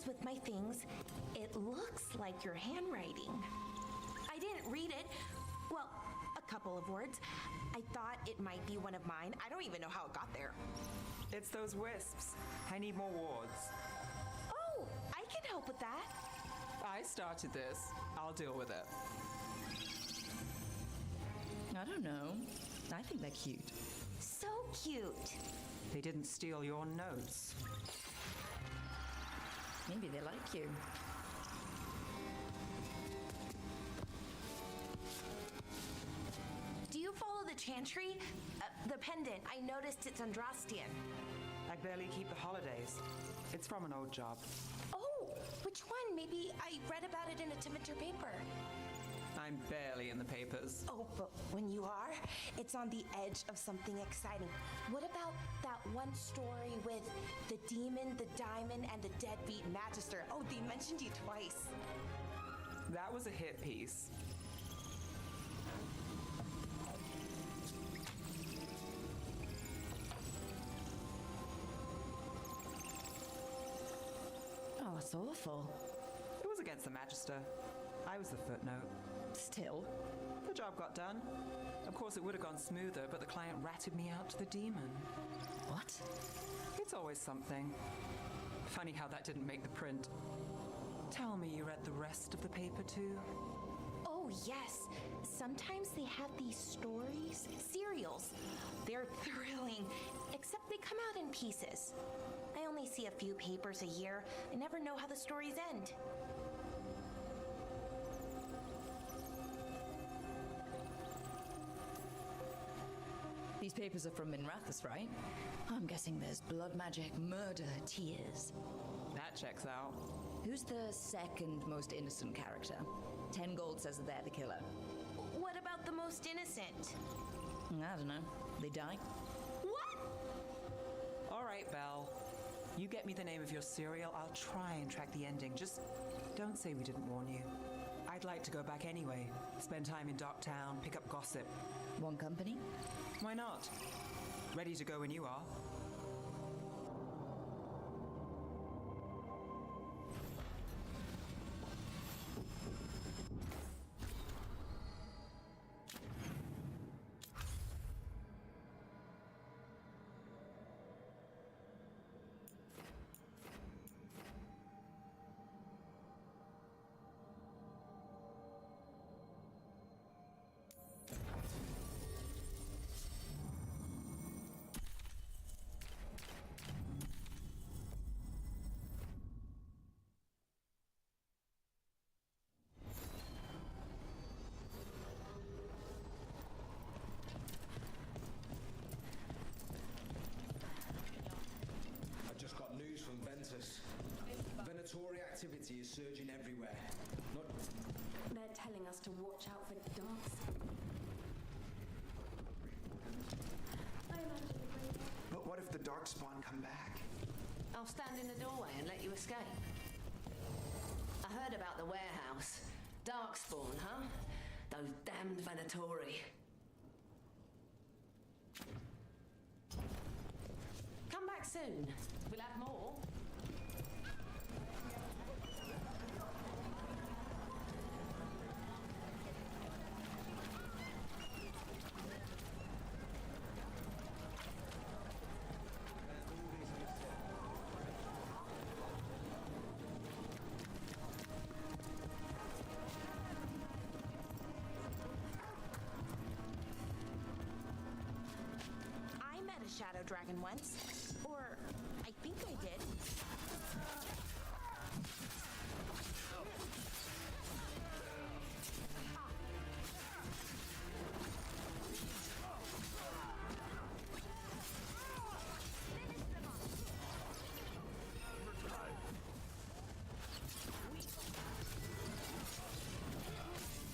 honest with my things, it looks like your handwriting. I didn't read it. Well, a couple of words. I thought it might be one of mine. I don't even know how it got there. It's those wisps. I need more wards. Oh, I can help with that. I started this. I'll deal with it. I don't know. I think they're cute. So cute. They didn't steal your notes. Maybe they like you. Do you follow the chantry? The pendant. I noticed it's Andrastian. I barely keep the holidays. It's from an old job. Oh, which one? Maybe I read about it in a Timidger paper. I'm barely in the papers. Oh, but when you are, it's on the edge of something exciting. What about that one story with the demon, the diamond, and the deadbeat magister? Oh, they mentioned you twice. That was a hit piece. Oh, that's awful. It was against the magister. I was the footnote. Still. The job got done. Of course, it would have gone smoother, but the client ratted me out to the demon. What? It's always something. Funny how that didn't make the print. Tell me you read the rest of the paper, too? Oh, yes. Sometimes they have these stories, serials. They're thrilling, except they come out in pieces. I only see a few papers a year. I never know how the stories end. These papers are from Minrathus, right? I'm guessing there's blood magic, murder, tears. That checks out. Who's the second most innocent character? 10 gold says that they're the killer. What about the most innocent? I don't know. They die? What? All right, Belle. You get me the name of your serial, I'll try and track the ending. Just don't say we didn't warn you. I'd like to go back anyway. Spend time in Darktown, pick up gossip. One company? Why not? Ready to go when you are. Just got news from Ventus. Venatori activity is surging everywhere. Not... They're telling us to watch out for darks. But what if the Darkspawn come back? I'll stand in the doorway and let you escape. I heard about the warehouse. Darkspawn, huh? Those damned Venatori. Come back soon. We'll have more. I met a shadow dragon once. Or, I think I did.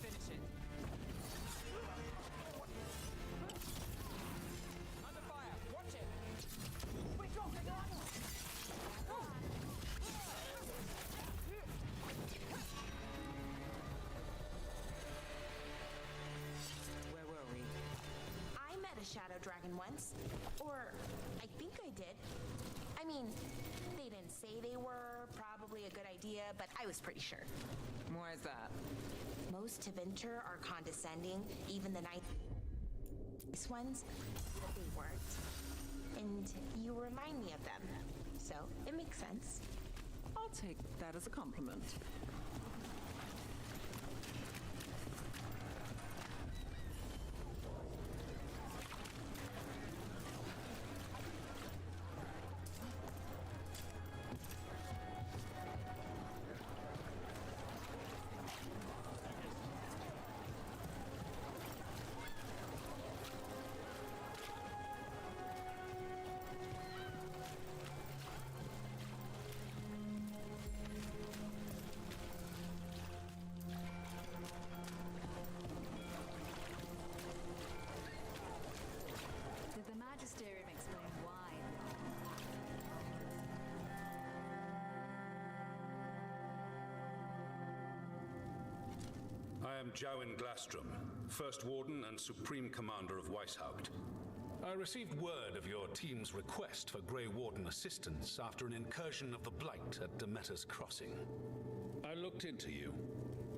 Finish it. Under fire. Watch it. Where were we? I met a shadow dragon once. Or, I think I did. I mean, they didn't say they were. Probably a good idea, but I was pretty sure. Why is that? Most Tevinter are condescending, even the nice ones, but they weren't. And you remind me of them, so it makes sense. I'll take that as a compliment. Did the Magisterium explain why? I am Jowen Glastrom, First Warden and Supreme Commander of Weishaupt. I received word of your team's request for Grey Warden assistance after an incursion of the Blight at Demeter's Crossing. I looked into you.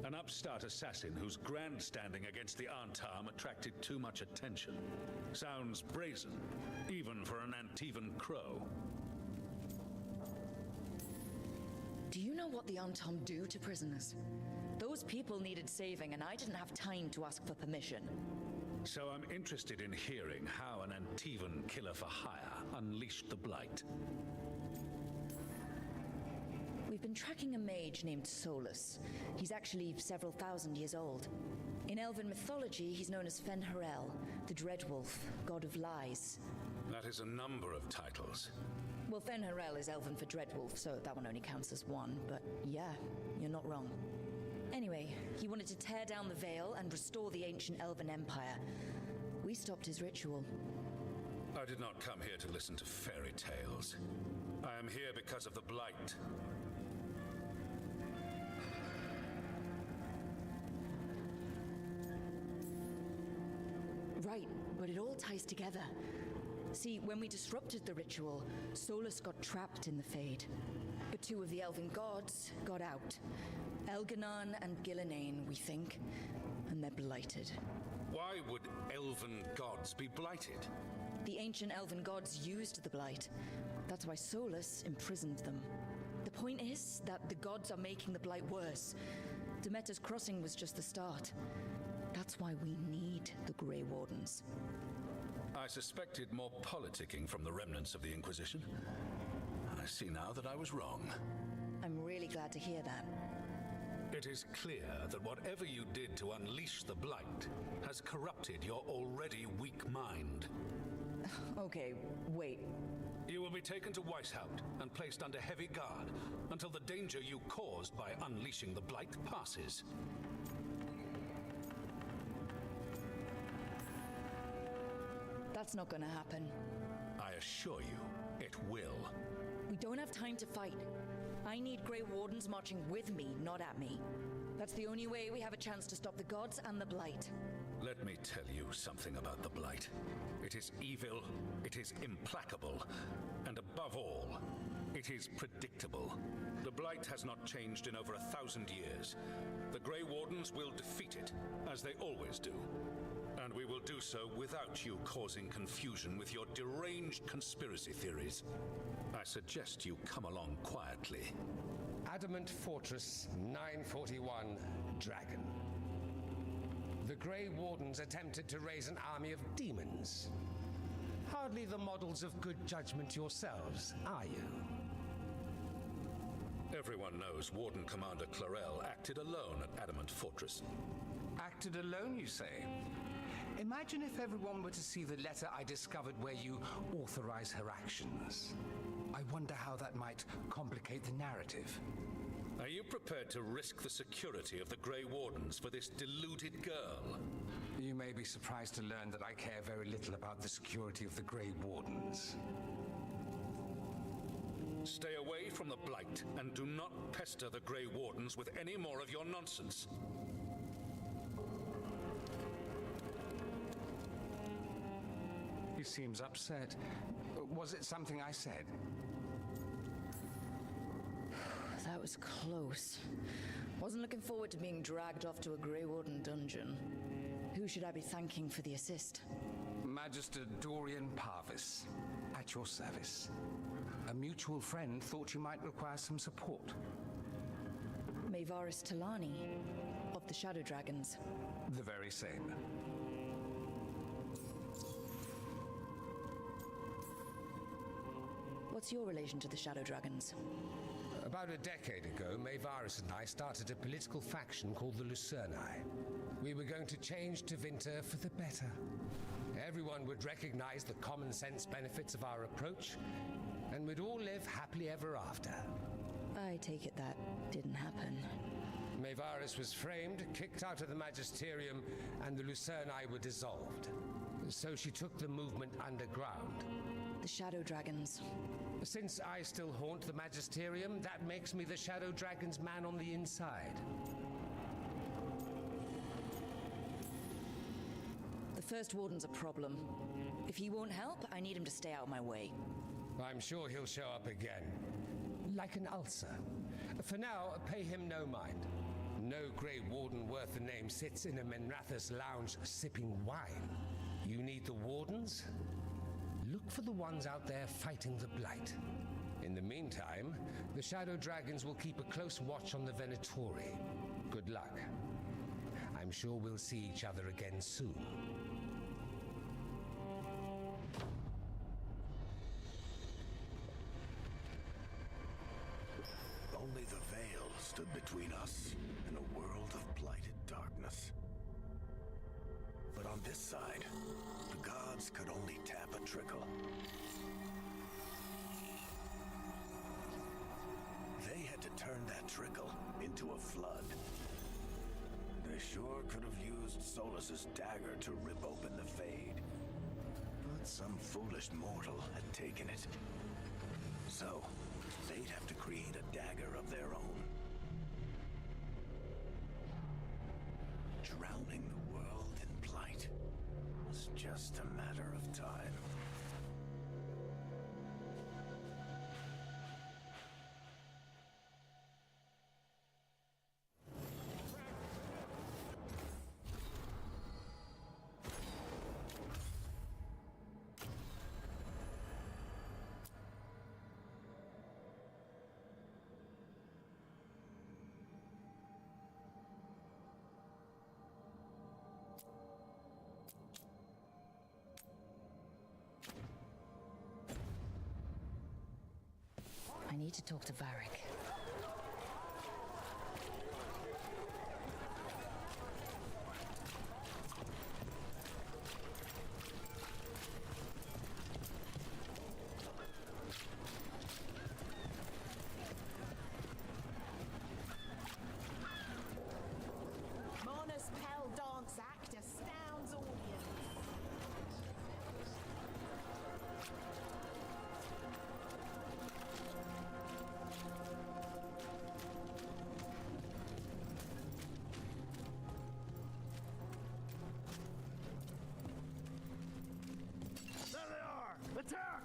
An upstart assassin whose grandstanding against the Antarm attracted too much attention. Sounds brazen, even for an Antivan crow. Do you know what the Antom do to prisoners? Those people needed saving, and I didn't have time to ask for permission. So I'm interested in hearing how an Antivan killer for hire unleashed the Blight. We've been tracking a mage named Solus. He's actually several thousand years old. In Elven mythology, he's known as Fen'Harel, the Dreadwolf, god of lies. That is a number of titles. Well, Fen'Harel is Elven for Dreadwolf, so that one only counts as one, but yeah, you're not wrong. Anyway, he wanted to tear down the Veil and restore the ancient Elven Empire. We stopped his ritual. I did not come here to listen to fairy tales. I am here because of the Blight. Right, but it all ties together. See, when we disrupted the ritual, Solus got trapped in the Fade. But two of the Elven gods got out. Elganon and Gillinane, we think. And they're blighted. Why would Elven gods be blighted? The ancient Elven gods used the Blight. That's why Solus imprisoned them. The point is that the gods are making the Blight worse. Demeter's Crossing was just the start. That's why we need the Grey Wardens. I suspected more politicking from the remnants of the Inquisition. I see now that I was wrong. I'm really glad to hear that. It is clear that whatever you did to unleash the Blight has corrupted your already weak mind. Okay, wait. You will be taken to Weishaupt and placed under heavy guard until the danger you caused by unleashing the Blight passes. That's not gonna happen. I assure you, it will. We don't have time to fight. I need Grey Wardens marching with me, not at me. That's the only way we have a chance to stop the gods and the Blight. Let me tell you something about the Blight. It is evil, it is implacable, and above all, it is predictable. The Blight has not changed in over 1,000 years. The Grey Wardens will defeat it, as they always do. And we will do so without you causing confusion with your deranged conspiracy theories. I suggest you come along quietly. Adamant Fortress 941 Dragon. The Grey Wardens attempted to raise an army of demons. Hardly the models of good judgment yourselves, are you? Everyone knows Warden Commander Clarel acted alone at Adamant Fortress. Acted alone, you say? Imagine if everyone were to see the letter I discovered where you authorize her actions. I wonder how that might complicate the narrative. Are you prepared to risk the security of the Grey Wardens for this deluded girl? You may be surprised to learn that I care very little about the security of the Grey Wardens. Stay away from the Blight and do not pester the Grey Wardens with any more of your nonsense. He seems upset. Was it something I said? That was close. Wasn't looking forward to being dragged off to a Grey Warden dungeon. Who should I be thanking for the assist? Magister Dorian Parvis, at your service. A mutual friend thought you might require some support. Maevaris Talani, of the Shadow Dragons. The very same. What's your relation to the Shadow Dragons? About a decade ago, Maevaris and I started a political faction called the Lucerni. We were going to change Tevinter for the better. Everyone would recognize the common sense benefits of our approach, and we'd all live happily ever after. I take it that didn't happen. Maevaris was framed, kicked out of the Magisterium, and the Lucerni were dissolved. So she took the movement underground. The Shadow Dragons. Since I still haunt the Magisterium, that makes me the Shadow Dragon's man on the inside. The First Warden's a problem. If he won't help, I need him to stay out of my way. I'm sure he'll show up again. Like an ulcer. For now, pay him no mind. No Grey Warden worth the name sits in a Menrathus lounge sipping wine. You need the Wardens? Look for the ones out there fighting the Blight. In the meantime, the Shadow Dragons will keep a close watch on the Venatori. Good luck. I'm sure we'll see each other again soon. Only the veil stood between us and a world of blighted darkness. But on this side, the gods could only tap a trickle. They had to turn that trickle into a flood. They sure could have used Solus's dagger to rip open the Fade. But some foolish mortal had taken it. So, they'd have to create a dagger of their own. Drowning the world in blight was just a matter of time. I need to talk to Varric. Mona's Pell dance act astounds audience. There they are! Attack!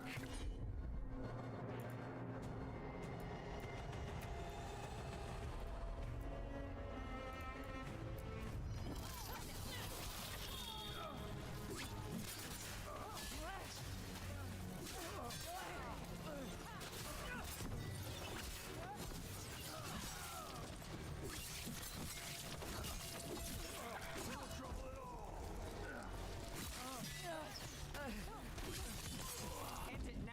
End it now.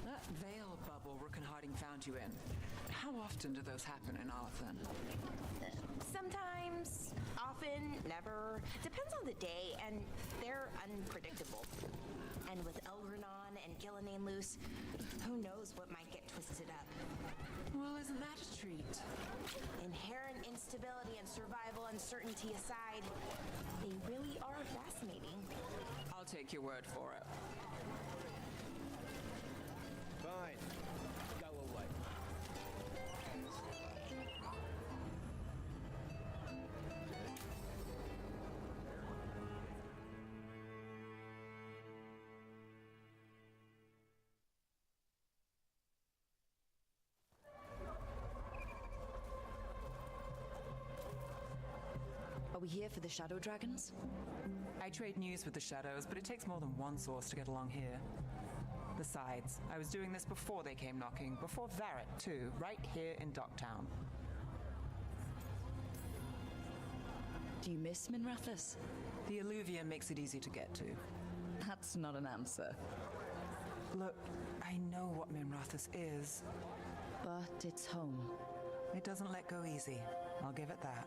That veil bubble Rook and Harding found you in. How often do those happen in Arthur? Sometimes, often, never. Depends on the day, and they're unpredictable. And with Elgranon and Gillinane loose, who knows what might get twisted up. Well, isn't that a treat? Inherent instability and survival uncertainty aside, they really are fascinating. I'll take your word for it. Fine. Go away. Are we here for the shadow dragons? I trade news with the shadows, but it takes more than one source to get along here. Besides, I was doing this before they came knocking, before Varric too, right here in Docktown. Do you miss Minrathous? The Alluvium makes it easy to get to. That's not an answer. Look, I know what Minrathous is. But it's home. It doesn't let go easy. I'll give it that.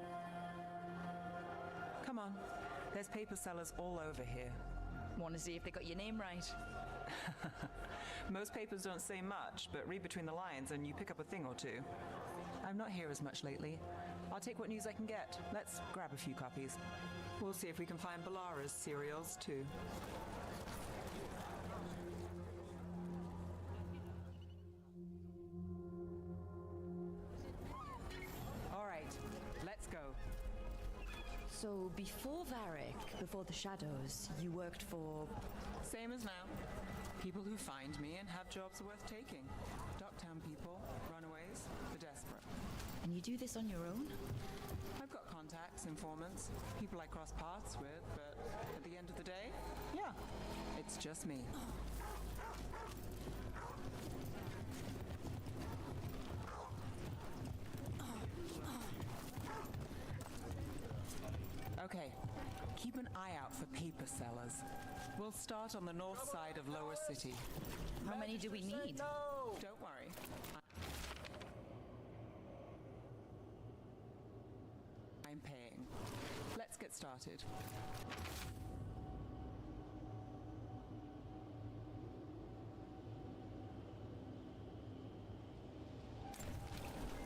Come on. There's paper sellers all over here. Want to see if they got your name right? Most papers don't say much, but read between the lines and you pick up a thing or two. I'm not here as much lately. I'll take what news I can get. Let's grab a few copies. We'll see if we can find Balara's serials, too. All right, let's go. So, before Varric, before the shadows, you worked for... Same as now. People who find me and have jobs worth taking. Docktown people, runaways, the desperate. And you do this on your own? I've got contacts, informants, people I cross paths with, but at the end of the day, yeah, it's just me. Okay, keep an eye out for paper sellers. We'll start on the north side of Lower City. How many do we need? No! Don't worry. I'm paying. Let's get started.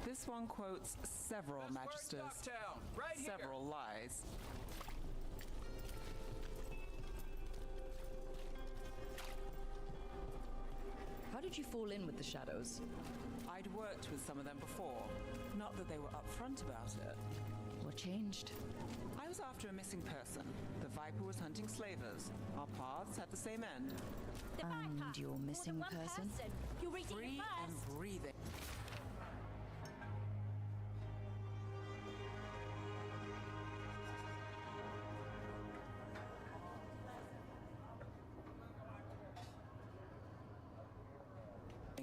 This one quotes several magisters, Right several lies. How did you fall in with the shadows? I'd worked with some of them before. Not that they were upfront about it. What changed? I was after a missing person. The Viper was hunting slavers. Our paths had the same end. And your missing person? You're reading Free and breathing.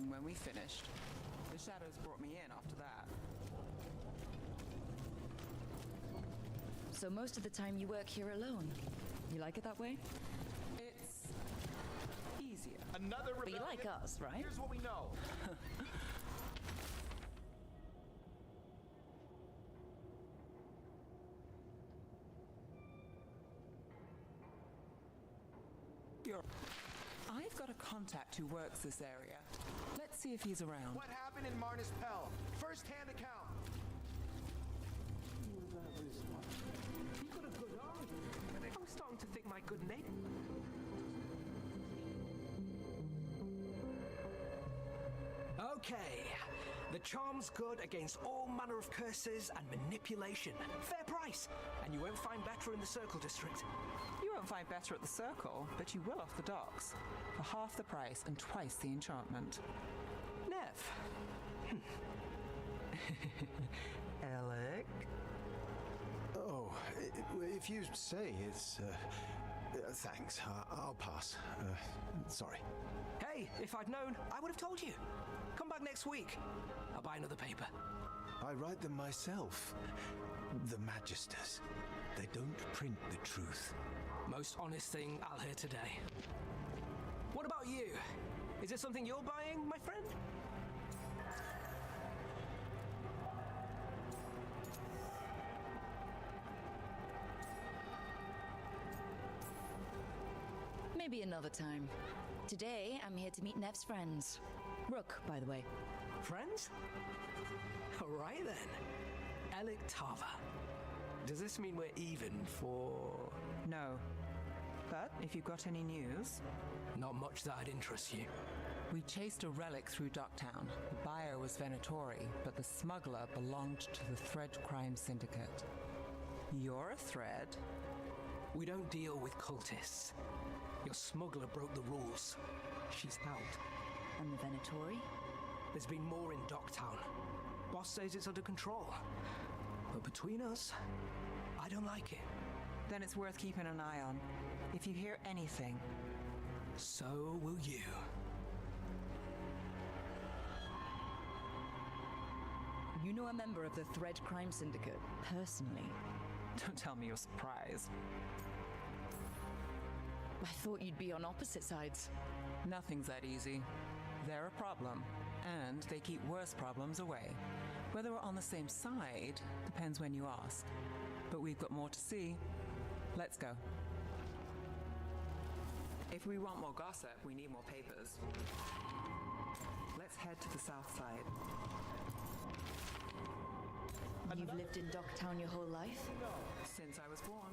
When we finished, the shadows brought me in after that. So most of the time you work here alone. You like it that way? It's easier. Another But you like us, right? Here's what we know. I've got a contact who works this area. Let's see if he's around. What happened in Marnus Pell? First-hand account. You got a good arm. I'm starting to think my good name. Okay. The charm's good against all manner of curses and manipulation. Fair price. And you won't find better in the Circle District. You won't find better at the Circle, but you will off the docks. For half the price and twice the enchantment. Nev. Alec? Oh, if you say it's... thanks. I'll pass. Sorry. Hey, if I'd known, I would have told you. Come back next week. I'll buy another paper. I write them myself. The Magisters. They don't print the truth. Most honest thing I'll hear today. What about you? Is it something you're buying, my friend? Maybe another time. Today, I'm here to meet Nev's friends. Rook, by the way. Friends? All right then. Alec Tava. Does this mean we're even for... No. But if you've got any news... Not much that'd interest you. We chased a relic through Docktown. The buyer was Venatori, but the smuggler belonged to the Thread Crime Syndicate. You're a Thread? We don't deal with cultists. Your smuggler broke the rules. She's out. And the Venatori? There's been more in Docktown. Boss says it's under control. But between us, I don't like it. Then it's worth keeping an eye on. If you hear anything... So will you. You know a member of the Thread Crime Syndicate, personally? Don't tell me you're surprised. I thought you'd be on opposite sides. Nothing's that easy. They're a problem, and they keep worse problems away. Whether we're on the same side depends when you ask. But we've got more to see. Let's go. If we want more gossip, we need more papers. Let's head to the south side. You've lived in Docktown your whole life? Since I was born.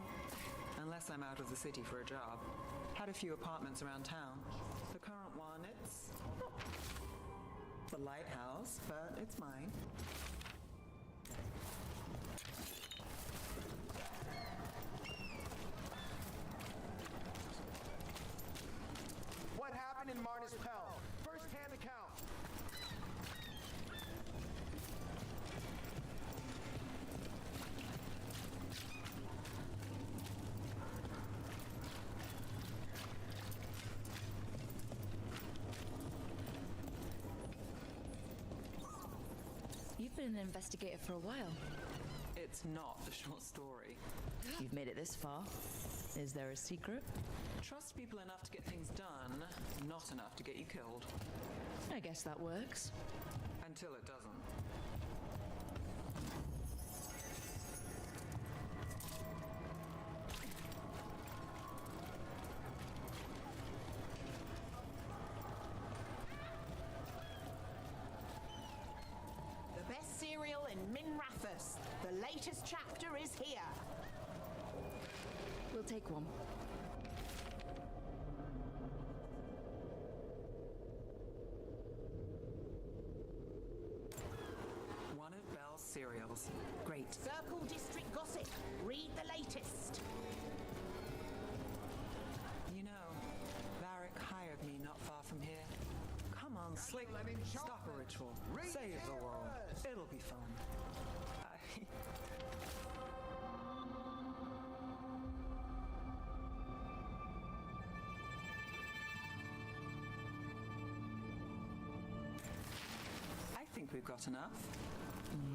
Unless I'm out of the city for a job. Had a few apartments around town. The current one, it's... the lighthouse, but it's mine. What happened in Marnus Pell? First-hand account. You've been an investigator for a while. It's not a short story. You've made it this far. Is there a secret? Trust people enough to get things done, not enough to get you killed. I guess that works. Until it doesn't. The best cereal in Minrathus. The latest chapter is here. We'll take one. One of Belle's cereals. Great. Circle District Gossip. Read the latest. You know, Varric hired me not far from here. Come on, Slick. Stop a ritual. Save the world. It'll be fun. I think we've got enough.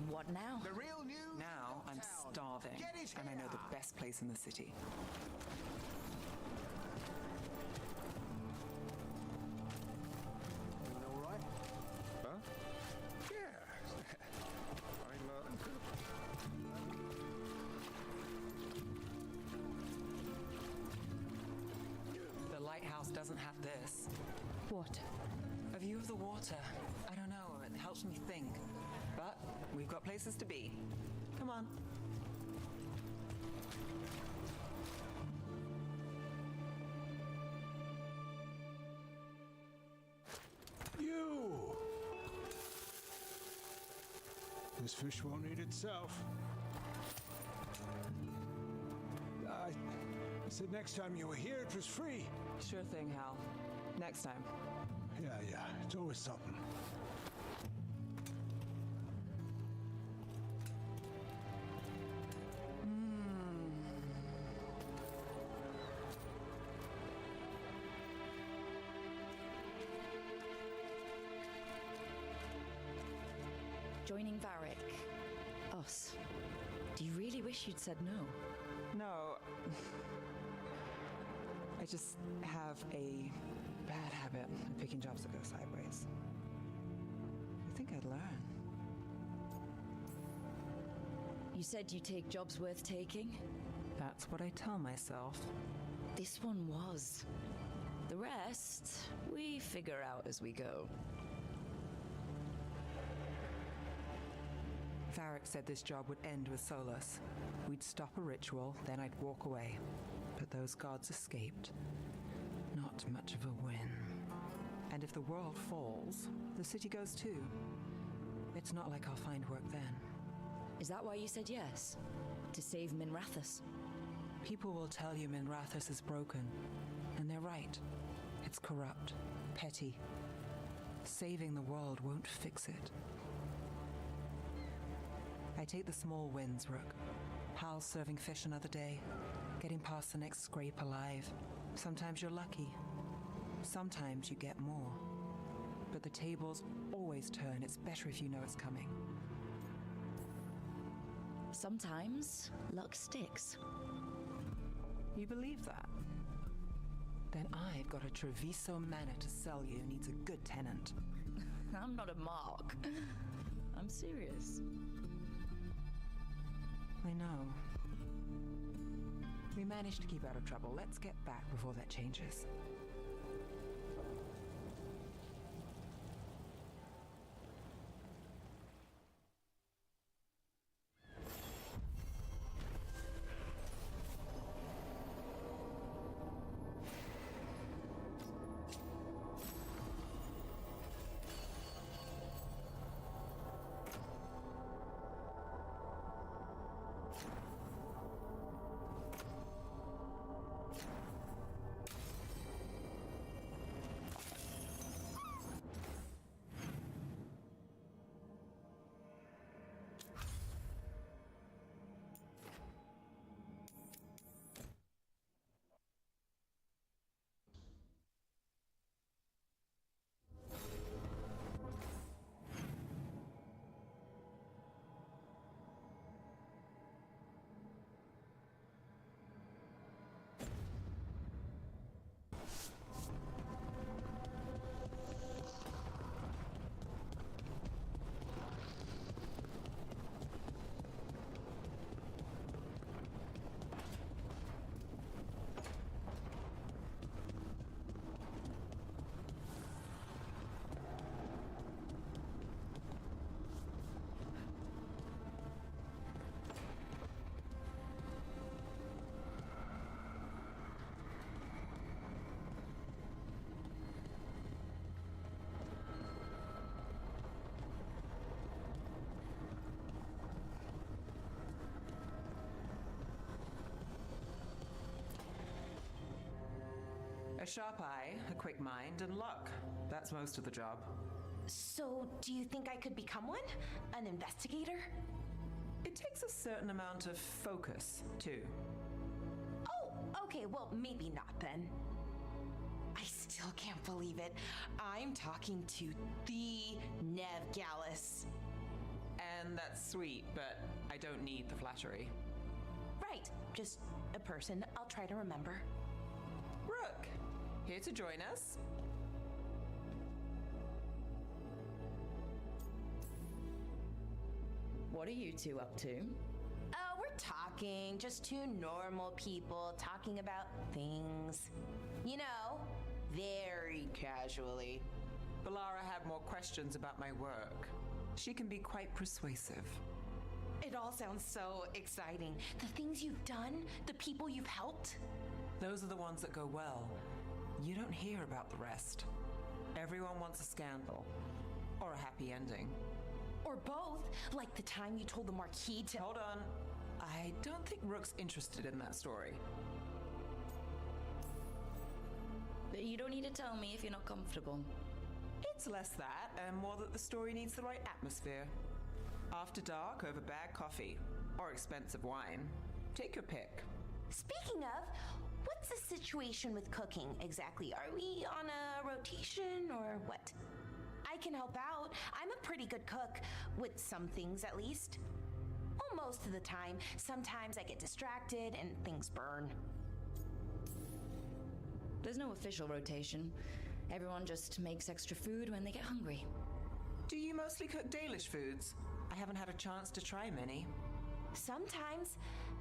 What now? The real news. Now I'm starving, and I know the best place in the city. All right. Huh? Yeah. The lighthouse doesn't have this. What? A view of the water. I don't know, it helps me think. But we've got places to be. Come on. You! This fish won't eat itself. I said next time you were here it was free. Sure thing, Hal. Next time. Yeah, it's always something. Joining Varric. Us. Do you really wish you'd said no? No. I just have a bad habit of picking jobs that go sideways. I think I'd learn. You said you take jobs worth taking? That's what I tell myself. This one was. The rest, we figure out as we go. Varric said this job would end with Solus. We'd stop a ritual, then I'd walk away. But those gods escaped. Not much of a win. And if the world falls, the city goes too. It's not like I'll find work then. Is that why you said yes? To save Minrathous? People will tell you Minrathous is broken. And they're right. It's corrupt, petty. Saving the world won't fix it. I take the small wins, Rook. Hal serving fish another day, getting past the next scrape alive. Sometimes you're lucky. Sometimes you get more. But the tables always turn. It's better if you know it's coming. Sometimes luck sticks. You believe that? Then I've got a Treviso manor to sell you. Needs a good tenant. I'm not a mark. I'm serious. I know. We managed to keep out of trouble. Let's get back before that changes. A sharp eye, a quick mind, and luck. That's most of the job. So, do you think I could become one? An investigator? It takes a certain amount of focus, too. Oh, okay, well, maybe not then. I still can't believe it. I'm talking to the Nev Gallus. And that's sweet, but I don't need the flattery. Right, just a person I'll try to remember. Rook, here to join us. What are you two up to? We're talking, just two normal people talking about things. You know, very casually. Balara had more questions about my work. She can be quite persuasive. It all sounds so exciting. The things you've done, the people you've helped. Those are the ones that go well. You don't hear about the rest. Everyone wants a scandal. Or a happy ending. Or both, like the time you told the Marquis to— Hold on. I don't think Rook's interested in that story. But you don't need to tell me if you're not comfortable. It's less that, and more that the story needs the right atmosphere. After dark over bad coffee. Or expensive wine. Take your pick. Speaking of, what's the situation with cooking exactly? Are we on a rotation or what? I can help out. I'm a pretty good cook, with some things at least. Well, most of the time. Sometimes I get distracted and things burn. There's no official rotation. Everyone just makes extra food when they get hungry. Do you mostly cook Dalish foods? I haven't had a chance to try many. Sometimes.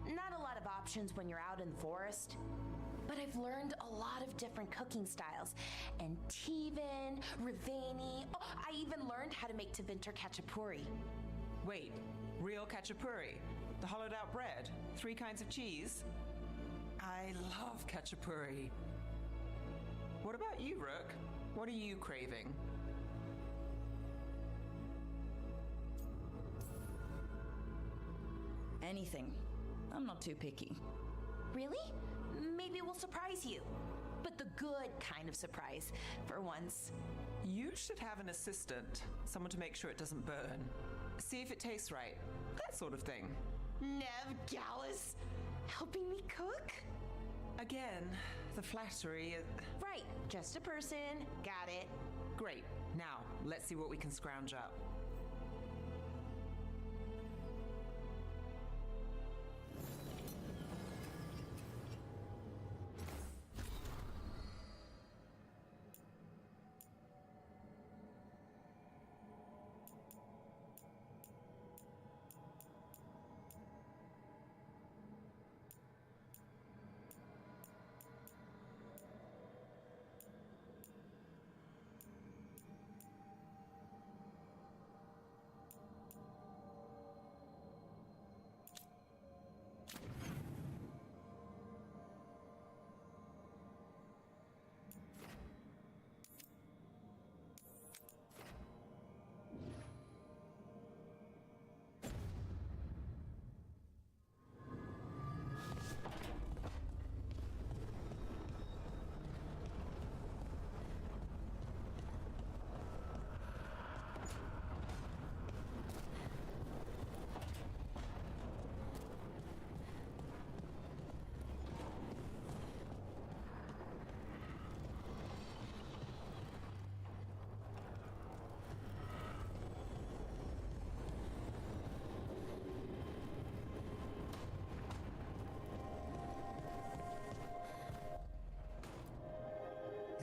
Not a lot of options when you're out in the forest. But I've learned a lot of different cooking styles. And Tevan, Rivani. Oh, I even learned how to make Tevinter Khachapuri. Wait, real khachapuri? The hollowed out bread? 3 kinds of cheese? I love ketchupuri. What about you, Rook? What are you craving? Anything. I'm not too picky. Really? Maybe we'll surprise you. But the good kind of surprise, for once. You should have an assistant, someone to make sure it doesn't burn. See if it tastes right. That sort of thing. Nev Gallus, helping me cook? Again, the flattery. Right, just a person. Got it. Great. Now, let's see what we can scrounge up.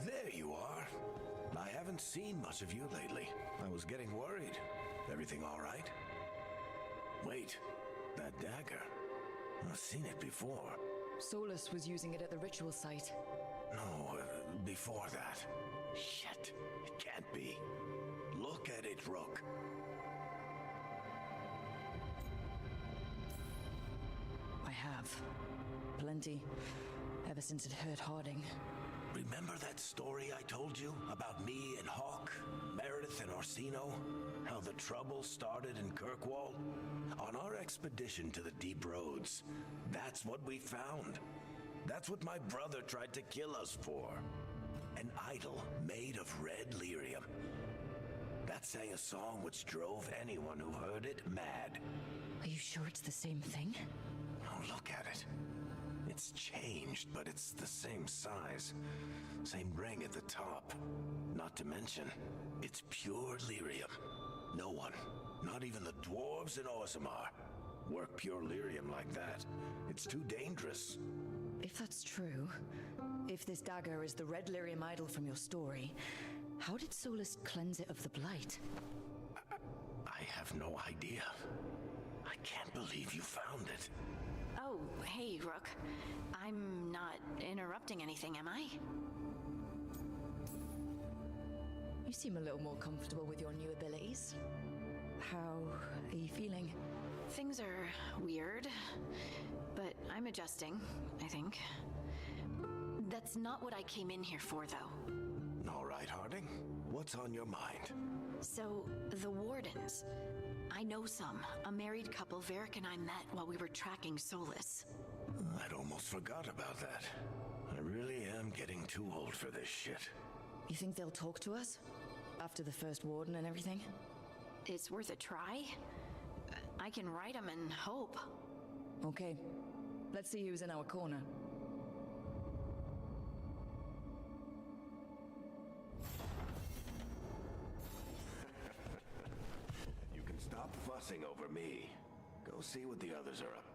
There you are. I haven't seen much of you lately. I was getting worried. Everything all right? Wait, that dagger. I've seen it before. Solus was using it at the ritual site. No, before that. Shit, it can't be. Look at it, Rook. I have. Plenty. Ever since it hurt Harding. Remember that story I told you about me and Hawk, Meredith and Orsino? How the trouble started in Kirkwall? On our expedition to the Deep Roads, that's what we found. That's what my brother tried to kill us for. An idol made of red lyrium. That sang a song which drove anyone who heard it mad. Are you sure it's the same thing? Oh, look at it. It's changed, but it's the same size. Same ring at the top. Not to mention, it's pure lyrium. No one, not even the dwarves in Orzammar, work pure lyrium like that. It's too dangerous. If that's true, if this dagger is the red lyrium idol from your story, how did Solus cleanse it of the blight? I have no idea. I can't believe you found it. Oh, hey, Rook. I'm not interrupting anything, am I? You seem a little more comfortable with your new abilities. How are you feeling? Things are weird, but I'm adjusting, I think. That's not what I came in here for, though. All right, Harding. What's on your mind? So, the Wardens. I know some. A married couple Varric and I met while we were tracking Solus. I'd almost forgot about that. I really am getting too old for this shit. You think they'll talk to us? After the first warden and everything? It's worth a try. I can write them and hope. Okay. Let's see who's in our corner. You can stop fussing over me. Go see what the others are up.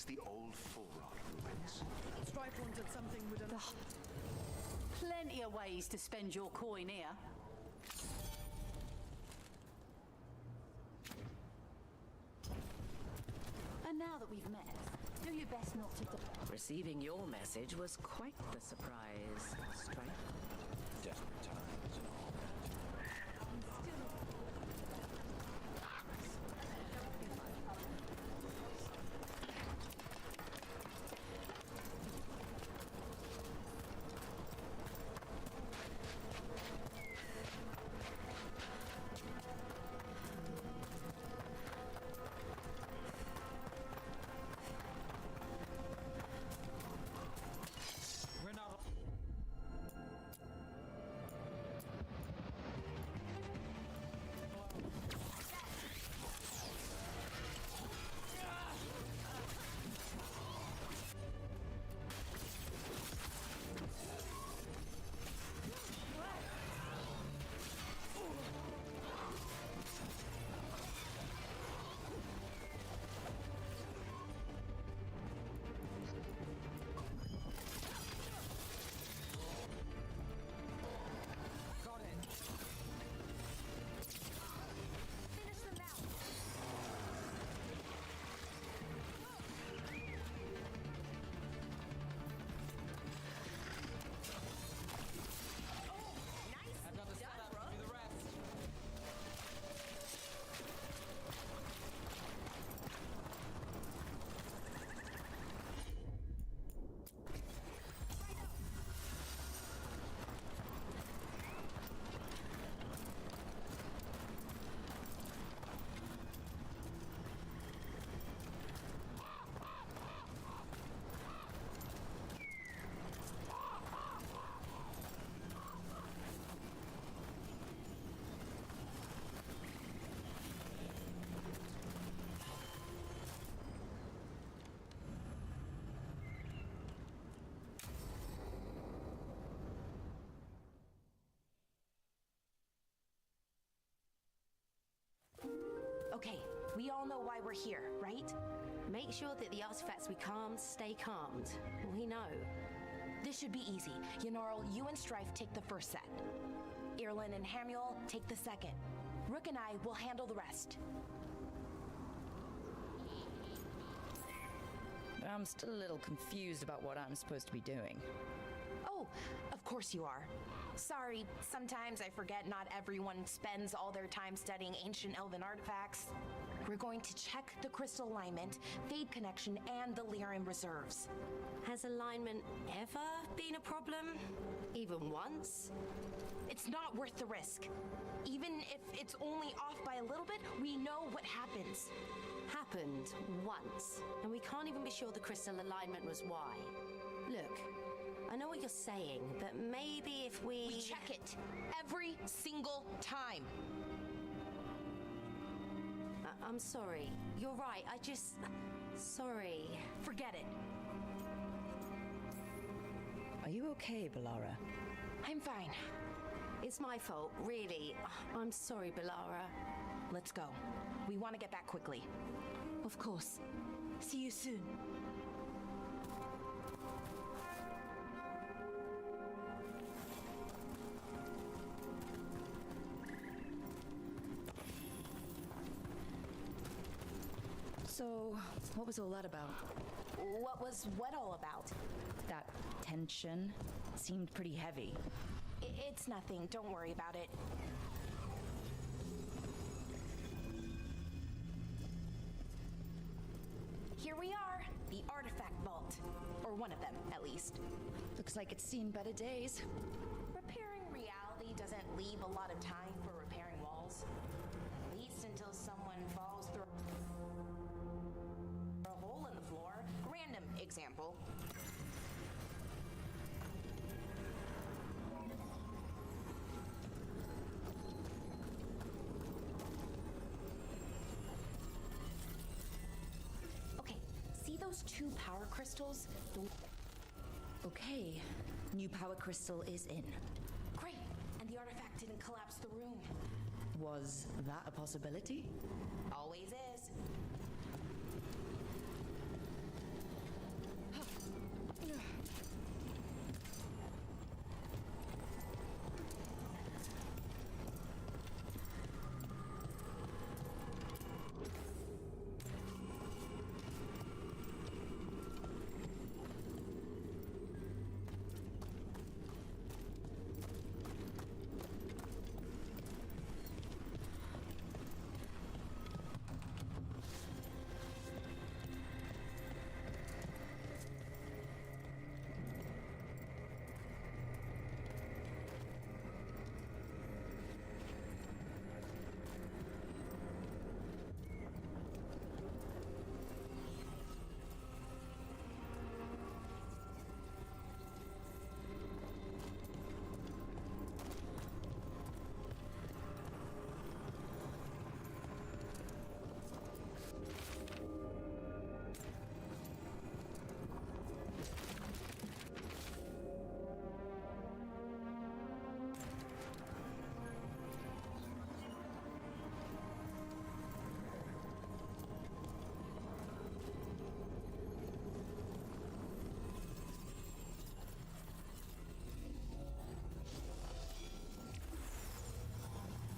These the old full rot ruins. Stripe wanted something with an... Plenty of ways to spend your coin here. And now that we've met, do your best not to... Receiving your message was quite the surprise, Stripe. Desperate times and all that. We're not... Got it. Finish them now! I've got the setup to do the rest. Okay, we all know why we're here, right? Make sure that the artifacts we calmed stay calmed. We know. This should be easy. Yenarl, you and Strife take the first set. Irlin and Hamuel take the second. Rook and I will handle the rest. I'm still a little confused about what I'm supposed to be doing. Oh, of course you are. Sorry, sometimes I forget not everyone spends all their time studying ancient elven artifacts. We're going to check the crystal alignment, fade connection, and the Lyran reserves. Has alignment ever been a problem? Even once? It's not worth the risk. Even if it's only off by a little bit, we know what happens. Happened once, and we can't even be sure the crystal alignment was why. Look, I know what you're saying, but maybe if we... We check it every single time. I'm sorry. You're right. I just... Sorry. Forget it. Are you okay, Balara? I'm fine. It's my fault, really. I'm sorry, Balara. Let's go. We want to get back quickly. Of course. See you soon. So, what was all that about? What was what all about? That tension seemed pretty heavy. It's nothing. Don't worry about it. Here we are, the artifact vault. Or one of them, at least. Looks like it's seen better days. Repairing reality doesn't leave a lot of time for repairing walls. At least until someone falls through a hole in the floor. Random example. Okay, see those two power crystals? Okay, new power crystal is in. Great, and the artifact didn't collapse the room. Was that a possibility? Always is.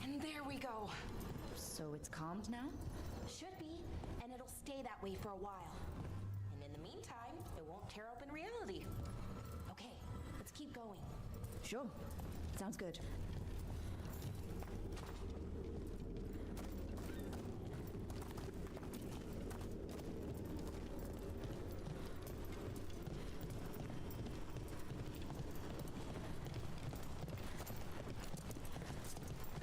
And there we go. So it's calmed now? Should be, and it'll stay that way for a while. And in the meantime, it won't tear open reality. Okay, let's keep going. Sure. Sounds good.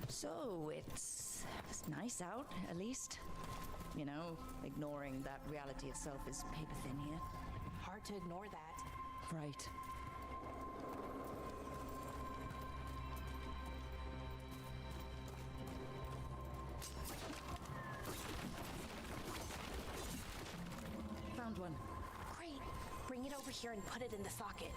So, it's nice out, at least. You know, ignoring that reality itself is paper thin here. Hard to ignore that. Right. Found one. Great. Bring it over here and put it in the socket.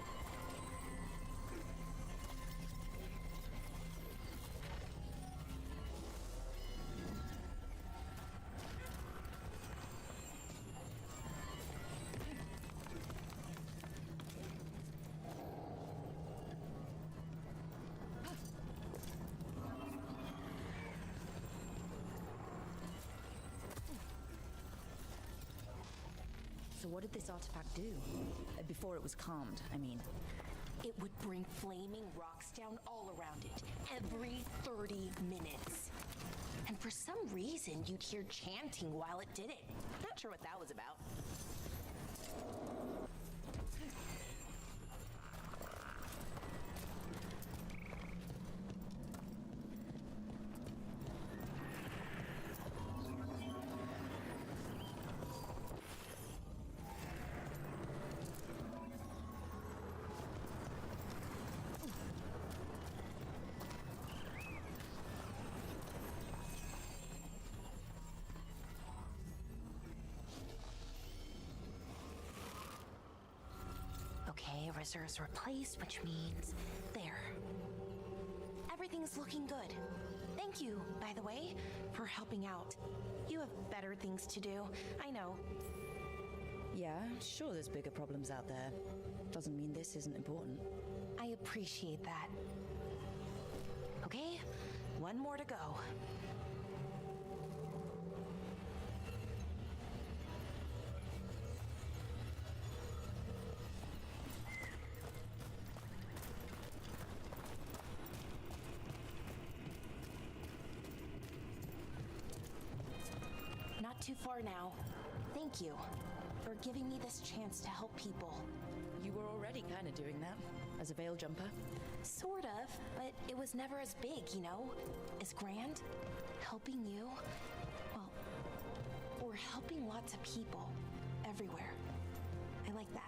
So what did this artifact do? Before it was calmed, I mean. It would bring flaming rocks down all around it, every 30 minutes. And for some reason, you'd hear chanting while it did it. Not sure what that was about. Okay, reserves replaced, which means there. Everything's looking good. Thank you, by the way, for helping out. You have better things to do, I know. Yeah, sure there's bigger problems out there. Doesn't mean this isn't important. I appreciate that. Okay, one more to go. Not too far now. Thank you for giving me this chance to help people. You were already kind of doing that, as a veil jumper. Sort of, but it was never as big, you know? As grand. Helping you, well, or helping lots of people, everywhere. I like that.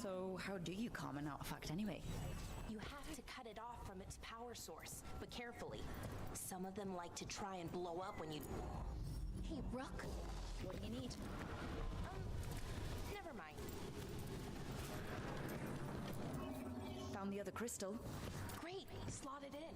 So how do you calm an artifact anyway? You You have to cut it off from its power source, but carefully. Some of them like to try and blow up when you... Hey, Rook. What do you need? Never mind. Found the other crystal. Great, slot it in.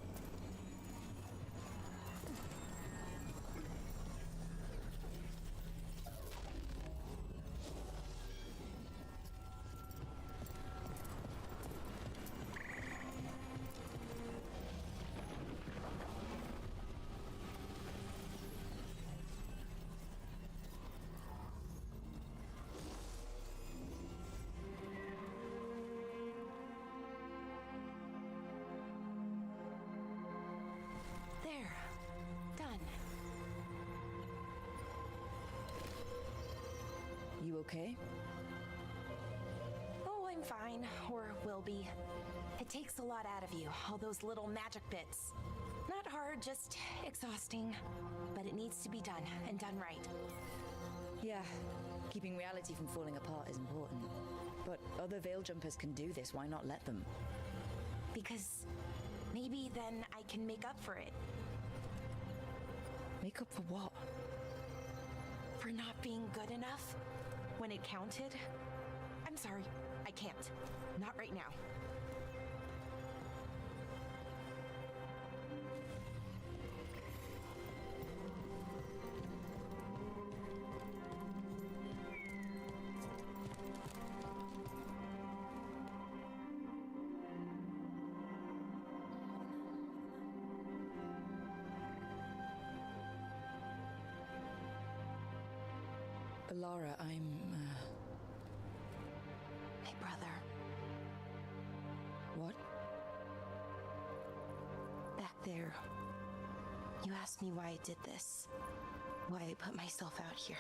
There. Done. You okay? Oh, I'm fine. Or will be. It takes a lot out of you, all those little magic bits. Not hard, just exhausting. But it needs to be done, and done right. Yeah, keeping reality from falling apart is important. But other veil jumpers can do this, why not let them? Because maybe then I can make up for it. Make up for what? For not being good enough when it counted. I'm sorry, I can't. Not right now. Lara, I'm... My brother. What? Back there. You asked me why I did this. Why I put myself out here.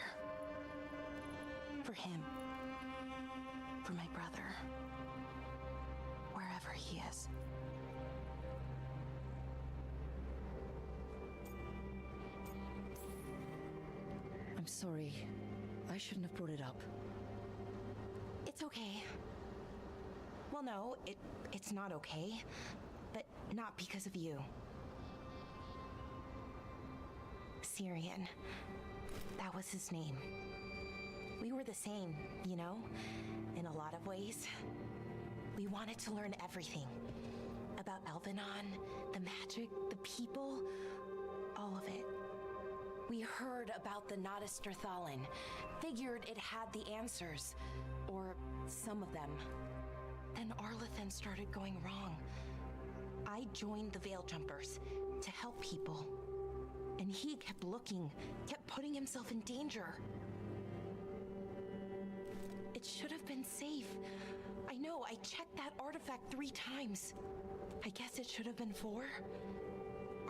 For him. For my brother. Wherever he is. I'm sorry. I shouldn't have brought it up. It's okay. Well, no, it's not okay. But not because of you. Syrian. That was his name. We were the same, you know? In a lot of ways. We wanted to learn everything. About Elvenon, the magic, the people, all of it. We heard about the Notisterthalin, figured it had the answers, or some of them. Then Arlathan started going wrong. I joined the Veil Jumpers to help people. And he kept looking, kept putting himself in danger. It should have been safe. I know, I checked that artifact 3 times. I guess it should have been 4.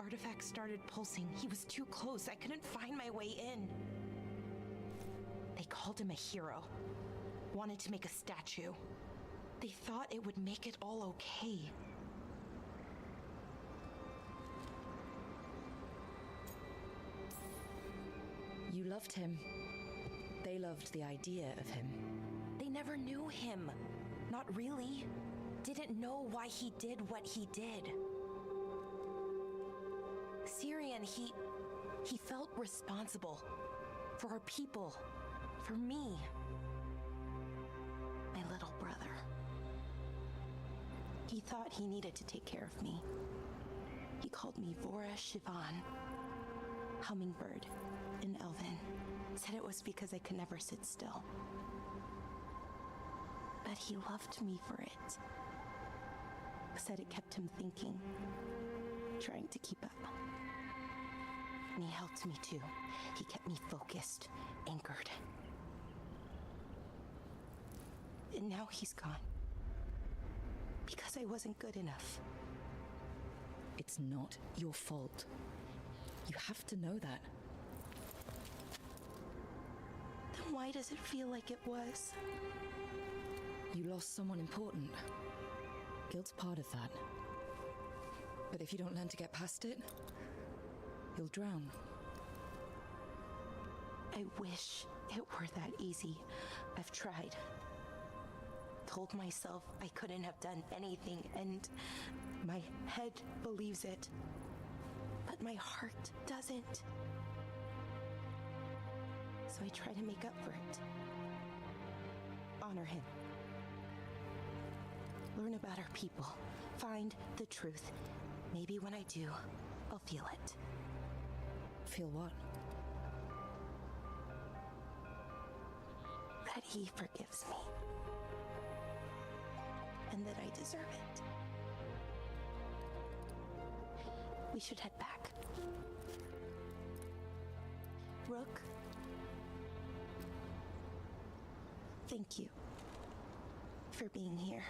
Artifact started pulsing. He was too close. I couldn't find my way in. They called him a hero. Wanted to make a statue. They thought it would make it all okay. You loved him. They loved the idea of him. They never knew him. Not really. Didn't know why he did what he did. Syrian, he felt responsible for our people, for me, my little brother. He thought he needed to take care of me. He called me Vora Shivan, hummingbird in Elven. Said it was because I could never sit still. But he loved me for it. Said it kept him thinking, trying to keep up. And he helped me too. He kept me focused, anchored. And now he's gone. Because I wasn't good enough. It's not your fault. You have to know that. Then why does it feel like it was? You lost someone important. Guilt's part of that. But if you don't learn to get past it, you'll drown. I wish it were that easy. I've tried. told myself I couldn't have done anything, and my head believes it. But my heart doesn't. So I try to make up for it. Honor him. Learn about our people. Find the truth. Maybe when I do, I'll feel it. Feel what? That he forgives me. And that I deserve it. We should head back. Rook, thank you for being here.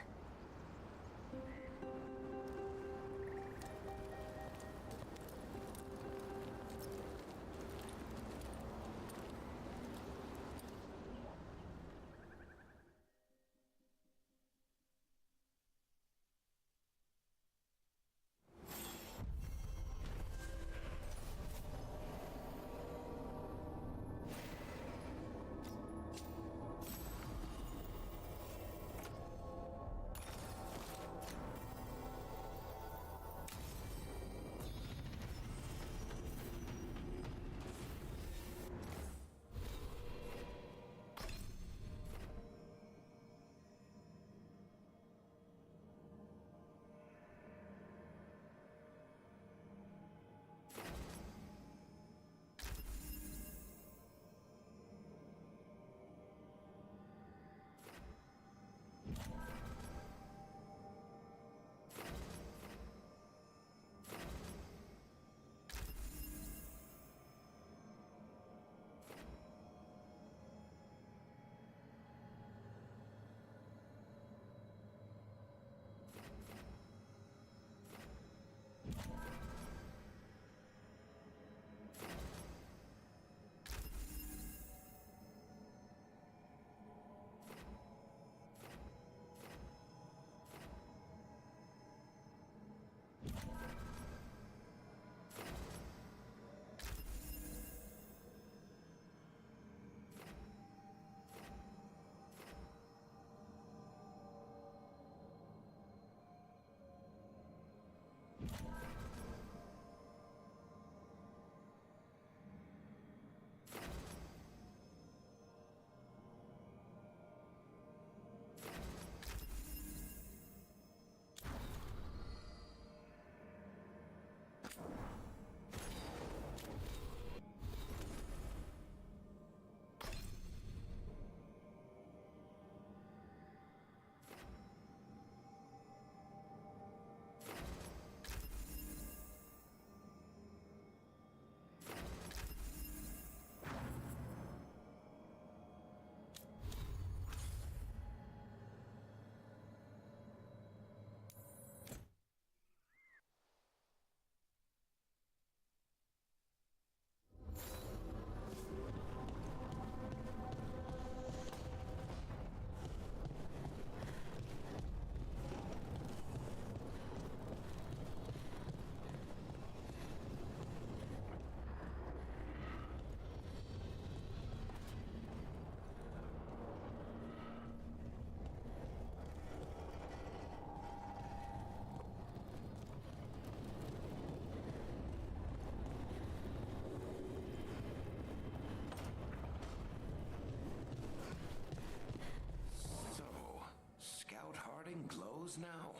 Glows now.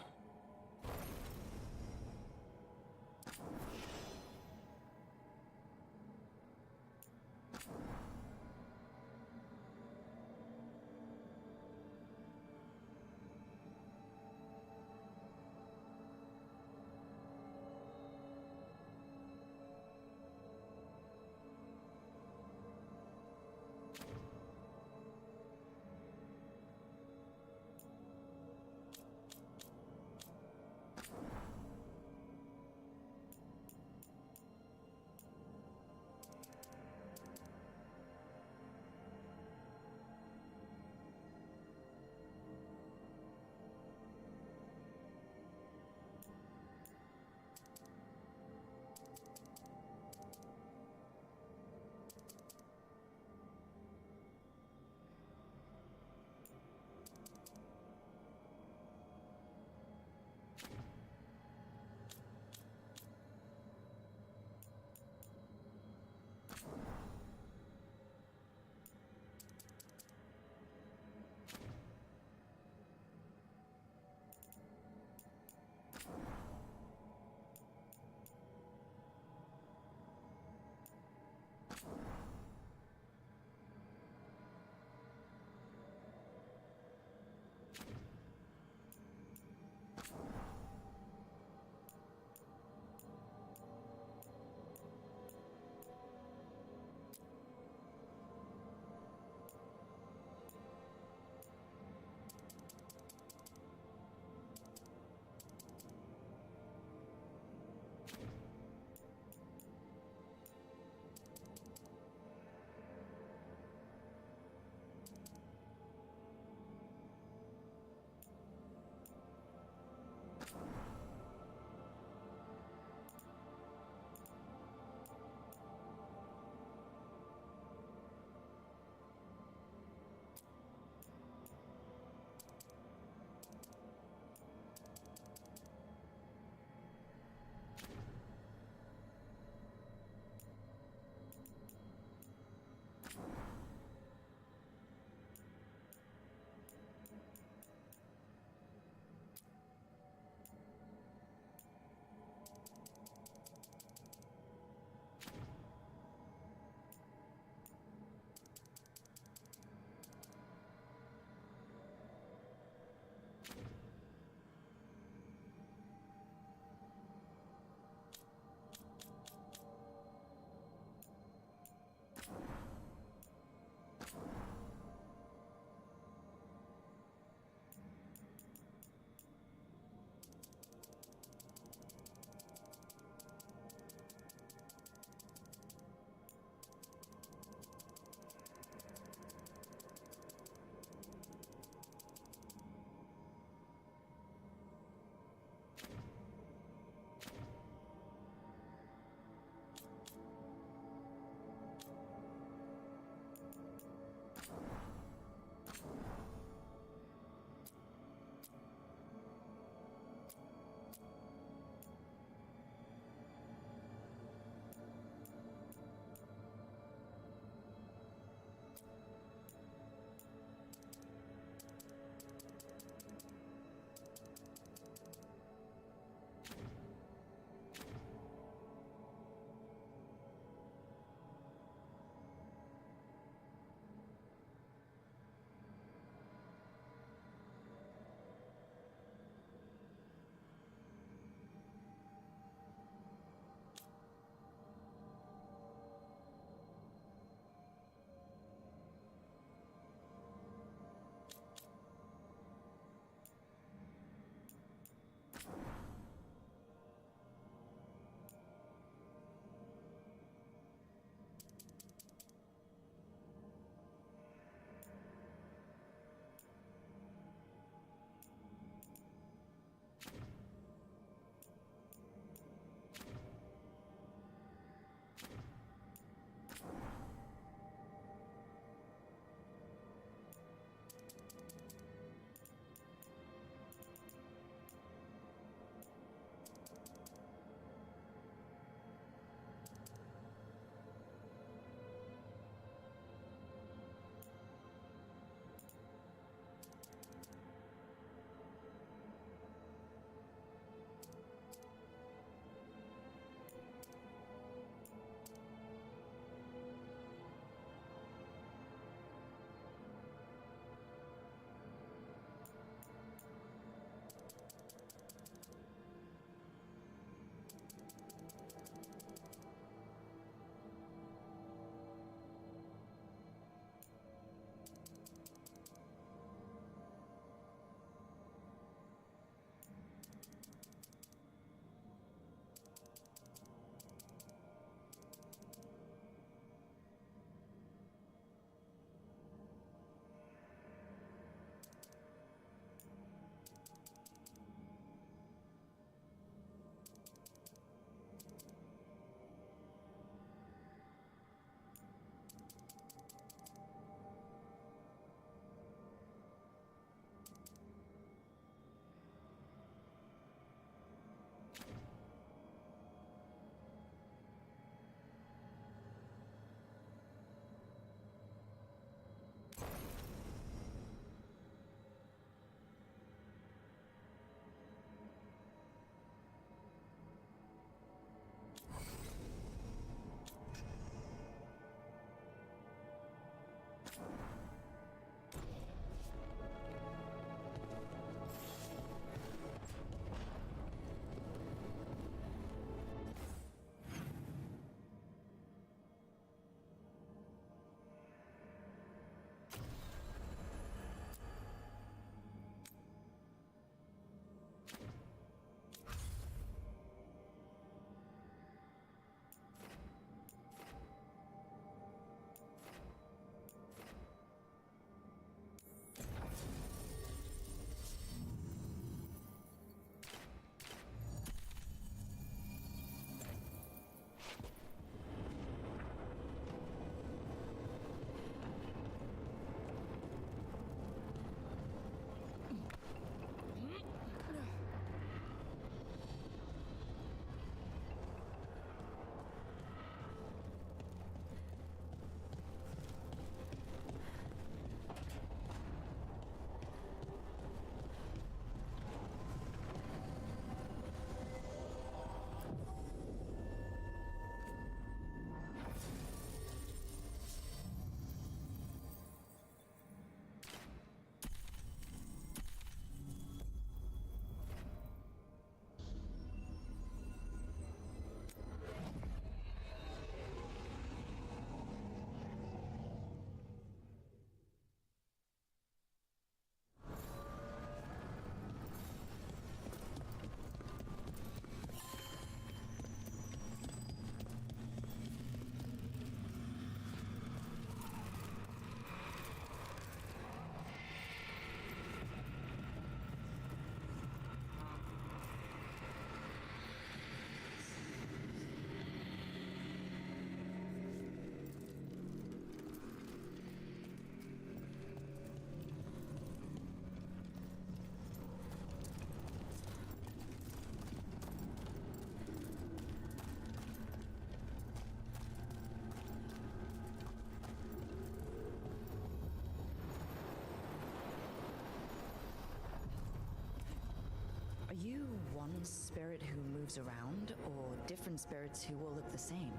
you one spirit who moves around, or different spirits who all look the same?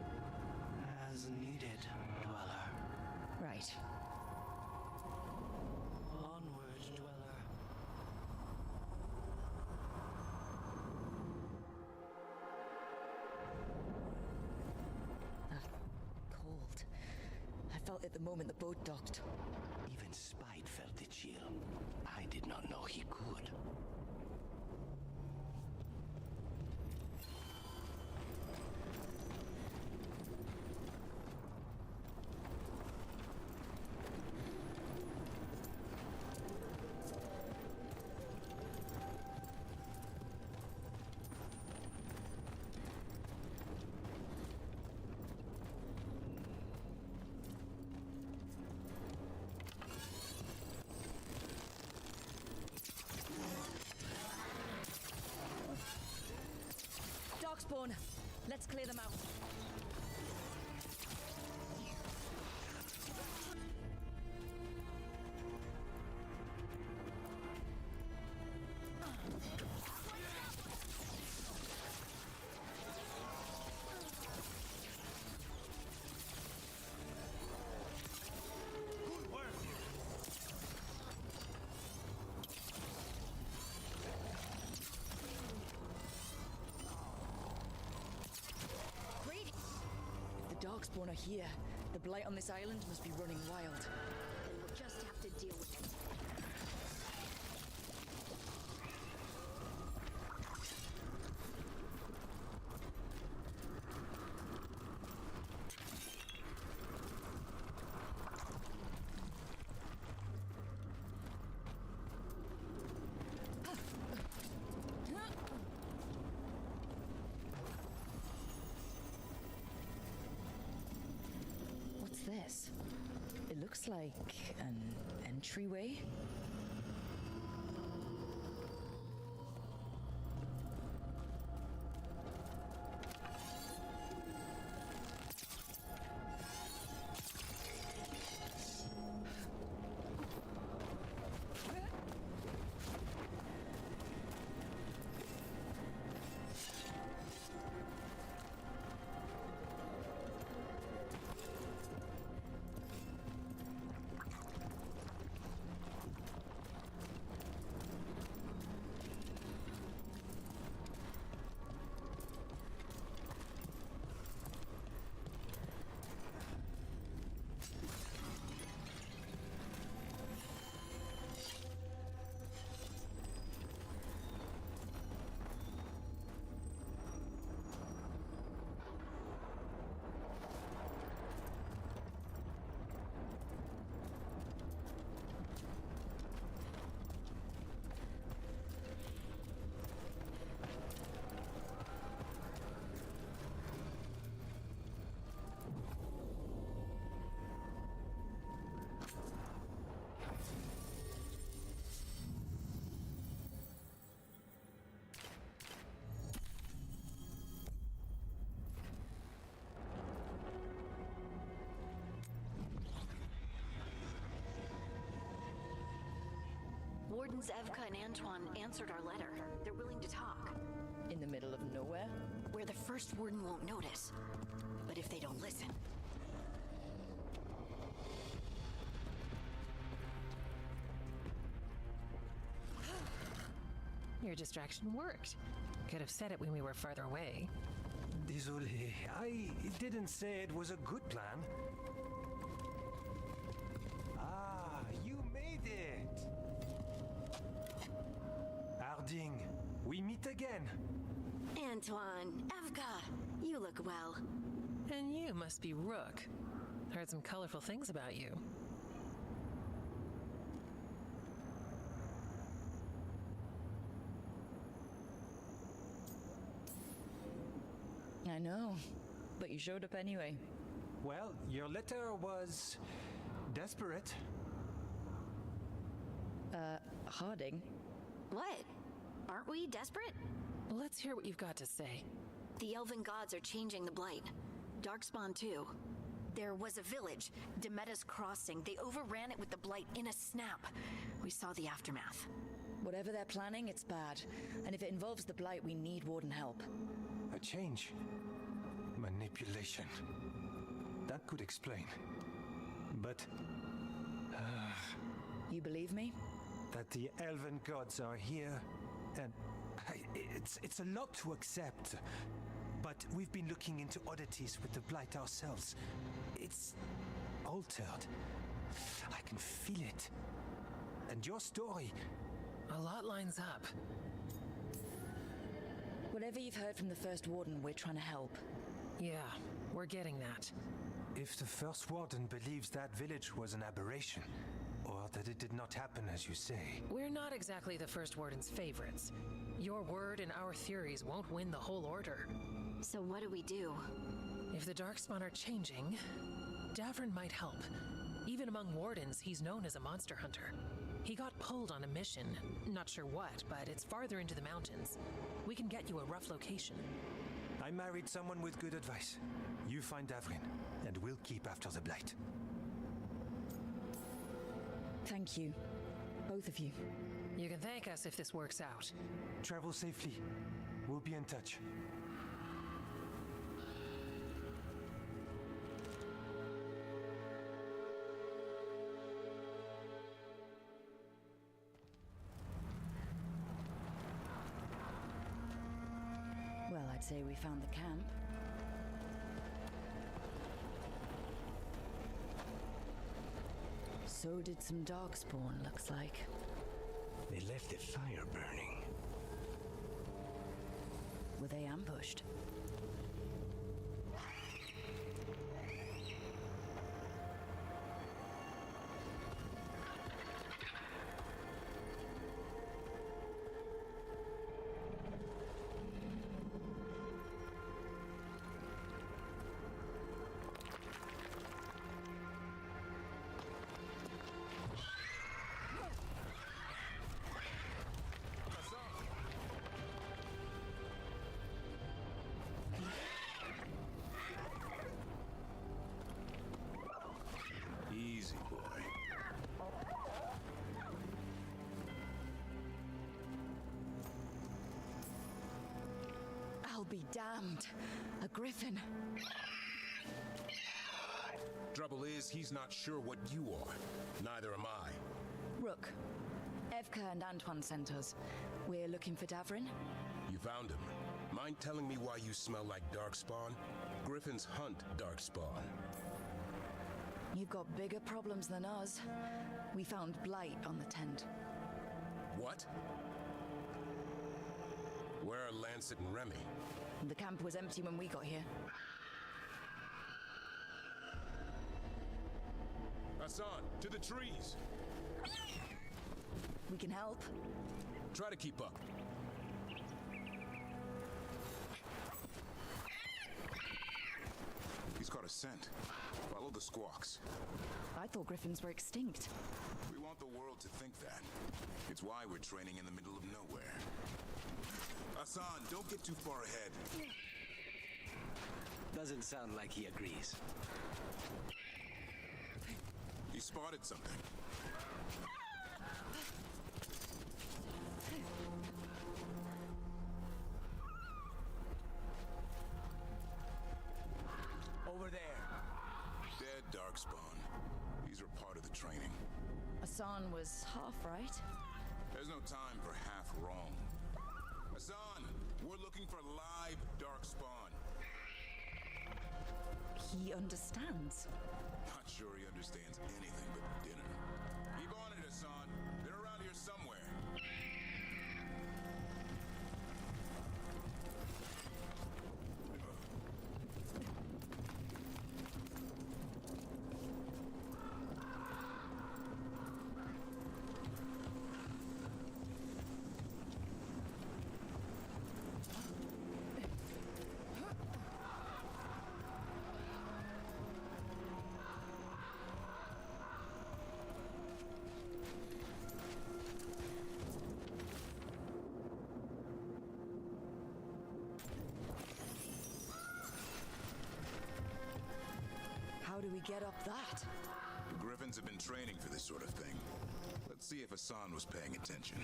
As needed, Dweller. Right. Onward, Dweller. Cold. I felt it the moment the boat docked. Even Spite felt the chill. I did not know he could. Darkspawn, let's clear them out. Darkspawn are here. The blight on this island must be running wild. Then we'll just have to deal with it. This? It looks like an entryway. Wardens Evka and Antoine answered our letter. They're willing to talk. In the middle of nowhere? Where the first warden won't notice. But if they don't listen... Your distraction worked. Could have said it when we were farther away. Désolé, I didn't say it was a good plan. Ah, you made it! Harding, we meet again. Antoine, Evka, you look well. And you must be Rook. Heard some colorful things about you. I know, but you showed up anyway. Well, your letter was desperate. Harding? What? Aren't we desperate? Let's hear what you've got to say. The elven gods are changing the blight. Darkspawn too. There was a village, Demeta's Crossing. They overran it with the blight in a snap. We saw the aftermath. Whatever they're planning, it's bad. And if it involves the Blight, we need Warden help. A change. Manipulation. That could explain. But... You believe me? that the elven gods are here, and... It's a lot to accept. But we've been looking into oddities with the Blight ourselves. It's... altered. I can feel it. And your story... A lot lines up. Whatever you've heard from the First Warden, we're trying to help. Yeah, we're getting that. If the First Warden believes that village was an aberration, or that it did not happen as you say... We're not exactly the First Warden's favorites. Your word and our theories won't win the whole order. So what do we do? If the Darkspawn are changing, Davrin might help. Even among wardens, he's known as a monster hunter. He got pulled on a mission. Not sure what, but it's farther into the mountains. We can get you a rough location. I married someone with good advice. You find Davrin, and we'll keep after the Blight. Thank you. Both of you. You can thank us if this works out. Travel safely. We'll be in touch. Well, I'd say we found the camp. So did some Darkspawn, looks like. They left the fire burning. Were they ambushed? Easy, boy. I'll be damned. A griffin. Trouble is, he's not sure what you are. Neither am I. Rook. Evka and Antoine sent us. We're looking for Davrin. You found him. Mind telling me why you smell like Darkspawn? Griffins hunt Darkspawn. You've got bigger problems than us. We found Blight on the tent. What? Where are Lancet and Remy? The camp was empty when we got here. Hassan, to the trees! We can help. Try to keep up. He's caught a scent. Follow the squawks. I thought griffins were extinct. We want the world to think that. It's why we're training in the middle of nowhere. Hassan, don't get too far ahead. Doesn't sound like he agrees. He spotted something. Over there. Dead Darkspawn. These are part of the training. Hassan was half right. There's no time for half wrong. Hassan, we're looking for live Darkspawn. He understands. Not sure he understands anything but dinner. Keep on it, Hassan. They're around here somewhere. How do we get up that? The Griffins have been training for this sort of thing. Let's Let's see if Hassan was paying attention.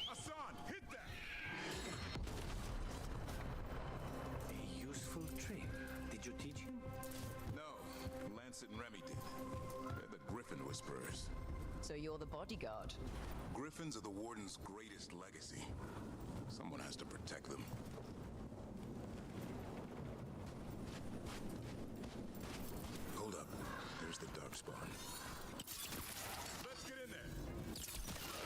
Hassan, hit that! A useful trick. Did you teach him? No, Lancet and Remy did. They're the Griffin Whisperers. So you're the bodyguard? Griffins are the Warden's greatest legacy. Someone has to protect them. Hold up. There's the Darkspawn. Let's get in there.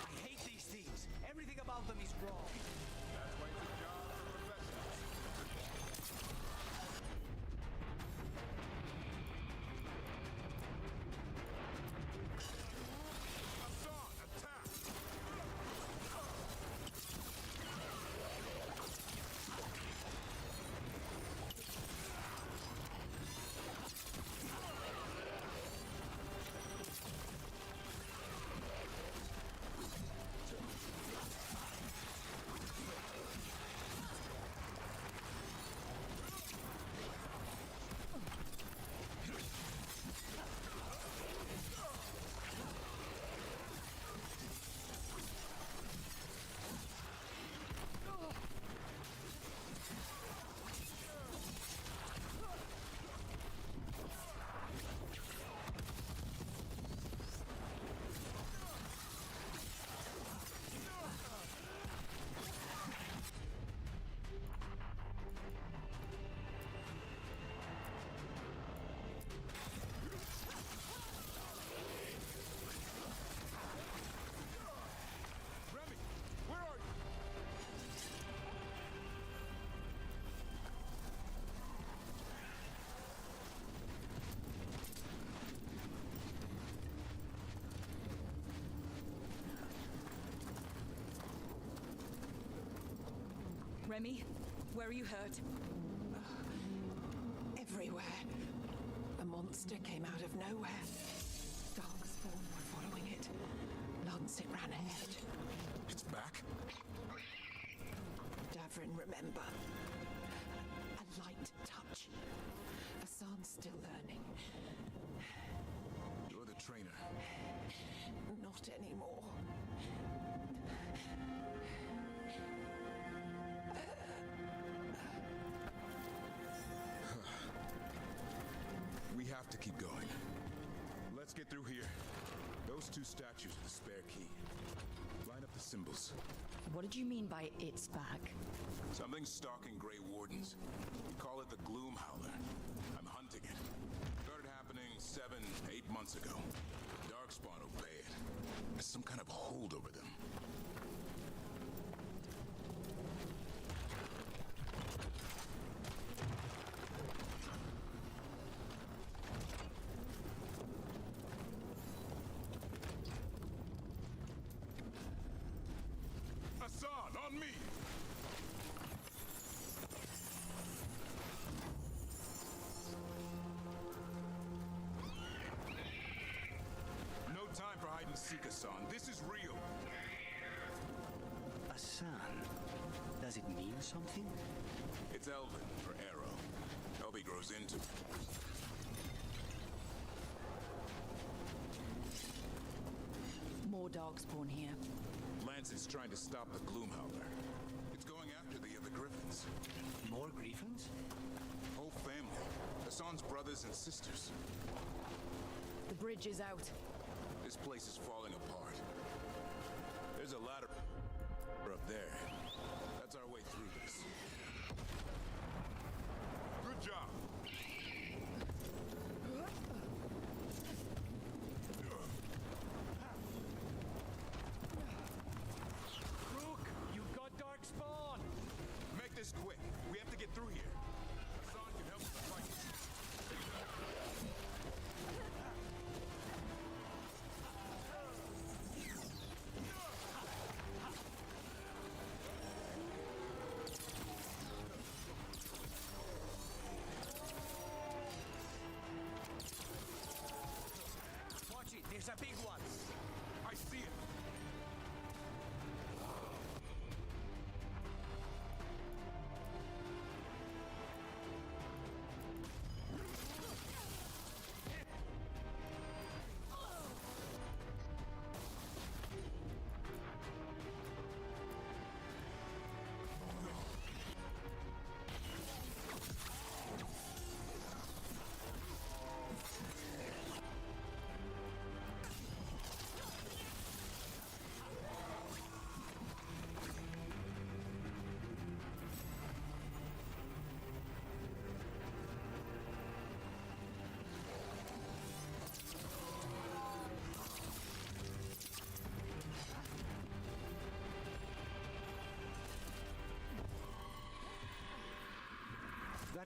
I hate these things. Everything about them is wrong. That's why it's a job for professionals. Hassan, attack! Remy, where are you? Remy, where are you hurt? Everywhere. A monster came out of nowhere. Darkspawn were following it. Lancet ran ahead. It's back? Davrin, remember. A light touch. Hassan's still learning. You're the trainer. Not anymore. We have to keep going. Let's get through here. Those two statues are the spare key. Line up the symbols. What did you mean by it's back? Something's stalking Grey Wardens. We call it the Gloom Howler. I'm hunting it. Started happening 7, 8 months ago. Darkspawn obey it. There's some kind of hold over them. Hassan, on me! No time for hide and seek, Hassan. This is real. Hassan. Does it mean something? It's Elven for arrow. Elby grows into it. More Darkspawn here. Lance is trying to stop the Gloom Howler. It's going after the other Griffins. More Griffins? Whole family. Hassan's brothers and sisters. The bridge is out. This place is falling apart. There's a ladder up there. That's our way through this. Good job. Rook, you've got Darkspawn! Make this quick. We have to get through here. Hassan can help with the fight.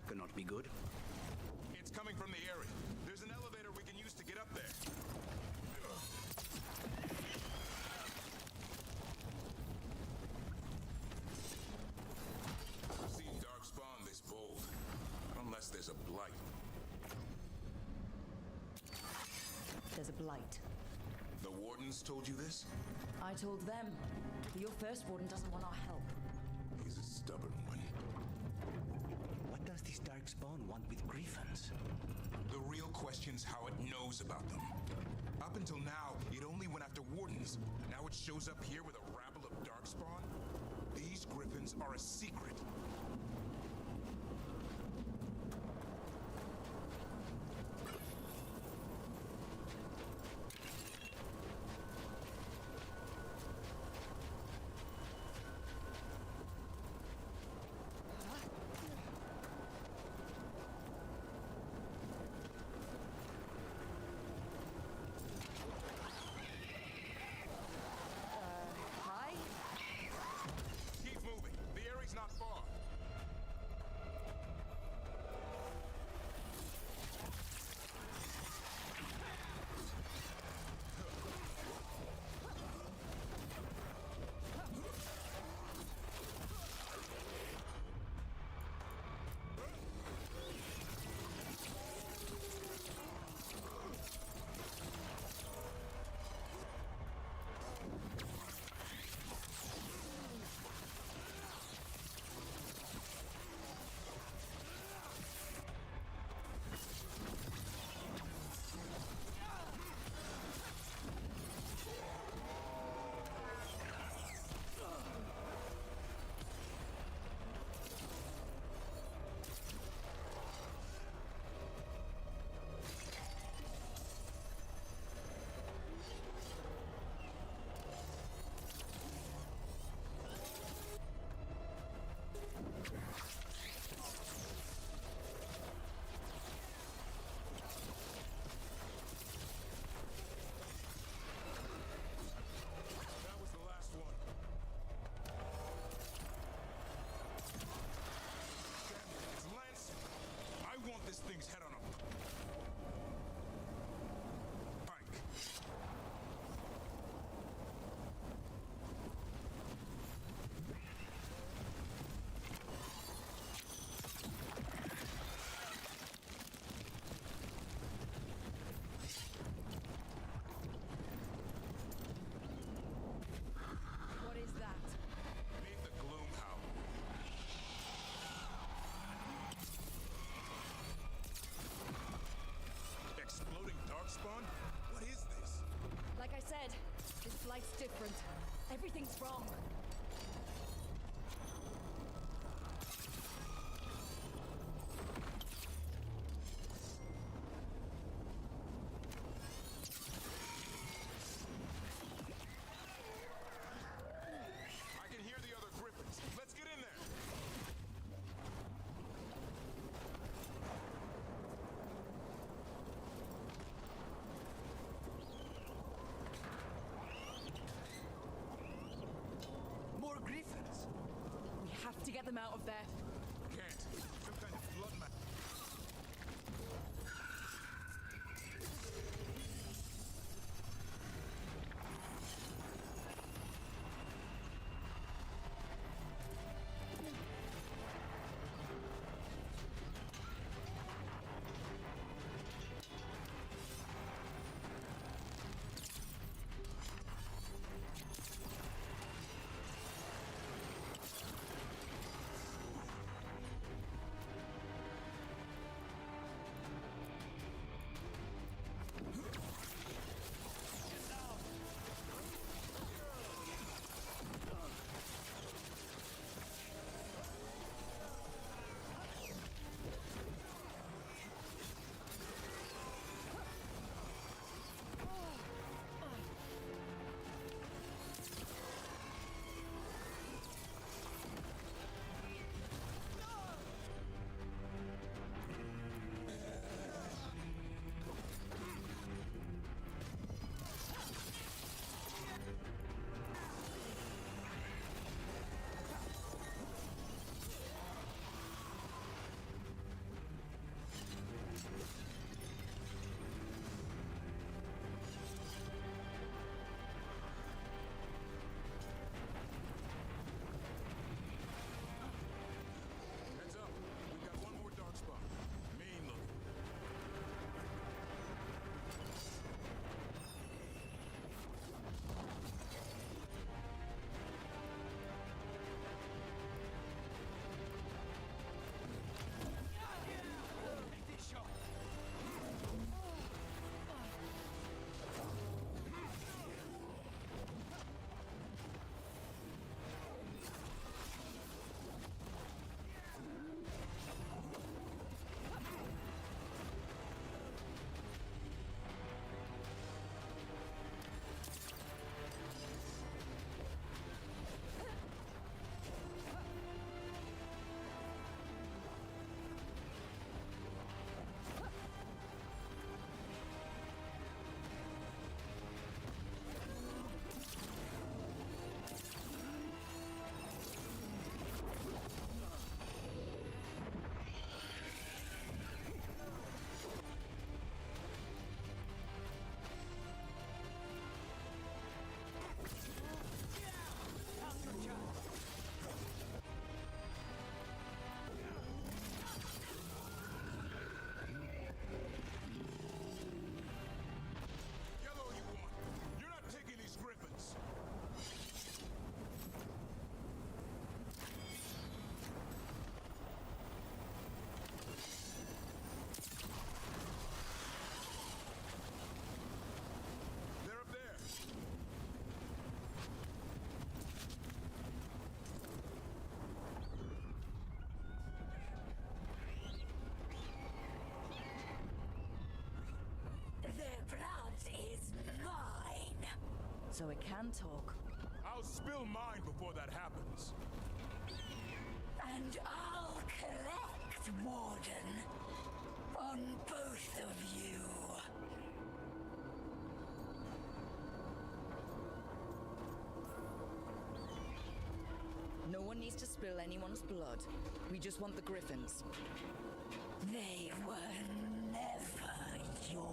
That cannot be good. It's coming from the area. There's an elevator we can use to get up there. I've seen Darkspawn this bold. Unless there's a blight. There's a blight. The wardens told you this? I told them. Your first warden doesn't want our help. He's a stubborn one. What does this Darkspawn want with griffins? The real question's how it knows about them. Up until now, it only went after wardens. Now it shows up here with a rabble of Darkspawn? These griffins are a secret. Hi? Keep moving. The area's not far. That was the last one. Damn it, it's Lansing. I want this thing's head on a pike. What is that? Meet the Gloom Howler. Exploding Darkspawn? What is this? Like I said, this blight's different. Everything's wrong. I can hear the other griffins. Let's get in there. More griffins! We have to get them out of there. Can't. Some kind of blood ma- so it can talk. I'll spill mine before that happens. And I'll collect, Warden, on both of you. No one needs to spill anyone's blood. We just want the griffins. They were never yours.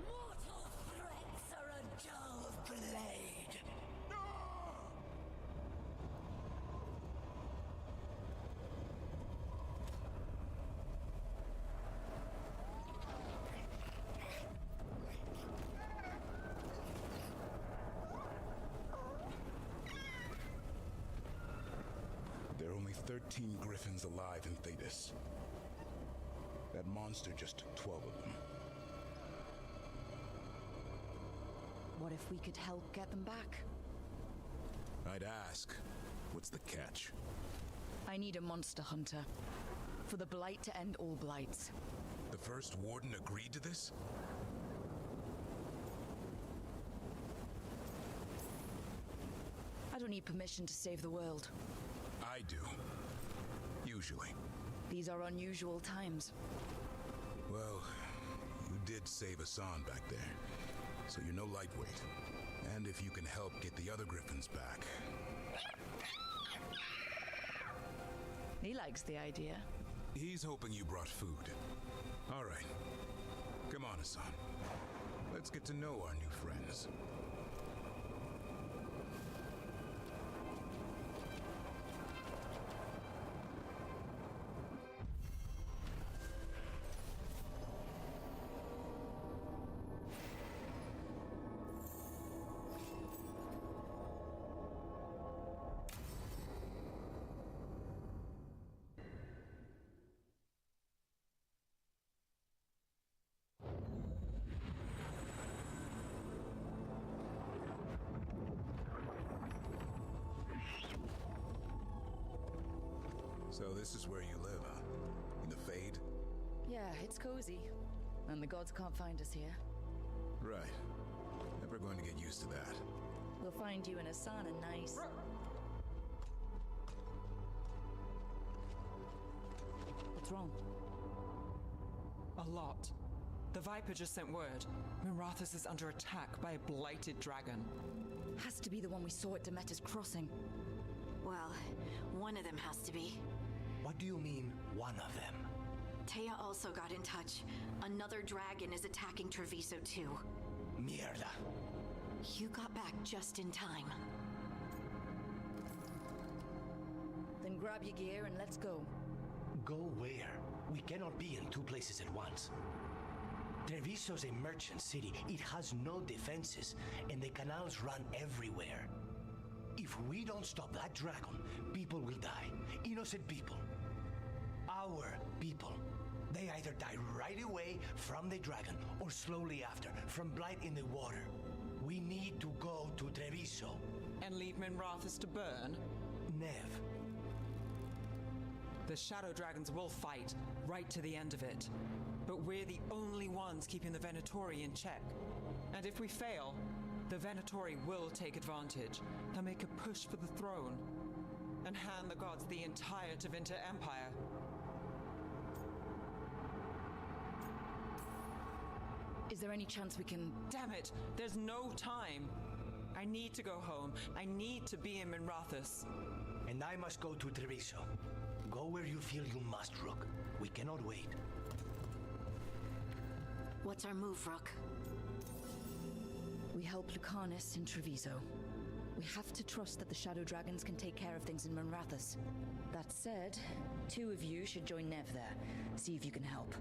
Mortal threats are a dull blade. There are only 13 griffins alive in Thetis. That monster just took 12 of them. What if we could help get them back? I'd ask, what's the catch? I need a monster hunter. For the blight to end all blights. The first warden agreed to this? I don't need permission to save the world. I do. Usually. These are unusual times. Well, you did save Hassan back there, so you're no lightweight. And if you can help get the other griffins back... He likes the idea. He's hoping you brought food. All right. Come on, Hassan. Let's get to know our new friends. So this is where you live, huh? In the Fade? Yeah, it's cozy. And the gods can't find us here. Right. Never going to get used to that. We'll find you and Hassan a nice... What's wrong? A lot. The Viper just sent word. Mirathus is under attack by a blighted dragon. Has to be the one we saw at Demeter's Crossing. Well, one of them has to be. What do you mean, one of them? Taya also got in touch. Another dragon is attacking Treviso too. Mierda. You got back just in time. Then grab your gear and let's go. Go where? We cannot be in two places at once. Treviso's a merchant city. It has no defenses, and the canals run everywhere. If we don't stop that dragon, people will die. Innocent people. Our people. They either die right away from the dragon, or slowly after, from blight in the water. We need to go to Treviso. And leave Minrathus to burn? Nev. The Shadow Dragons will fight, right to the end of it. But we're the only ones keeping the Venatori in check. And if we fail, the Venatori will take advantage. They'll make a push for the throne. And hand the gods the entire Tevinter Empire. Is there any chance we can... Damn it! There's no time! I need to go home. I need to be in Minrathus. And I must go to Treviso. Go where you feel you must, Rook. We cannot wait. What's our move, Rook? We help Lucanus in Treviso. We have to trust that the Shadow Dragons can take care of things in Minrathus. That said, two of you should join Nev there. See if you can help.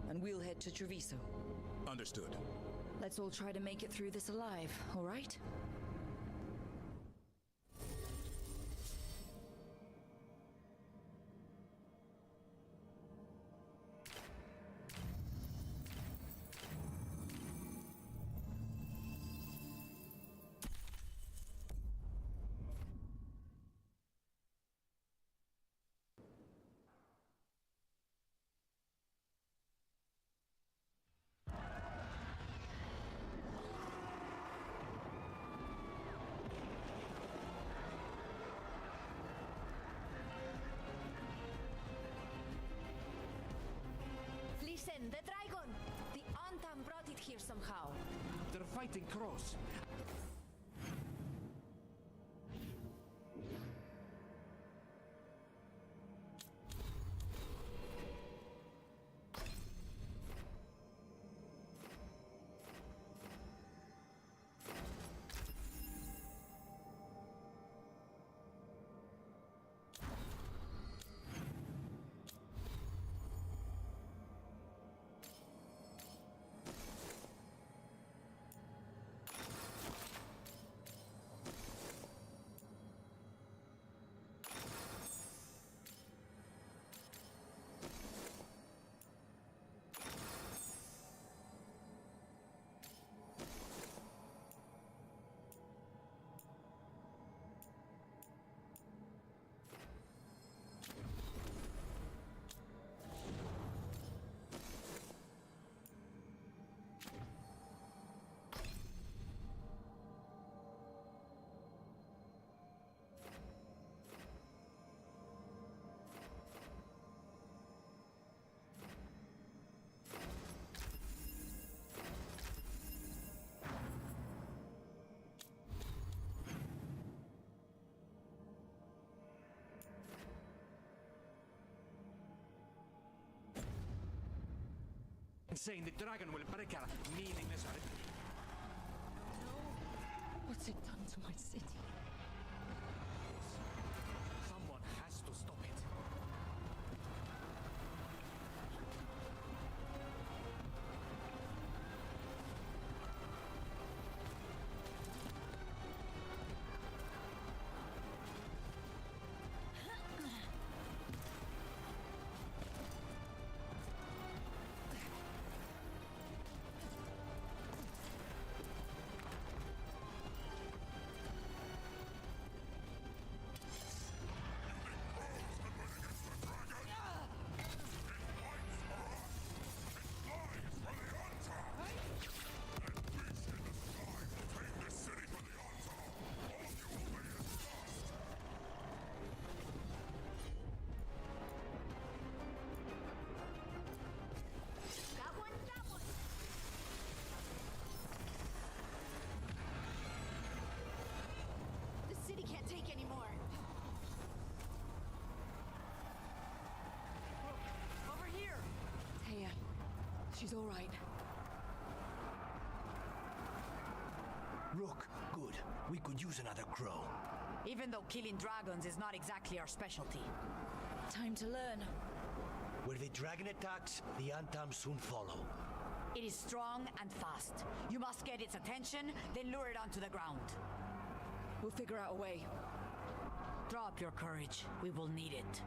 And we'll head to Treviso. Understood. Let's all try to make it through this alive, all right? fighting crows. Saying the dragon will break our meaningless. What's it done to my city? Someone has to stop it. She's all right. Rook, good. We could use another crow. Even though killing dragons is not exactly our specialty. Time to learn. Where the dragon attacks, the Antam soon follow. It is strong and fast. You must get its attention, then lure it onto the ground. We'll figure out a way. Drop your courage. We will need it.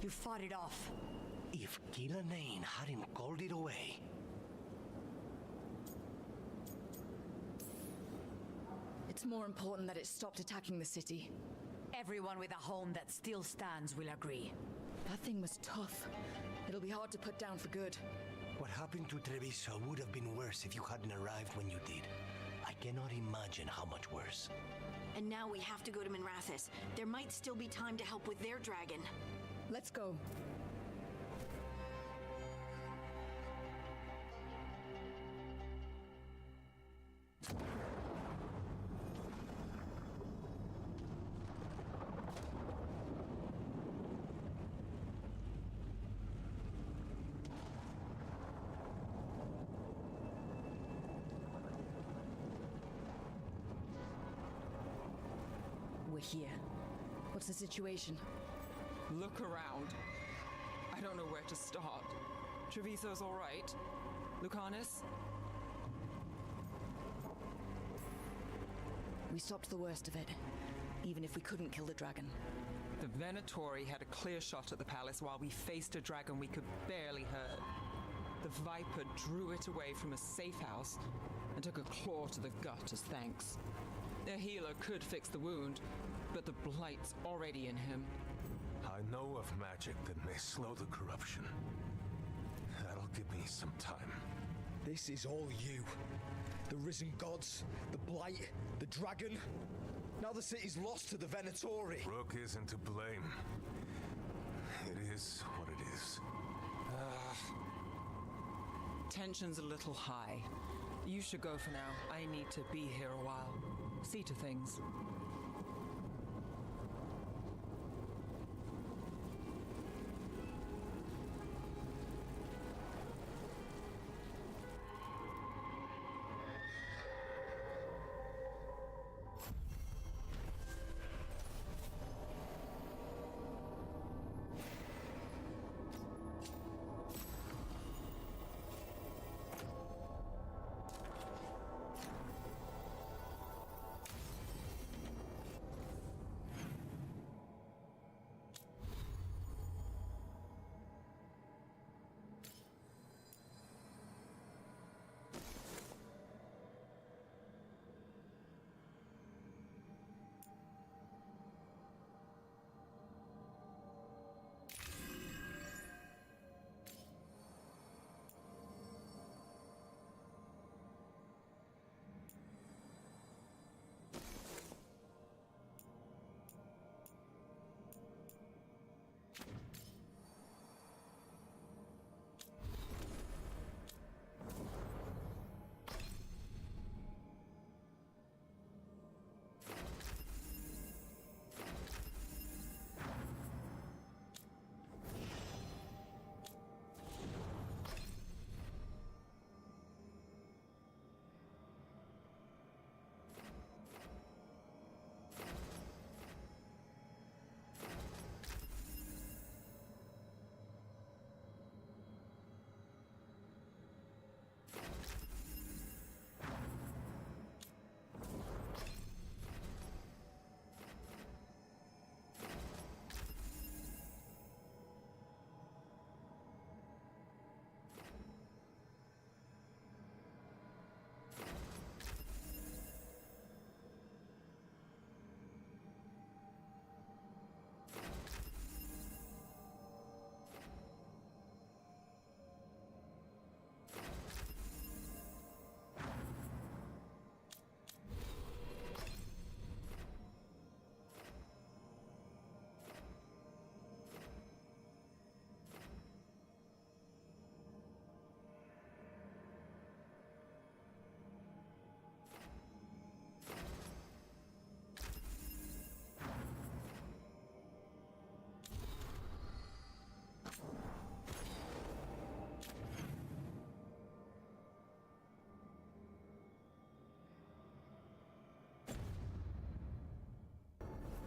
You fought it off. If Gillanane hadn't called it away... It's more important that it stopped attacking the city. Everyone with a home that still stands will agree. That thing was tough. It'll be hard to put down for good. What happened to Treviso would have been worse if you hadn't arrived when you did. I cannot imagine how much worse. And now we have to go to Minrathous. There might still be time to help with their dragon. Let's go. We're here. What's the situation? Look around. I don't know where to start. Treviso's all right. Lucanus? We stopped the worst of it, even if we couldn't kill the dragon. The Venatori had a clear shot at the palace while we faced a dragon we could barely hurt. The Viper drew it away from a safe house and took a claw to the gut as thanks. A healer could fix the wound, but the Blight's already in him. I know of magic that may slow the corruption. That'll give me some time. This is all you. The risen gods, the Blight, the dragon. Now the city's lost to the Venatori. Rook isn't to blame. It is what it is. Tension's a little high. You should go for now. I need to be here a while. See to things.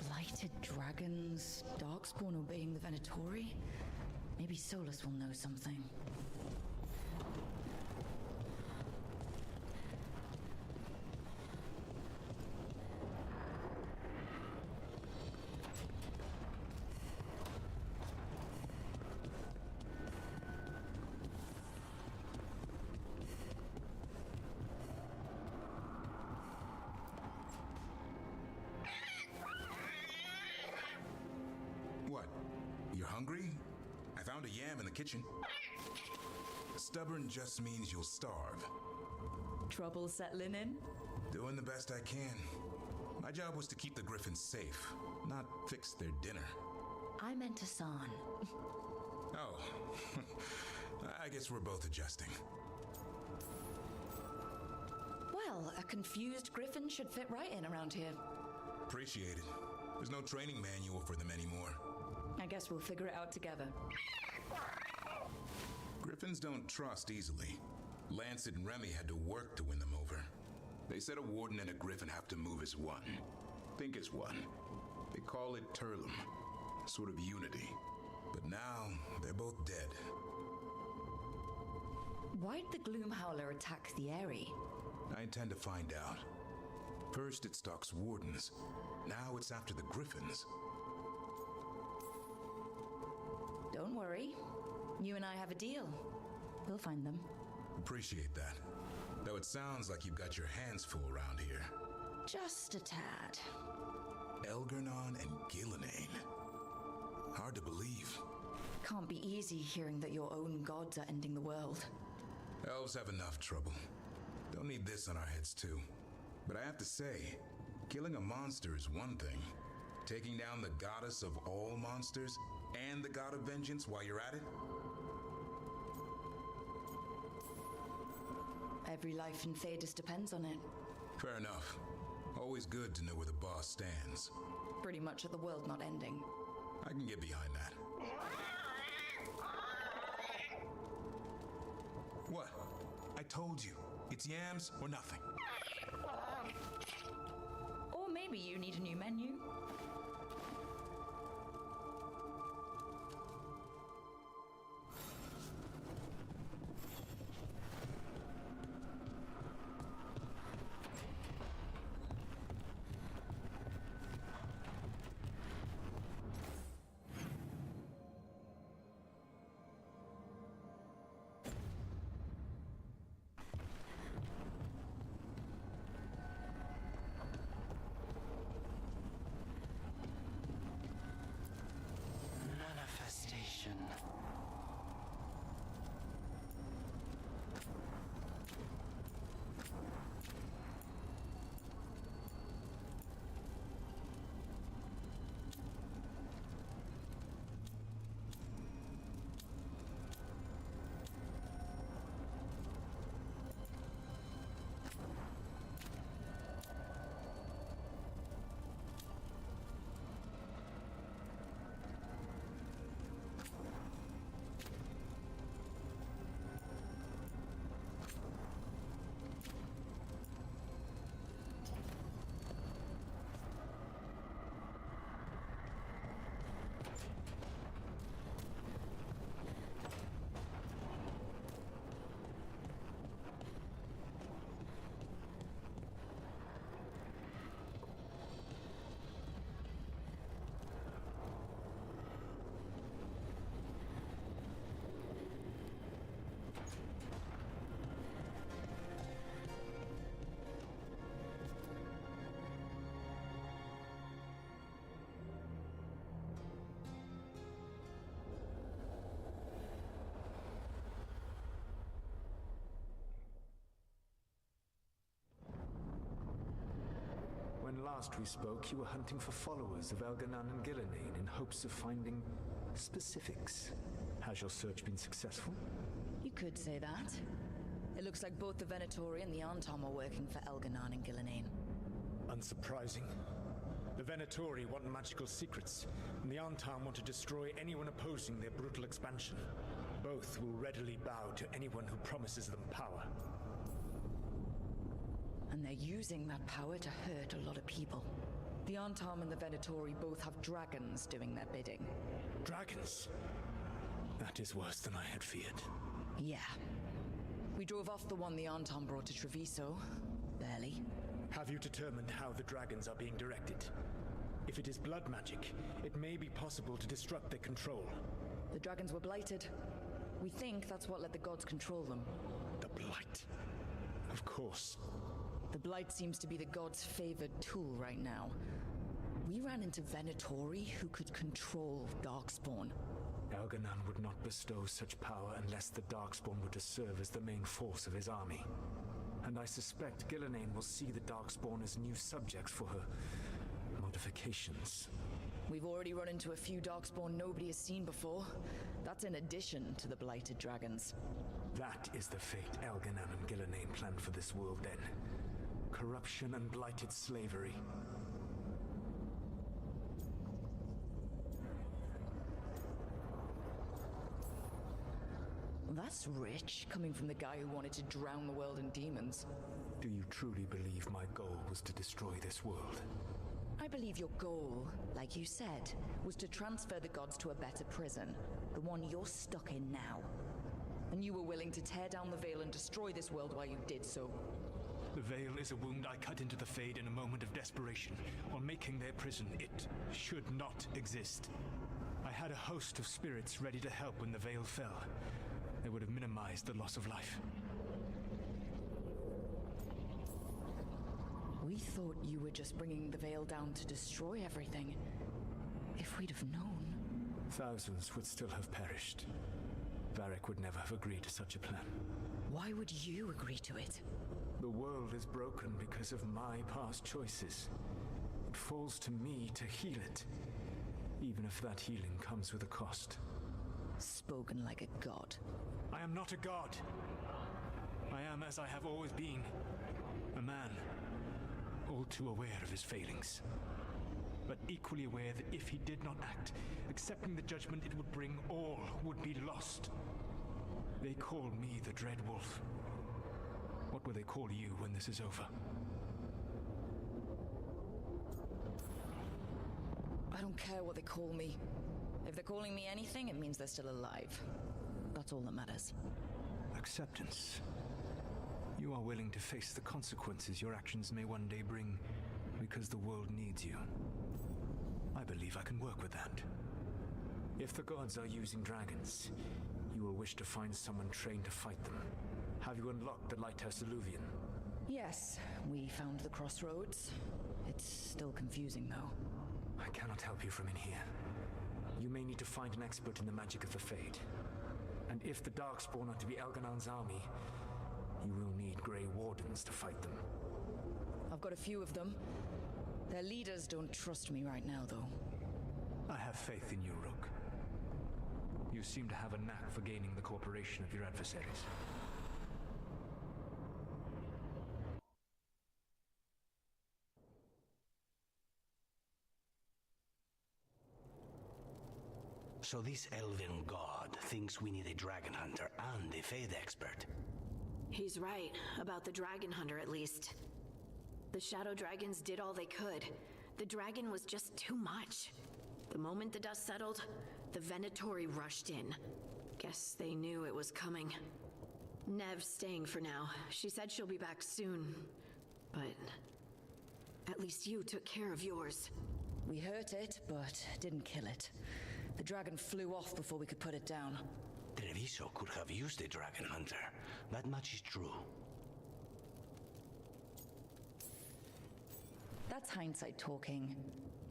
Blighted dragons, Darkspawn obeying the Venatori? Maybe Solus will know something. Hungry? I found a yam in the kitchen. Stubborn just means you'll starve. Trouble settling in? Doing the best I can. My job was to keep the griffins safe, not fix their dinner. I meant Hassan. Oh. I guess we're both adjusting. Well, a confused griffin should fit right in around here. Appreciate it. There's no training manual for them anymore. I guess we'll figure it out together. Griffins don't trust easily. Lancet and Remy had to work to win them over. They said a warden and a griffin have to move as one. Think as one. They call it Turlum. Sort of unity. But now, they're both dead. Why'd the Gloomhowler attack the Eyrie? I intend to find out. First it stalks wardens. Now it's after the griffins. Don't worry. You and I have a deal. We'll find them. Appreciate that. Though it sounds like you've got your hands full around here. Just a tad. Elgar'nan and Gillenane. Hard to believe. Can't be easy hearing that your own gods are ending the world. Elves have enough trouble. Don't need this on our heads too. But I have to say, killing a monster is one thing. Taking down the goddess of all monsters and the god of vengeance while you're at it? Every life in Thedas depends on it. Fair enough. Always good to know where the boss stands. Pretty much at the world not ending. I can get behind that. What? I told you. It's yams or nothing. Or maybe you need a new menu. Manifestation. When last we spoke, you were hunting for followers of Elgar'nan and Gillenane in hopes of finding specifics. Has your search been successful? You could say that. It looks like both the Venatori and the Antom are working for Elgar'nan and Gillenane. Unsurprising. The Venatori want magical secrets, and the Antom want to destroy anyone opposing their brutal expansion. Both will readily bow to anyone who promises them power. And they're using that power to hurt a lot of people. The Antom and the Venatori both have dragons doing their bidding. Dragons? That is worse than I had feared. Yeah. We drove off the one the Antom brought to Treviso. Barely. Have you determined how the dragons are being directed? If it is blood magic, it may be possible to disrupt their control. The dragons were blighted. We think that's what let the gods control them. The Blight. Of course. The Blight seems to be the gods' favored tool right now. We ran into Venatori who could control Darkspawn. Elganan would not bestow such power unless the Darkspawn were to serve as the main force of his army. And I suspect Gillenane will see the Darkspawn as new subjects for her modifications. We've already run into a few Darkspawn nobody has seen before. That's in addition to the Blighted Dragons. That is the fate Elganan and Gillenane planned for this world then. Corruption and blighted slavery. That's rich, coming from the guy who wanted to drown the world in demons. Do you truly believe my goal was to destroy this world? I believe your goal, like you said, was to transfer the gods to a better prison, the one you're stuck in now. And you were willing to tear down the veil and destroy this world while you did so. The veil is a wound I cut into the Fade in a moment of desperation, while making their prison. It should not exist. I had a host of spirits ready to help when the veil fell. They would have minimized the loss of life. We thought you were just bringing the veil down to destroy everything. If we'd have known... Thousands would still have perished. Varric would never have agreed to such a plan. Why would you agree to it? The world is broken because of my past choices. It falls to me to heal it, even if that healing comes with a cost. Spoken like a god. I am not a god. I am as I have always been. A man, all too aware of his failings. But equally aware that if he did not act, accepting the judgment it would bring, all would be lost. They call me the Dread Wolf. What will they call you when this is over? I don't care what they call me. If they're calling me anything, it means they're still alive. That's all that matters. Acceptance. You are willing to face the consequences your actions may one day bring because the world needs you. I believe I can work with that. If the gods are using dragons, you will wish to find someone trained to fight them. Have you unlocked the Lighthouse Illuvian? Yes, we found the crossroads. It's still confusing, though. I cannot help you from in here. You may need to find an expert in the magic of the Fade. And if the Darkspawn are to be Elganan's army, you will need Grey Wardens to fight them. I've got a few of them. Their leaders don't trust me right now, though. I have faith in you, Rook. You seem to have a knack for gaining the cooperation of your adversaries. So this elven god thinks we need a dragon hunter and a Fade expert. He's right, about the dragon hunter at least. The shadow dragons did all they could. The dragon was just too much. The moment the dust settled, the Venatori rushed in. Guess they knew it was coming. Nev's staying for now. She said she'll be back soon. But at least you took care of yours. We hurt it, but didn't kill it. The dragon flew off before we could put it down. Treviso could have used a dragon hunter. That much is true. That's hindsight talking.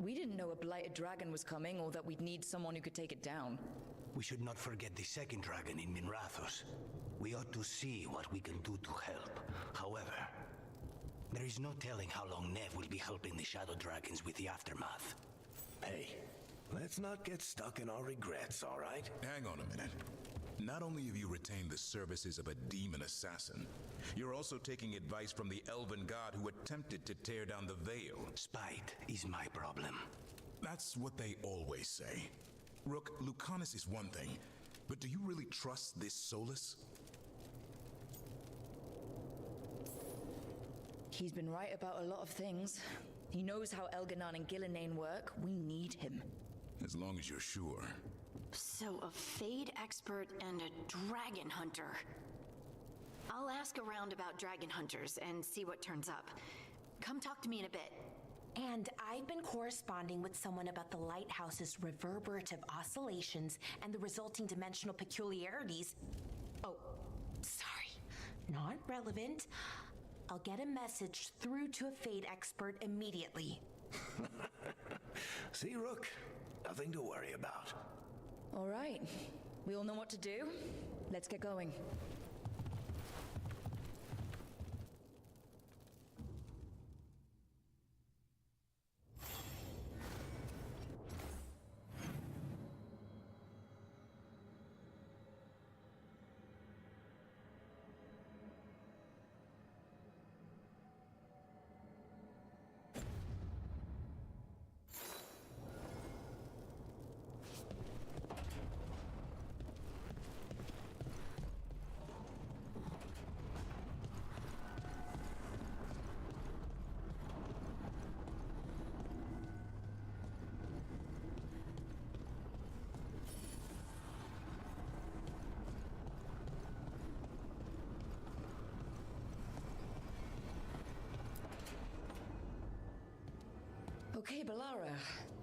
We didn't know a blighted dragon was coming or that we'd need someone who could take it down. We should not forget the second dragon in Minrathos. We ought to see what we can do to help. However, there is no telling how long Nev will be helping the shadow dragons with the aftermath. Hey, let's not get stuck in our regrets, all right? Hang on a minute. Not only have you retained the services of a demon assassin, you're also taking advice from the elven god who attempted to tear down the veil. Spite is my problem. That's what they always say. Rook, Lucanus is one thing, but do you really trust this Solus? He's been right about a lot of things. He knows how Elganan and Gillenane work. We need him. As long as you're sure. So a Fade expert and a dragon hunter. I'll ask around about dragon hunters and see what turns up. Come talk to me in a bit. And I've been corresponding with someone about the lighthouse's reverberative oscillations and the resulting dimensional peculiarities. Oh, sorry. Not relevant. I'll get a message through to a Fade expert immediately. See, Rook? Nothing to worry about. All right. We all know what to do. Let's get going. Okay, Balara,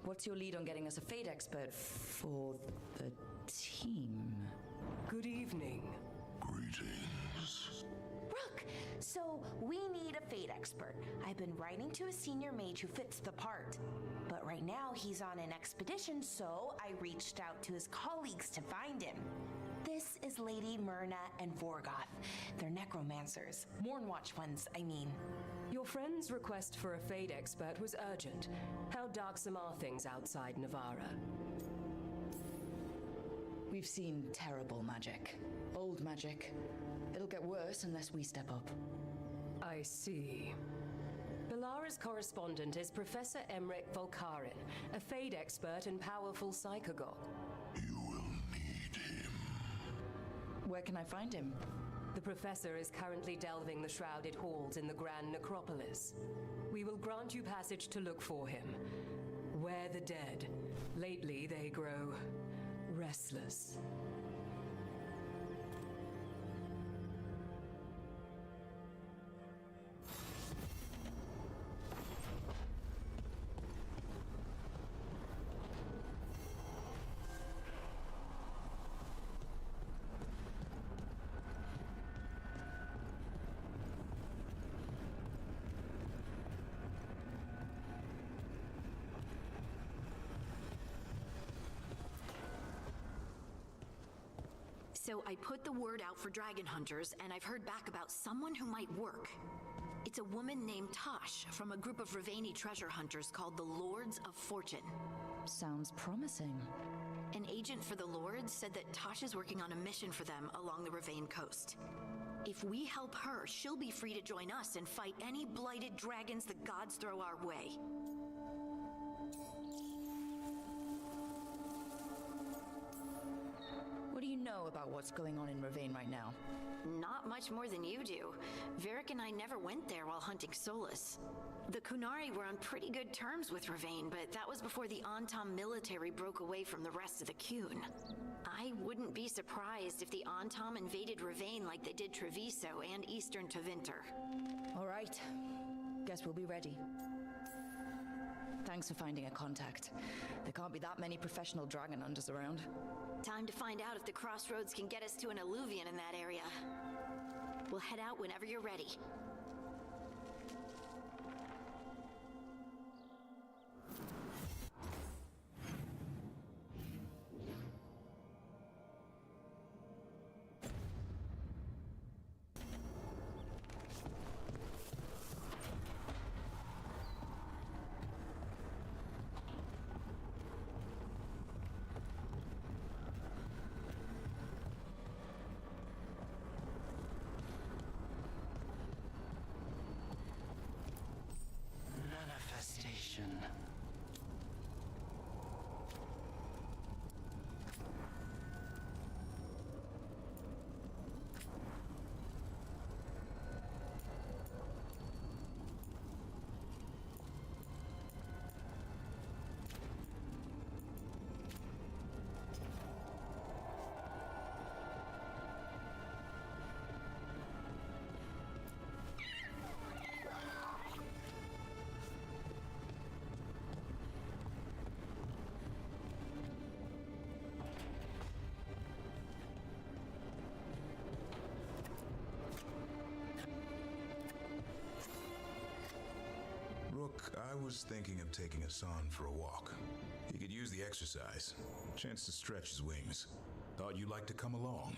what's your lead on getting us a fate expert for the team? Good evening. Rook, so we need a fate expert. I've been writing to a senior mage who fits the part. But right now he's on an expedition, so I reached out to his colleagues to find him. This is Lady Myrna and Vorgoth. They're necromancers. Mournwatch ones, I mean. Your friend's request for a fate expert was urgent. How darksome are things outside Navarra? We've seen terrible magic. Old magic. It'll get worse unless we step up. I see. Balara's correspondent is Professor Emmerich Volkarin, a fate expert and powerful psychagogue. Where can I find him? The professor is currently delving the shrouded halls in the Grand Necropolis. We will grant you passage to look for him. Where the dead. Lately they grow restless. So I put the word out for dragon hunters, and I've heard back about someone who might work. It's a woman named Tosh from a group of Ravani treasure hunters called the Lords of Fortune. Sounds promising. An agent for the Lords said that Tosh is working on a mission for them along the Ravane coast. If we help her, she'll be free to join us and fight any blighted dragons the gods throw our way. What do you know about what's going on in Ravane right now? Not much more than you do. Varric and I never went there while hunting Solus. The Kunari were on pretty good terms with Ravane, but that was before the Antam military broke away from the rest of the Kun. I wouldn't be surprised if the Antam invaded Ravane like they did Treviso and Eastern Tevinter. All right. Guess we'll be ready. Thanks for finding a contact. There can't be that many professional dragon hunters around. Time to find out if the crossroads can get us to an alluvion in that area. We'll head out whenever you're ready. was thinking of taking Hassan for a walk. He could use the exercise. Chance to stretch his wings. Thought you'd like to come along.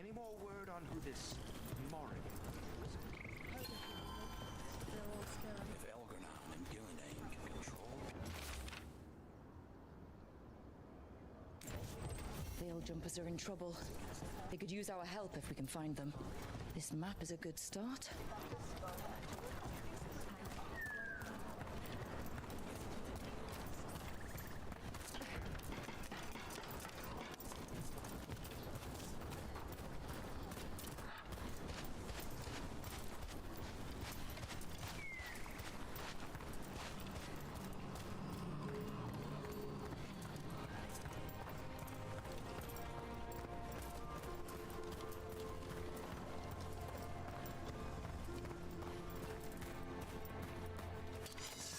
Any more word on who this Morrigan was? If Elgernam and Gillinane can control... Veil Jumpers are in trouble. They could use our help if we can find them. This map is a good start.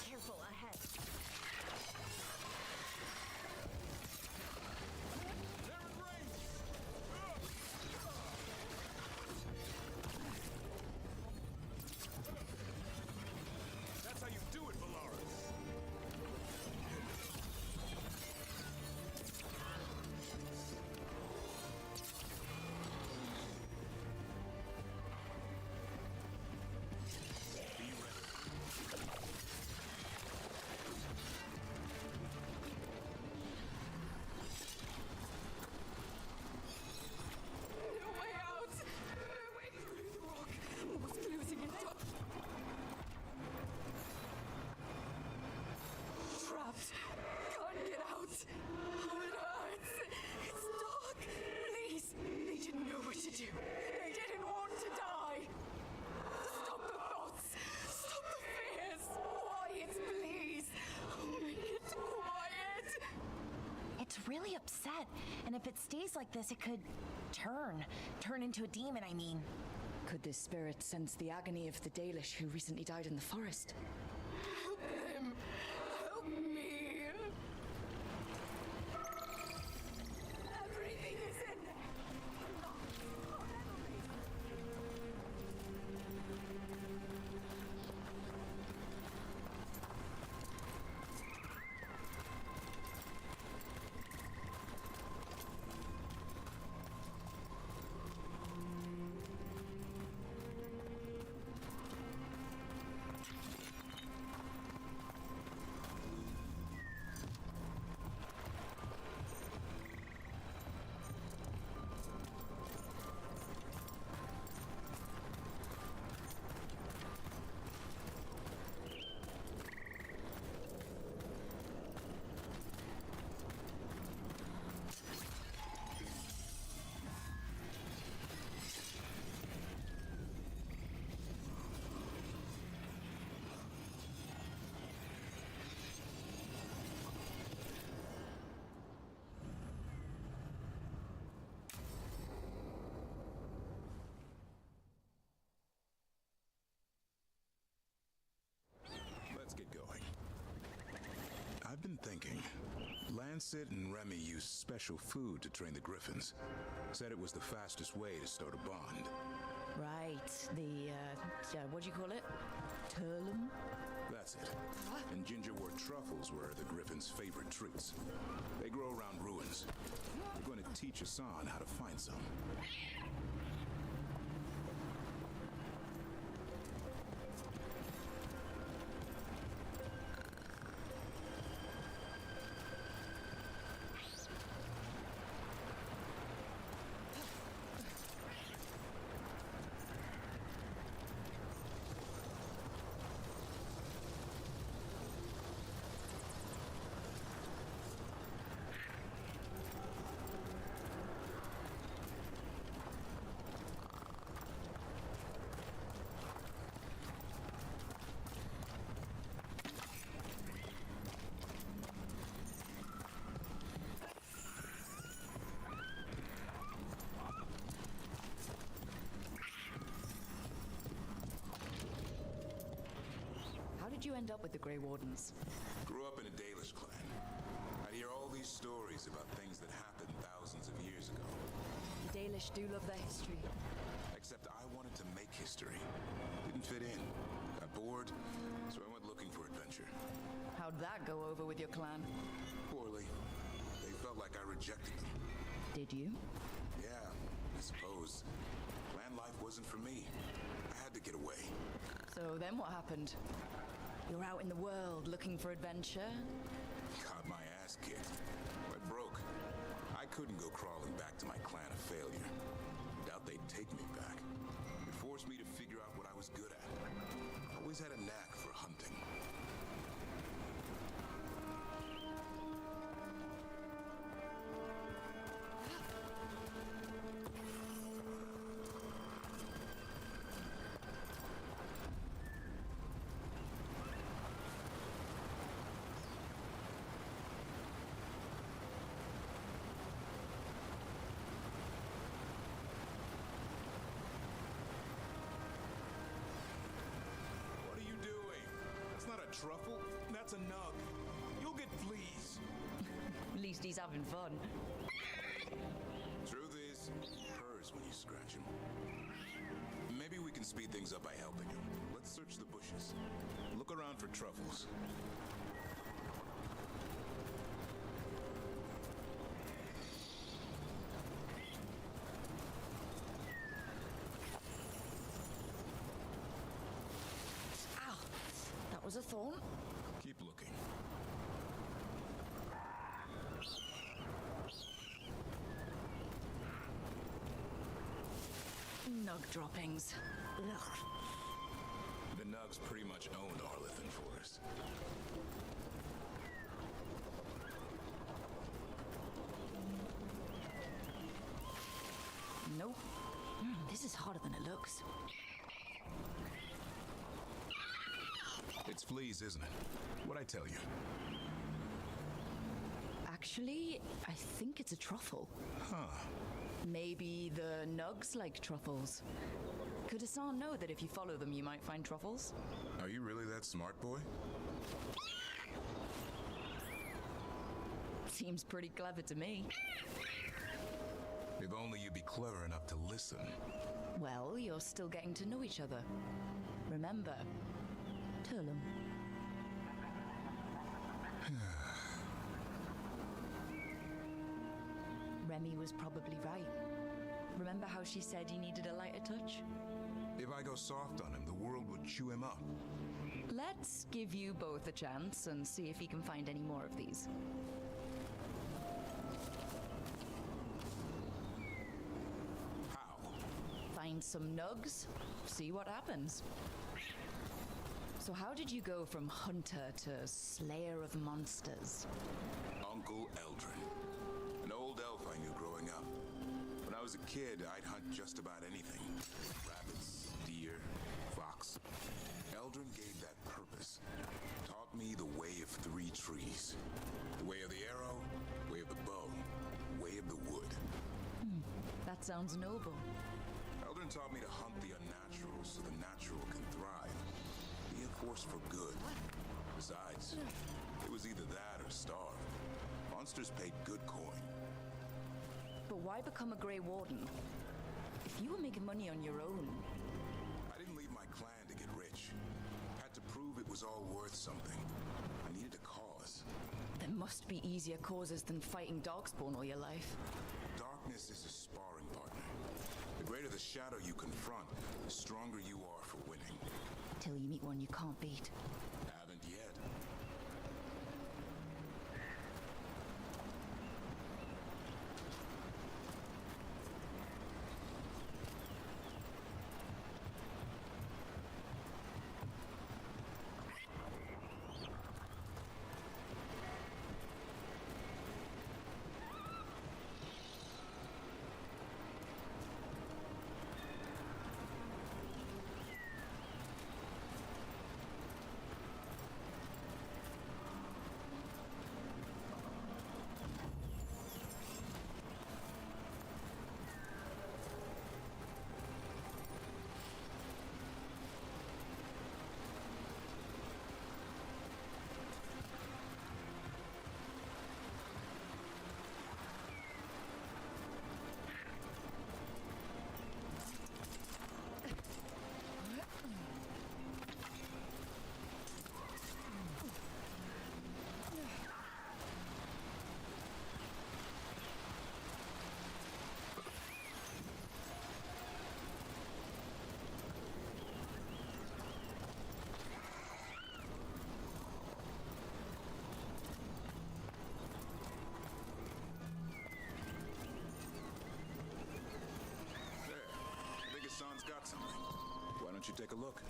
Careful ahead. That's how you do it, Valaris. No way out! No way through the rock! Almost losing it. Trapped! Can't get out! Oh, it hurts! It's dark! Please! They didn't know what to do! They didn't want to die! Stop the thoughts! Stop the fears! Quiet, please! Make it quiet! It's really upset, and if it stays like this, it could turn into a demon, I mean. Could this spirit sense the agony of the Dalish who recently died in the forest? Help them! Help me! Everything is in there! Let's get going. I've been thinking. Lancet and Remy used special food to train the Griffins. Said it was the fastest way to start a bond. Right, what do you call it? Turlum? That's it. And gingerwort truffles were the Griffins' favorite treats. They grow around ruins. We're going to teach Hassan how to find some. How'd you end up with the Grey Wardens? Grew up in a Dalish clan. I'd hear all these stories about things that happened thousands of years ago. The Dalish do love their history. Except I wanted to make history. Didn't fit in. Got bored, so I went looking for adventure. How'd that go over with your clan? Poorly. They felt like I rejected them. Did you? Yeah, I suppose. Clan life wasn't for me. I had to get away. So then what happened? You're out in the world looking for adventure? Got my ass kicked. Went broke. I couldn't go crawling back to my clan of failure. Doubt they'd take me back. It forced me to figure out what I was good at. Always had a knack for hunting. What are you doing? That's not a truffle. That's a nug. You'll get fleas. At least he's having fun. Truth is, he purrs when you scratch him. Maybe we can speed things up by helping him. Let's search the bushes. Look around for truffles. Ow! That was a thorn. Keep looking. Nug droppings. Ugh. The Nugs pretty much owned Arlithan Forest. Nope. This is harder than it looks. It's fleas, isn't it? What'd I tell you? Actually, I think it's a truffle. Huh. Maybe the nugs like truffles. Could Hassan know that if you follow them, you might find truffles? Are you really that smart, boy? Seems pretty clever to me. If only you'd be clever enough to listen. Well, you're still getting to know each other. Remember, Turlum. Remy was probably right. Remember how she said he needed a lighter touch? If I go soft on him, the world would chew him up. Let's give you both a chance and see if he can find any more of these. How? Find some nugs, see what happens. So how did you go from hunter to slayer of monsters? Uncle Eldrin. An old elf I knew growing up. When I was a kid, I'd hunt just about anything. Rabbits, deer, fox. Eldrin gave that purpose. Taught me the way of three trees. The way of the arrow, way of the bow, way of the wood. That sounds noble. Eldrin taught me to hunt the unnatural so the natural can thrive. Be a force for good. Besides, it was either that or starve. Monsters paid good coin. But why become a Grey Warden? If you were making money on your own... I didn't leave my clan to get rich. Had to prove it was all worth something. I needed a cause. There must be easier causes than fighting Darkspawn all your life. Darkness is a sparring partner. The greater the shadow you confront, the stronger you are for winning. Till you meet one you can't beat. Haven't yet. don't you take a look?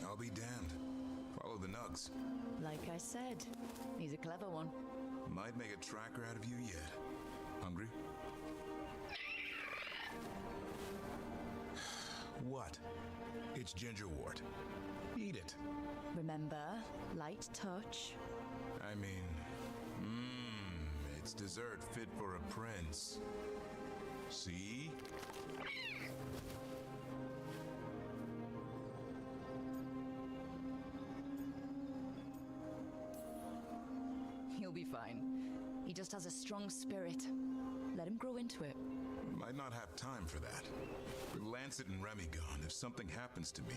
I'll be damned. Follow the nugs. Like I said, he's a clever one. Might make a tracker out of you yet. Hungry? What? It's gingerwort. Eat it. Remember, light touch. I mean, it's dessert fit for a prince. See? He'll be fine. He just has a strong spirit. Let him grow into it. Might not have time for that. With Lancet and Remy gone, if something happens to me,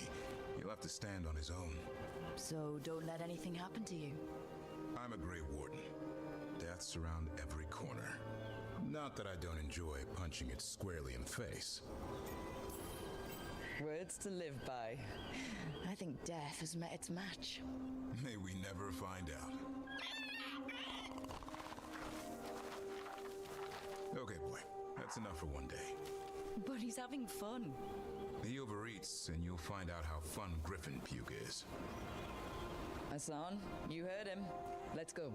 he'll have to stand on his own. So don't let anything happen to you. I'm a Grey Warden. Death's around every corner. Not that I don't enjoy punching it squarely in the face. Words to live by. I think death has met its match. May we never find out. Okay, boy. That's enough for one day. But he's having fun. He overeats, and you'll find out how fun Griffin puke is. Hassan, you heard him. Let's go.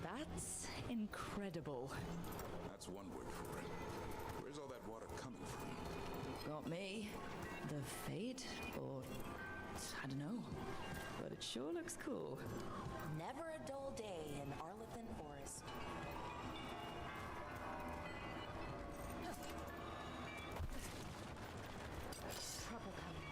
That's incredible. That's one word for it. Where's all that water coming from? Got me. The fade? Or I don't know. But it sure looks cool. Never a dull day in Arlethan Forest. Trouble coming.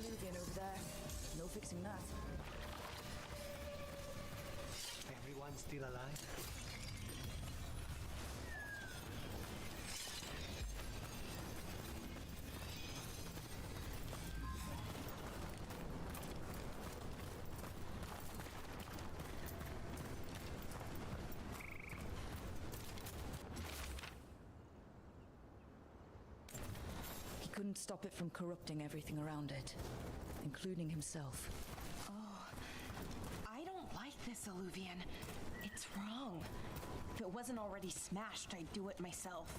Antediluvian over there. No fixing that. Everyone still alive? He couldn't stop it from corrupting everything around it, including himself. Oh, I don't like this, Illuvian. It's wrong. If it wasn't already smashed, I'd do it myself.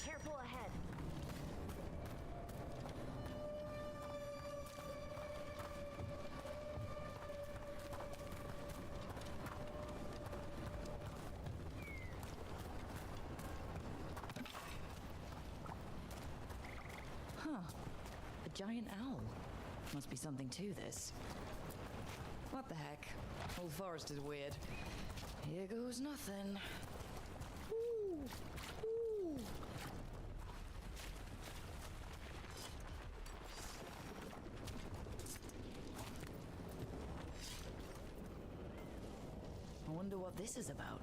Careful ahead. Huh. A giant owl. Must be something to this. What the heck? Old Forest is weird. Here goes nothing. Ooh. Ooh. I wonder what this is about.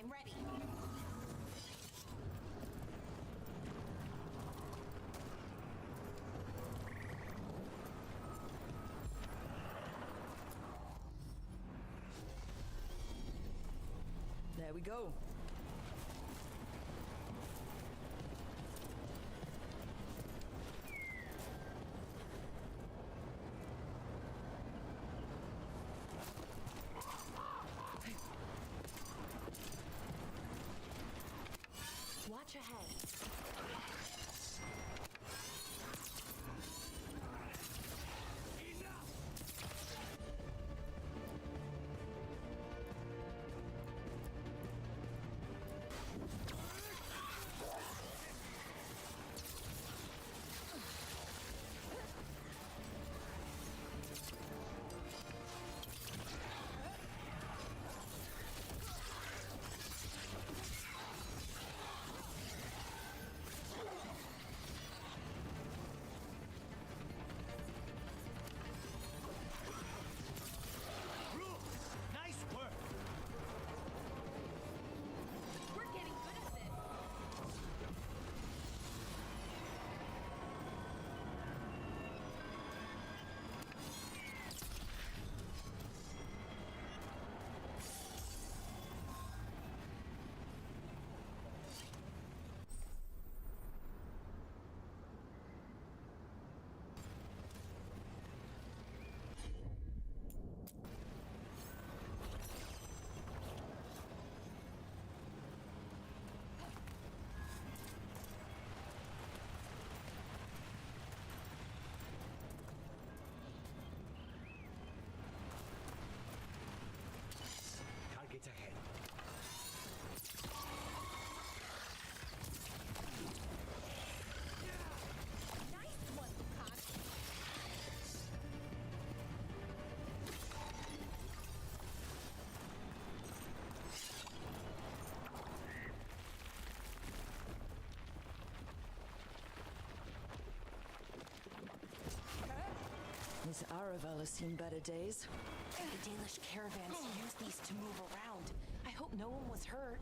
I'm ready. There we go. Watch ahead. It's ahead. Nice one, Cox. This Aravel has seen better days. The Danish caravans use these to move around. I hope no one was hurt.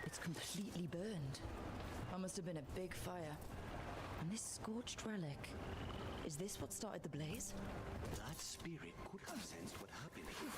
It's completely burned. That must have been a big fire. And this scorched relic, is this what started the blaze? That spirit could have sensed what happened here.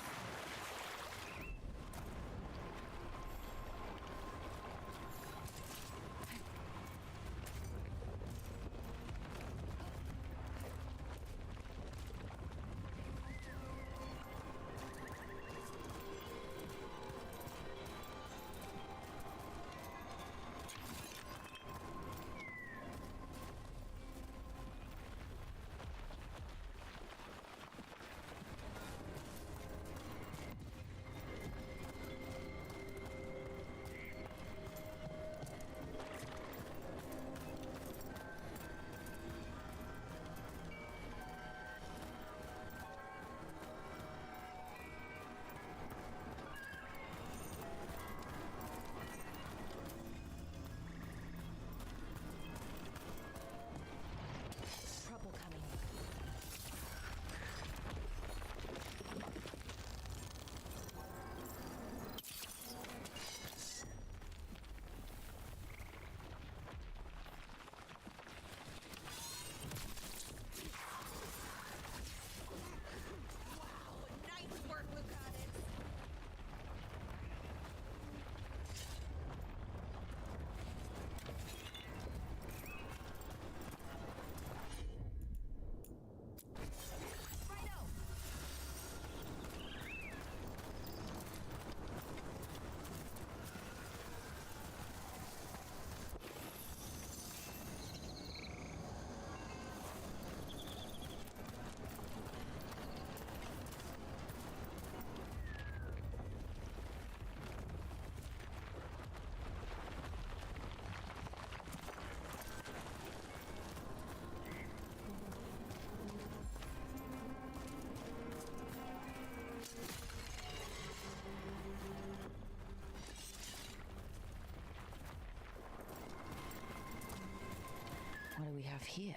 Trouble coming. Nice work, Lucanus. What do we have here?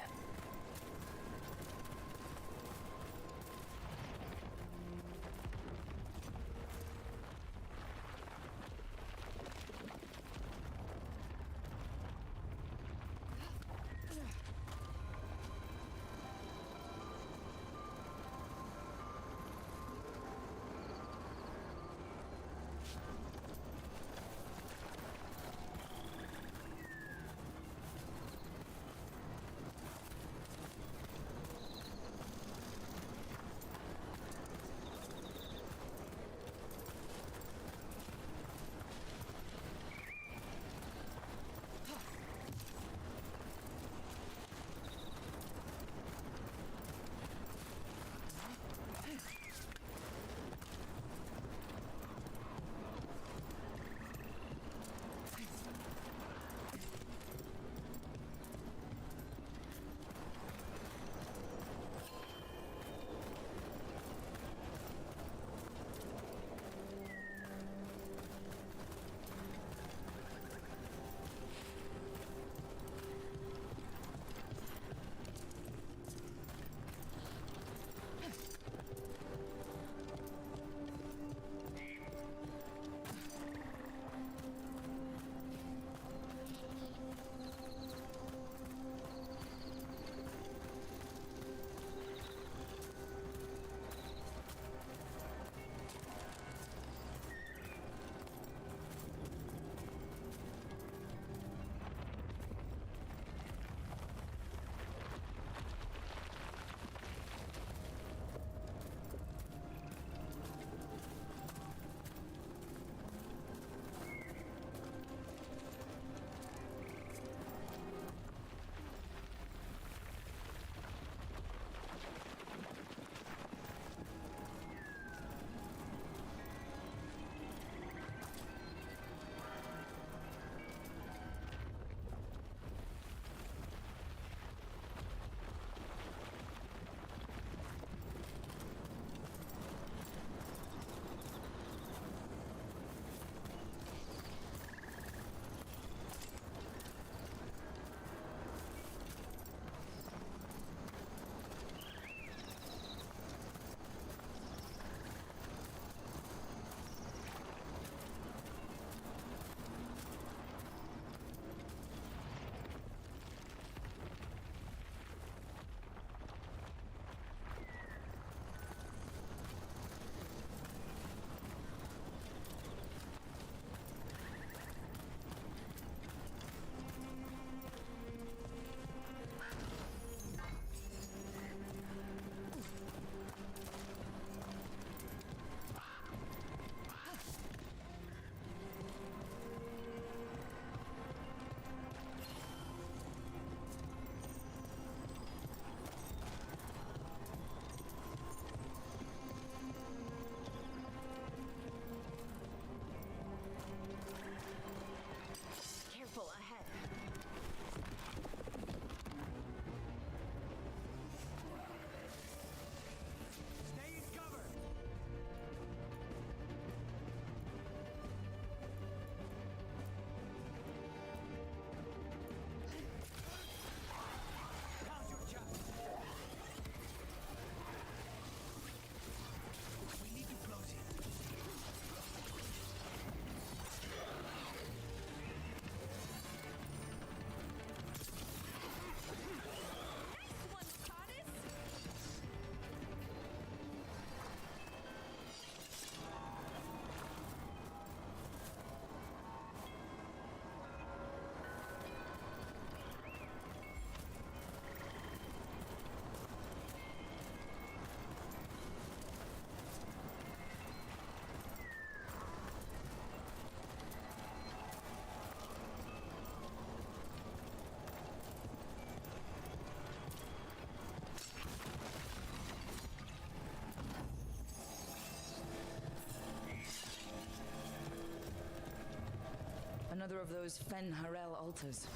another of those Fen Harel altars.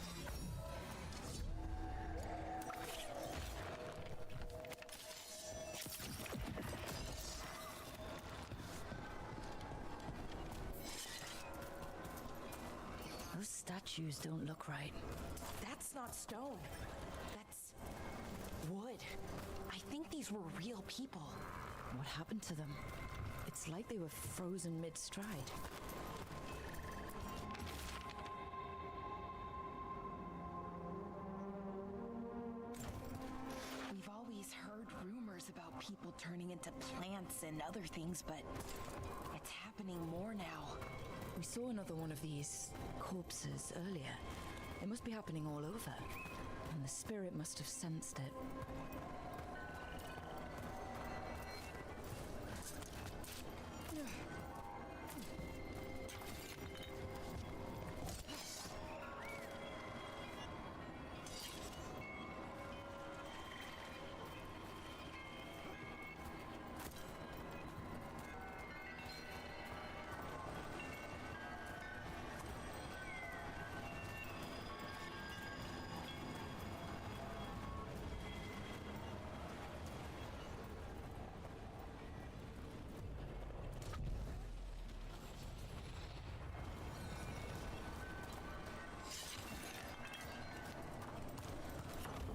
Those statues don't look right. That's not stone. That's wood. I think these were real people. What happened to them? It's like they were frozen mid-stride. We've always heard rumors about people turning into plants and other things, but it's happening more now. We saw another one of these corpses earlier. It must be happening all over. And the spirit must have sensed it.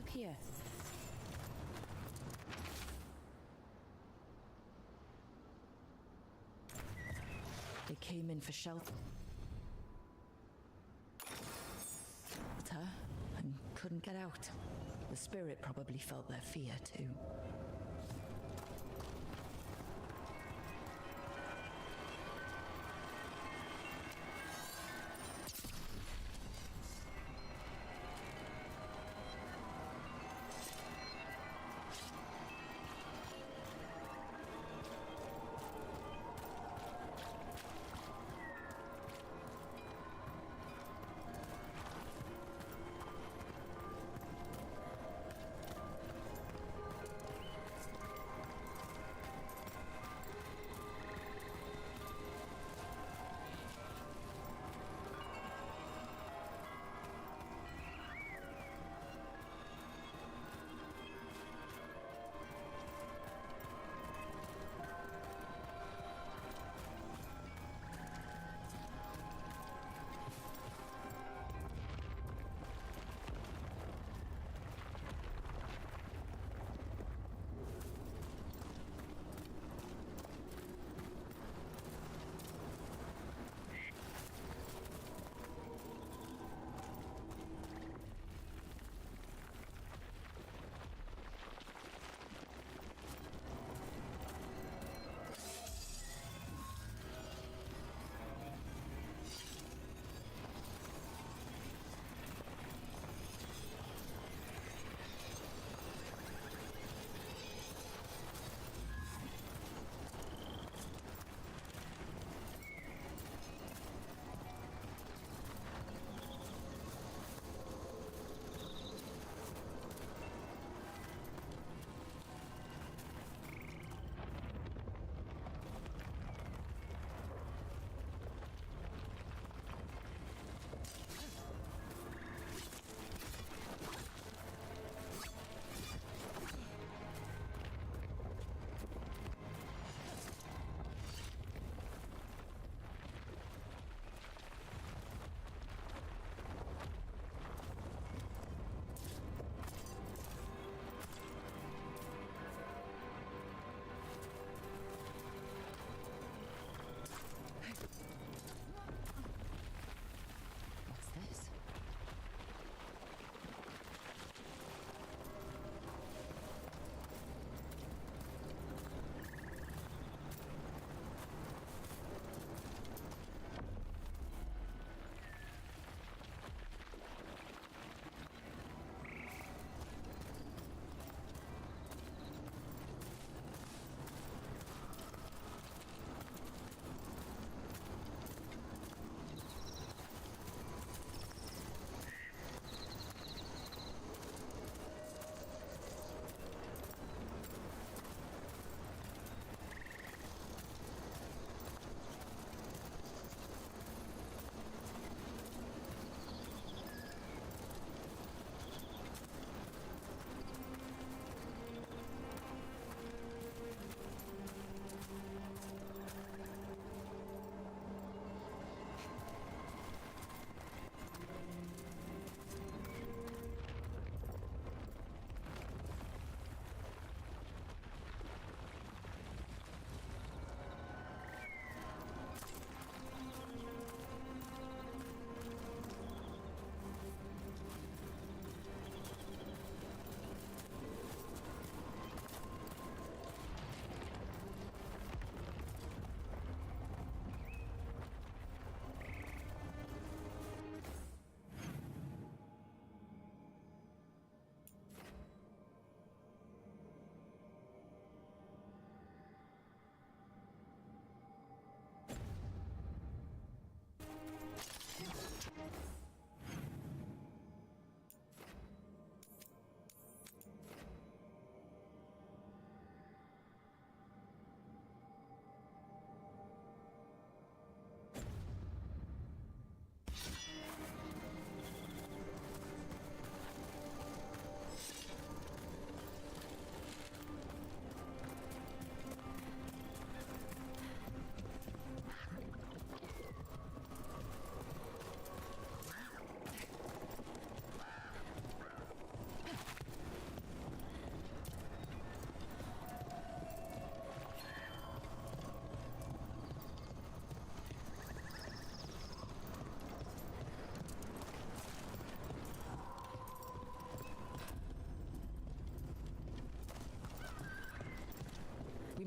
Here. They came in for shelter and couldn't get out. The spirit probably felt their fear too.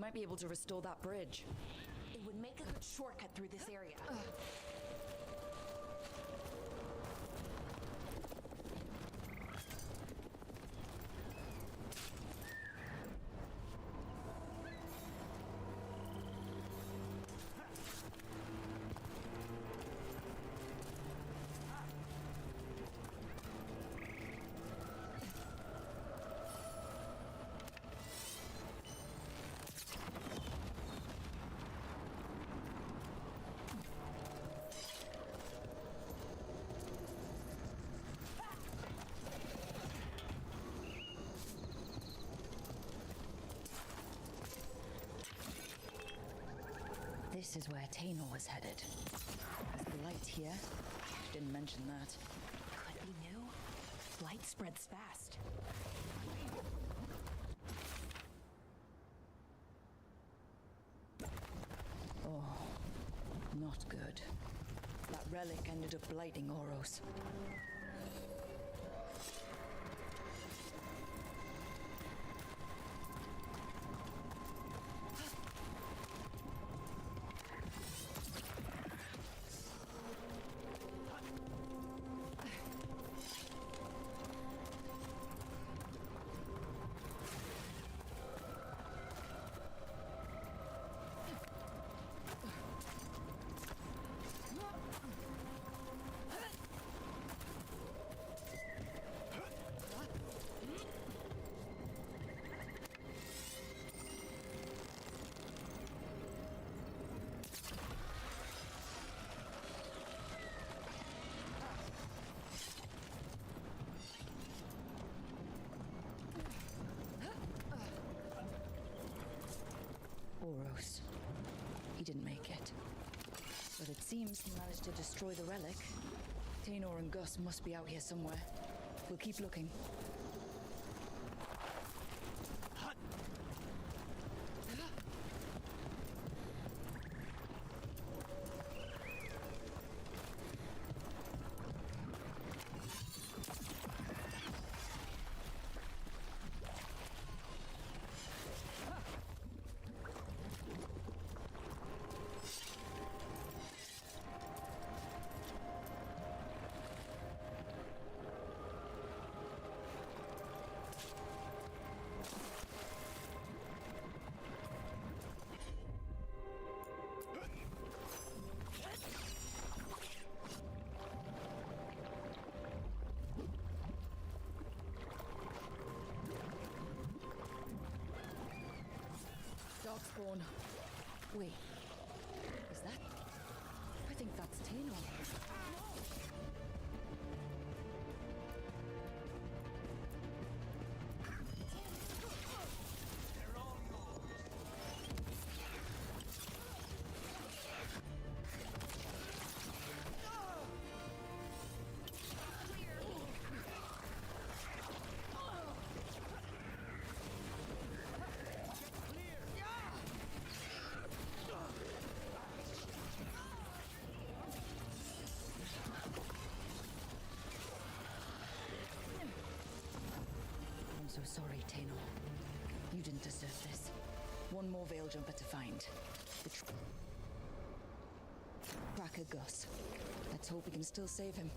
might be able to restore that bridge. It would make a good shortcut through this area. This is where Tainor was headed. Is the light here? Didn't mention that. Could be new. Light spreads fast. Oh, not good. That relic ended up blighting Oros. Oros. He didn't make it. But it seems he managed to destroy the relic. Tainor and Gus must be out here somewhere. We'll keep looking. Darkspawn. Wait. Is that? I think that's Tainor. I'm so sorry, Tainor. You didn't deserve this. One more Veil Jumper to find. The Tracker Gus. Let's hope we can still save him.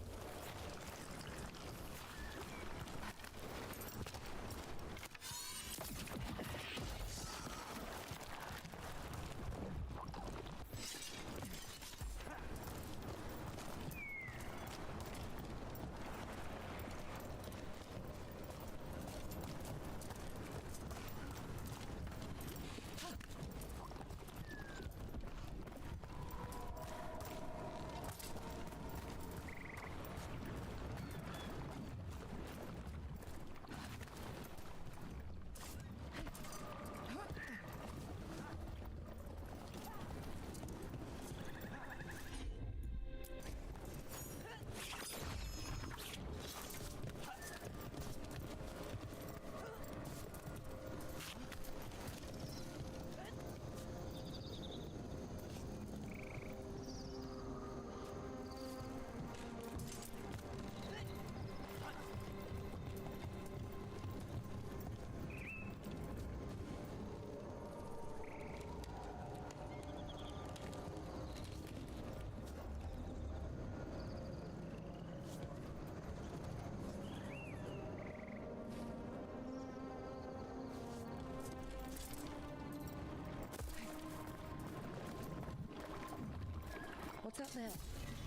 that there?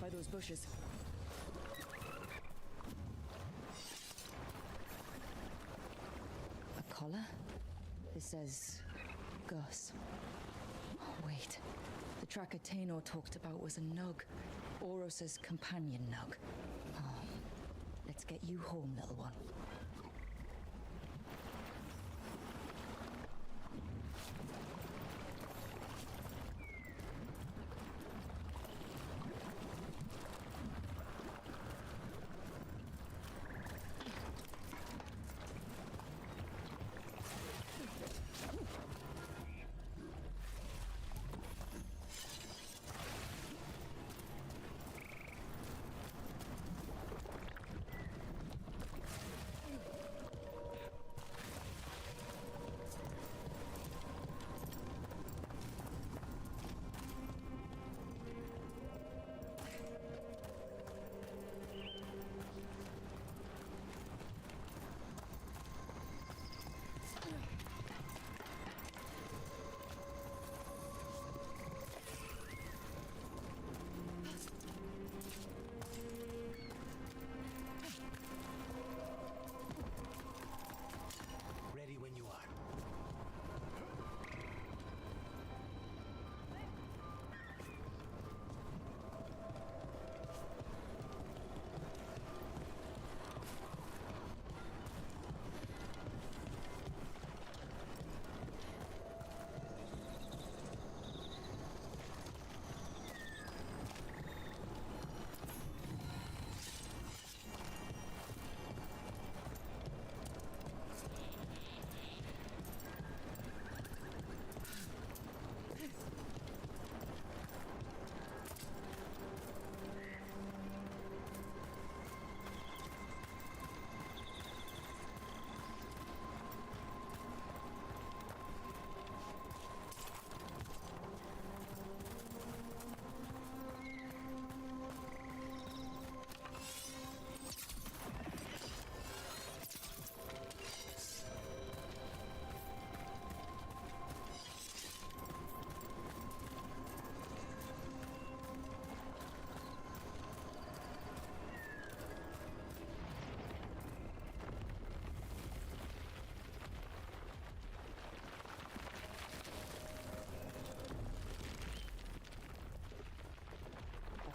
By those bushes. A collar? It says Gus. Oh, wait. The tracker Tainor talked about was a nug. Oros's companion nug. Oh. Let's get you home, little one. Ready when you are.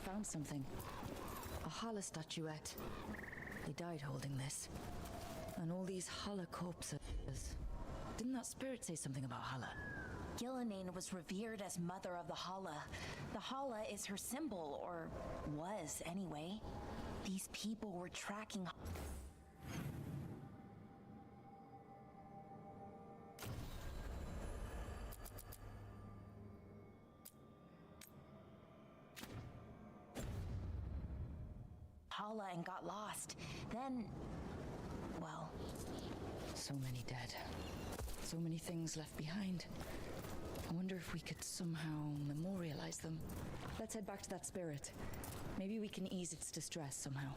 Found something. A Hala statuette. They died holding this. And all these Hala corpses. Didn't that spirit say something about Hala? Gillenane was revered as mother of the Hala. The Hala is her symbol, or was anyway. These people were tracking Hala and got lost. Then, well, so many dead. So many things left behind. I wonder if we could somehow memorialize them. Let's head back to that spirit. Maybe we can ease its distress somehow.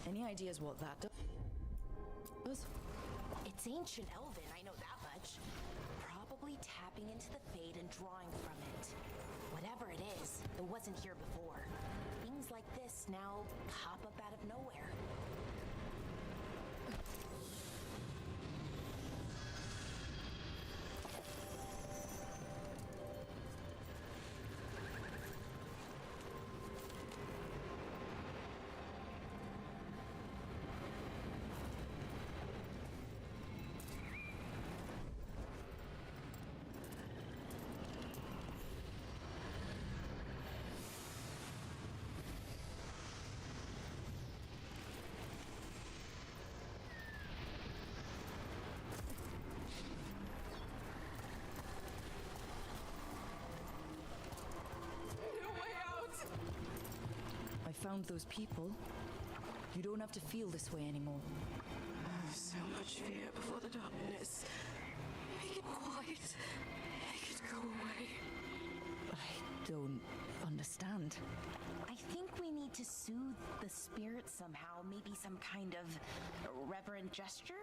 Any ideas what that does? It's ancient Elven, I know that much. Probably tapping into the Fade and drawing from it. Whatever it is, it wasn't here before. Things like this now pop up out of nowhere. I found those people. You don't have to feel this way anymore. So much fear before the darkness. Make it quiet. Make it go away. I don't understand. I think we need need to soothe the spirit somehow. Maybe some kind of reverent gesture?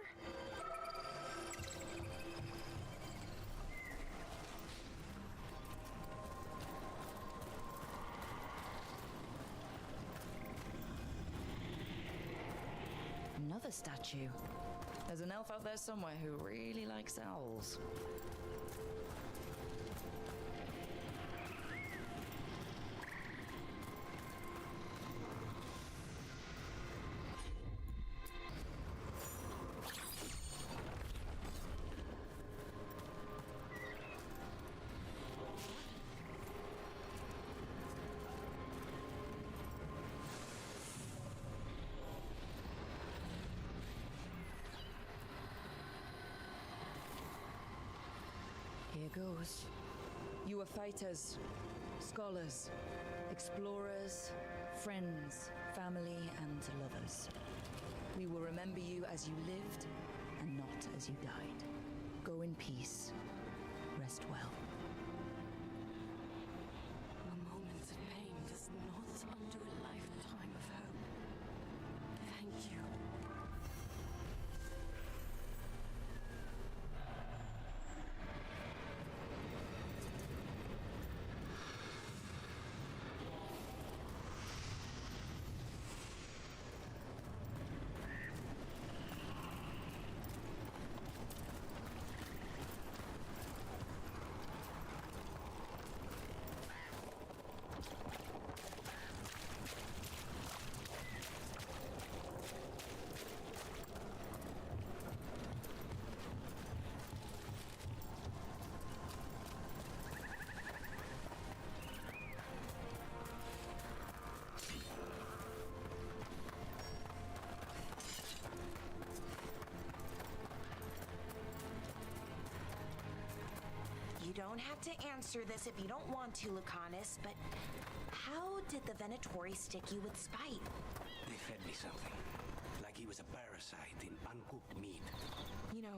Another statue. There's an elf out there somewhere who really likes owls. Here goes. You are fighters, scholars, explorers, friends, family, and lovers. We will remember you as you lived and not as you died. Go in peace. Rest well. A moment of pain does not undo a lifetime of hope. Thank you. You don't have to answer this if you don't want to, Lucanus, but how did the Venatori stick you with spite? They fed me something. Like he was a parasite in uncooked meat. You know,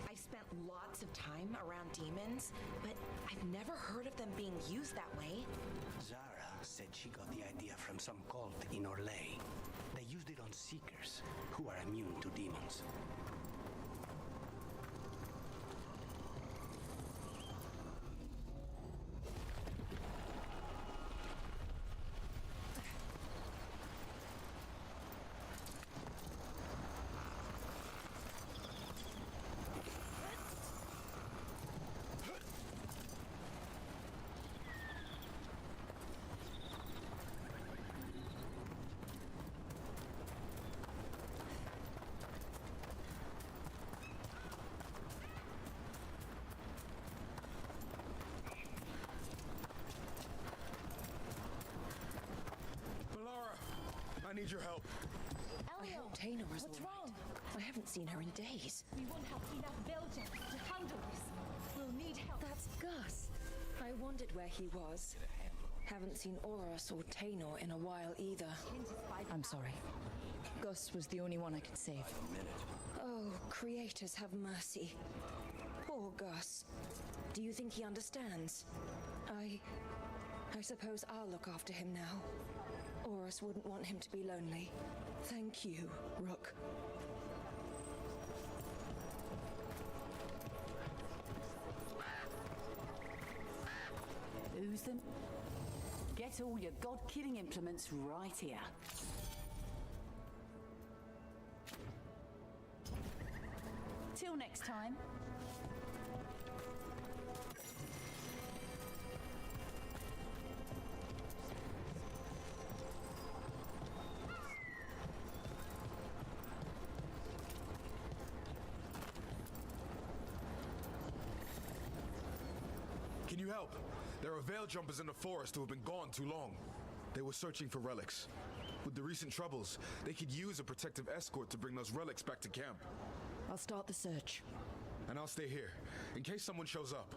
I've spent lots of time around demons, but I've never heard of them being used that way. Zara said she got the idea from some cult in Orlais. They used it on seekers, who are immune to demons. I need your help. Elio, Taylor is what's all right. wrong? I haven't seen her in days. We won't have enough Belgians to handle this. We'll need help. That's Gus. I wondered where he was. Haven't seen Oros or Taynor in a while either. I'm sorry. Gus was the only one I could save. Oh, creators have mercy. Poor Gus. Do you think he understands? I suppose I'll look after him now. Oros wouldn't want him to be lonely. Thank you, Rook. Who's them? Get all your god-killing implements right here. Till next time. Can you help? There are veil jumpers in the forest who have been gone too long. They were searching for relics. With the recent troubles, they could use a protective escort to bring those relics back to camp. I'll start the search. And I'll stay here, in case someone shows up.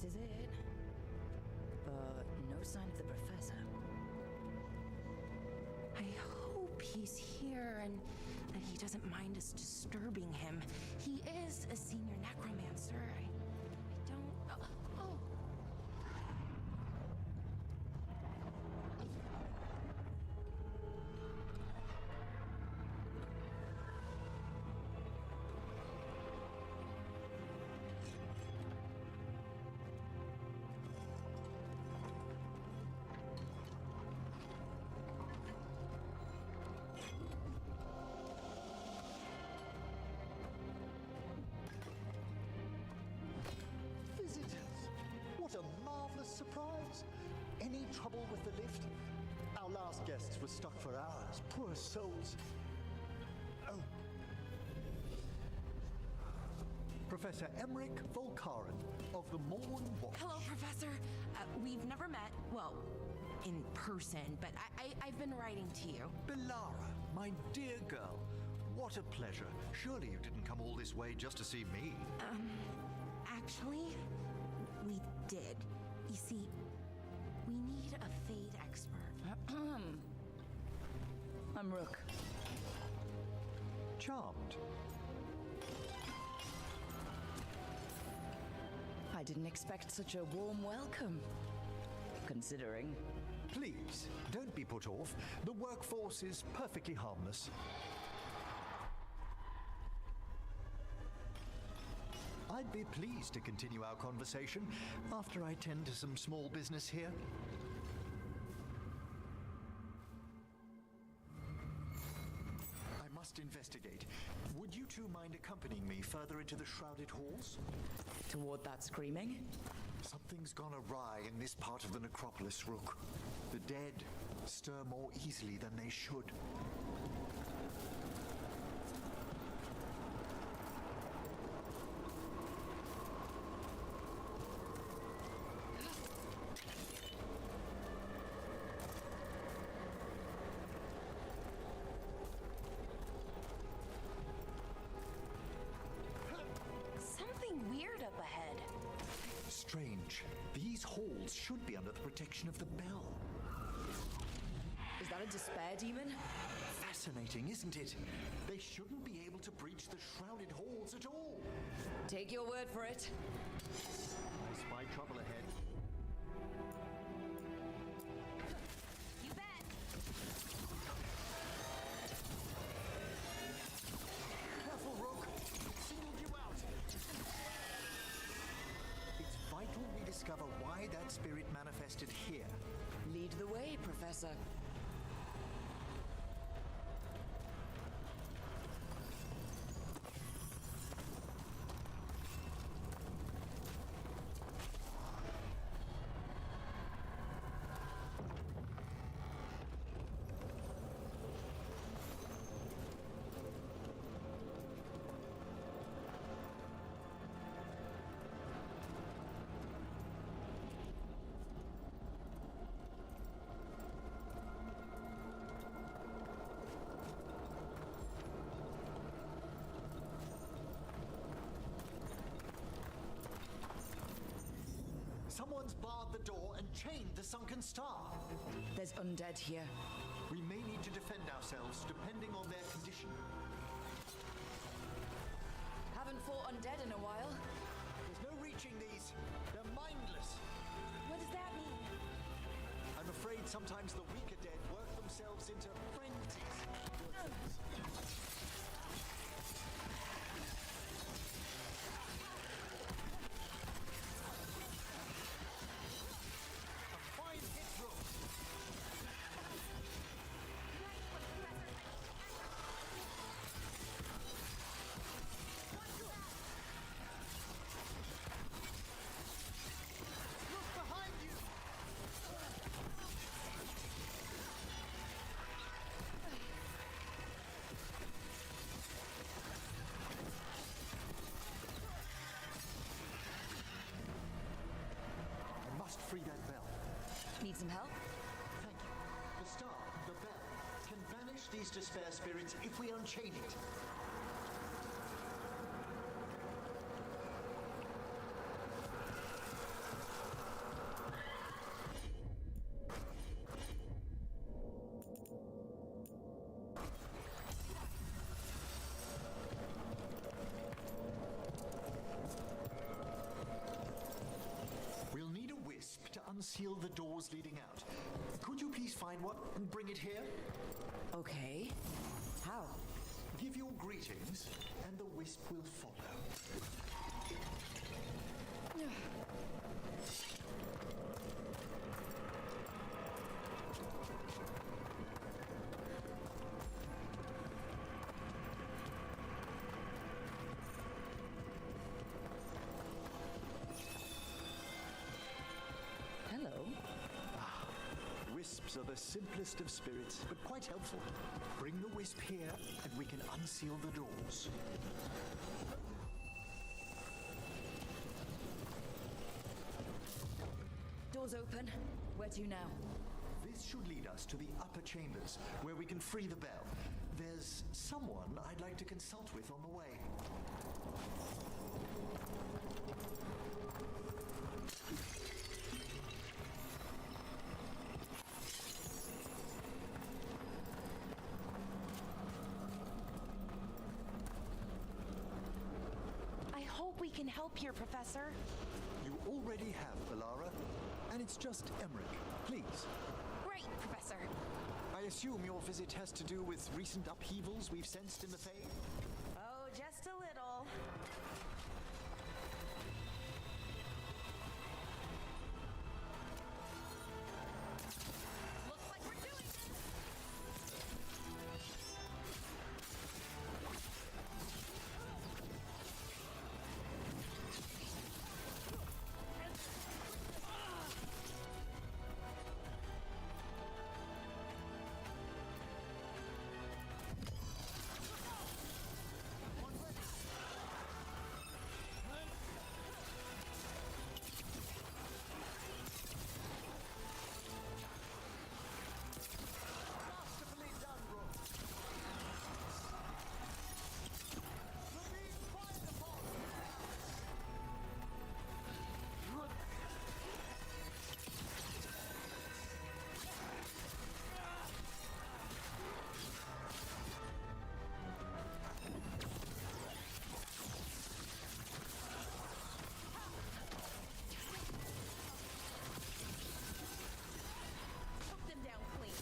This is it. But no sign of the professor. I hope he's here and that he doesn't mind us disturbing him. He is a senior necromancer. I don't... Oh. What a marvelous surprise! Any trouble with the lift? Our last guests were stuck for hours. Poor souls. Oh. Professor Emmerich Volkaren of the Morn Watch. Hello, Professor. We've never met, well, in person, but I've been writing to you. Belara, my dear girl. What a pleasure. Surely you didn't come all this way just to see me. Actually, we did. You see, we need a Fade expert. I'm Rook. Charmed. I didn't expect such a warm welcome. Considering. Please, don't be put off. The workforce is perfectly harmless. I'd be pleased to continue our conversation after I tend to some small business here. I must investigate. Would you two mind accompanying me further into the shrouded halls? Toward that screaming? Something's gone awry in this part of the necropolis, Rook. The dead stir more easily than they should. Something weird up ahead. Strange. These halls should be under the protection of the bell. Is that a despair demon? Fascinating, isn't it? They shouldn't be able to breach the shrouded halls at all. Take your word for it. I spy trouble ahead. You bet. Careful, Rook. Singled you out. It's vital we discover why that spirit manifested here. Lead the way, Professor. Someone's barred the door and chained the sunken star. There's undead here. We may need to defend ourselves depending on their condition. Haven't fought undead in a while. There's no reaching these. They're mindless. What does that mean? I'm afraid sometimes the weaker dead work themselves into frenzies. Free that bell. Need some help? Thank you. The star, the bell, can banish these despair spirits if we unchain it. unseal the doors leading out. Could you please find one and bring it here? Okay. How? Give your greetings, and the wisp will follow. Hello. Wisps are the simplest of spirits, but quite helpful. Bring the wisp here, and we can unseal the doors. Doors open. Where to now? This should lead us to the upper chambers, where we can free the bell. There's someone I'd like to consult with on the way. I hope we can help here, Professor. You already have, Alara. And it's just Emmerich. Please. Great, Professor. I assume your visit has to do with recent upheavals we've sensed in the Fade? Oh, just a little. Looks like we're doing this! Took them down clean.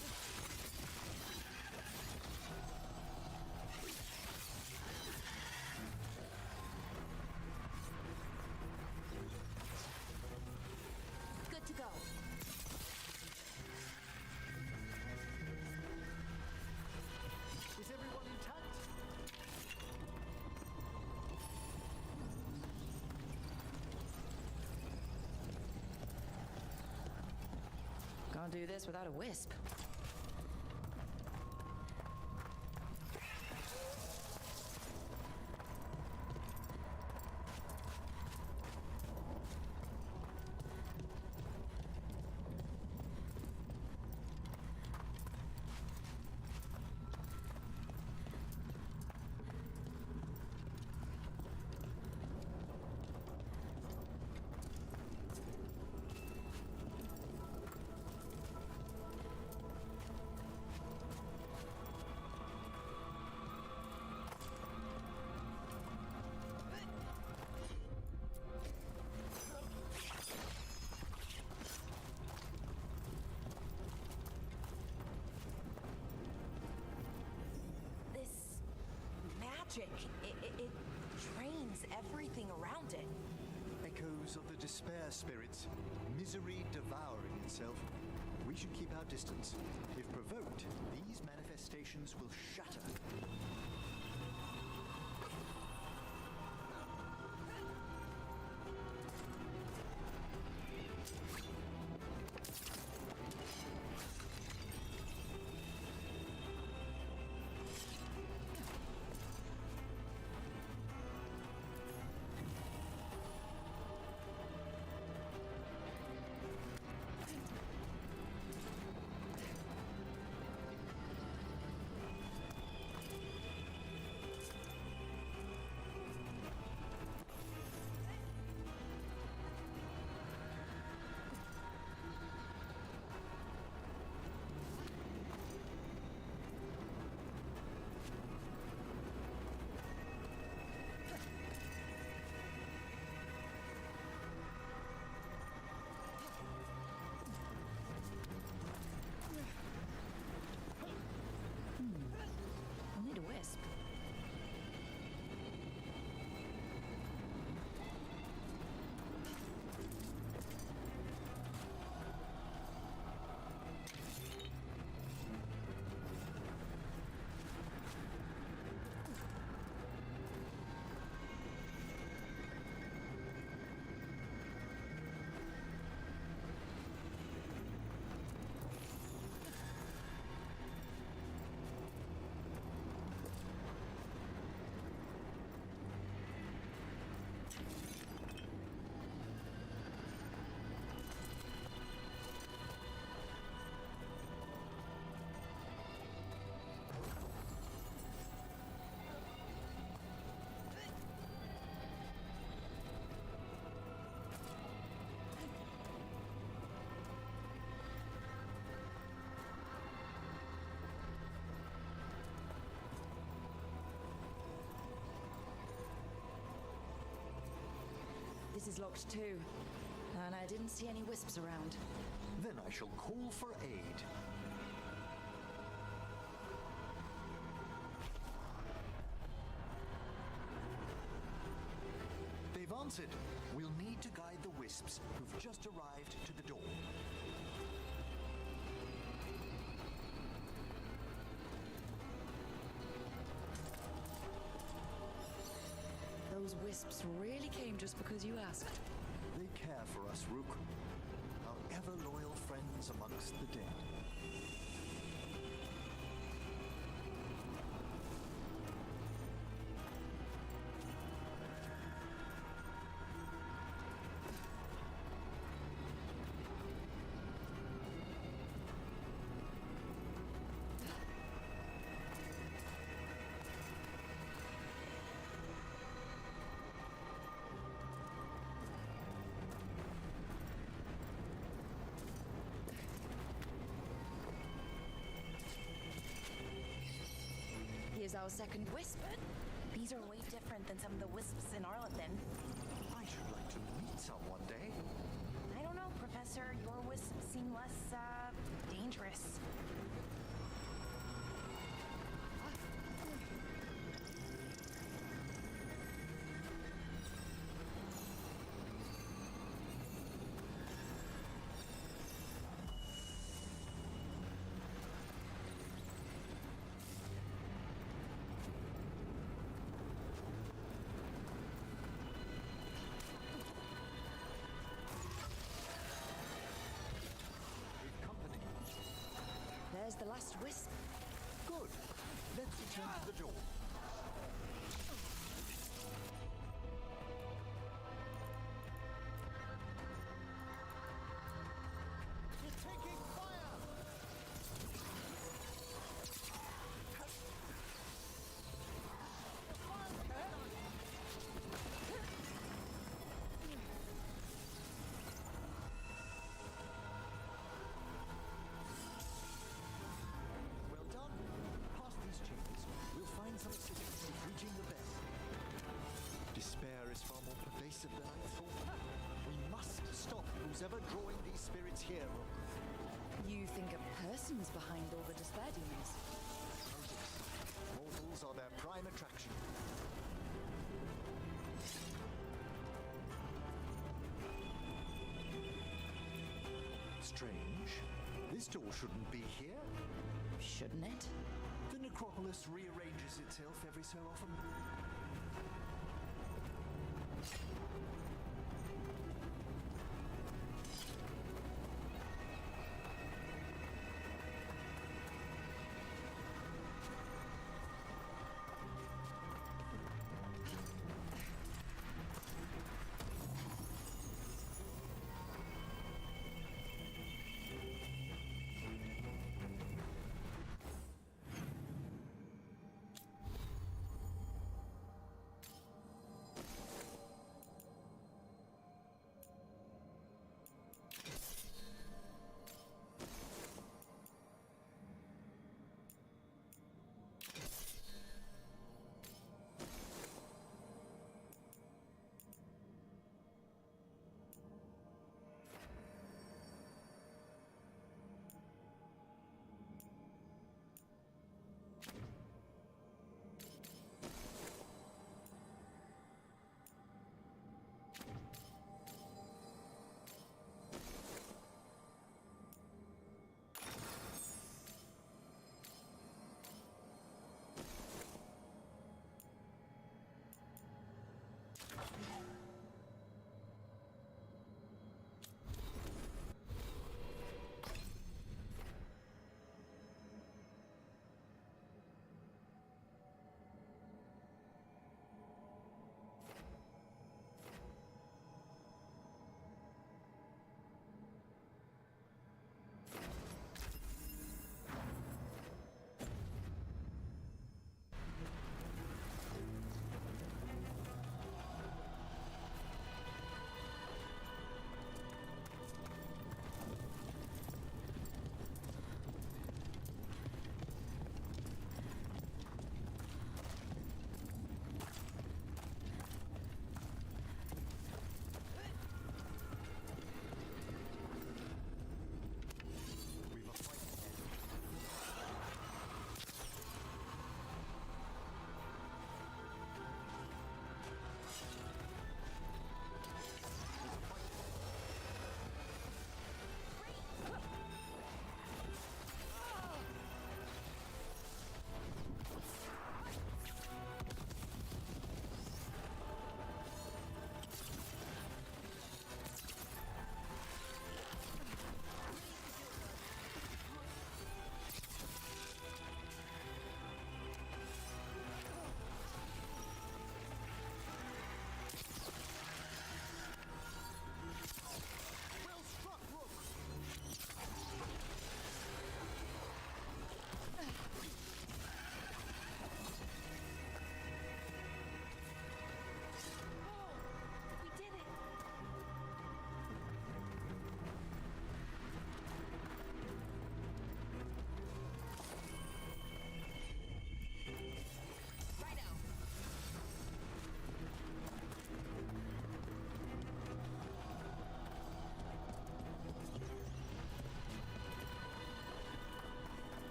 Good to go. Is everyone intact? Can't do this without a wisp. This magic, it drains everything around it. Echoes of the despair spirits, misery devouring itself. We should keep our distance. If provoked, these manifestations will shatter. is locked too. And I didn't see any wisps around. Then I shall call for aid. They've answered. We'll need to guide the wisps who've just arrived to the door. Those wisps really came just because you asked. They care for us, Rook. Our ever-loyal friends amongst the dead. Here's our second wisp. These are way different than some of the wisps in Arlington. I should like to meet some one day. I don't know, Professor. Your wisps seem less, dangerous. There's the last wisp. Good. Let's return to the door. It's taking fire! Well done. Past these chambers, we'll find some assistance in reaching the bell. Despair is far more pervasive than I thought. We must stop who's ever drawing these spirits here, Rook. You think a person's behind all the despair demons? Mortals are their prime attraction. Strange. This door shouldn't be here. Shouldn't it? The necropolis rearranges itself every so often.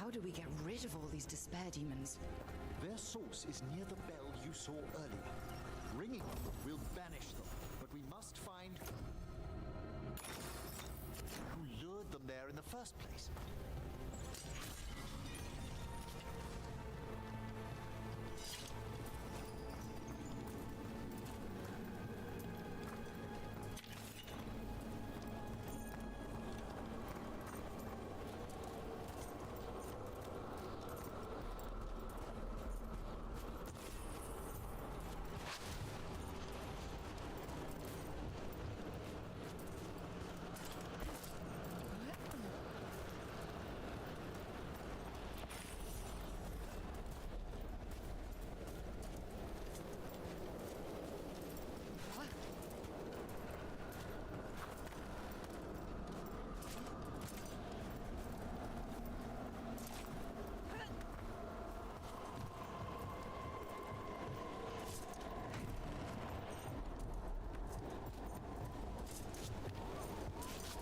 How do we get rid of all these despair demons? Their source is near the bell you saw earlier. Ringing them will banish them, but we must find who lured them there in the first place.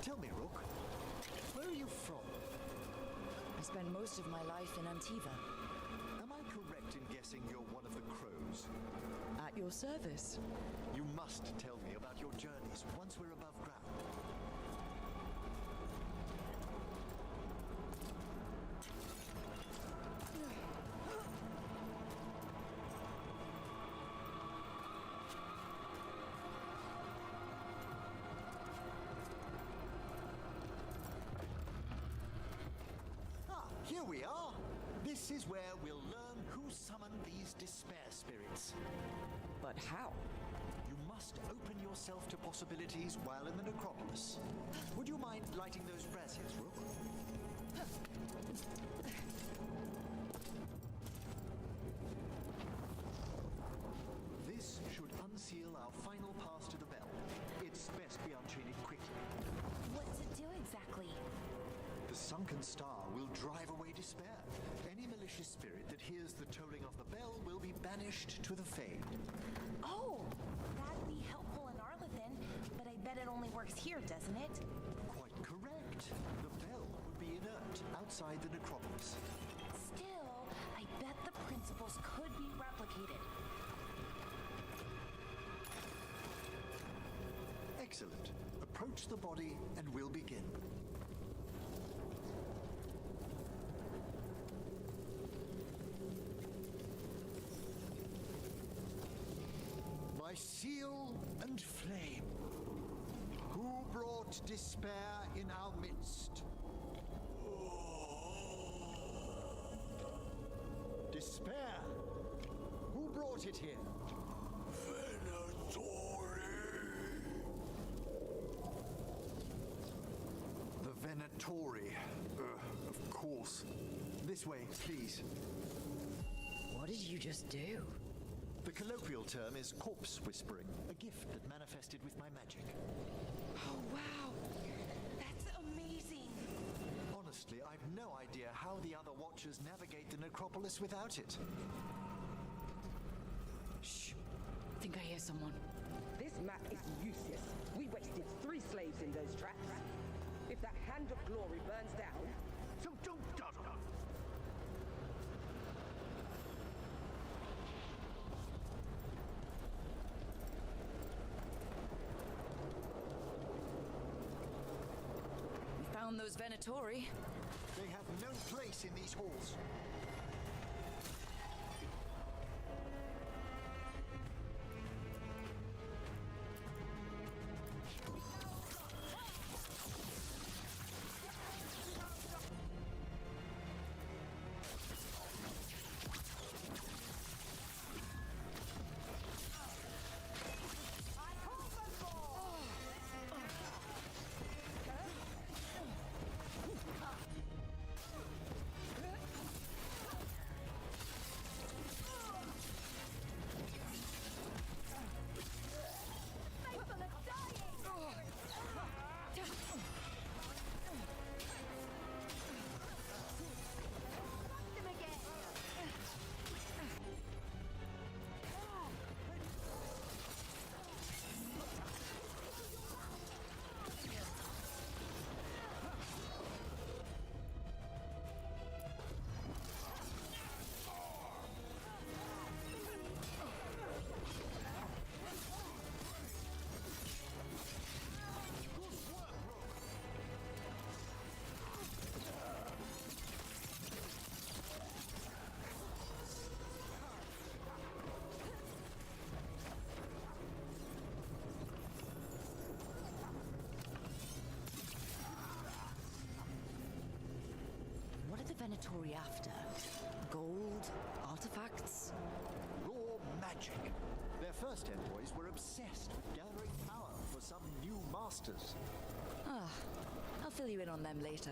Tell me, Rook, where are you from? I spent most of my life in Antiva. Am I correct in guessing you're one of the crows? At your service. You must tell me about your journeys once we're above ground. Here we are! This is where we'll learn who summoned these despair spirits. But how? You must open yourself to possibilities while in the necropolis. Would you mind lighting those braziers, Rook? This should unseal our final pass to the bell. It's best we unchain it quickly. What's it do exactly? The sunken star will drive away despair. Any malicious spirit that hears the tolling of the bell will be banished to the Fade. Oh, that'd be helpful in Arlathan, but I bet it only works here, doesn't it? Quite correct. The bell would be inert outside the necropolis. Still, I bet the principles could be replicated. Excellent. Approach the body and we'll begin. By seal and flame, who brought despair in our midst? Despair? Who brought it here? The Venatori. Of course. This way, please. What did you just do? The colloquial term is corpse whispering, a gift that manifested with my magic. Oh, wow. That's amazing. Honestly, I've no idea how the other Watchers navigate the necropolis without it. Shh. I think I hear someone. This map is useless. We wasted 3 slaves in those traps. If that Hand of Glory burns down, so don't dawdle. Found those Venatori. They have no place in these halls. Venatori after? Gold? Artifacts? Raw magic. Their first envoys were obsessed with gathering power for some new masters. Ah, I'll fill you in on them later.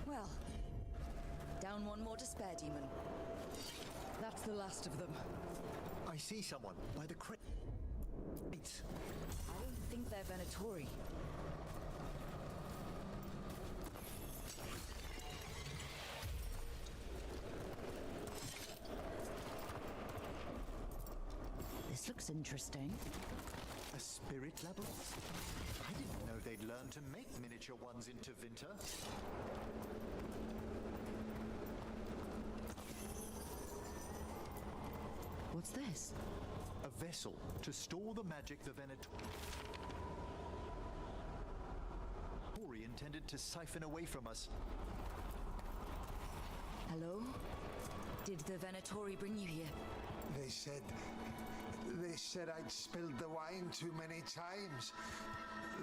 Well, down one more to spare, demon. That's the last of them. I see someone by the crate. I don't think they're Venatori. This looks interesting. A spirit labyrinth? I didn't know they'd learn to make miniature ones into Vinter. What's this? A vessel to store the magic the Venatori intended to siphon away from us. Hello? Did the Venatori bring you here? They said I'd spilled the wine too many times.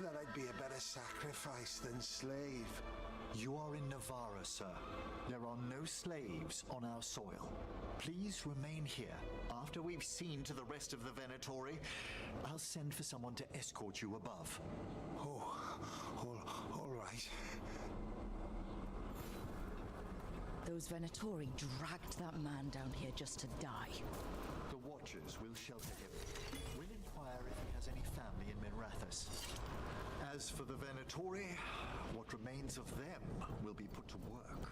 That I'd be a better sacrifice than slave. You are in Navarra, sir. There are no slaves on our soil. Please remain here. After we've seen to the rest of the Venatori, I'll send for someone to escort you above. Oh, all right. Those Venatori dragged that man down here just to die. The Watchers will shelter him. We'll inquire if he has any family in Minrathous. As for the Venatori, what remains of them will be put to work.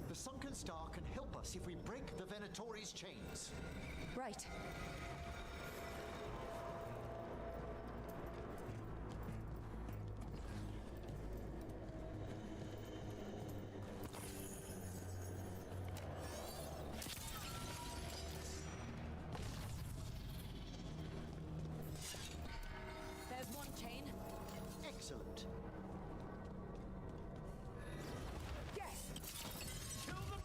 The Sunken Star can help us if we break the Venatori's chains. Right. There's one chain. Excellent. Yes! Kill them!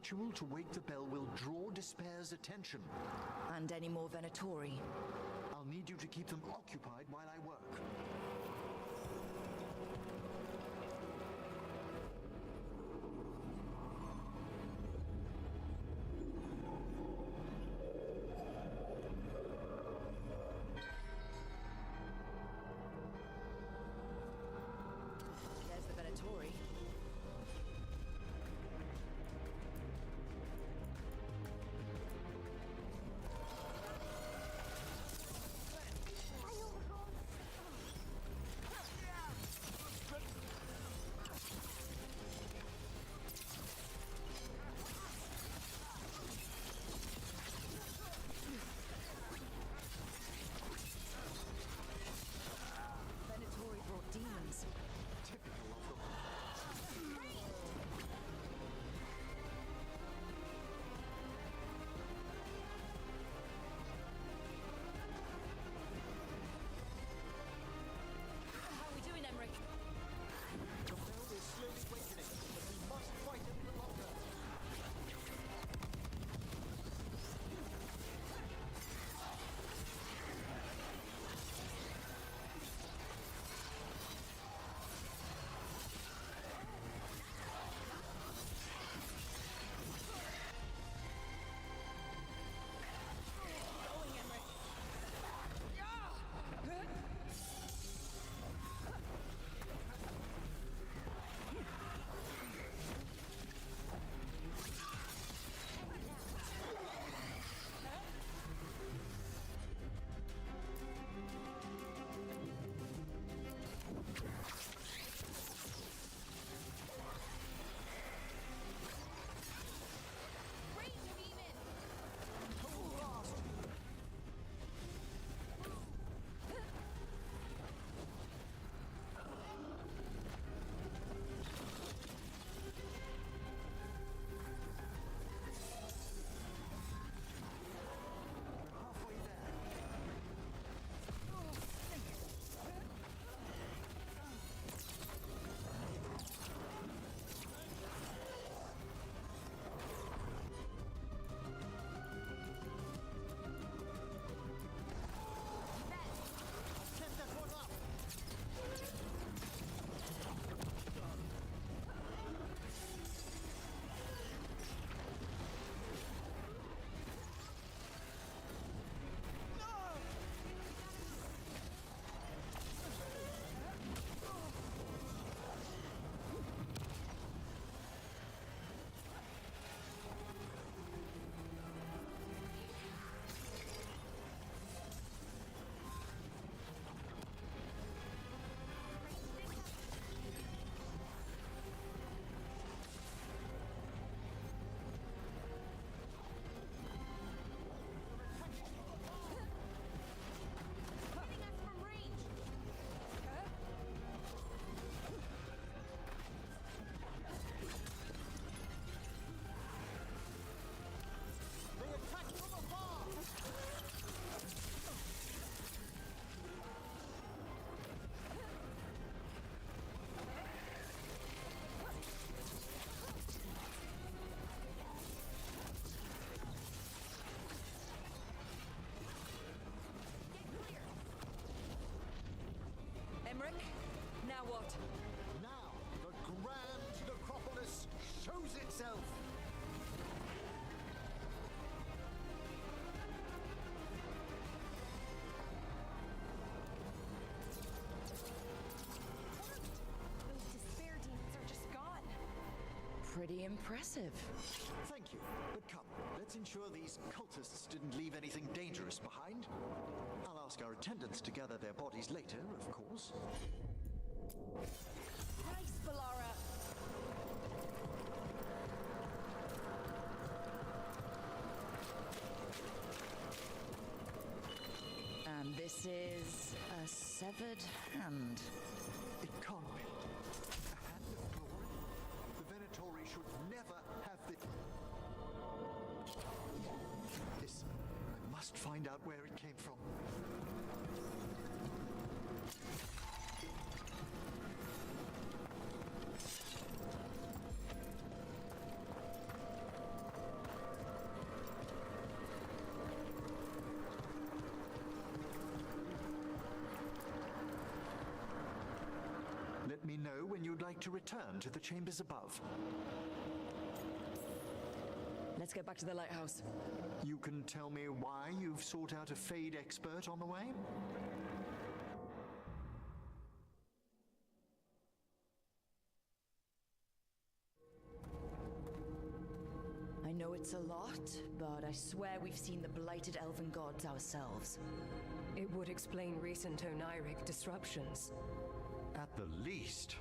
ritual to wake the bell will draw Despair's attention. And any more Venatori? I'll need you to keep them occupied while I work. There's the Venatori. Venatori brought demons. Typical of them. How are we doing, Emmerich? The bell is slowly wakening, but we must fight a little longer. Emmerich, now what? Now, the Grand Necropolis shows itself! Those despair demons are just gone. Pretty impressive. Thank you, but come, let's ensure these cultists didn't leave anything dangerous behind. I'll ask our attendants to gather their bodies later, of course. Christ, Balara! And this is a severed hand. It can't be. A hand of glory? The Venatori should never have the... Listen, I must find out where it came from. then you'd like to return to the chambers above. Let's get back to the lighthouse. You can tell me why you've sought out a Fade expert on the way? I know it's a lot, but I swear we've seen the blighted elven gods ourselves. It would explain recent Oniric disruptions. At the least,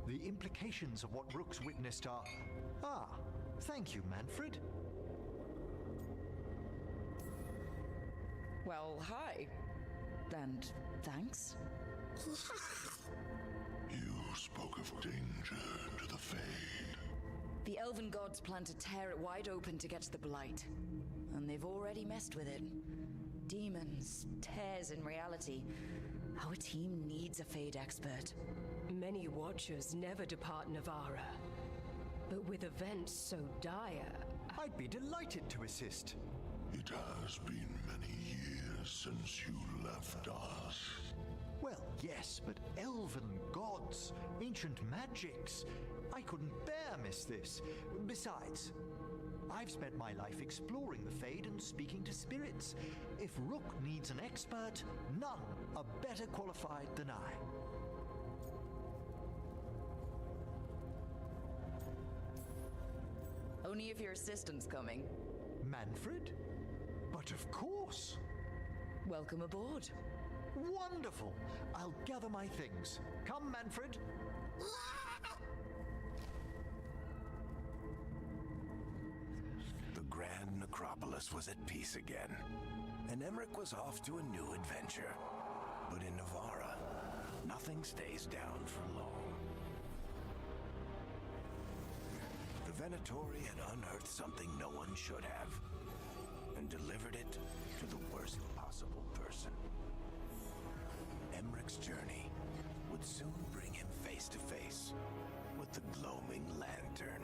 the implications of what Rook's witnessed are... Ah, thank you, Manfred. Well, hi. And thanks. You spoke of danger to the Fade. The elven gods plan to tear it wide open to get to the blight. And they've already messed with it. Demons, tears in reality. Our team needs a Fade expert. Many Watchers never depart Navarra. But with events so dire... I'd be delighted to assist. It has been many years since you left us. Well, yes, but elven gods, ancient magics. I couldn't bear miss this. Besides, I've spent my life exploring the Fade and speaking to spirits. If Rook needs an expert, none are better qualified than I. Only if your assistant's coming. Manfred? But of course. Welcome aboard. Wonderful. I'll gather my things. Come, Manfred. The Grand Necropolis was at peace again, and Emmerich was off to a new adventure. But in Navarra, nothing stays down for long. The Venatori had unearthed something no one should have, and delivered it to the worst possible person. Emmerich's journey would soon bring him face to face with the gloaming lantern.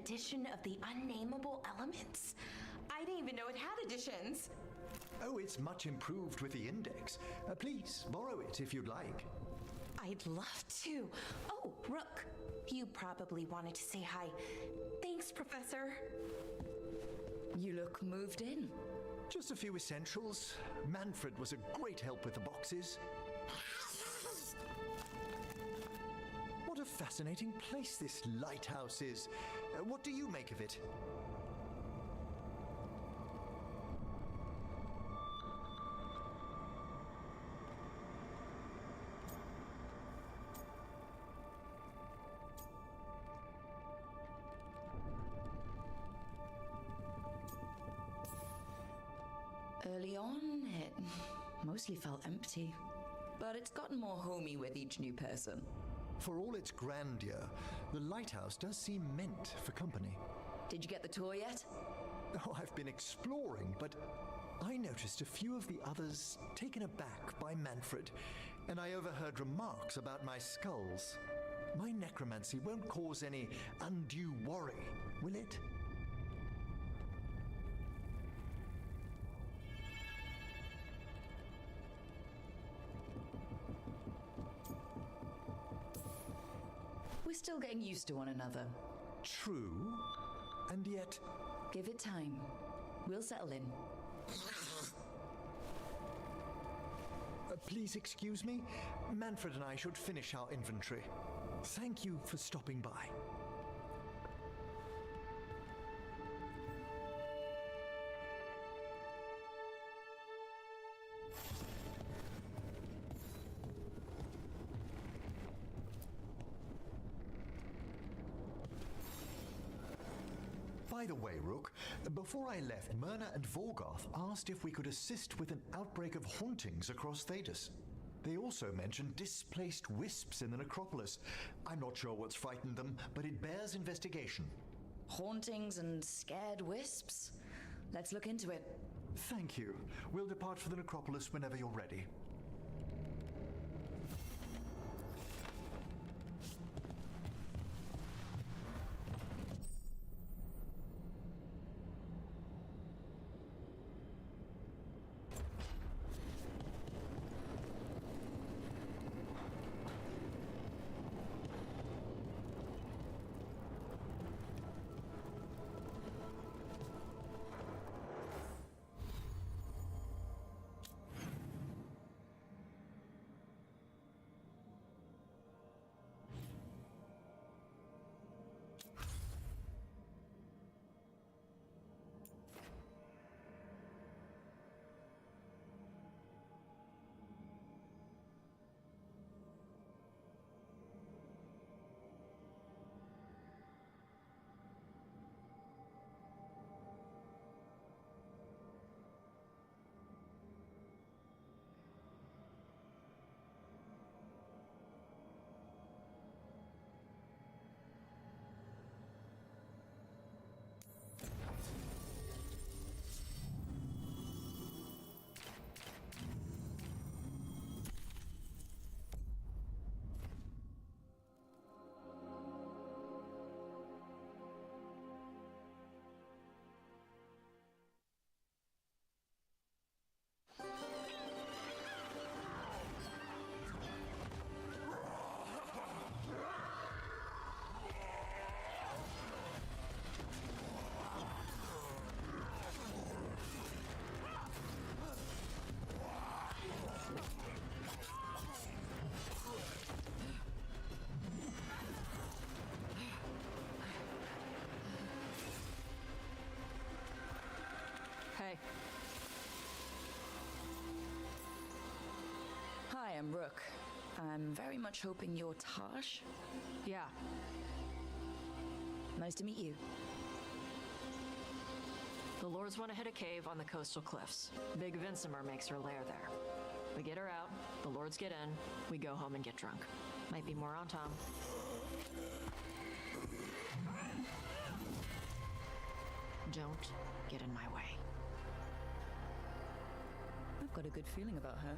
edition of the Unnameable Elements? I didn't even know it had editions. Oh, it's much improved with the index. Please, borrow it if you'd like. I'd love to. Oh, Rook, you probably wanted to say hi. Thanks, Professor. You look moved in. Just a few essentials. Manfred was a great help with the boxes. What a fascinating place this lighthouse is. What do you make of it? Early on, it mostly felt empty. But it's gotten more homey with each new person. For all its grandeur, the lighthouse does seem meant for company. Did you get the tour yet? Oh, I've been exploring, but I noticed a few of the others taken aback by Manfred, and I overheard remarks about my skulls. My necromancy won't cause any undue worry, will it? We're still getting used to one another. True, and yet... Give it time. We'll settle in. Please excuse me. Manfred and I should finish our inventory. Thank you for stopping by. By the way, Rook, before I left, Myrna and Vorgoth asked if we could assist with an outbreak of hauntings across Thedas. They also mentioned displaced wisps in the necropolis. I'm not sure what's frightened them, but it bears investigation. Hauntings and scared wisps? Let's look into it. Thank you. We'll depart for the necropolis whenever you're ready. Hey. Hi, I'm Rook. I'm very much hoping you're Tosh. Yeah. Nice to meet you. The Lords want to hit a cave on the coastal cliffs. Big Vincimer makes her lair there. We get her out, the Lords get in, we go home and get drunk. Might be more on Tom. Don't get in my way. I've got a good feeling about her.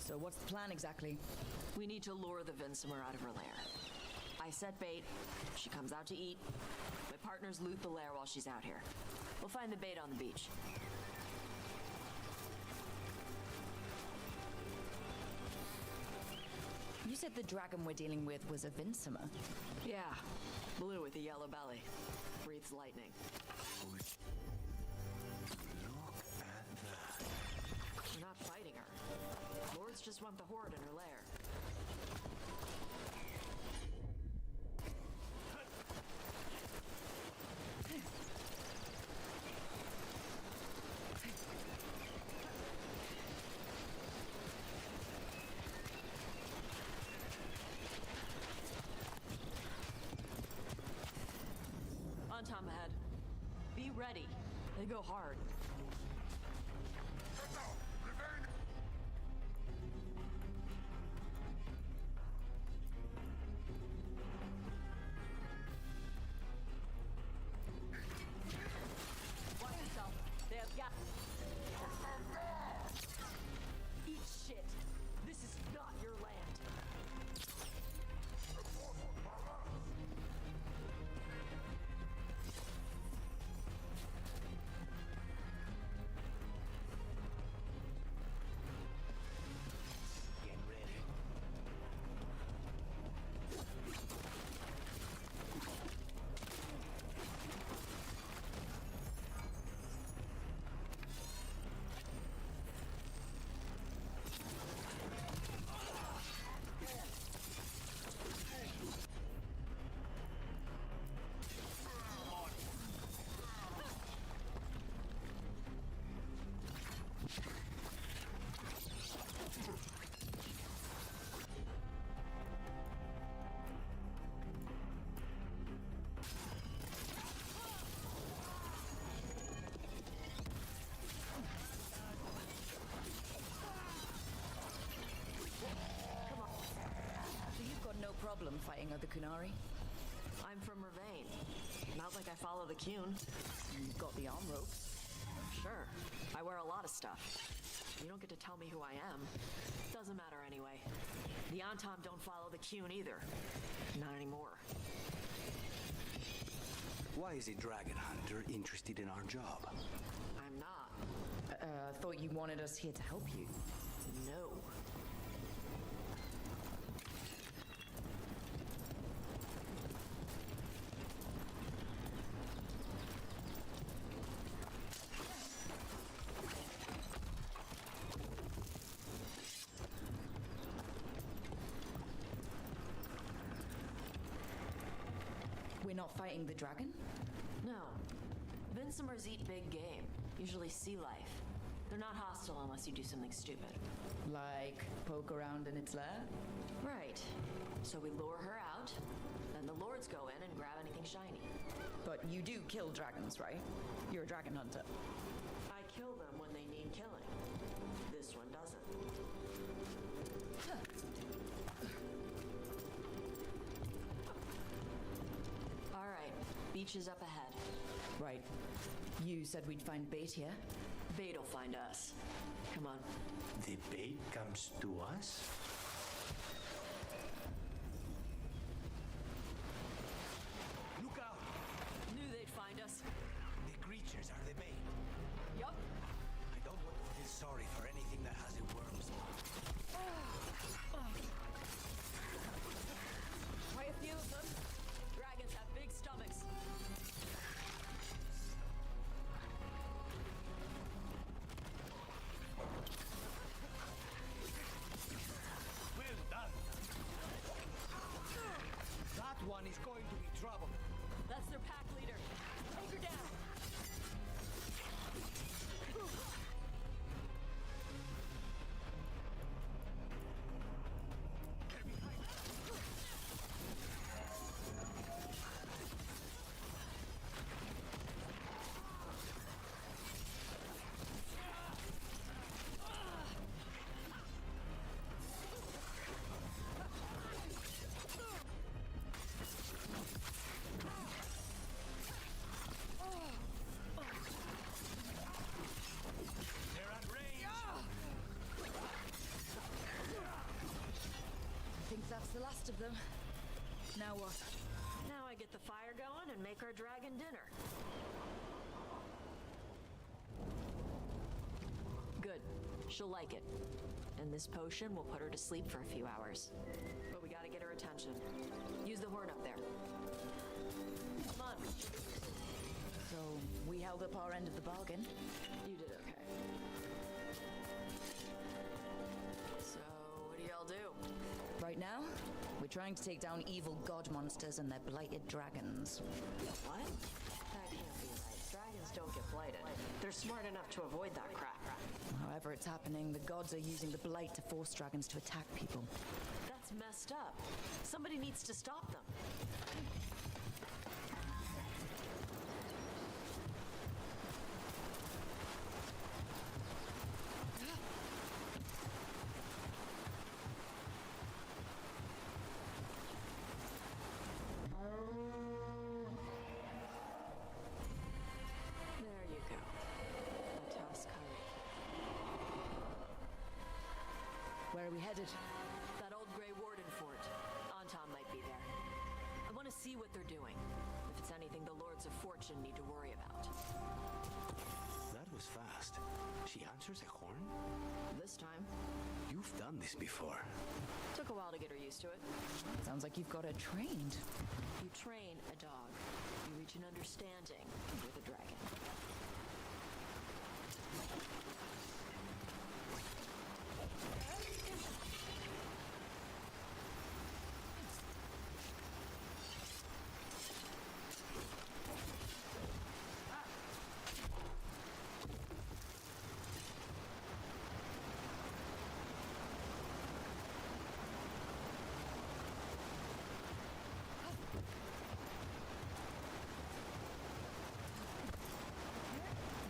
So what's the plan exactly? We need to lure the Vinsomer out of her lair. I set bait, she comes out to eat. My partners loot the lair while she's out here. We'll find the bait on the beach. You said the dragon we're dealing with was a Vinsomer. Yeah, blue with a yellow belly. Breathes lightning. Look at that. We're not fighting her. Lords just want the horde in her lair. On Tom ahead. Be ready. They go hard. Watch yourself. They have gas. Eat shit. This is not your land. Get ready. So you've got no problem fighting other Kunari? I'm from Ravane. Not like I follow the Qun. You've got the arm ropes. Sure. I wear a lot of stuff. You don't get to tell me who I am. Doesn't matter anyway. The Antom don't follow the Qun either. Not anymore. Why is a dragon hunter interested in our job? I'm not. I thought you wanted us here to help you. No. We're not fighting the dragon? No. Vinsomers eat big game, usually sea life. They're not hostile unless you do something stupid. Like poke around in its lair? Right. So we lure her out, then the lords go in and grab anything shiny. But you do kill dragons, right? You're a dragon hunter. I kill them when they need killing. This one doesn't. All right, beach is up ahead. Right. You said we'd find bait here? Bait'll find us. Come on. The bait comes to us? Look out! Knew they'd find us. The creatures are the bait. Yup. I don't want to feel sorry for anything that has a worm's Quite a few of them. Dragons have big stomachs. last of them. Now what? Now I get the fire going and make our dragon dinner. Good. She'll like it. And this potion will put her to sleep for a few hours. But we gotta get her attention. Use the horn up there. Come on. So, we held up our end of the bargain. You did okay. So, what do y'all do? Right now, we're trying to take down evil god monsters and their blighted dragons. What? That can't be right. Dragons don't get blighted. They're smart enough to avoid that crap. However it's happening, the gods are using the blight to force dragons to attack people. That's messed up. Somebody needs to stop them. There you go. Where are we headed? That old Grey Warden fort. Anton might be there. I want to see what they're doing. If it's anything the Lords of Fortune need to worry about. That was fast. She answers a horn? This time. You've done this before. Took a while to get her used to it. Sounds like you've got her trained. You train a dog. You reach an understanding with a dragon.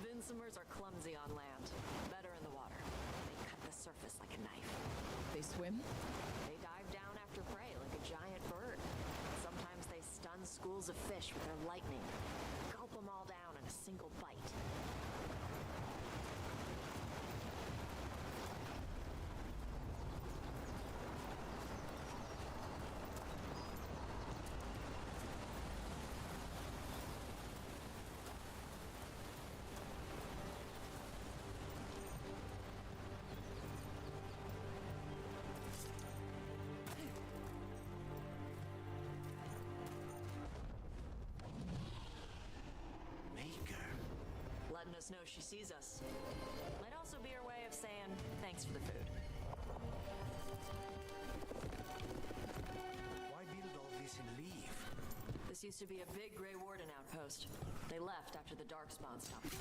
Vincimers are clumsy on land, better in the water. They cut the surface like a knife. They swim? They dive down after prey like a giant bird. Sometimes they stun schools of fish with their lightning. Gulp them all down in a single bite. Letting us know she sees us. Might also be her way of saying thanks for the food. Why build all this and leave? This used to be a big Grey Warden outpost. They left after the Darkspawn stopped.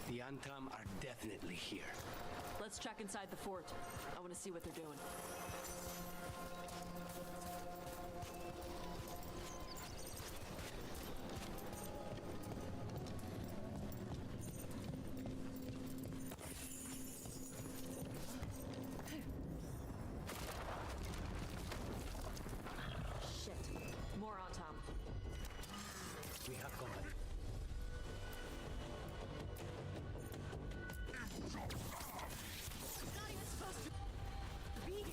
The Antam are definitely here. Let's check inside the fort. I want to see what they're doing. Shit. More on Tom. We have company. Not even supposed to be here.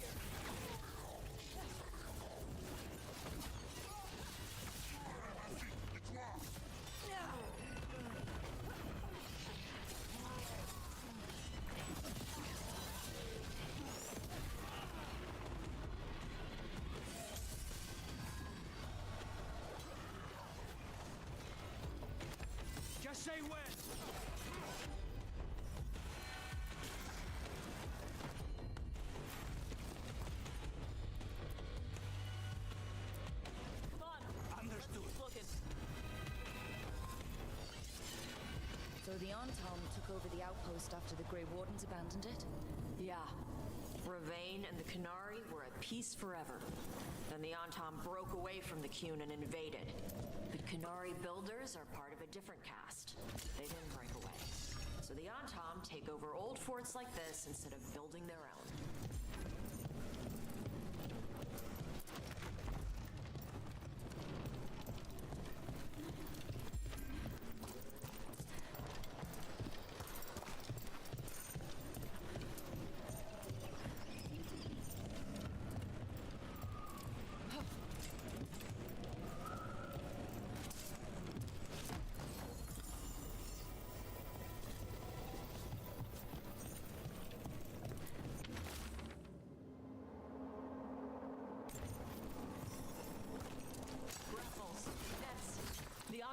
Just say when! Come on. Understood. Let's keep looking. So the Anton took over the outpost after the Grey Wardens abandoned it? Yeah. Ravain and the Canary were at peace forever. Then the Anton broke away from the Qun and invaded. The Canary builders are part of a different caste. They didn't break away. So the Antom take over old forts like this instead of building their own.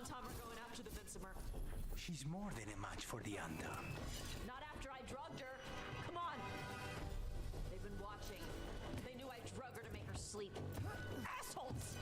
Antom are going after the Vincimer. She's more than a match for the Antom. Not after I drugged her. Come on. They've been watching. They knew I drug her to make her sleep. Assholes!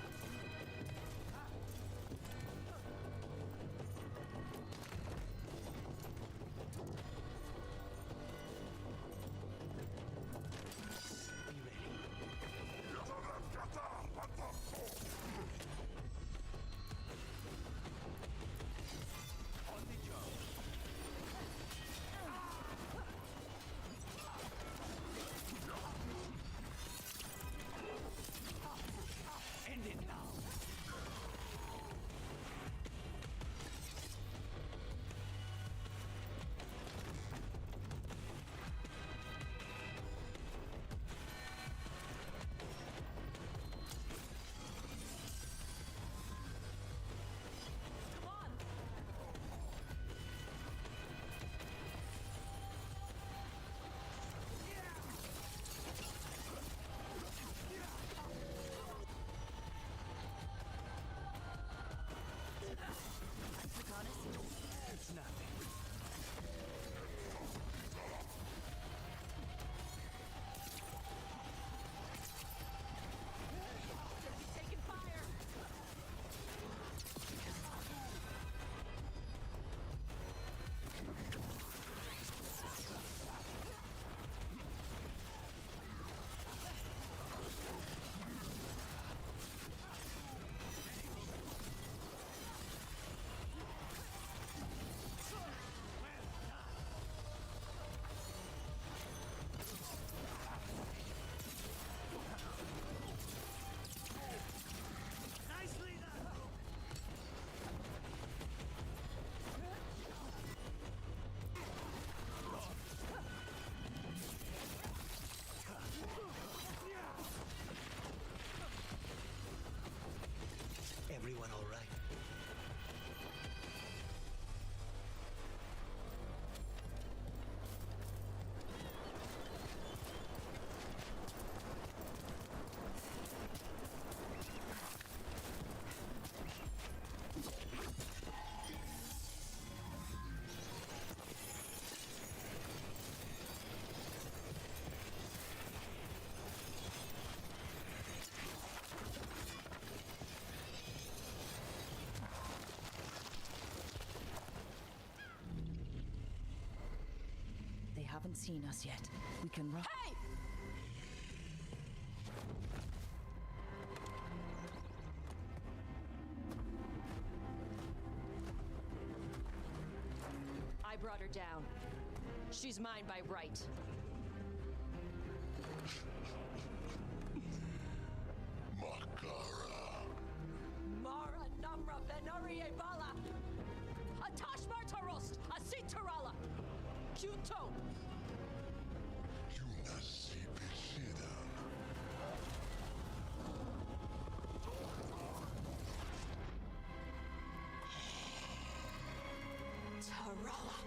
It's nothing. Taking fire! Everyone all right? They haven't seen us yet. We can run. Hey! I brought her down. She's mine by right. Mara Namra Benari Bala! Atash Martarost! Asitarala! Juto! Tarala!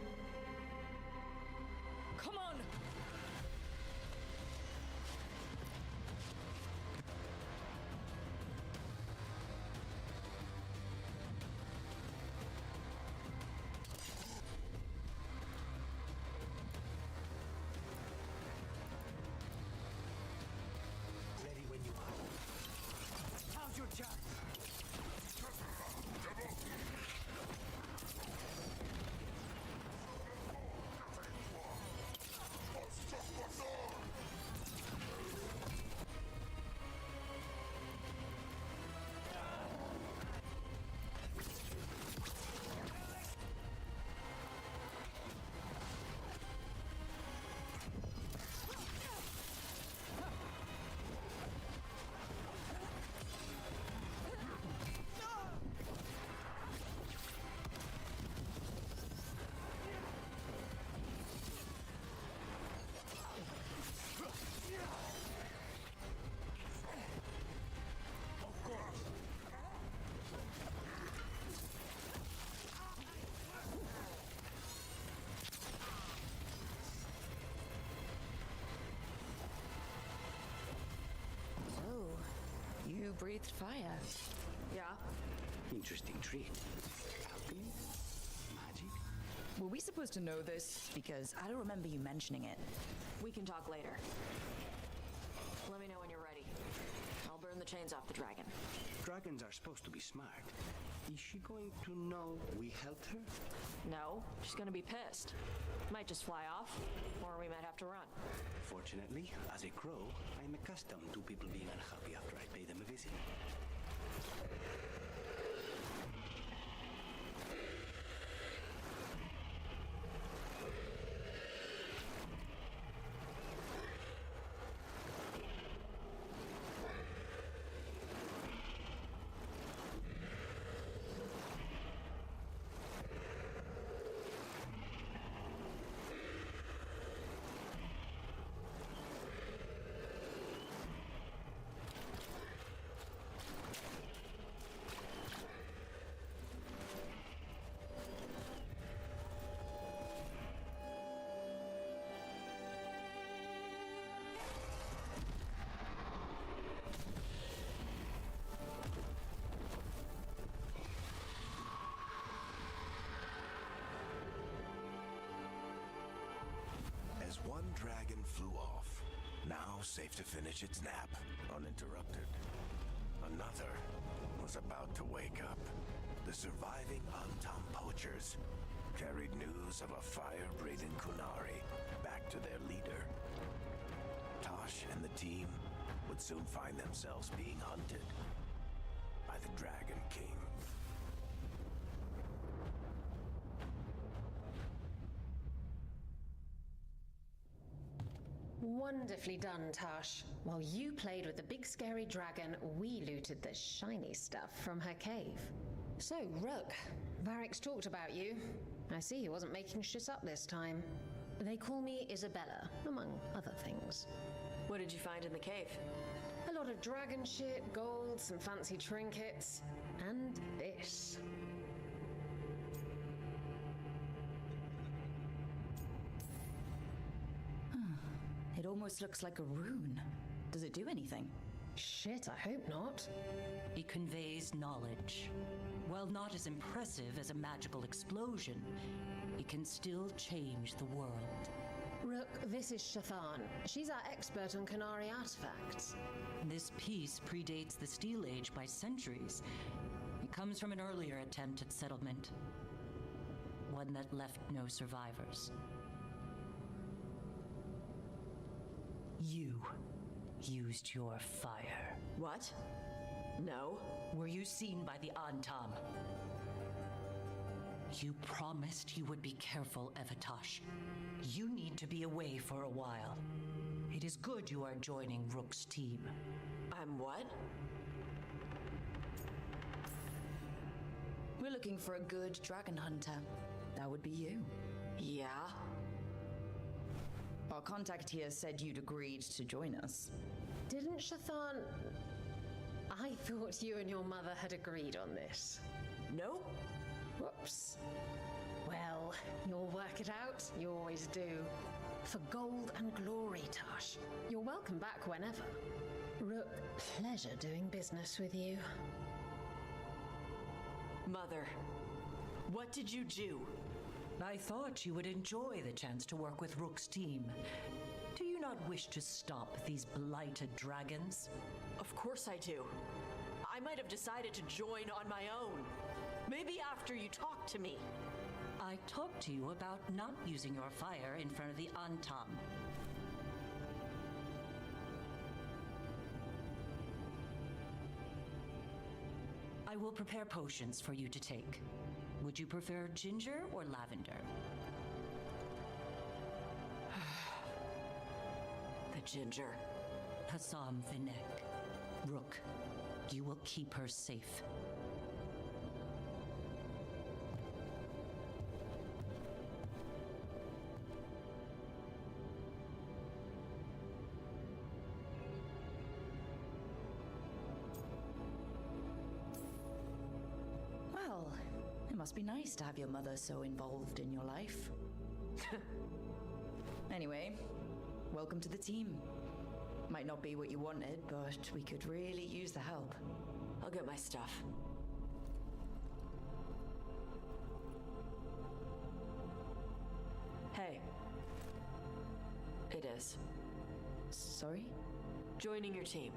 Come on! Ready when you are. How's your charge? you breathed fire. Yeah. Interesting treat. Alchemy? Magic? Were we supposed to know this? Because I don't remember you mentioning it. We can talk later. Let me know when you're ready. I'll burn the chains off the dragon. Dragons are supposed to be smart. Is she going to know we helped her? No, she's gonna be pissed. Might just fly off, or we might have to run. Fortunately, as a crow, I'm accustomed to people being unhappy after I pay them a visit. As one dragon flew off, now safe to finish its nap, uninterrupted, another was about to wake up. The surviving Antam poachers carried news of a fire-breathing Kunari back to their leader. Tosh and the team would soon find themselves being hunted by the Dragon King. Wonderfully done, Tash. While you played with the big scary dragon, we looted the shiny stuff from her cave. So, Rook, Varric's talked about you. I see he wasn't making shit up this time. They call me Isabella, among other things. What did you find in the cave? A lot of dragon shit, gold, some fancy trinkets, and this. It almost looks like a rune. Does it do anything? Shit, I hope not. It conveys knowledge. While not as impressive as a magical explosion, it can still change the world. Rook, this is Shathan. She's our expert on Kunari artifacts. This piece predates the Steel Age by centuries. It comes from an earlier attempt at settlement. One that left no survivors. You used your fire. What? No. Were you seen by the Antam? You promised you would be careful, Evatosh. You need to be away for a while. It is good you are joining Rook's team. I'm what? We're looking for a good dragon hunter. That would be you. Yeah? Our contact here said you'd agreed to join us. Didn't Shathan... I thought you and your mother had agreed on this. Nope. Whoops. Well, you'll work it out. You always do. For gold and glory, Tash. You're welcome back whenever. Rook, pleasure doing business with you. Mother, what did you do? I thought you would enjoy the chance to work with Rook's team. Do you not wish to stop these blighted dragons? Of course I do. I might have decided to join on my own. Maybe after you talked to me. I talked to you about not using your fire in front of the Antam. I will prepare potions for you to take. Would you prefer ginger or lavender? The ginger. Hassam Vinek. Rook, you will keep her safe. Well, it must be nice to have your mother so involved in your life. Anyway, welcome to the team. Might not be what you wanted, but we could really use the help. I'll get my stuff. Hey. It is. Sorry? Joining your team.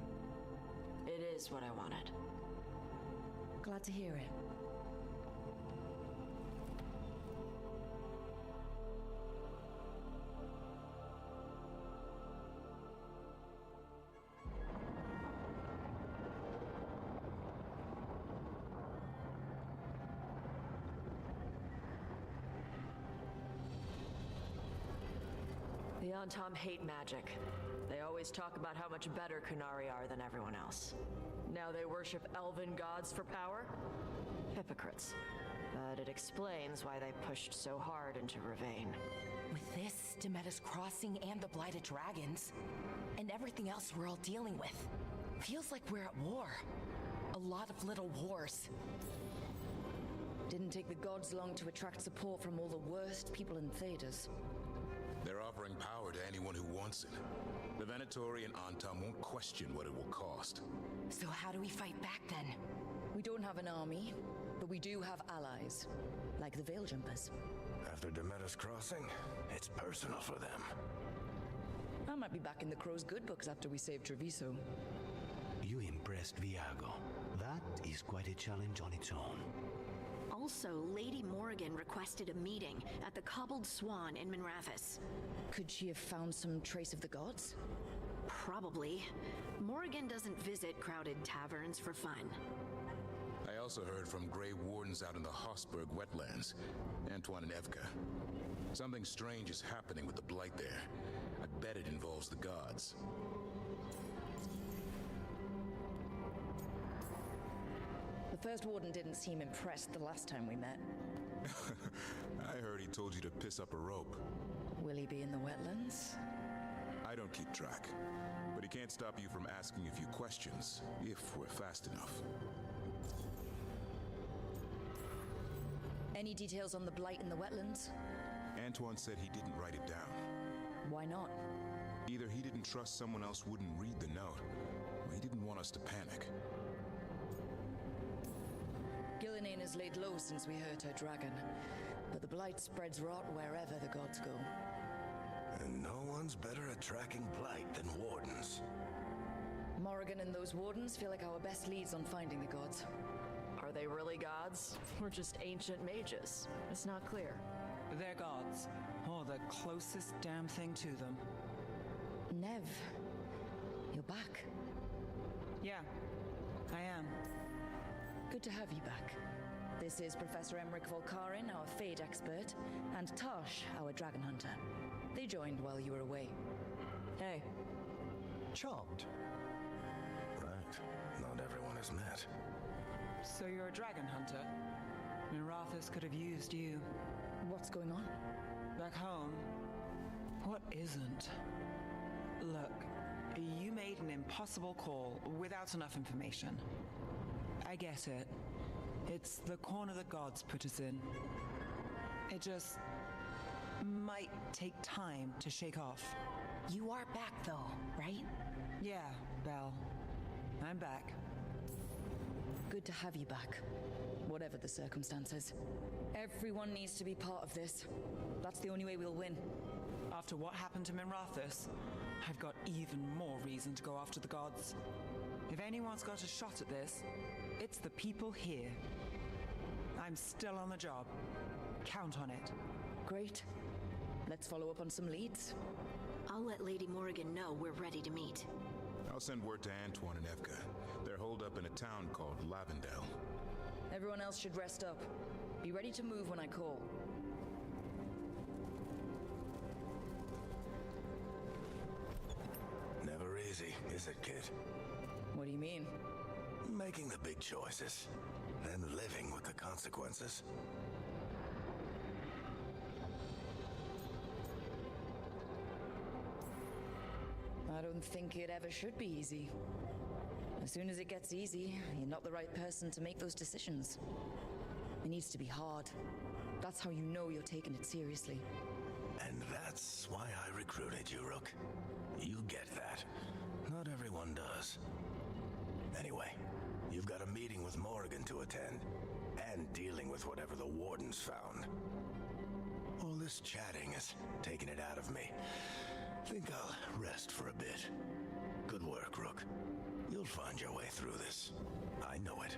It is what I wanted. Glad to hear it. The Antom hate magic. They always talk about how much better Kunari are than everyone else. Now they worship elven gods for power? Hypocrites. But it explains why they pushed so hard into Ravane. With this, Demeter's Crossing and the Blighted Dragons, and everything else we're all dealing with, feels like we're at war. A lot of little wars. Didn't take the gods long to attract support from all the worst people in Thedas. They're offering power to anyone who wants it. The Venatori and Antom won't question what it will cost. So how do we fight back then? We don't have an army, but we do have allies, like the Veil Jumpers. After Demeter's Crossing, it's personal for them. I might be back in the Crow's good books after we save Treviso. You impressed Viago. That is quite a challenge on its own. Also, Lady Morrigan requested a meeting at the Cobbled Swan in Minrathous. Could she have found some trace of the gods? Probably. Morrigan doesn't visit crowded taverns for fun. I also heard from Grey Wardens out in the Hossberg wetlands, Antoine and Evka. Something strange is happening with the Blight there. I bet it involves the gods. The first warden didn't seem impressed the last time we met. I heard he told you to piss up a rope. Will he be in the wetlands? I don't keep track, but he can't stop you from asking a few questions, if we're fast enough. Any details on the blight in the wetlands? Antoine said he didn't write it down. Why not? Either he didn't trust someone else wouldn't read the note, or he didn't want us to panic. Gillinane has laid low since we hurt her dragon, but the blight spreads rot wherever the gods go. And no one's better at tracking blight than wardens. Morrigan and those wardens feel like our best leads on finding the gods. Are they really gods? Or just ancient mages? It's not clear. They're gods, or the closest damn thing to them. Nev, you're back. Yeah, I am. Good to have you back. This is Professor Emmerich Volkarin, our Fade expert, and Tosh, our dragon hunter. They joined while you were away. Hey. Charmed. Right. Not everyone is met. So you're a dragon hunter? Minrathous could have used you. What's going on? Back home, what isn't? Look, you made an impossible call without enough information. I get it. It's the corner the gods put us in. It just might take time to shake off. You are back though, right? Yeah, Belle. I'm back. Good to have you back, whatever the circumstances. Everyone needs to be part of this. That's the only way we'll win. After what happened to Minrathous, I've got even more reason to go after the gods. If anyone's got a shot at this, it's the people here. I'm still on the job. Count on it. Great. Let's follow up on some leads. I'll let Lady Morrigan know we're ready to meet. I'll send word to Antoine and Evka. They're holed up in a town called Lavendale. Everyone else should rest up. Be ready to move when I call. Never easy, is it, kid? What do you mean? Making the big choices, then living with the consequences. I don't think it ever should be easy. As soon as it gets easy, you're not the right person to make those decisions. It needs to be hard. That's how you know you're taking it seriously. And that's why I recruited you, Rook. You get that. one does. Anyway, you've got a meeting with Morrigan to attend, and dealing with whatever the Wardens found. All this chatting is taking it out of me. Think I'll rest for a bit. Good work, Rook. You'll find your way through this. I know it.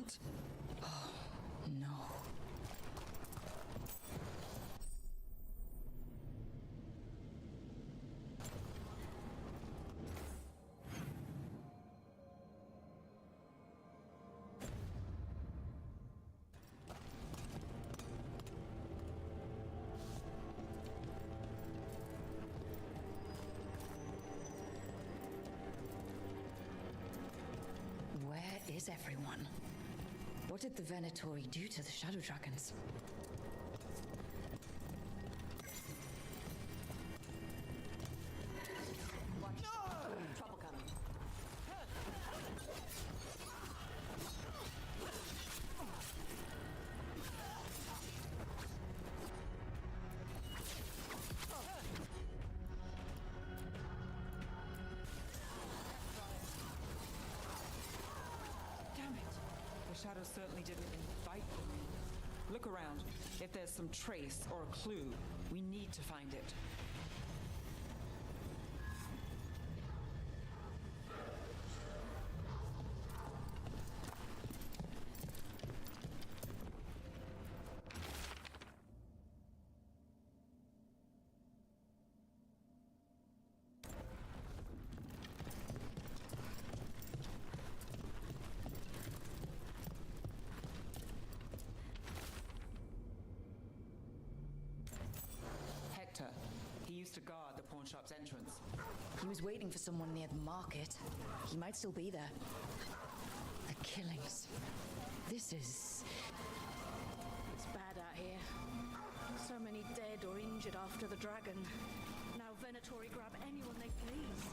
can't. Oh, no. Where is everyone? What did the Venatori do to the Shadow Dragons? Watch. Trouble coming. Damn it! The shadows certainly didn't invite them. Look around. If there's some trace or a clue, we need to find it. He used to guard the pawn shop's entrance. He was waiting for someone near the market. He might still be there. The killings. This is... It's bad out here. So many dead or injured after the dragon. Now Venatori grab anyone they please.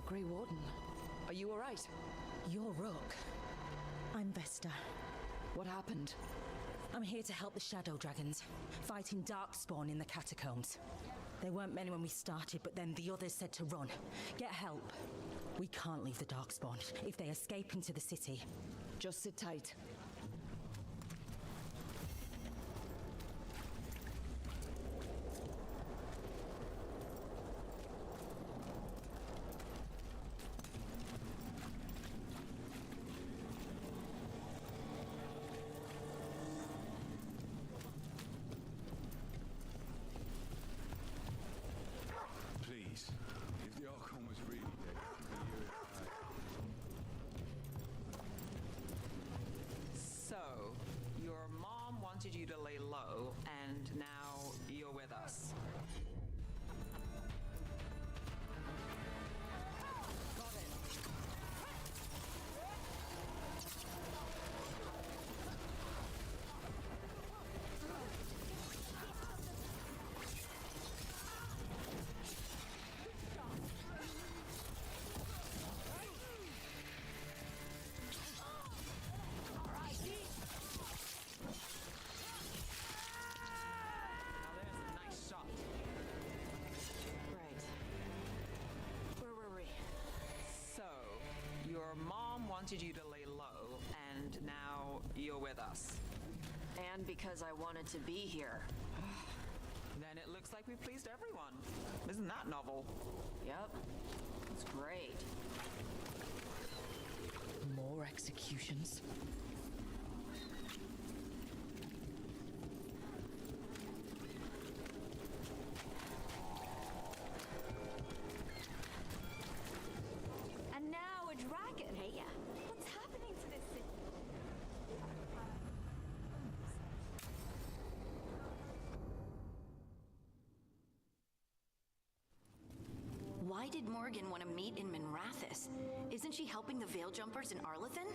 Grey Warden, are you all right? You're Rook. I'm Vesta. What happened? I'm here to help the Shadow Dragons, fighting Darkspawn in the catacombs. There weren't many when we started, but then the others said to run. Get help. We can't leave the Darkspawn if they escape into the city. Just sit tight. Wanted you to lay low, and now you're with us. Got it. Wanted you to lay low, and now you're with us. And because I wanted to be here. Then it looks like we've pleased everyone. Isn't that novel? Yep. It's great. More executions. And now a dragon, hey ya? What's happening to this city? Why did Morgan want to meet in Minrathis? Isn't she helping the Veil Jumpers in Arlathan?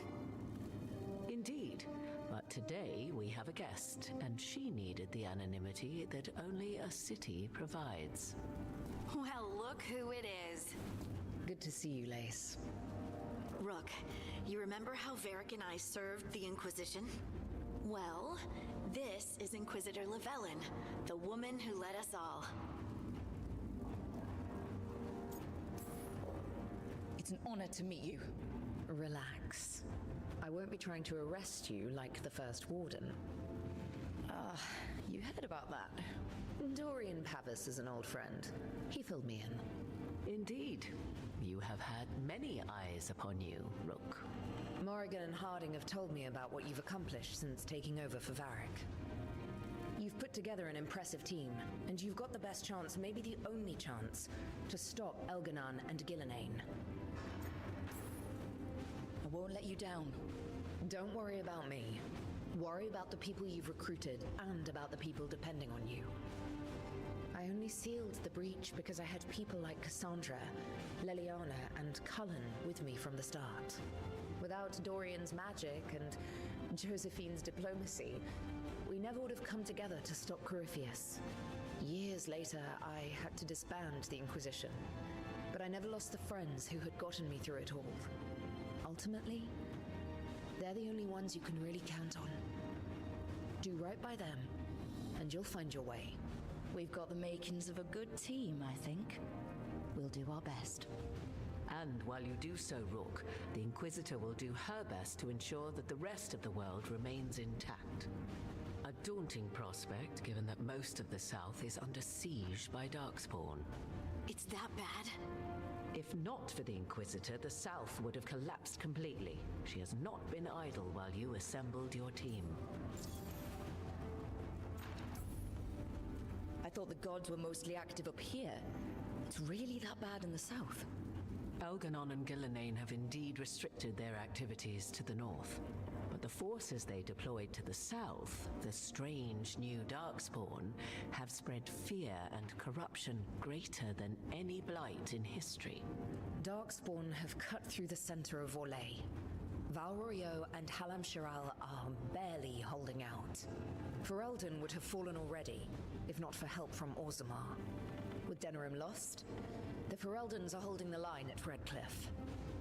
Indeed. But today we have a guest, and she needed the anonymity that only a city provides. Well, look who it is. Good to see you, Lace. Rook, you remember how Varric and I served the Inquisition? Well, this is Inquisitor Llewellyn, the woman who led us all. It's an honor to meet you. Relax. I won't be trying to arrest you like the First Warden. You heard about that? Dorian Pavis is an old friend. He filled me in. Indeed. You have had many eyes upon you, Rook. Morrigan and Harding have told me about what you've accomplished since taking over for Varric. You've put together an impressive team, and you've got the best chance, maybe the only chance, to stop Elganon and Gillenane. I won't let you down. Don't worry about me. Worry about the people you've recruited and about the people depending on you. I only sealed the breach because I had people like Cassandra, Leliana, and Cullen with me from the start. Without Dorian's magic and Josephine's diplomacy, we never would have come together to stop Corypheus. Years later, I had to disband the Inquisition, but I never lost the friends who had gotten me through it all. Ultimately, they're the only ones you can really count on. Do right by them, and you'll find your way. We've got the makings of a good team, I think. We'll do our best. And while you do so, Rook, the Inquisitor will do her best to ensure that the rest of the world remains intact. A daunting prospect, given that most of the South is under siege by Darkspawn. It's that bad? If not for the Inquisitor, the South would have collapsed completely. She has not been idle while you assembled your team. I thought the gods were mostly active up here. It's really that bad in the south? Elganon and Gillenane have indeed restricted their activities to the north. But the forces they deployed to the south, the strange new Darkspawn, have spread fear and corruption greater than any blight in history. Darkspawn have cut through the center of Orlais. Valroyo and Halam Shiral are barely holding out. Ferelden would have fallen already, if not for help from Orzammar. With Denerim lost, the Fereldans are holding the line at Redcliffe.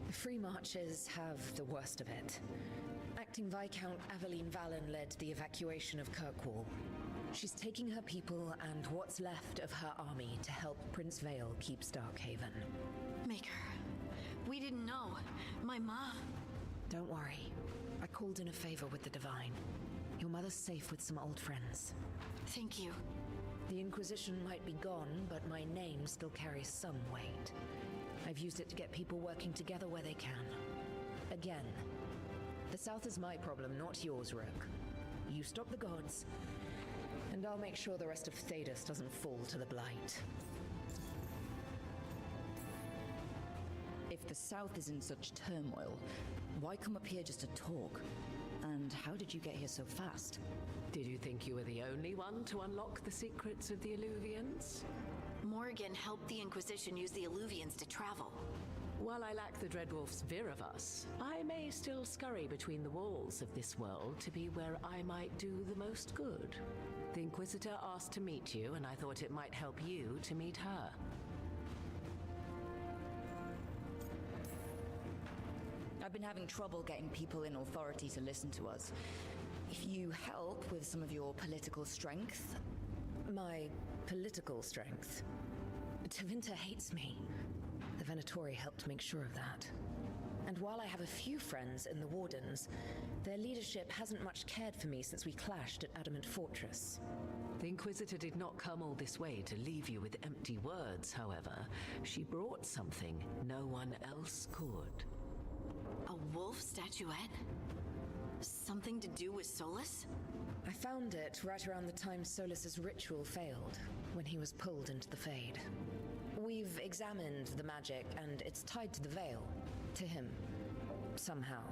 The Free Marches have the worst of it. Acting Viscount Aveline Valen led the evacuation of Kirkwall. She's taking her people and what's left of her army to help Prince Vale keep Starkhaven. Maker, we didn't know. My ma... Don't worry. I called in a favor with the Divine. Your mother's safe with some old friends. Thank you. The Inquisition might be gone, but my name still carries some weight. I've used it to get people working together where they can. Again, the South is my problem, not yours, Rook. You stop the gods, and I'll make sure the rest of Thedas doesn't fall to the Blight. If the South is in such turmoil, why come up here just to talk? And how did you get here so fast? Did you think you were the only one to unlock the secrets of the Illuvians? Morrigan helped the Inquisition use the Illuvians to travel. While I lack the Dreadwolf's Viravus, I may still scurry between the walls of this world to be where I might do the most good. The Inquisitor asked to meet you, and I thought it might help you to meet her. I've been having trouble getting people in authority to listen to us. If you help with some of your political strength... My political strength? Tevinter hates me. The Venatori helped make sure of that. And while I have a few friends in the Wardens, their leadership hasn't much cared for me since we clashed at Adamant Fortress. The Inquisitor did not come all this way to leave you with empty words, however. She brought something no one else could. A wolf statuette? Something to do with Solus? I found it right around the time Solus's ritual failed, when he was pulled into the Fade. We've examined the magic, and it's tied to the Veil. To him. Somehow.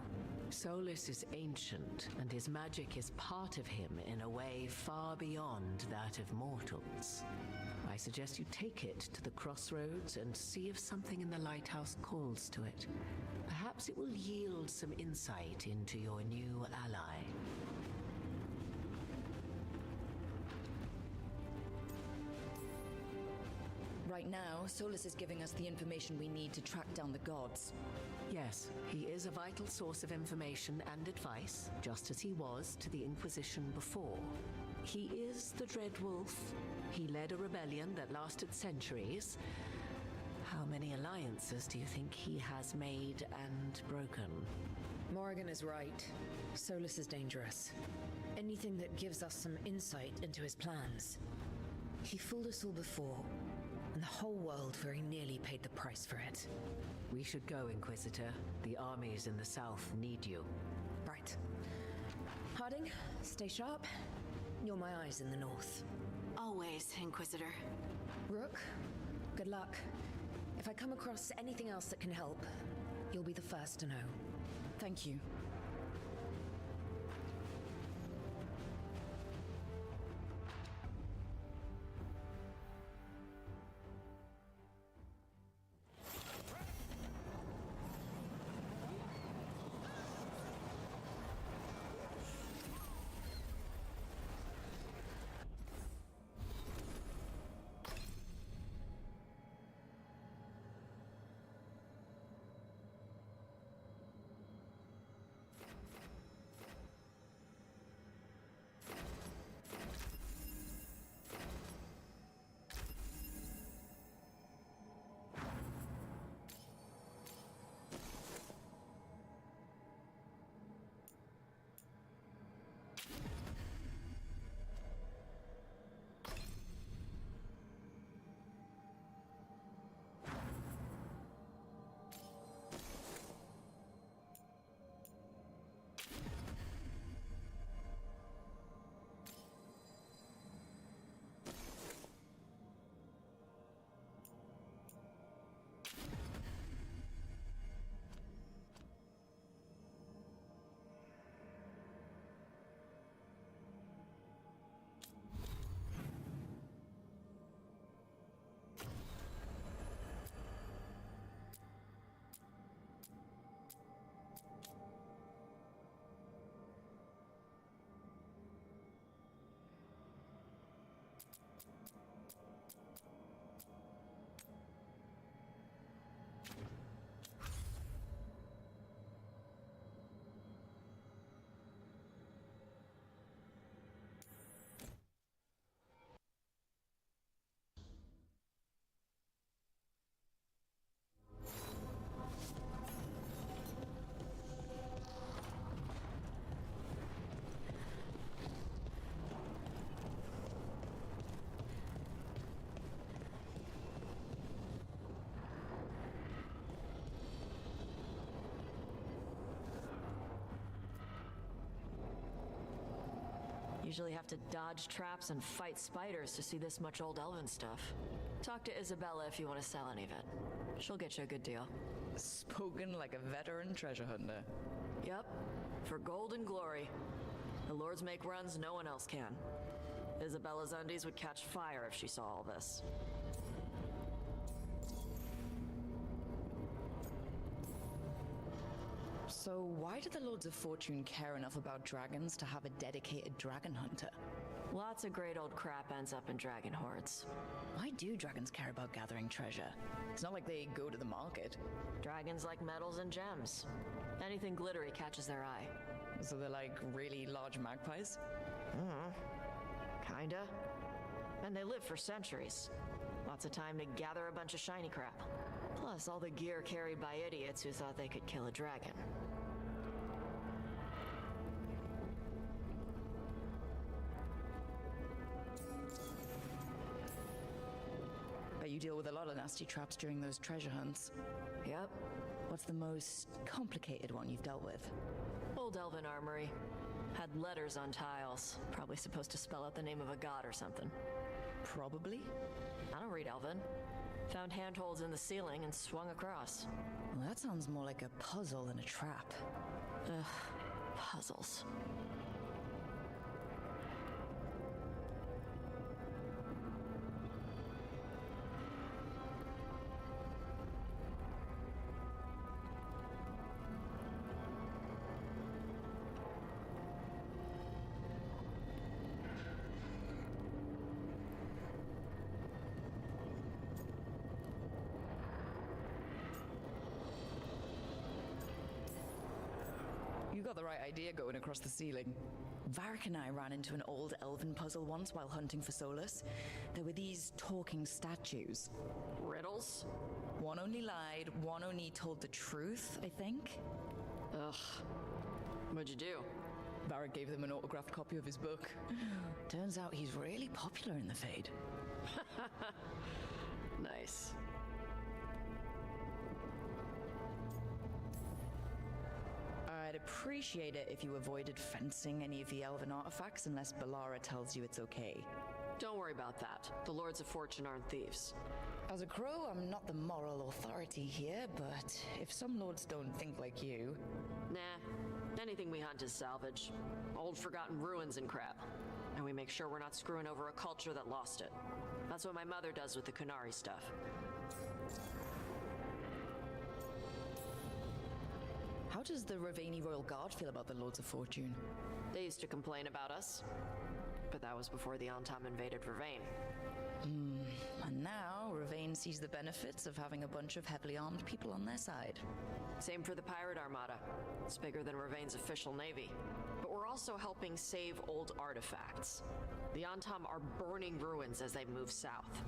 Solus is ancient, and his magic is part of him in a way far beyond that of mortals. I suggest you take it to the crossroads and see if something in the lighthouse calls to it. Perhaps it will yield some insight into your new ally. Right now, Solus is giving us the information we need to track down the gods. Yes, he is a vital source of information and advice, just as he was to the Inquisition before. He is the Dreadwolf. He led a rebellion that lasted centuries. How many alliances do you think he has made and broken? Morrigan is right. Solus is dangerous. Anything that gives us some insight into his plans. He fooled us all before, and the whole world very nearly paid the price for it. We should go, Inquisitor. The armies in the south need you. Right. Harding, stay sharp. You're my eyes in the north. Always, Inquisitor. Rook, good luck. If I come across anything else that can help, you'll be the first to know. Thank you. Usually have to dodge traps and fight spiders to see this much old elven stuff. Talk to Isabella if you want to sell any of it. She'll get you a good deal. Spoken like a veteran treasure hunter. Yep, for gold and glory. The lords make runs no one else can. Isabella's undies would catch fire if she saw all this. So why do the Lords of Fortune care enough about dragons to have a dedicated dragon hunter? Lots of great old crap ends up in dragon hordes. Why do dragons care about gathering treasure? It's not like they go to the market. Dragons like metals and gems. Anything glittery catches their eye. So they're like really large magpies? Kinda. And they live for centuries. Lots of time to gather a bunch of shiny crap. Plus all the gear carried by idiots who thought they could kill a dragon. Bet you deal with a lot of nasty traps during those treasure hunts. Yep. What's the most complicated one you've dealt with? Old elven armory. Had letters on tiles. Probably supposed to spell out the name of a god or something. Probably? I don't read elven. Found handholds in the ceiling and swung across. Well, that sounds more like a puzzle than a trap. Ugh, puzzles. You got the right idea going across the ceiling. Varric and I ran into an old elven puzzle once while hunting for Solus. There were these talking statues. Riddles? One only lied, one only told the truth, I think. Ugh. What'd you do? Varric gave them an autographed copy of his book. Turns out he's really popular in the Fade. Nice. I'd appreciate it if you avoided fencing any of the elven artifacts unless Balara tells you it's okay. Don't worry about that. The Lords of Fortune aren't thieves. As a crow, I'm not the moral authority here, but if some lords don't think like you... Nah, anything we hunt is salvage. Old forgotten ruins and crap. And we make sure we're not screwing over a culture that lost it. That's what my mother does with the Kunari stuff. How does the Ravani Royal Guard feel about the Lords of Fortune? They used to complain about us. But that was before the Antam invaded Ravane. And now, Ravane sees the benefits of having a bunch of heavily armed people on their side. Same for the Pirate Armada. It's bigger than Ravane's official navy. But we're also helping save old artifacts. The Antam are burning ruins as they move south.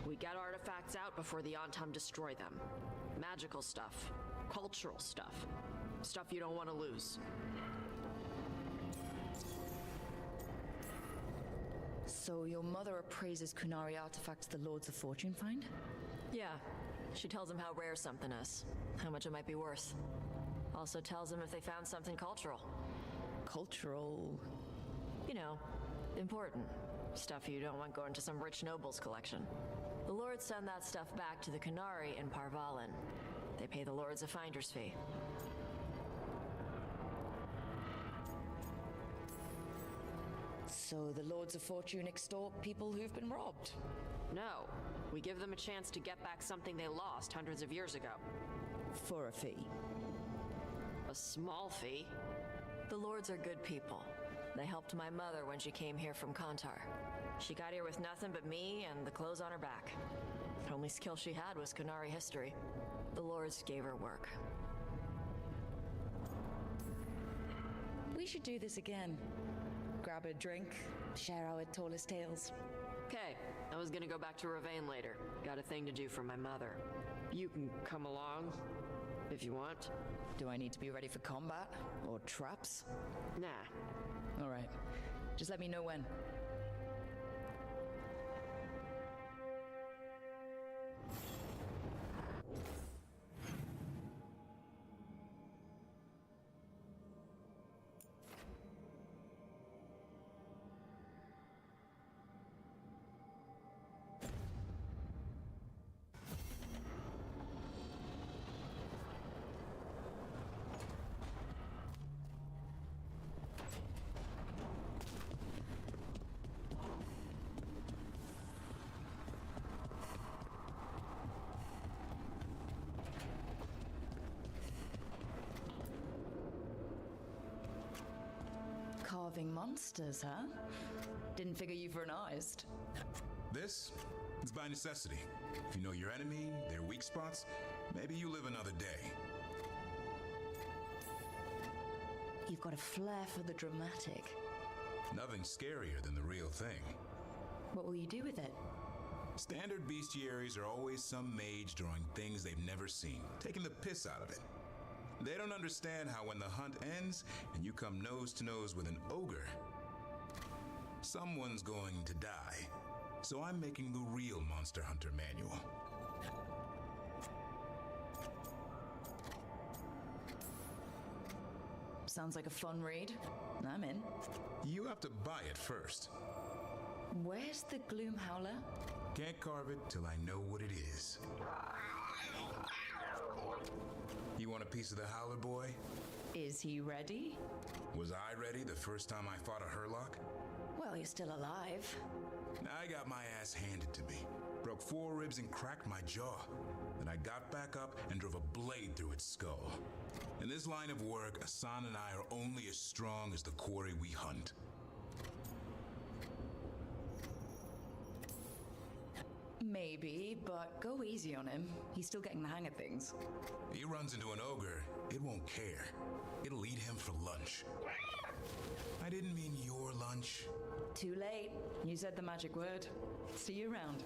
We get artifacts out before the Antam destroy them. Magical stuff. Cultural stuff. Stuff you don't want to lose. So your mother appraises Kunari artifacts the Lords of Fortune find? Yeah. She tells them how rare something is, how much it might be worth. Also tells them if they found something cultural. Cultural? You know, important. Stuff you don't want going to some rich noble's collection. The Lords send that stuff back to the Kunari in Parvalin. They pay the Lords a finder's fee. So the Lords of Fortune extort people who've been robbed? No. We give them a chance to get back something they lost hundreds of years ago. For a fee? A small fee. The Lords are good people. They helped my mother when she came here from Kantar. She got here with nothing but me and the clothes on her back. The only skill she had was Kunari history. The Lords gave her work. We should do this again. Grab a drink, share our tallest tales. Okay, I was gonna go back to Ravane later. Got a thing to do for my mother. You can come along, if you want. Do I need to be ready for combat? Or traps? Nah. Alright. Just let me know when. Carving monsters, huh? Didn't figure you for an artist. This is by necessity. If you know your enemy, their weak spots, maybe you live another day. You've got a flair for the dramatic. Nothing scarier than the real thing. What will you do with it? Standard bestiaries are always some mage drawing things they've never seen, taking the piss out of it. They don't understand how when the hunt ends and you come nose to nose with an ogre, someone's going to die. So I'm making the real Monster Hunter manual. Sounds like a fun read. I'm in. You have to buy it first. Where's the Gloom Howler? Can't carve it till I know what it is. You want a piece of the Howler boy? Is he ready? Was I ready the first time I fought a Hurlock? Well, you're still alive. I got my ass handed to me. Broke 4 ribs and cracked my jaw. Then I got back up and drove a blade through its skull. In this line of work, Asan and I are only as strong as the quarry we hunt. Maybe, but go easy on him. He's still getting the hang of things. He runs into an ogre, it won't care. It'll eat him for lunch. I didn't mean your lunch. Too late. You said the magic word. See you around.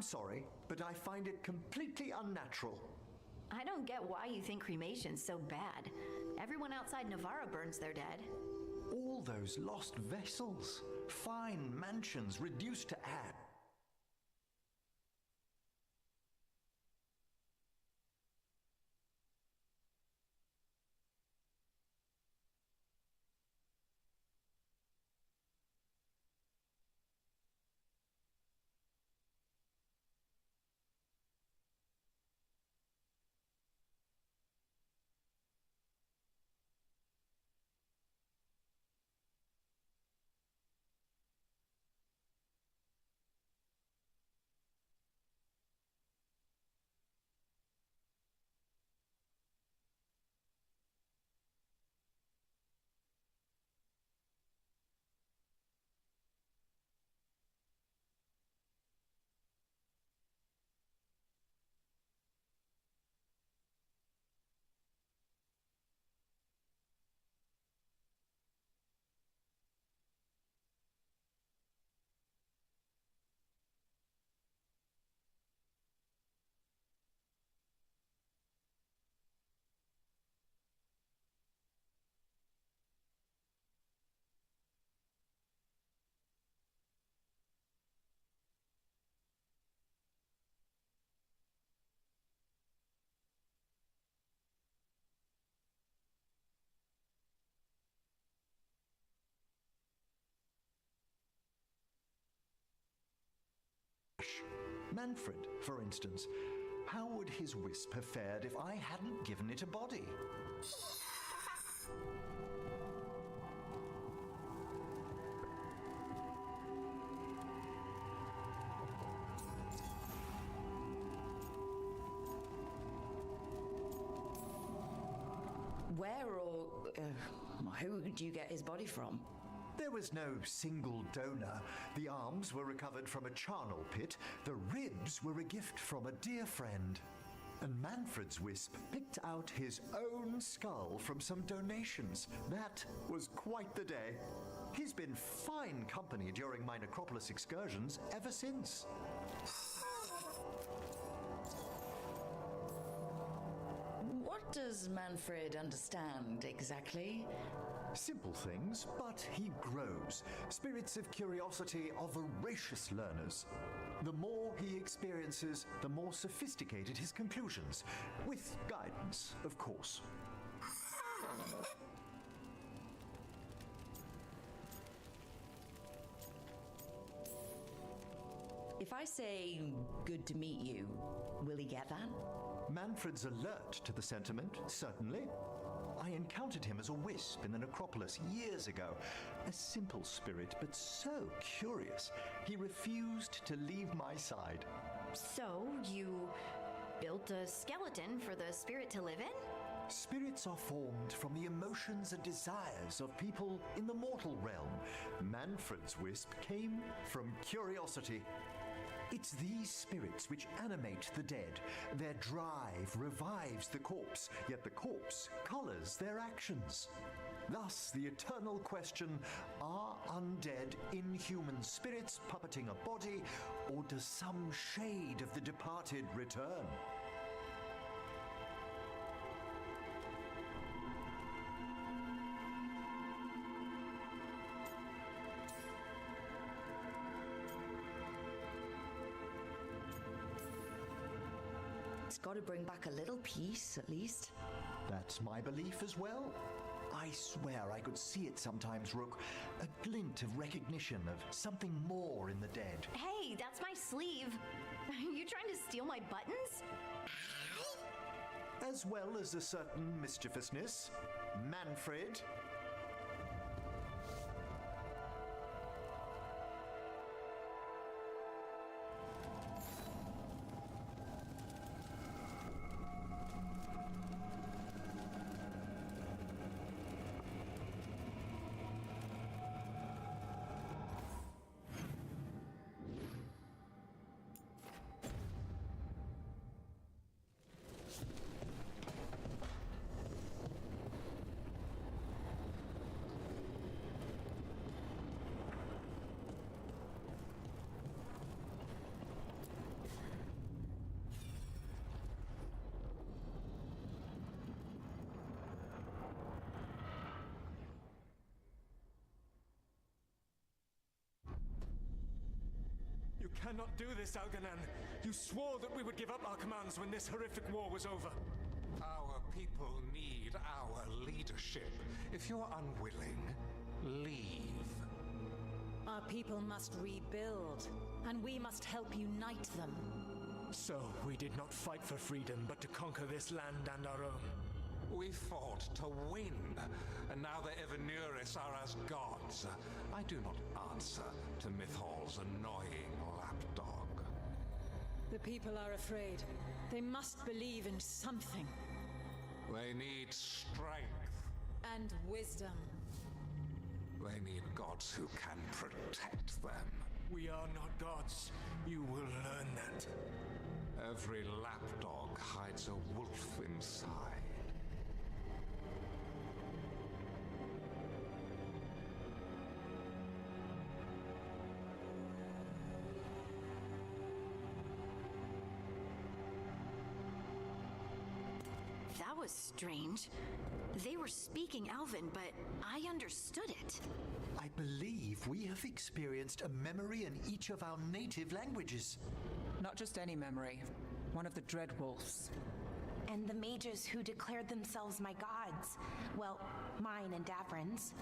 I'm sorry, but I find it completely unnatural. I don't get why you think cremation's so bad. Everyone outside Navarra burns their dead. All those lost vessels, fine mansions reduced to ash. Manfred, for instance. How would his wisp have fared if I hadn't given it a body? Where or who do you get his body from? There was no single donor. The arms were recovered from a charnel pit. The ribs were a gift from a dear friend. And Manfred's wisp picked out his own skull from some donations. That was quite the day. He's been fine company during my necropolis excursions ever since. What does Manfred understand exactly? Simple things, but he grows. Spirits of curiosity are voracious learners. The more he experiences, the more sophisticated his conclusions. With guidance, of course. If I say, good to meet you, will he get that? Manfred's alert to the sentiment, certainly. I encountered him as a wisp in the necropolis years ago. A simple spirit, but so curious. He refused to leave my side. So, you built a skeleton for the spirit to live in? Spirits are formed from the emotions and desires of people in the mortal realm. Manfred's wisp came from curiosity. It's these spirits which animate the dead. Their drive revives the corpse, yet the corpse colors their actions. Thus, the eternal question, are undead inhuman spirits puppeting a body, or does some shade of the departed return? It's got to bring back a little peace, at least. That's my belief as well. I swear I could see it sometimes, Rook. A glint of recognition of something more in the dead. Hey, that's my sleeve. Are you trying to steal my buttons? As well as a certain mischievousness. Manfred. cannot do this, Algernon. You swore that we would give up our commands when this horrific war was over. Our people need our leadership. If you're unwilling, leave. Our people must rebuild, and we must help unite them. So, we did not fight for freedom, but to conquer this land and our own. We fought to win, and now the Evenuris are as gods. I do not answer to Mythal's annoying lapdog. The people are afraid. They must believe in something. They need strength. And wisdom. They need gods who can protect them. We are not gods. You will learn that. Every lapdog hides a wolf inside. That was strange. They were speaking Elven, but I understood it. I believe we have experienced a memory in each of our native languages. Not just any memory. One of the Dread Wolves. And the mages who declared themselves my gods. Well, mine and Davrin's.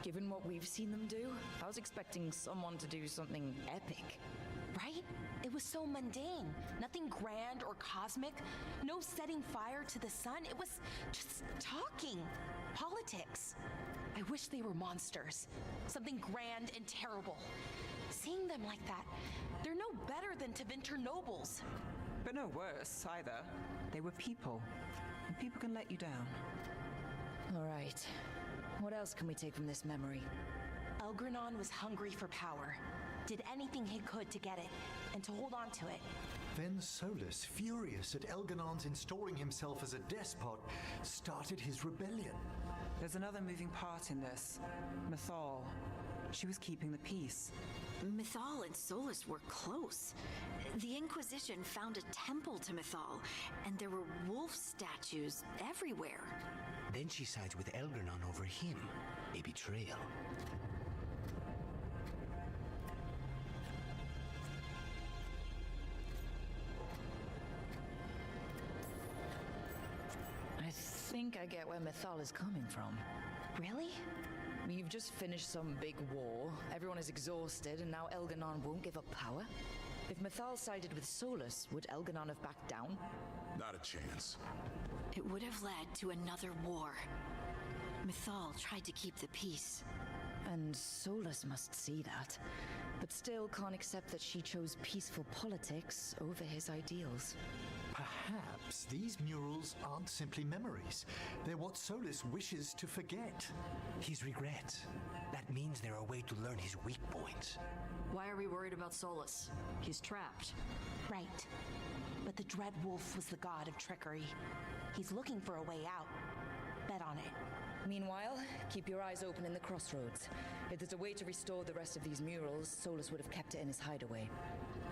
Given what we've seen them do, I was expecting someone to do something epic. Right? It was so mundane. Nothing grand or cosmic. No setting fire to the sun. It was just talking. Politics. I wish they were monsters. Something grand and terrible. Seeing them like that, they're no better than Tevinter nobles. But no worse, either. They were people. And people can let you down. All right. What else can we take from this memory? Elgranon was hungry for power. Did anything he could to get it, and to hold on to it. Then Solus, furious at Elganon's installing himself as a despot, started his rebellion. There's another moving part in this. Mythal. She was keeping the peace. Mythal and Solus were close. The Inquisition found a temple to Mythal, and there were wolf statues everywhere. Then she sides with Elgranon over him. A betrayal. I think I get where Mythal is coming from. Really? You've just finished some big war, everyone is exhausted, and now Elganon won't give up power? If Mythal sided with Solus, would Elganon have backed down? Not a chance. It would have led to another war. Mythal tried to keep the peace. And Solus must see that, but still can't accept that she chose peaceful politics over his ideals. Perhaps these murals aren't simply memories. They're what Solus wishes to forget. His regrets. That means they're a way to learn his weak points. Why are we worried about Solus? He's trapped. Right. But the Dread Wolf was the god of trickery. He's looking for a way out. Bet on it. Meanwhile, keep your eyes open in the crossroads. If there's a way to restore the rest of these murals, Solus would have kept it in his hideaway.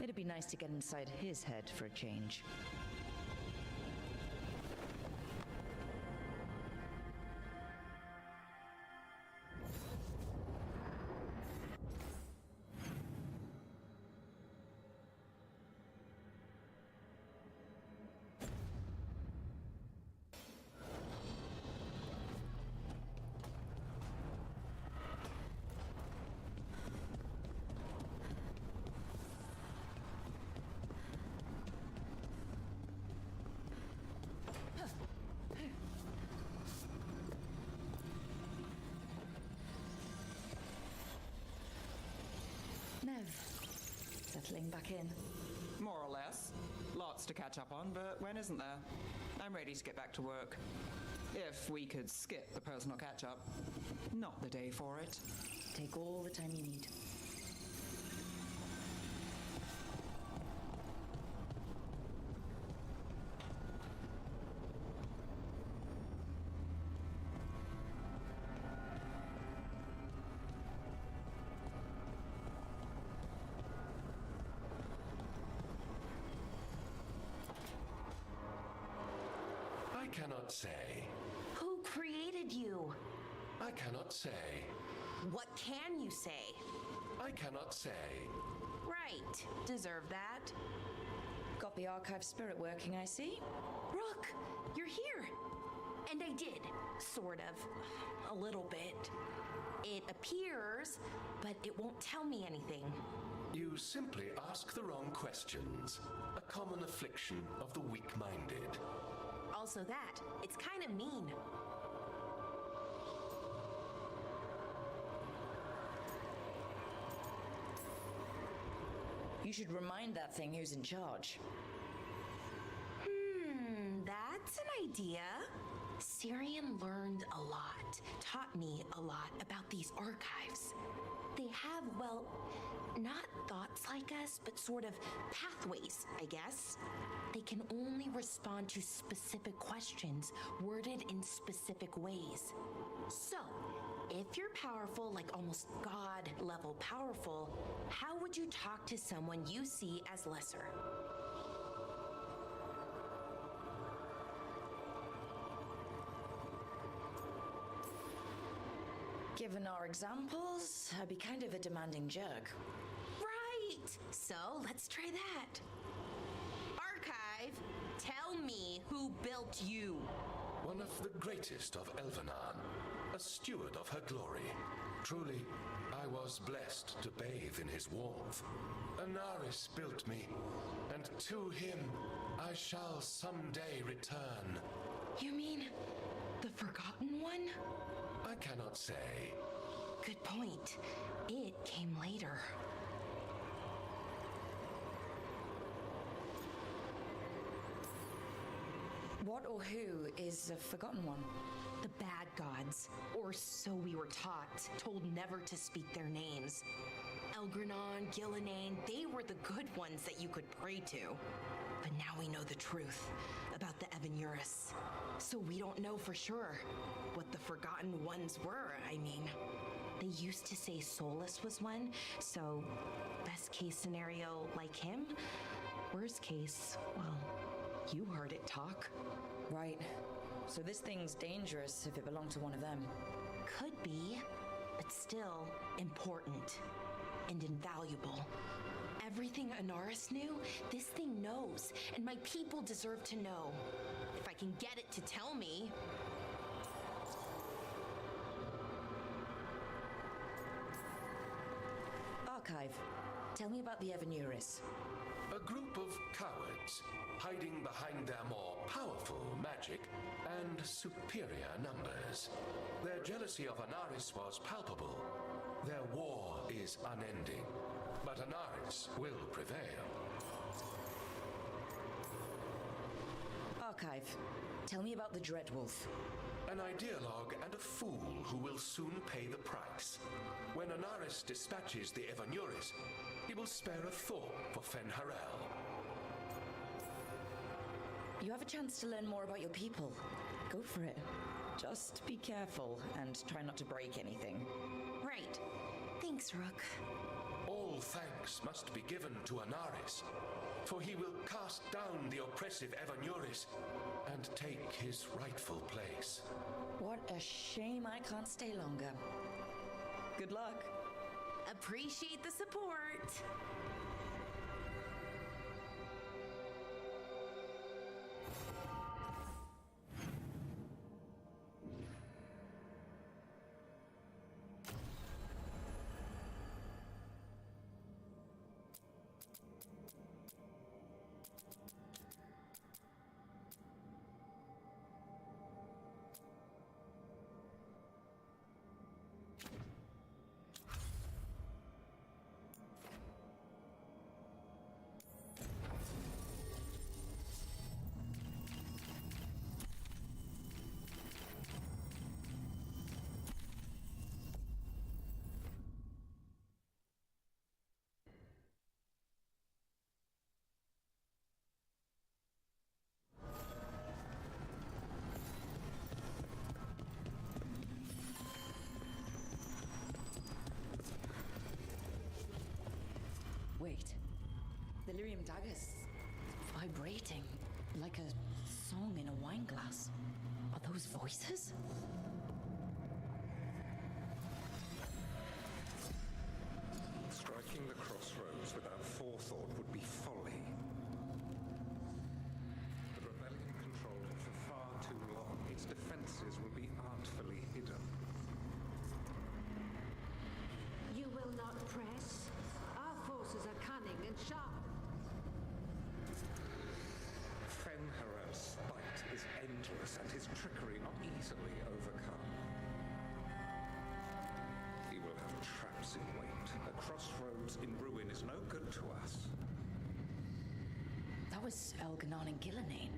It'd be nice to get inside his head for a change. Settling back in. More or less. Lots to catch up on, but when isn't there? I'm ready to get back to work. If we could skip the personal catch-up. Not the day for it. Take all the time you need. I cannot say. Who created you? I cannot say. What can you say? I cannot say. Right. Deserve that. Got the archive spirit working, I see. Rook, you're here. And I did. Sort of. A little bit. It appears, but it won't tell me anything. You simply ask the wrong questions. A common affliction of the weak-minded. Also that. It's kind of mean. You should remind that thing who's in charge. That's an idea. Syrian learned a lot, taught me a lot about these archives. They have, well, not thoughts like us, but sort of pathways, I guess. They can only respond to specific questions, worded in specific ways. So, if you're powerful, like almost God-level powerful, how would you talk to someone you see as lesser? Given our examples, I'd be kind of a demanding jerk. Right! So, let's try that. Archive, tell me who built you. One of the greatest of Elvenan, a steward of her glory. Truly, I was blessed to bathe in his warmth. Anaris built me, and to him I shall someday return. You mean the Forgotten One? I cannot say. Good point. It came later. What or who is the Forgotten One? The bad gods, or so we were taught, told never to speak their names. Elgranon, Gillinane, they were the good ones that you could pray to. But now we know the truth about the Evanuris. So we don't know for sure what the Forgotten Ones were, I mean. They used to say Solus was one, so best case scenario like him. Worst case, well, you heard it talk. Right. So this thing's dangerous if it belonged to one of them. Could be, but still important and invaluable. Everything Anaris knew, this thing knows, and my people deserve to know. If I can get it to tell me. Archive, tell me about the Evanuris. A group of cowards, hiding behind their more powerful magic and superior numbers. Their jealousy of Anaris was palpable. Their war is unending, but Anaris will prevail. Archive, tell me about the Dreadwolf. An ideologue and a fool who will soon pay the price. When Anaris dispatches the Evanuris, he will spare a thought for Fenharel. You have a chance to learn more about your people. Go for it. Just be careful and try not to break anything. Right. Thanks, Rook. All thanks must be given to Anaris, for he will cast down the oppressive Evanuris and take his rightful place. What a shame I can't stay longer. Good luck. Appreciate the support. Wait. The lyrium dagger's vibrating like a song in a wine glass. Are those voices? was Elganon and Gillenane?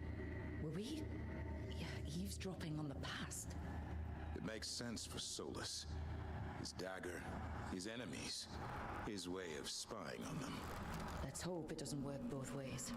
Were we eavesdropping on the past? It makes sense for Solus. His dagger, his enemies, his way of spying on them. Let's hope it doesn't work both ways.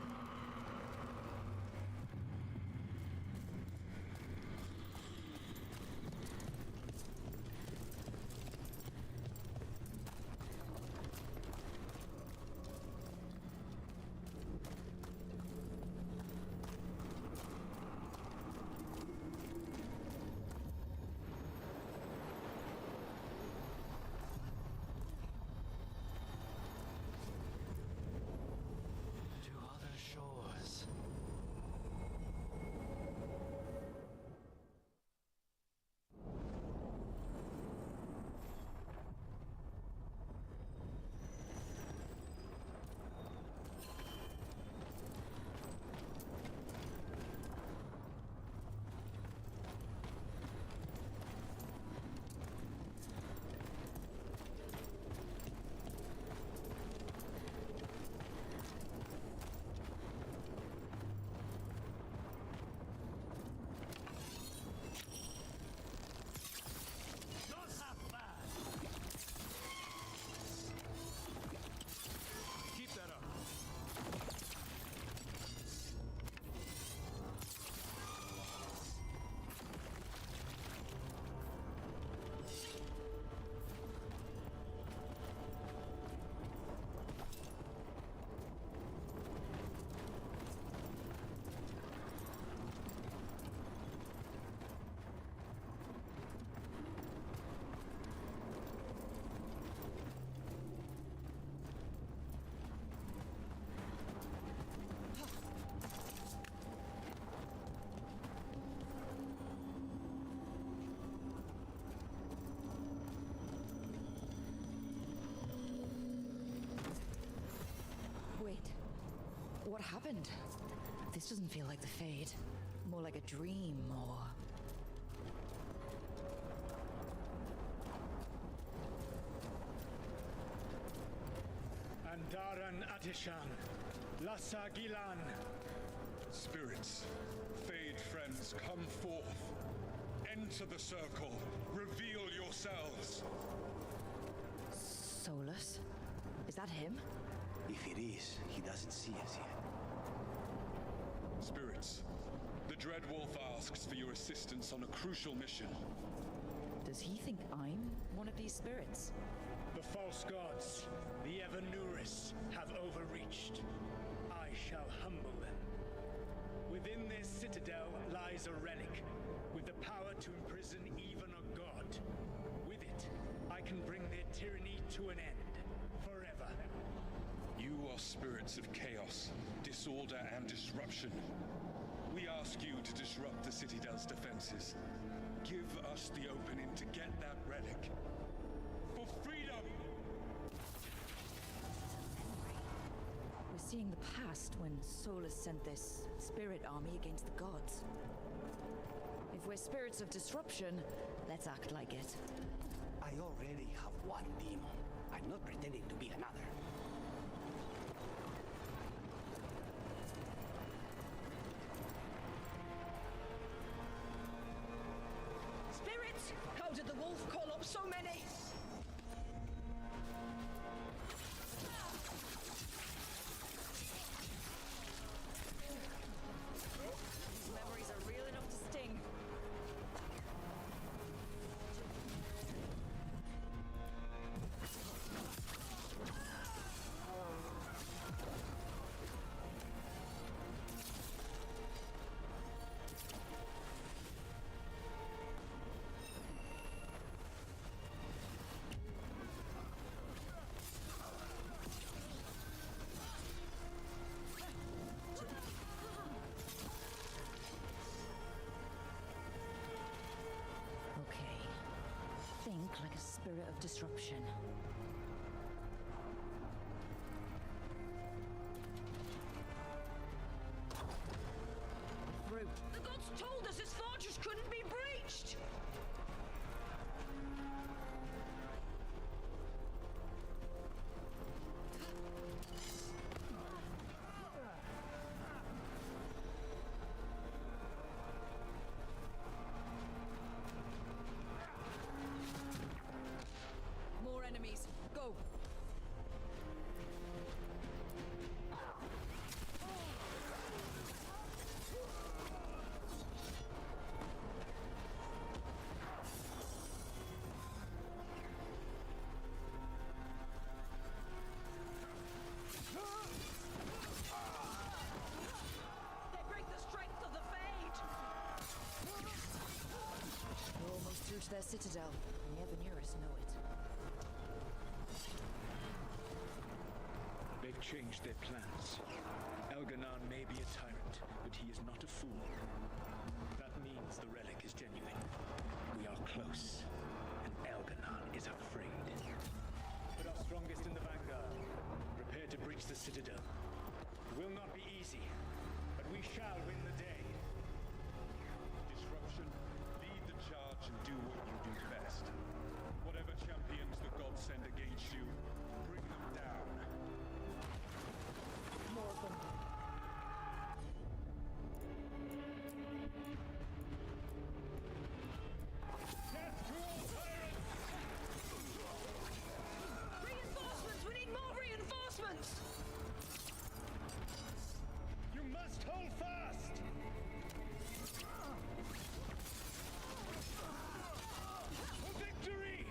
Wait, what happened? This doesn't feel like the Fade. More like a dream, or... Andaran Atishan, Lassa Gilan. Spirits, Fade friends, come forth. Enter the circle. Reveal yourselves. Solus? Is that him? If it is, he doesn't see us yet. Spirits, the Dread Wolf asks for your assistance on a crucial mission. Does he think I'm one of these spirits? The false gods, the Evanuris, have overreached. I shall humble them. Within this citadel lies a relic, with the power to imprison even a god. With it, I can bring their tyranny to an end, forever. You are spirits of chaos, disorder, and disruption. We ask you to disrupt the Citadel's defenses. Give us the opening to get that relic. For freedom! We're seeing the past when Solus sent this spirit army against the gods. If we're spirits of disruption, let's act like it. I already have one demon. I'm not pretending to be another. Spirits! How did the wolf call up so many? These memories are real enough to sting. Think like a spirit of disruption. Through. The gods told us this fortress couldn't be breached! go! They break the strength of the Fade! We're almost through to their citadel, and the Evanurus know it. They've changed their plans. Elganon may be a tyrant, but he is not a fool. That means the relic is genuine. We are close, and Elganon is afraid. Put our strongest in the vanguard. Prepare to breach the citadel. It will not be easy, but we shall win the day. Disruption, lead the charge and do what you do best. Whatever champions the gods send against you, bring them down. More of them. Reinforcements! We need more reinforcements! You must hold fast! For victory!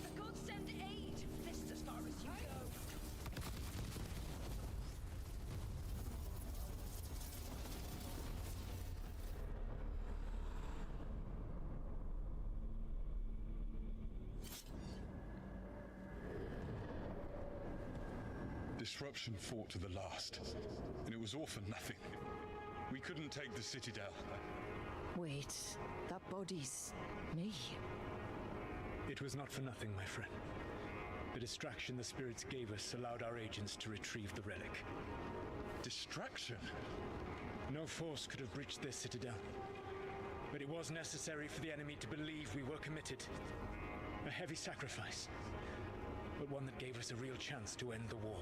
The gods send aid! This is as far as you go! Disruption fought to the last, and it was all for nothing. We couldn't take the Citadel. Wait, that body's me. It was not for nothing, my friend. The distraction the spirits gave us allowed our agents to retrieve the relic. Distraction? No force could have breached this citadel. But it was necessary for the enemy to believe we were committed. A heavy sacrifice, but one that gave us a real chance to end the war.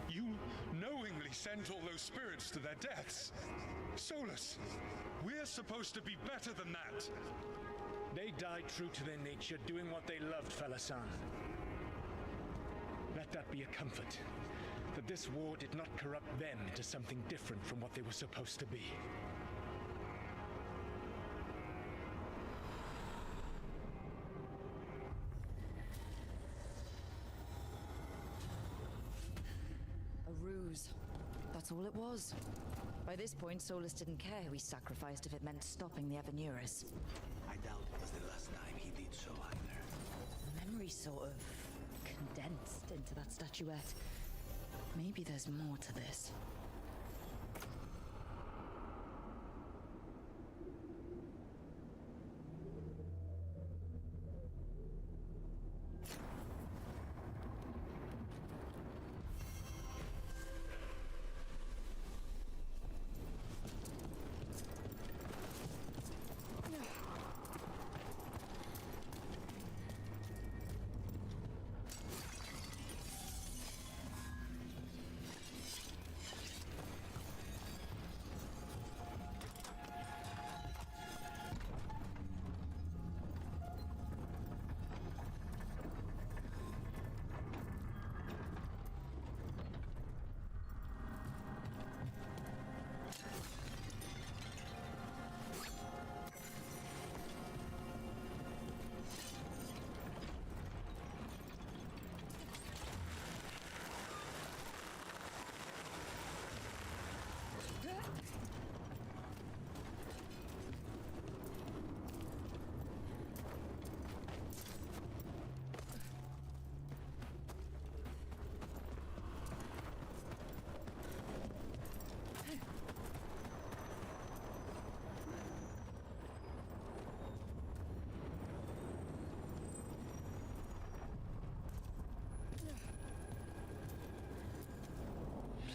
You knowingly sent all those spirits to their deaths. Solus, we're supposed to be better than that. They died true to their nature, doing what they loved, Falasan. Let that be a comfort, that this war did not corrupt them into something different from what they were supposed to be. A ruse. That's all it was. By this point, Solus didn't care who he sacrificed if it meant stopping the Evanurus. I doubt it was the last time he did so either. Memory sort of condensed into that statuette. Maybe there's more to this.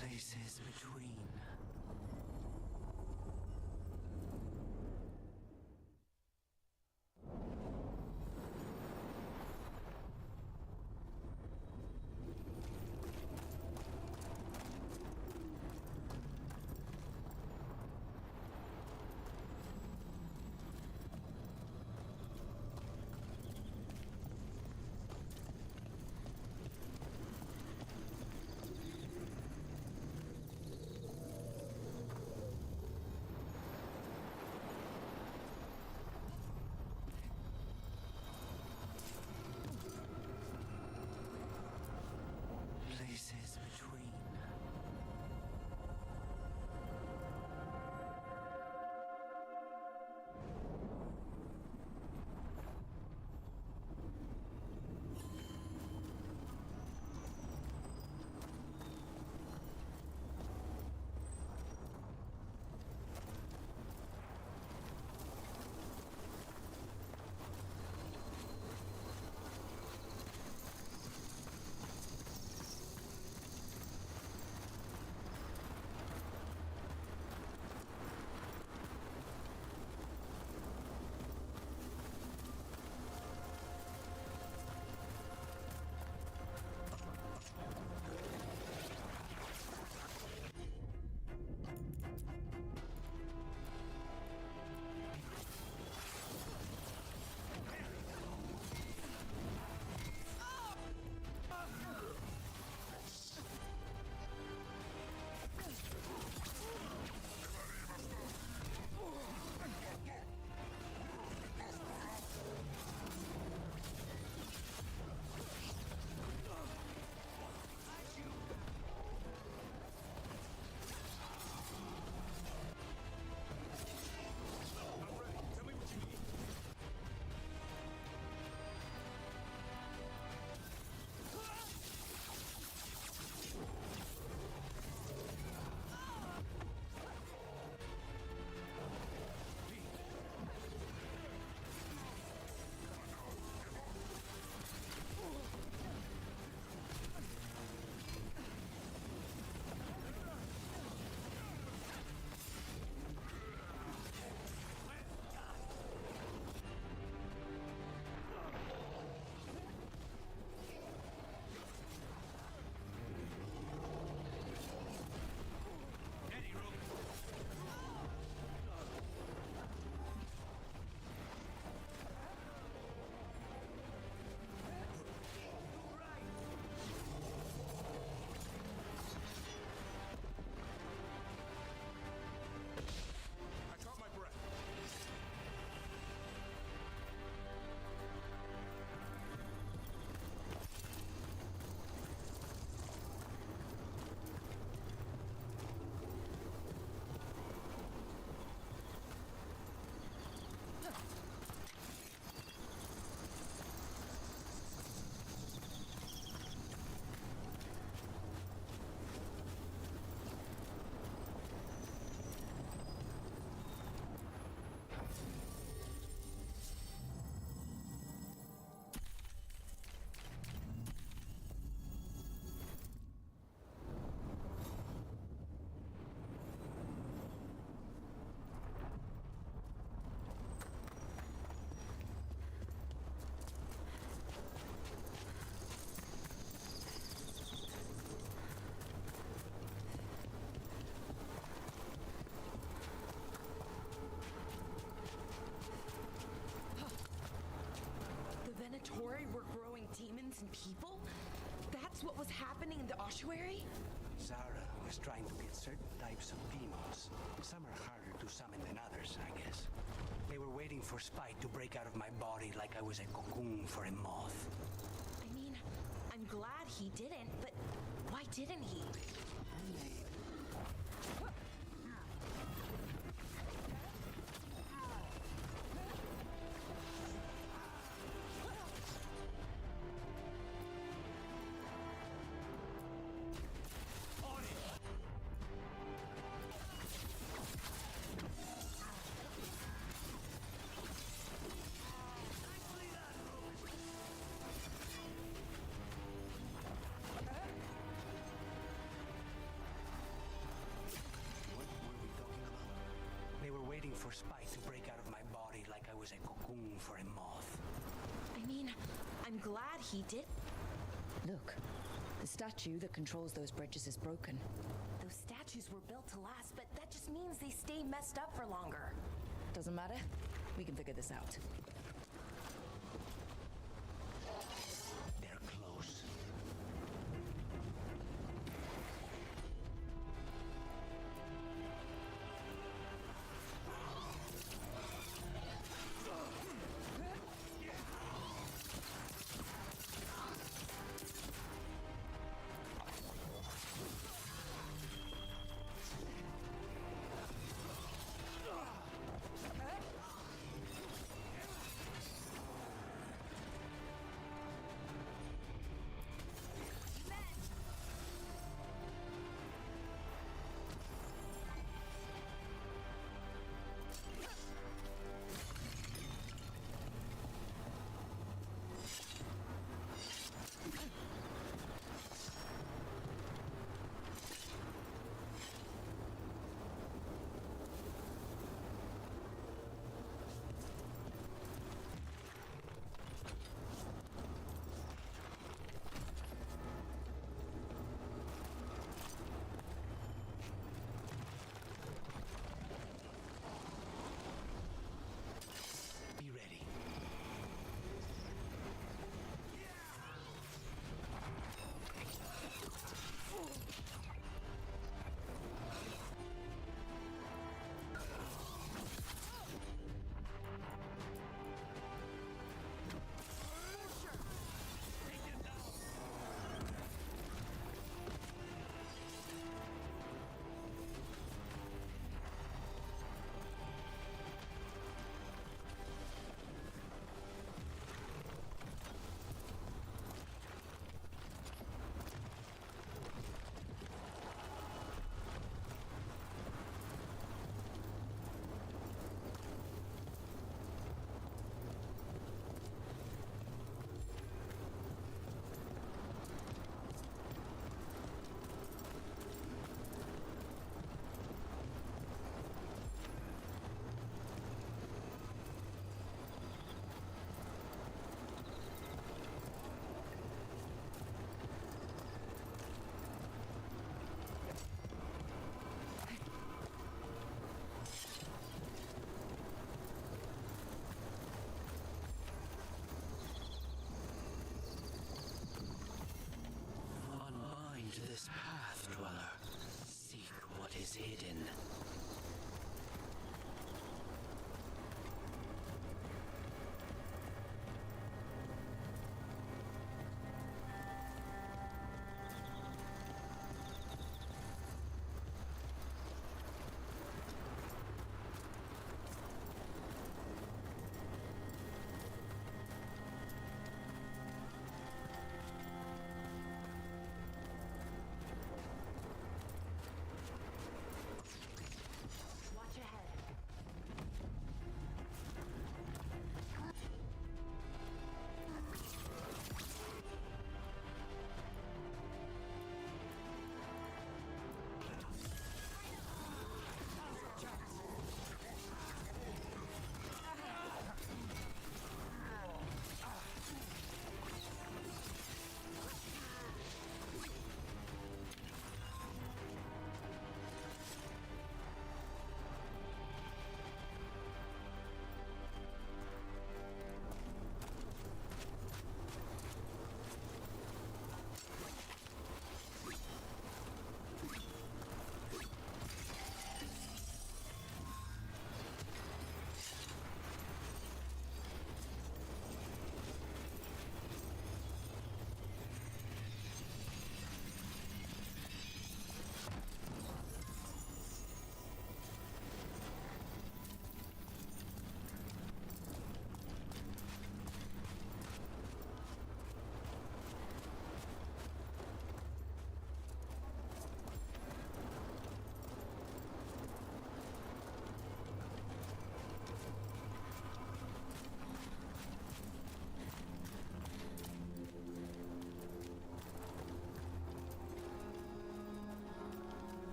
Places between. happening in the ossuary? Zara was trying to get certain types of demons. Some are harder to summon than others, I guess. They were waiting for Spite to break out of my body like I was a cocoon for a moth. I mean, I'm glad he didn't, but why didn't he? For Spite to break out of my body like I was a cocoon for a moth. I mean, I'm glad he did. Look, the statue that controls those bridges is broken. Those statues were built to last, but that just means they stay messed up for longer. Doesn't matter. We can figure this out. They're close. This path, dweller. Seek what is hidden.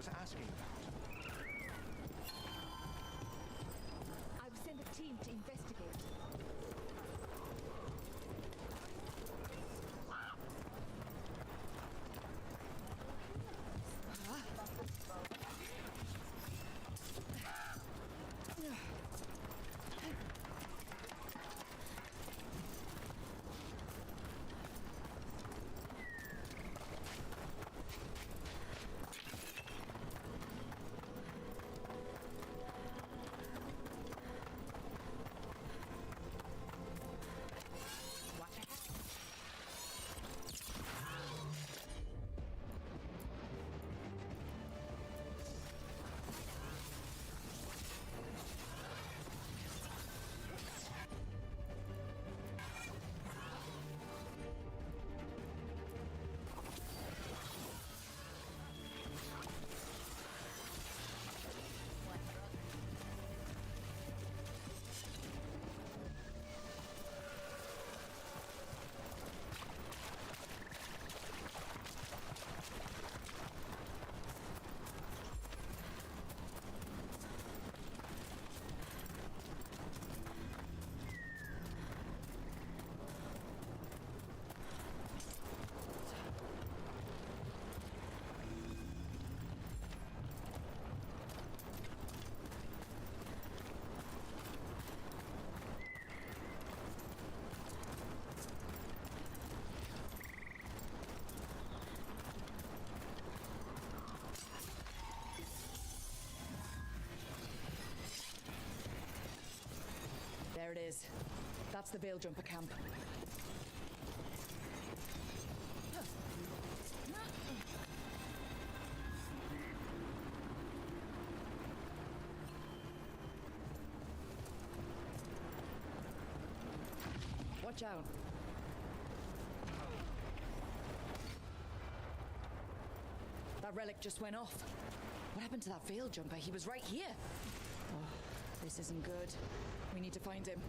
was asking about. I've sent a team to investigate. There it is. That's the Veil Jumper camp. Watch out. That relic just went off. What happened to that Veil Jumper? He was right here. Oh, this isn't good. We need to find him.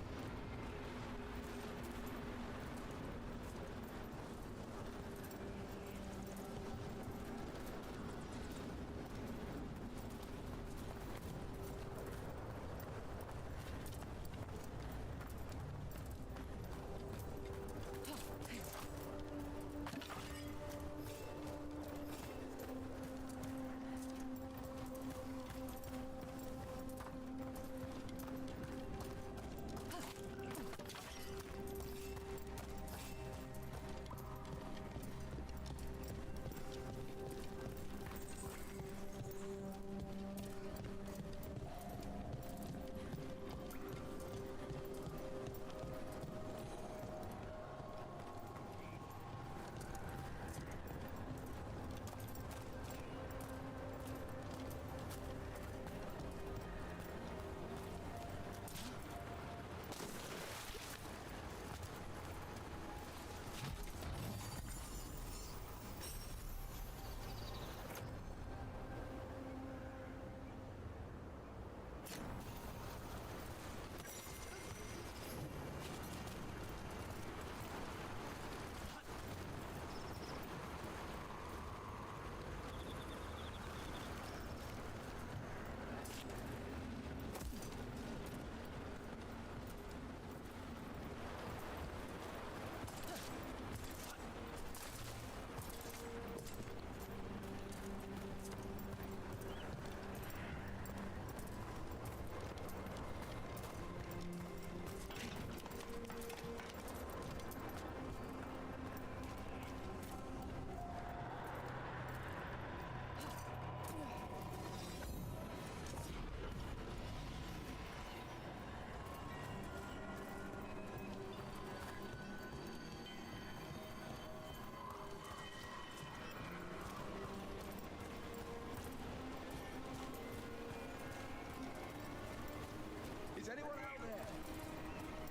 Is anyone out there?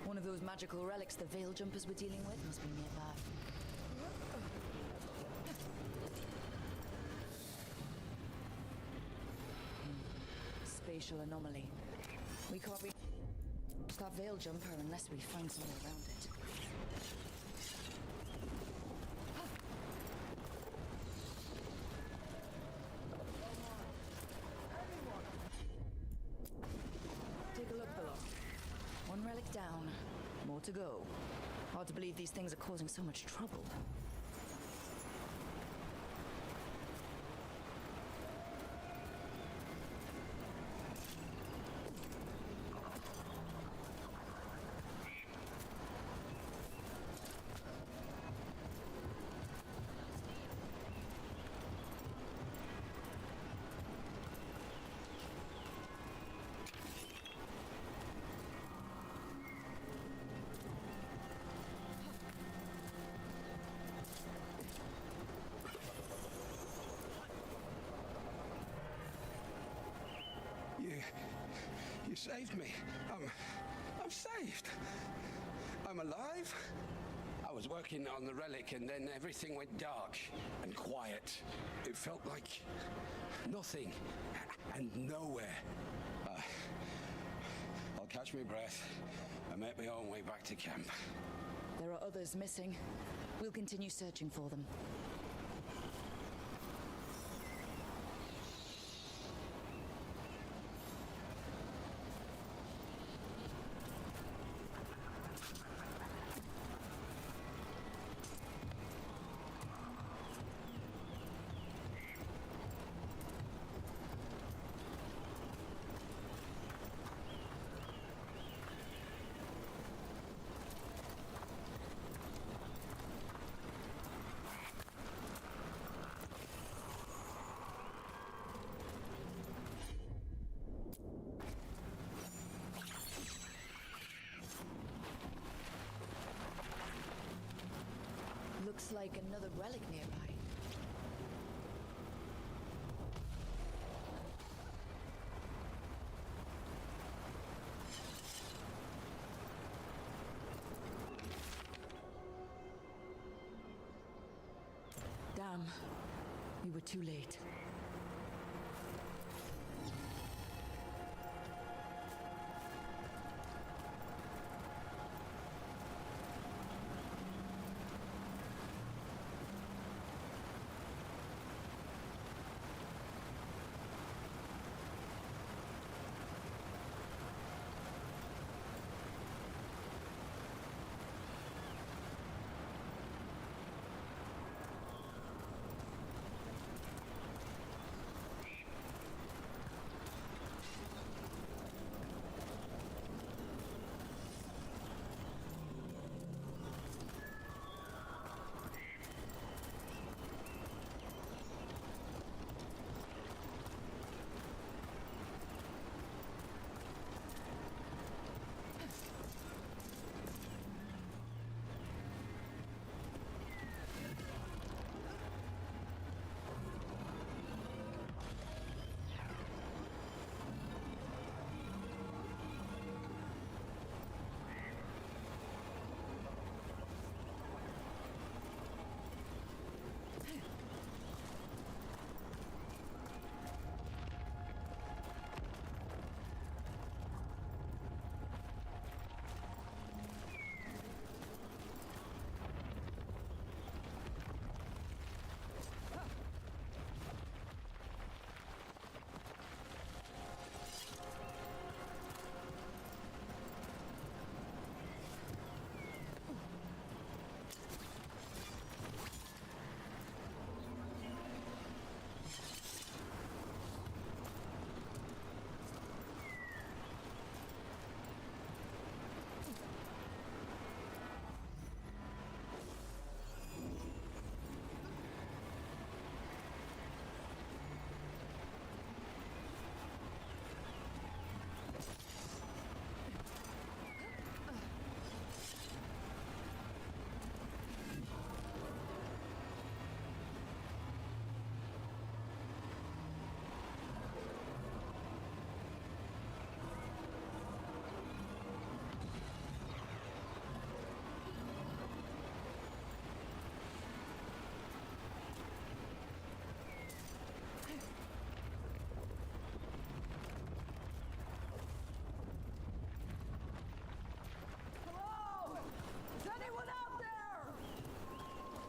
One of those magical relics the Veil Jumpers were dealing with must be nearby. Spatial anomaly. We can't reach that Veil Jumper unless we find some way around it. One relic down. More to go. Hard to believe these things are causing so much trouble. You saved me. I'm saved. I'm alive. I was working on the relic and then everything went dark and quiet. It felt like nothing and nowhere. I'll catch my breath and make my own way back to camp. There are others missing. We'll continue searching for them. Looks like another relic nearby. Damn. We were too late.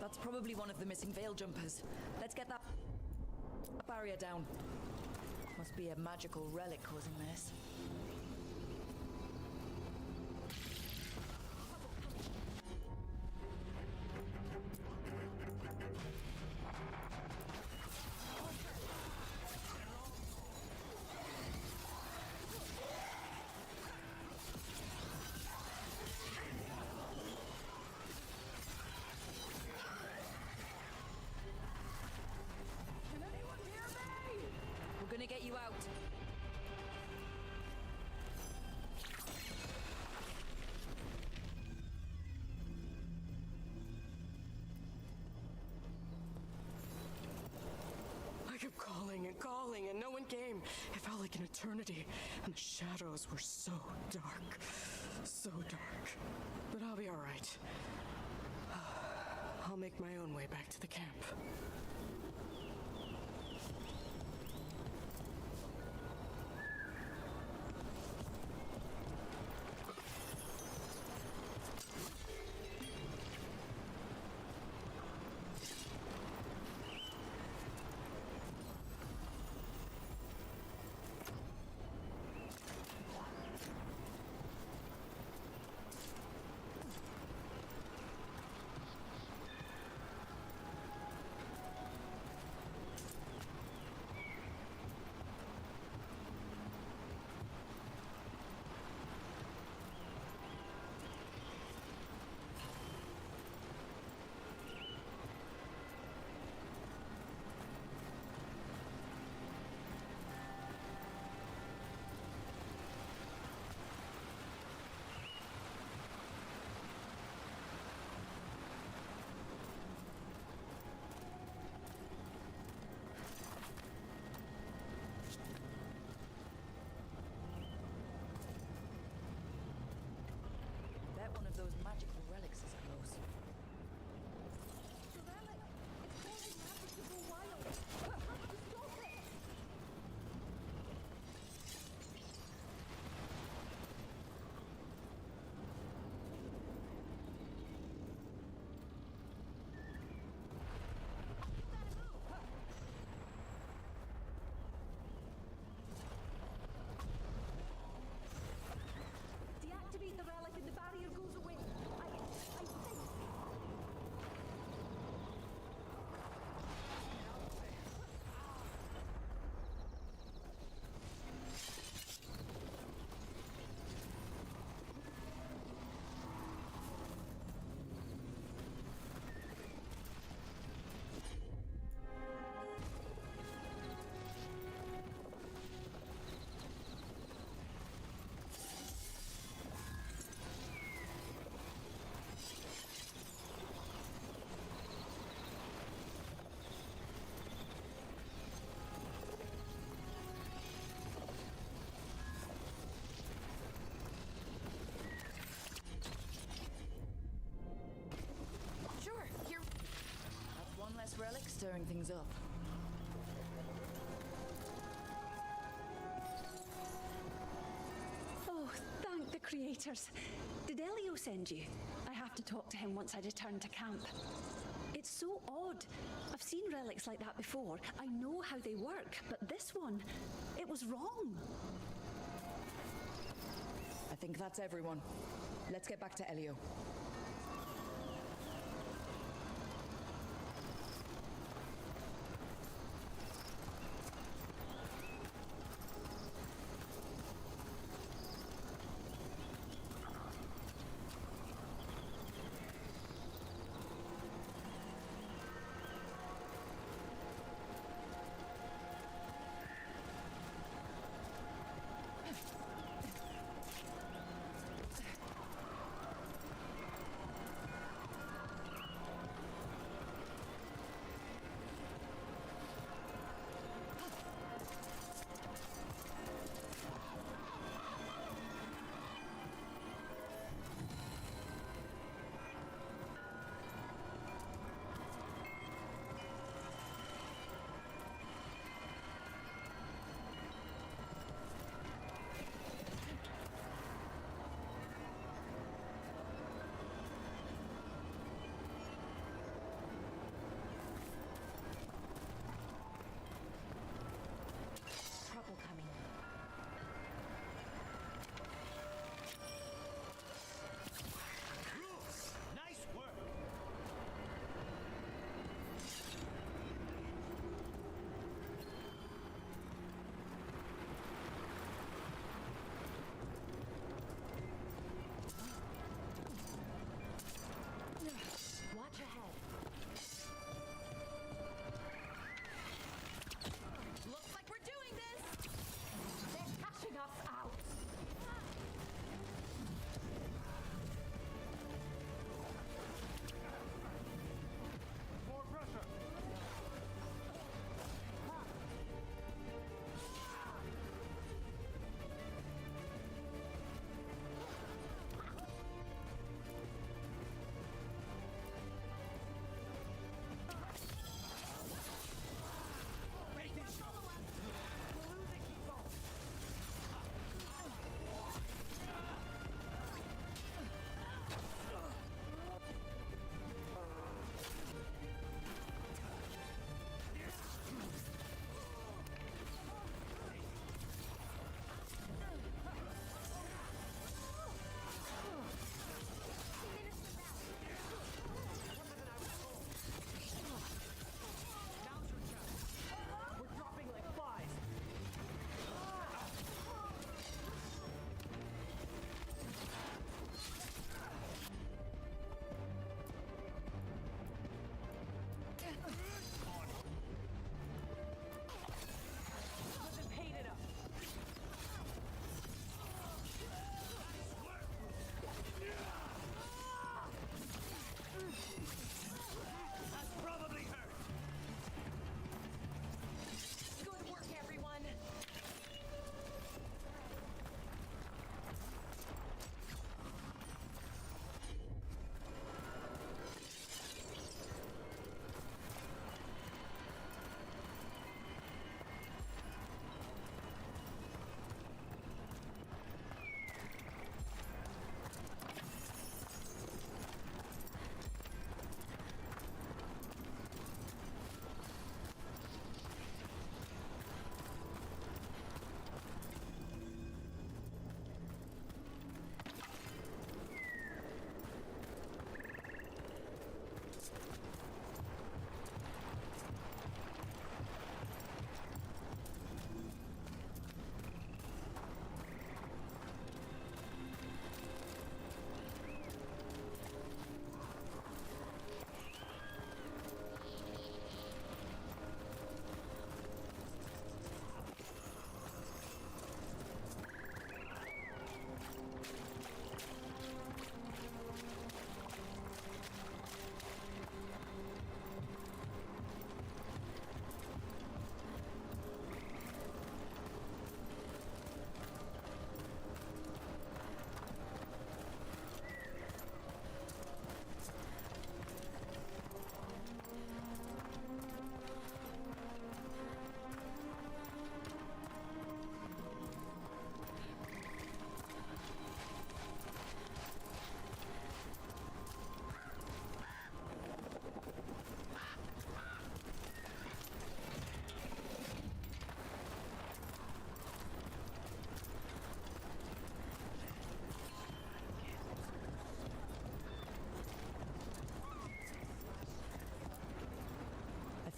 That's probably one of the missing veil jumpers. Let's get that barrier down. Must be a magical relic causing this. get you out. I kept calling, and no one came. It felt like an eternity, and the shadows were so dark. So dark. But I'll be all right. I'll make my own way back to the camp. Bet one of those magical relics is close. The relic! It's causing magic to go wild! We have to stop it! Deactivate the relic and the barrier goes away. I think. Sure, here. That's one less relic stirring things up. Oh, thank the creators. Did Elio send you? I have to talk to him once I return to camp. It's so odd. I've seen relics like that before. I know how they work, but this one, it was wrong. I think that's everyone. Let's get back to Elio.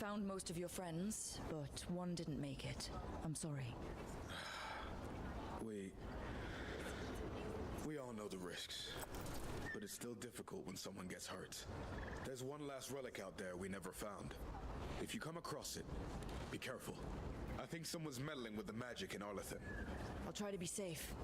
found most of your friends, but one didn't make it. I'm sorry. We all know the risks, but it's still difficult when someone gets hurt. There's one last relic out there we never found. If you come across it, be careful. I think someone's meddling with the magic in Arlethan. I'll try to be safe.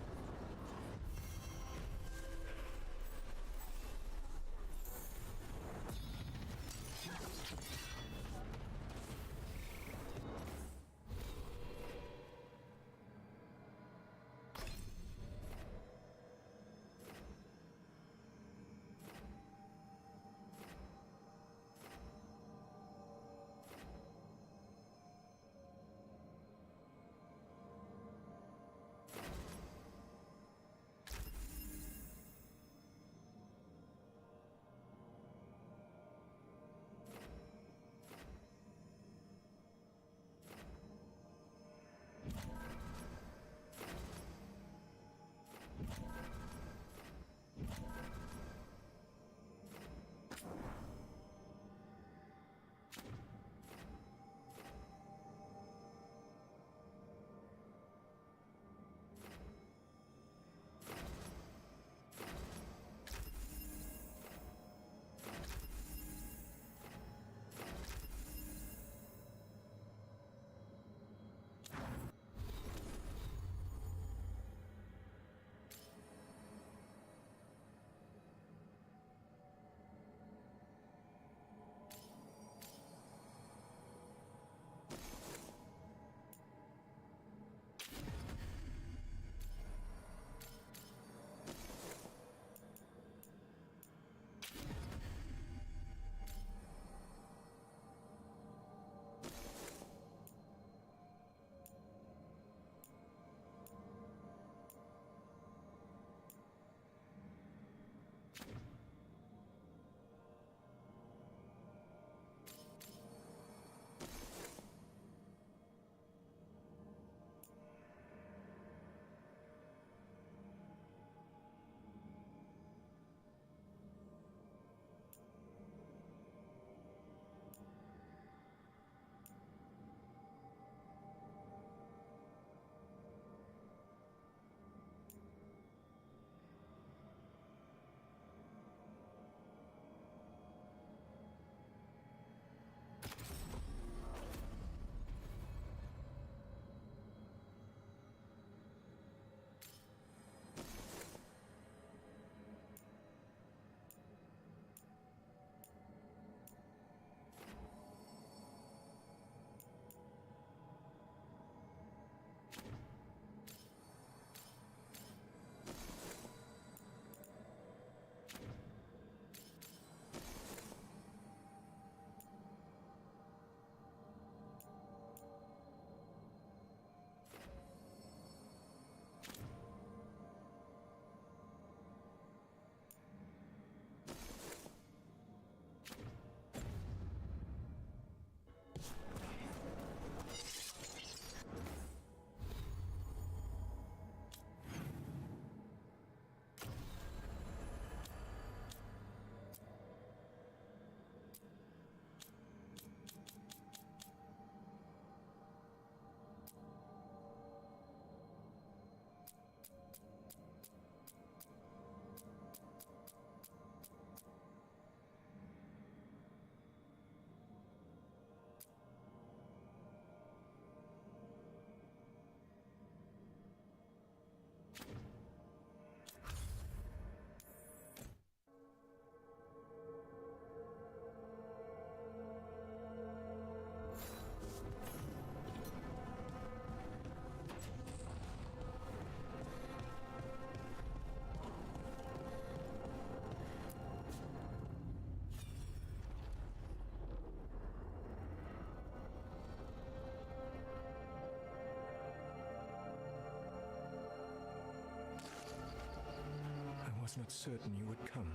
I was not certain you would come.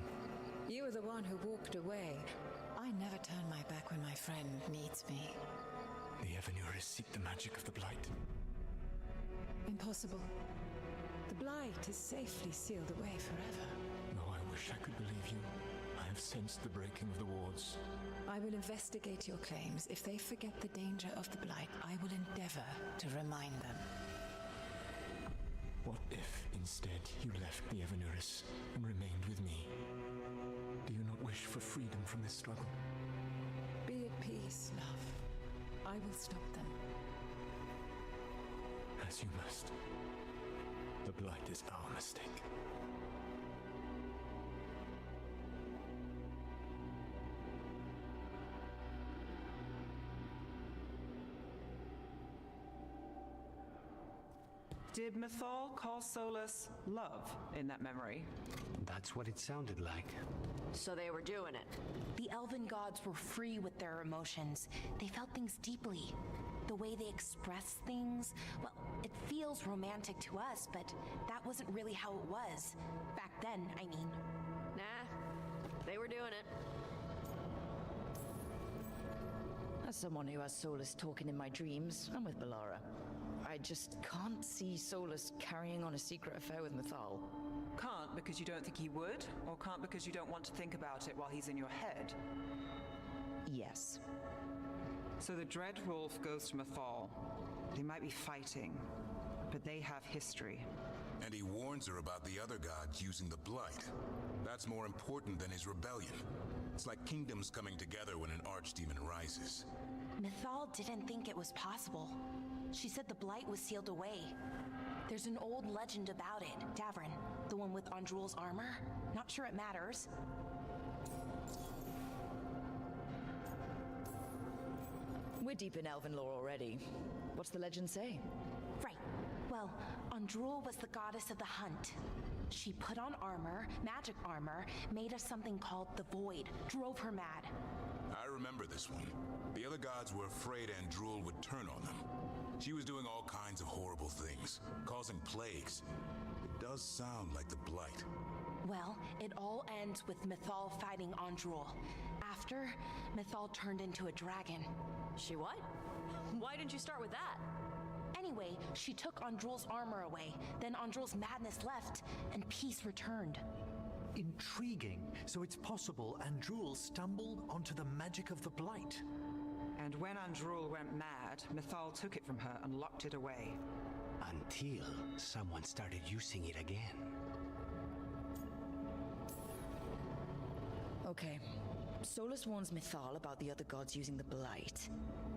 You were the one who walked away. I never turn my back when my friend needs me. The Evanures seek the magic of the Blight. Impossible. The Blight is safely sealed away forever. Though I wish I could believe you, I am have sensed the breaking of the wards. I will investigate your claims. If they forget the danger of the Blight, I will endeavor to remind them. What if, instead, you left the Evanuris and remained with me? Do you not wish for freedom from this struggle? Be at peace, love. I will stop them. As you must. The Blight is our mistake. Did Mythal call Solus love in that memory? That's what it sounded like. So they were doing it. The elven gods were free with their emotions. They felt things deeply. The way they express things, well, it feels romantic to us, but that wasn't really how it was. Back then, I mean. Nah, they were doing it. As someone who has Solus talking in my dreams, I'm with Balara. I just can't see Solus carrying on a secret affair with Mythal. Can't because you don't think he would, or can't because you don't want to think about it while he's in your head? Yes. So the Dread Wolf goes to Mythal. They might be fighting, but they have history. And he warns her about the other gods using the Blight. That's more important than his rebellion. It's like kingdoms coming together when an archdemon rises. Mythal didn't think it was possible. She said the Blight was sealed away. There's an old legend about it. Davrin, the one with Andrul's armor. Not sure it matters. We're deep in elven lore already. What's the legend say? Right. Well, Andrul was the goddess of the hunt. She put on armor, magic armor, made of something called the Void, drove her mad. I remember this one. The other gods were afraid Andrul would turn on them. She was doing all kinds of horrible things, causing plagues. It does sound like the Blight. Well, it all ends with Mythal fighting Andrul. After, Mythal turned into a dragon. She what? Why didn't you start with that? Anyway, she took Andrul's armor away. Then Andrul's madness left, and peace returned. Intriguing. So it's possible Andrul stumbled onto the magic of the Blight. And when Andrul went mad, Mythal took it from her and locked it away. Until someone started using it again. Okay. Solus warns Mythal about the other gods using the Blight.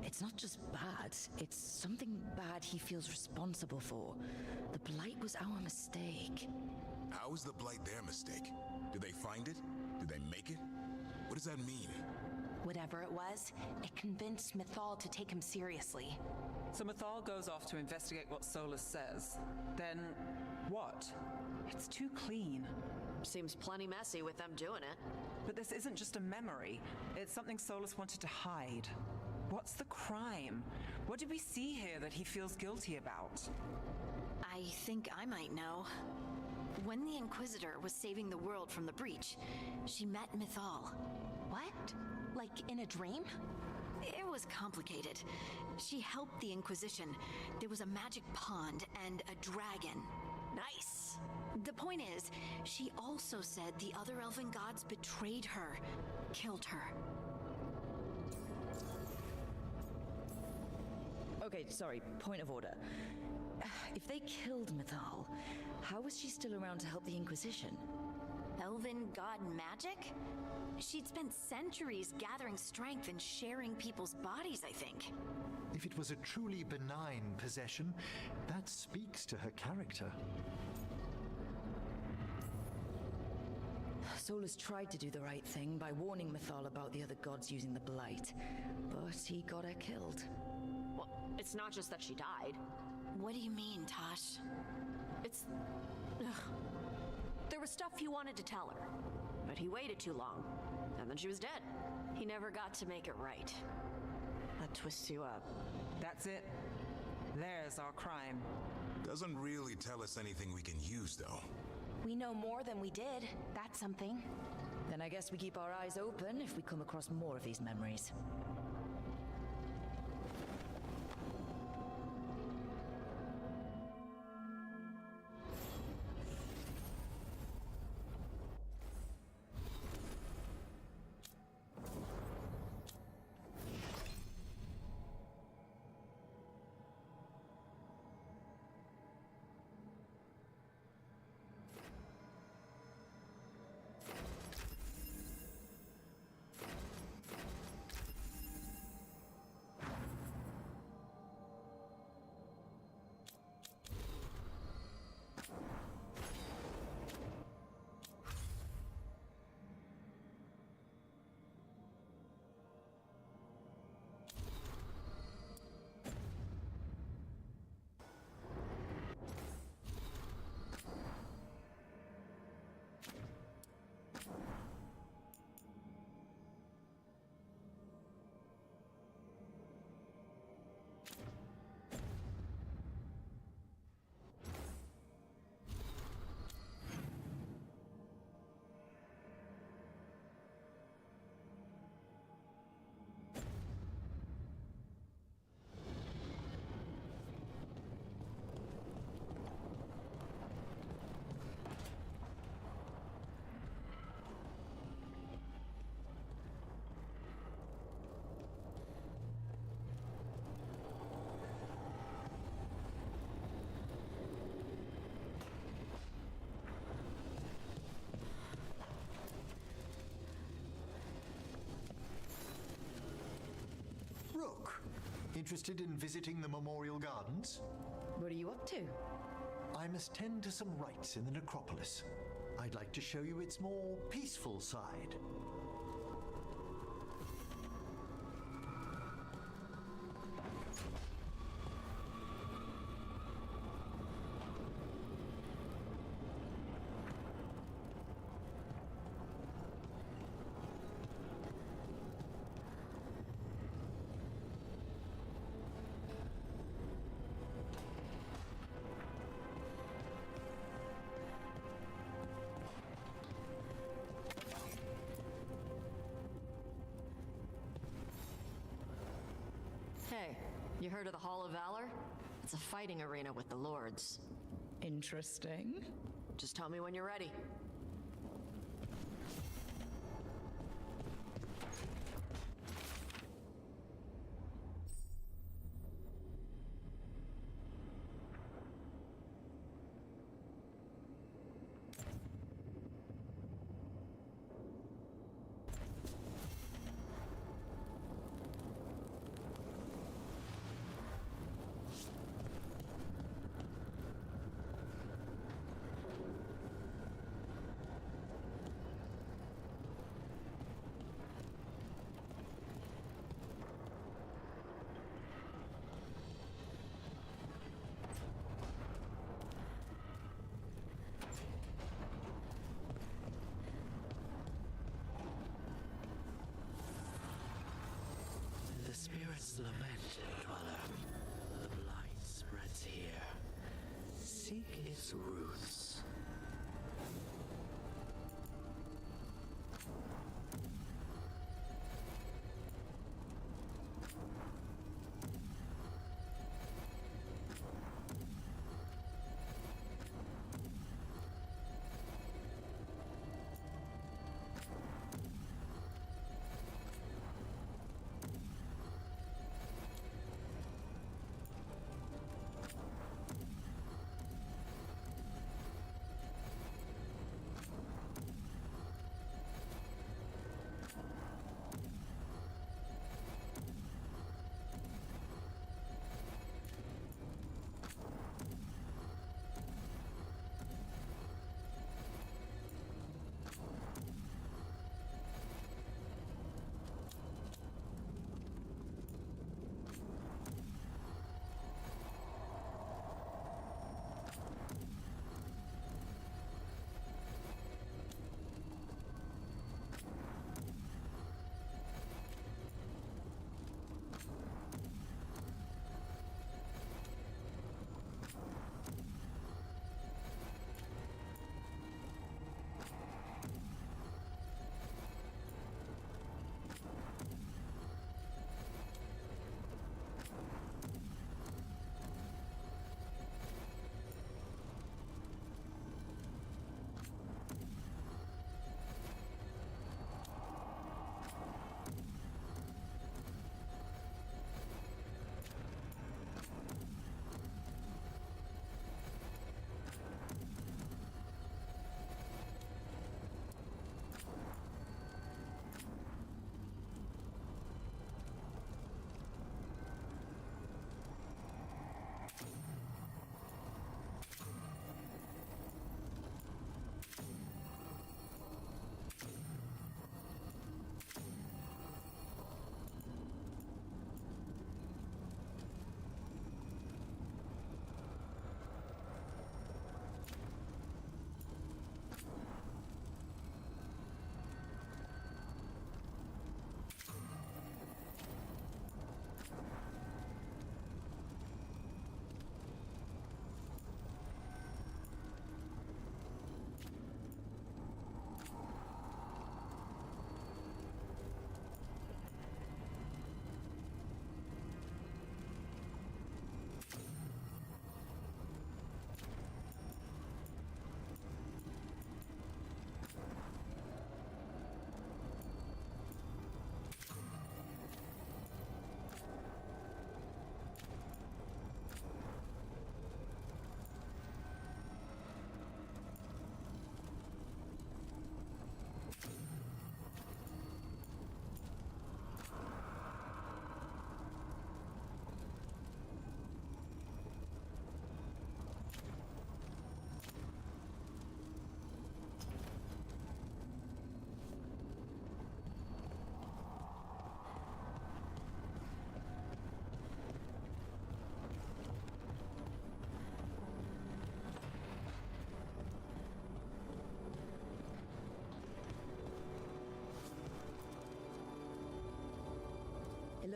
It's not just bad, it's something bad he feels responsible for. The Blight was our mistake. How is the Blight their mistake? Did they find it? Did they make it? What does that mean? Whatever it was, it convinced Mythal to take him seriously. So Mythal goes off to investigate what Solus says. Then, what? It's too clean. Seems plenty messy with them doing it. But this isn't just a memory. It's something Solus wanted to hide. What's the crime? What did we see here that he feels guilty about? I think I might know. When the Inquisitor was saving the world from the breach, she met Mythal. What? Like in a dream? It was complicated. She helped the Inquisition. There was a magic pond and a dragon. Nice! The point is, she also said the other elven gods betrayed her, killed her. Okay, sorry, point of order. If they killed Mythal, how was she still around to help the Inquisition? Elven god magic? She'd spent centuries gathering strength and sharing people's bodies, I think. If it was a truly benign possession, that speaks to her character. Solus tried to do the right thing by warning Mythal about the other gods using the Blight, but he got her killed. Well, it's not just that she died. What do you mean, Tosh? It's... Ugh. There was stuff he wanted to tell her, but he waited too long, and then she was dead. He never got to make it right. That twists you up. That's it. There's our crime. Doesn't really tell us anything we can use, though. We know more than we did. That's something. Then I guess we keep our eyes open if we come across more of these memories. Interested in visiting the Memorial Gardens? What are you up to? I must tend to some rites in the necropolis. I'd like to show you its more peaceful side. Hey, you heard of the Hall of Valor? It's a fighting arena with the lords. Interesting. Just tell me when you're ready. The spirits lament, Dweller. The blight spreads here. Seek its roots.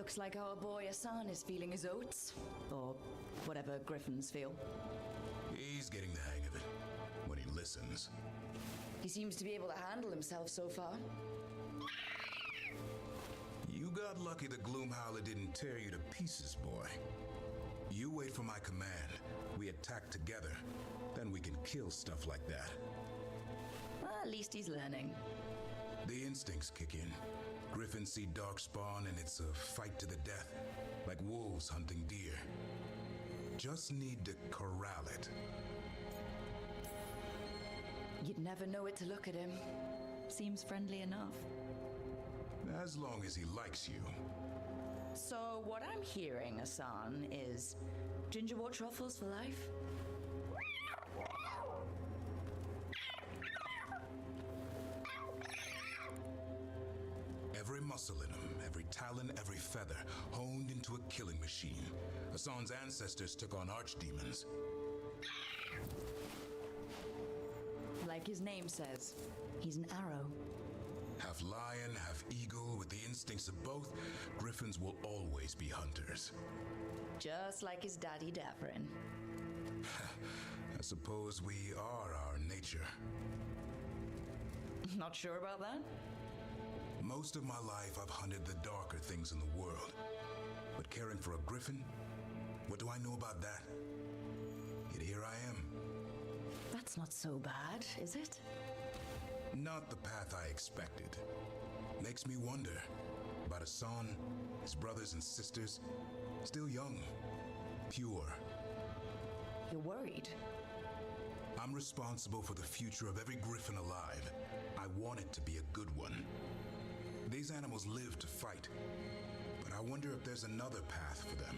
Looks like our boy Hassan is feeling his oats. Or whatever griffins feel. He's getting the hang of it. When he listens. He seems to be able to handle himself so far. You got lucky the Gloomhowler didn't tear you to pieces, boy. You wait for my command. We attack together. Then we can kill stuff like that. Well, at least he's learning. The instincts kick in. Griffins see darkspawn and it's a fight to the death. Like wolves hunting deer. Just need to corral it. You'd never know it to look at him. Seems friendly enough. As long as he likes you. So what I'm hearing, Hassan, is gingerwort truffles for life? Every muscle in him, every talon, every feather, honed into a killing machine. Hassan's ancestors took on archdemons. Like his name says, he's an arrow. Half lion, half eagle, with the instincts of both, griffins will always be hunters. Just like his daddy Davrin. I suppose we are our nature. Not sure about that? Most of my life I've hunted the darker things in the world. But caring for a griffin? What do I know about that? Yet here I am. That's not so bad, is it? Not the path I expected. Makes me wonder about Hassan, his brothers and sisters, still young, pure. You're worried? I'm responsible for the future of every griffin alive. I want it to be a good one. These animals live to fight, but I wonder if there's another path for them.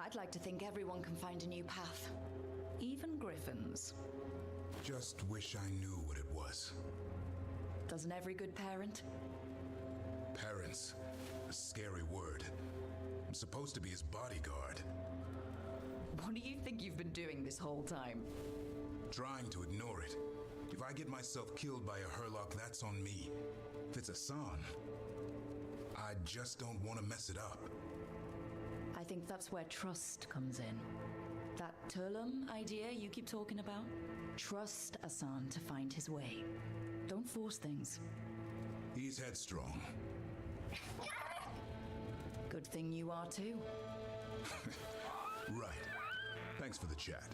I'd like to think everyone can find a new path. Even griffins. Just wish I knew what it was. Doesn't every good parent? Parents. A scary word. I'm supposed to be his bodyguard. What do you think you've been doing this whole time? Trying to ignore it. If I get myself killed by a Hurlock, that's on me. If it's Hassan, I just don't want to mess it up. I think that's where trust comes in. That Turlum idea you keep talking about? Trust Hassan to find his way. Don't force things. He's headstrong. Good thing you are too. Right. Thanks for the chat.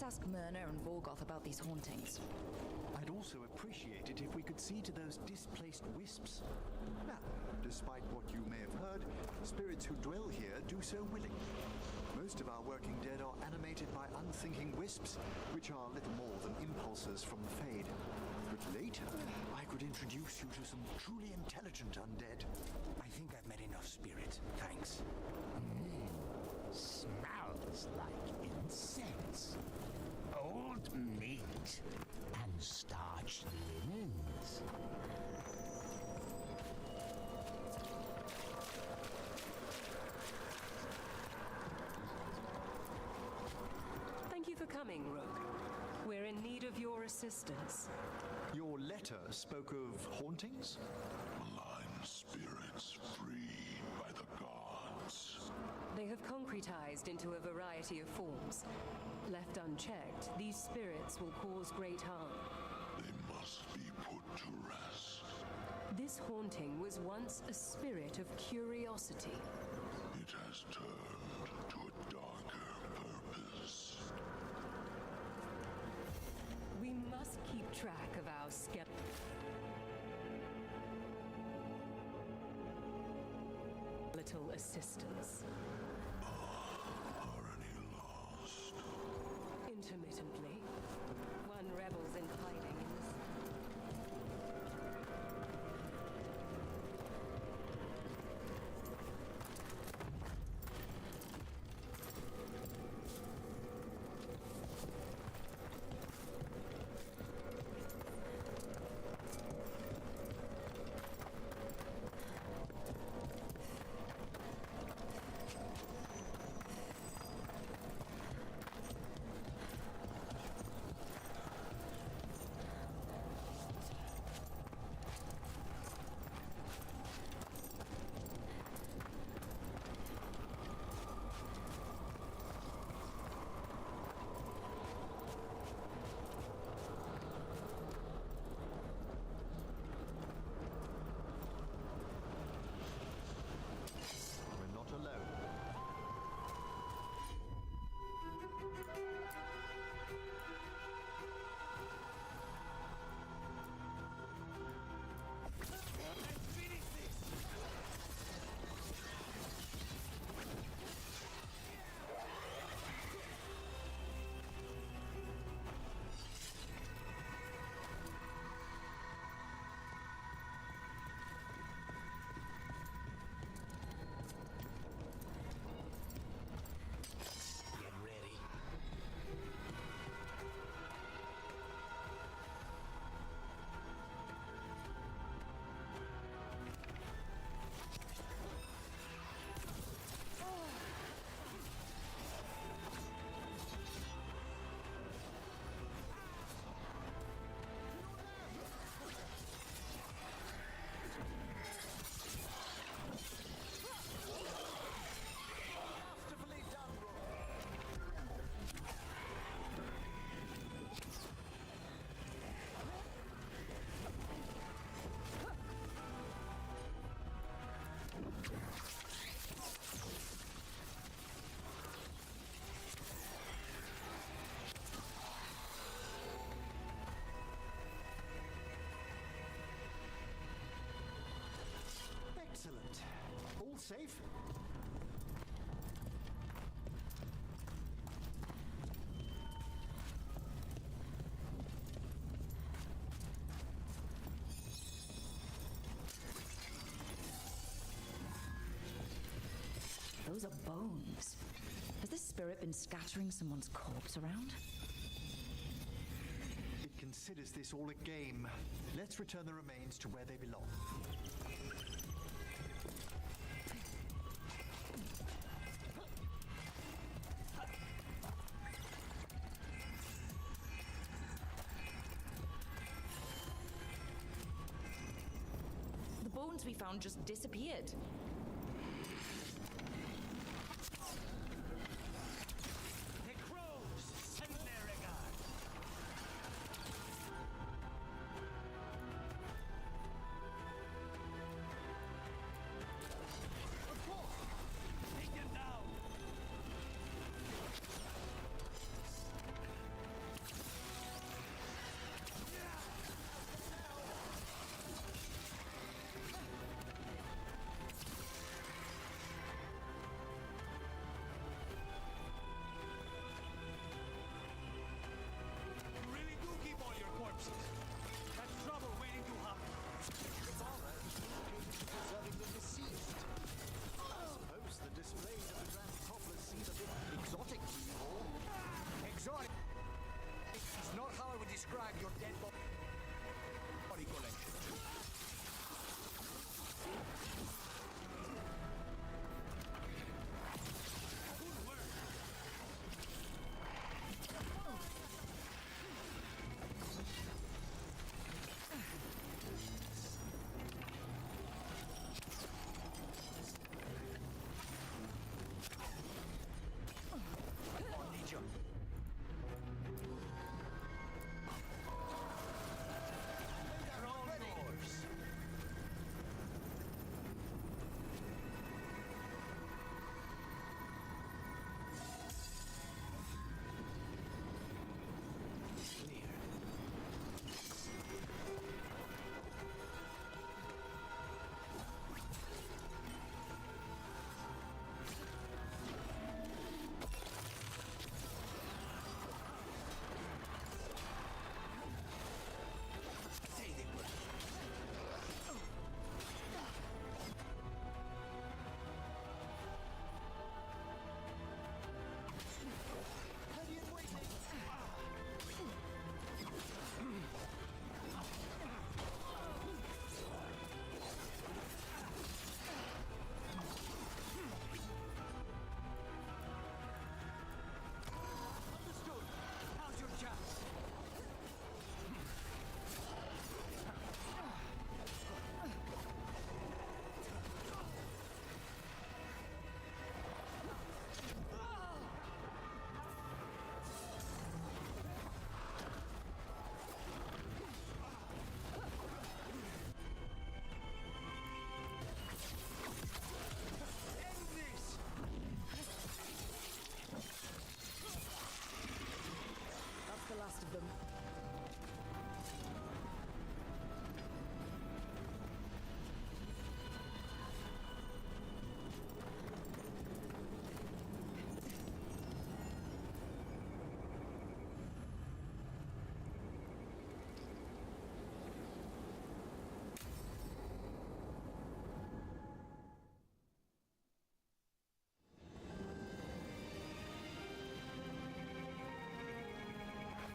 Let's ask Myrna and Vorgoth about these hauntings. I'd also appreciate it if we could see to those displaced wisps. Now, despite what you may have heard, spirits who dwell here do so willingly. Most of our working dead are animated by unthinking wisps, which are little more than impulses from the Fade. But later, I could introduce you to some truly intelligent undead. I think I've met enough spirit, thanks. Smells like incense. Old meat and starched linens. Thank you for coming, Rook. We're in need of your assistance. Your letter spoke of hauntings? Malign spirits freed by the gods. They have concretized into a variety of forms. Left unchecked, these spirits will cause great harm. They must be put to rest. This haunting was once a spirit of curiosity. It has turned to a darker purpose. must keep track of our little assistance. Are any lost? Intermittently. One rebel's in hiding in this. We're not alone. Get ready. Excellent. All safe? Those are bones. Has this spirit been scattering someone's corpse around? It considers this all a game. Let's return the remains to where they belong. The bones we found just disappeared. The crows! Send their regard! Take them down!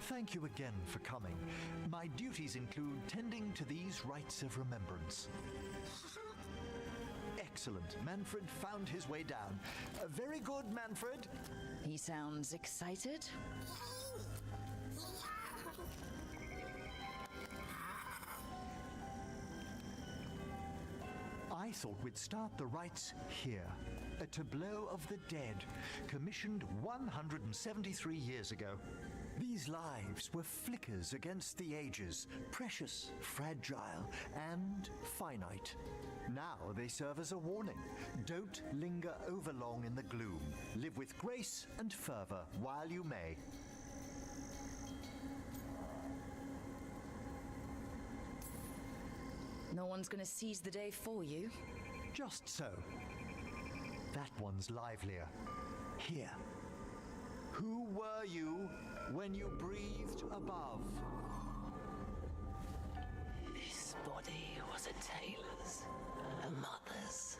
Thank you again for coming. My duties include tending to these rites of remembrance. Excellent. Manfred found his way down. Very good, Manfred. He sounds excited. I thought we'd start the rites here. A tableau of the dead, commissioned 173 years ago. These lives were flickers against the ages, precious, fragile, and finite. Now they serve as a warning. Don't linger overlong in the gloom. Live with grace and fervor while you may. No one's gonna seize the day for you. Just so. That one's livelier. Here. Who were you when you breathed above? This body was a tailor's, a mother's.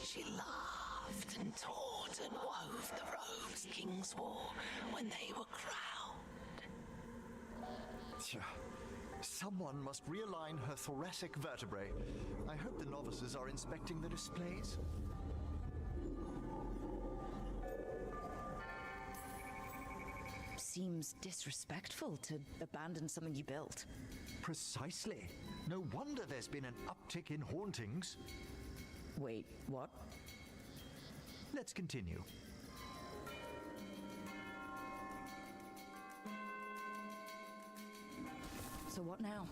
She laughed and taught and wove the robes kings wore when they were crowned. Tja. Someone must realign her thoracic vertebrae. I hope the novices are inspecting the displays. Seems disrespectful to abandon something you built. Precisely. No wonder there's been an uptick in hauntings. Wait, what? Let's continue. So what now?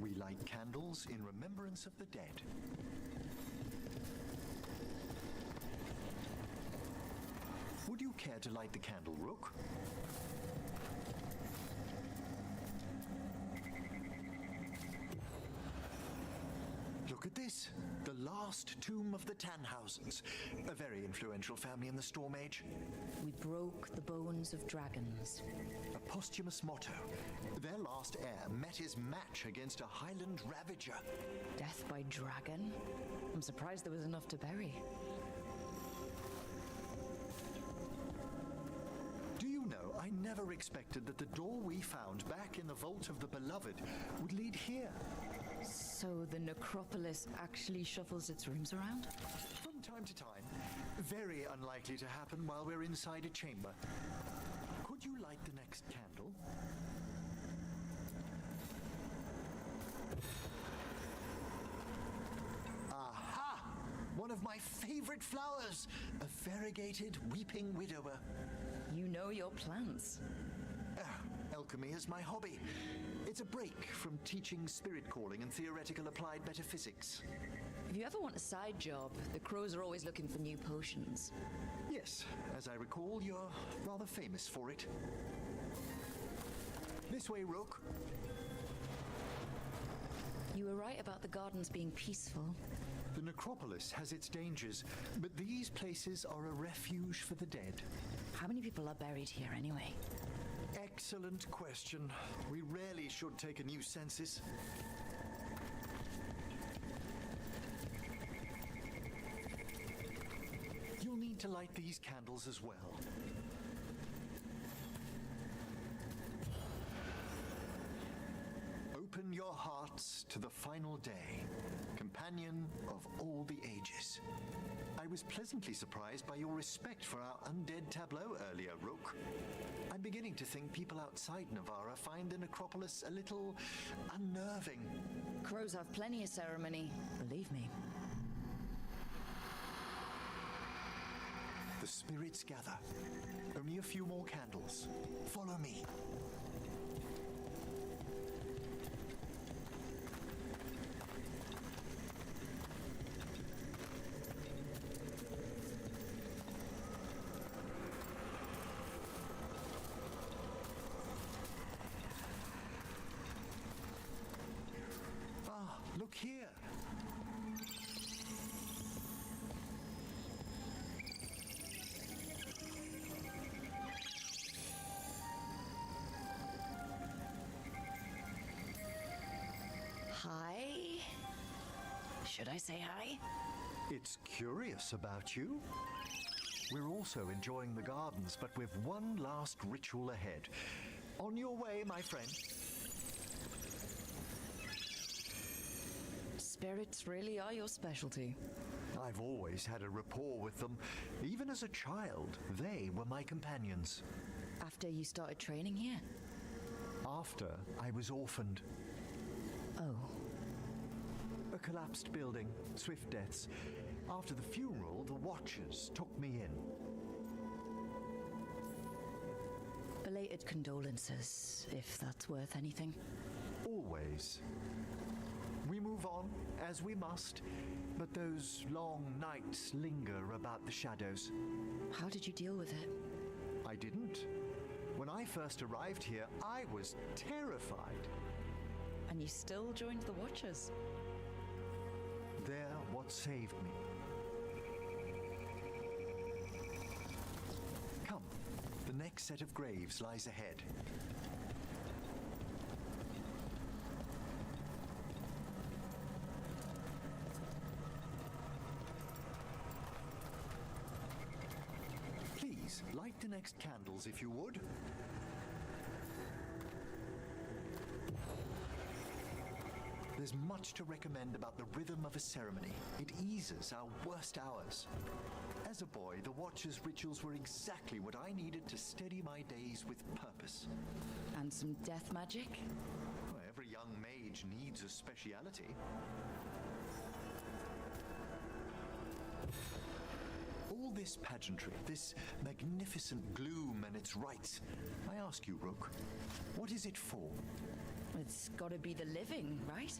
We light candles in remembrance of the dead. Would you care to light the candle, Rook? Look at this. The last tomb of the Tannhausens. A very influential family in the Storm Age. We broke the bones of dragons. A posthumous motto. Their last heir met his match against a Highland Ravager. Death by dragon? I'm surprised there was enough to bury. Do you know, I never expected that the door we found back in the Vault of the Beloved would lead here. So the necropolis actually shuffles its rooms around? From time to time. Very unlikely to happen while we're inside a chamber. Could you light the next candle? Aha! One of my favorite flowers! A variegated weeping widower. You know your plants. Alchemy is my hobby. It's a break from teaching spirit calling and theoretical applied metaphysics. If you ever want a side job, the crows are always looking for new potions. Yes, as I recall, you're rather famous for it. This way, Rook. You were right about the gardens being peaceful. The necropolis has its dangers, but these places are a refuge for the dead. How many people are buried here anyway? Excellent question. We rarely should take a new census. You'll need to light these candles as well. Open your hearts to the final day, companion of all the ages. I was pleasantly surprised by your respect for our undead tableau earlier, Rook. I'm beginning to think people outside Navarra find the necropolis a little unnerving. Crows have plenty of ceremony, believe me. The spirits gather. Only a few more candles. Follow me. Look here. Hi? Should I say hi? It's curious about you. We're also enjoying the gardens, but with one last ritual ahead. On your way, my friend. Spirits really are your specialty. I've always had a rapport with them. Even as a child, they were my companions. After you started training here? After I was orphaned. Oh. A collapsed building, swift deaths. After the funeral, the Watchers took me in. Belated condolences, if that's worth anything. Always. We move on, as we must, but those long nights linger about the shadows. How did you deal with it? I didn't. When I first arrived here, I was terrified. And you still joined the Watchers? They're what saved me. Come, the next set of graves lies ahead. Please, light the next candles if you would. There's much to recommend about the rhythm of a ceremony. It eases our worst hours. As a boy, the Watcher's rituals were exactly what I needed to steady my days with purpose. And some death magic? Well, every young mage needs a speciality. All this pageantry, this magnificent gloom and its rites. I ask you, Rook, what is it for? It's gotta be the living, right?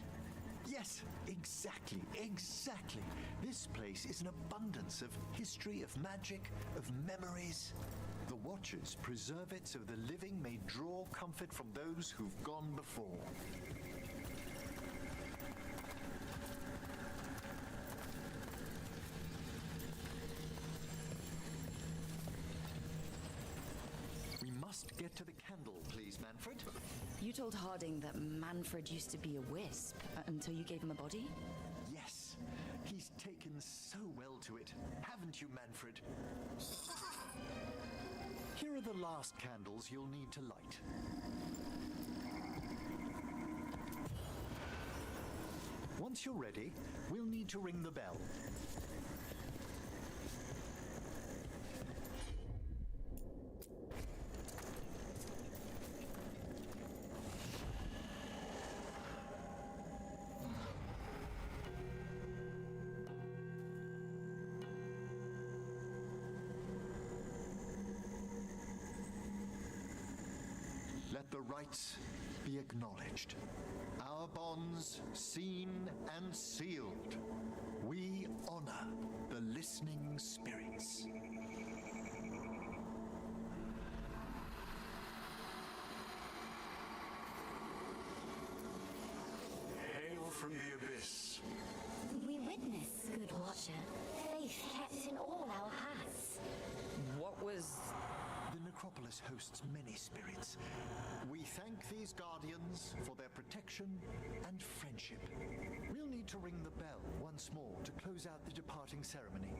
Yes, exactly. This place is an abundance of history, of magic, of memories. The Watchers preserve it so the living may draw comfort from those who've gone before. We must get to the candle, please, Manfred. You told Harding that Manfred used to be a wisp until you gave him a body? Yes, he's taken so well to it, haven't you, Manfred? Here are the last candles you'll need to light. Once you're ready, we'll need to ring the bell. Let the rites be acknowledged. Our bonds seen and sealed. We honor the listening spirits. Hail from the abyss. We witness, good Watcher, faith kept in all our hearts. What was... The necropolis hosts many spirits. We thank these guardians for their protection and friendship. We'll need to ring the bell once more to close out the departing ceremony.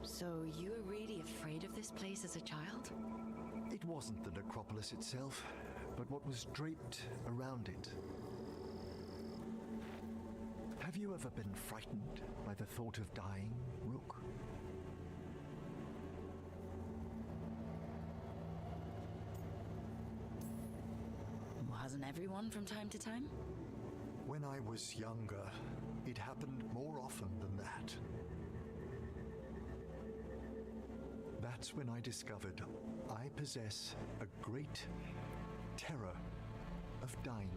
So you were really afraid of this place as a child? It wasn't the necropolis itself, but what was draped around it. Have you ever been frightened by the thought of dying, Rook? Hasn't everyone from time to time? When I was younger, it happened more often than that. That's when I discovered I possess a great terror of dying.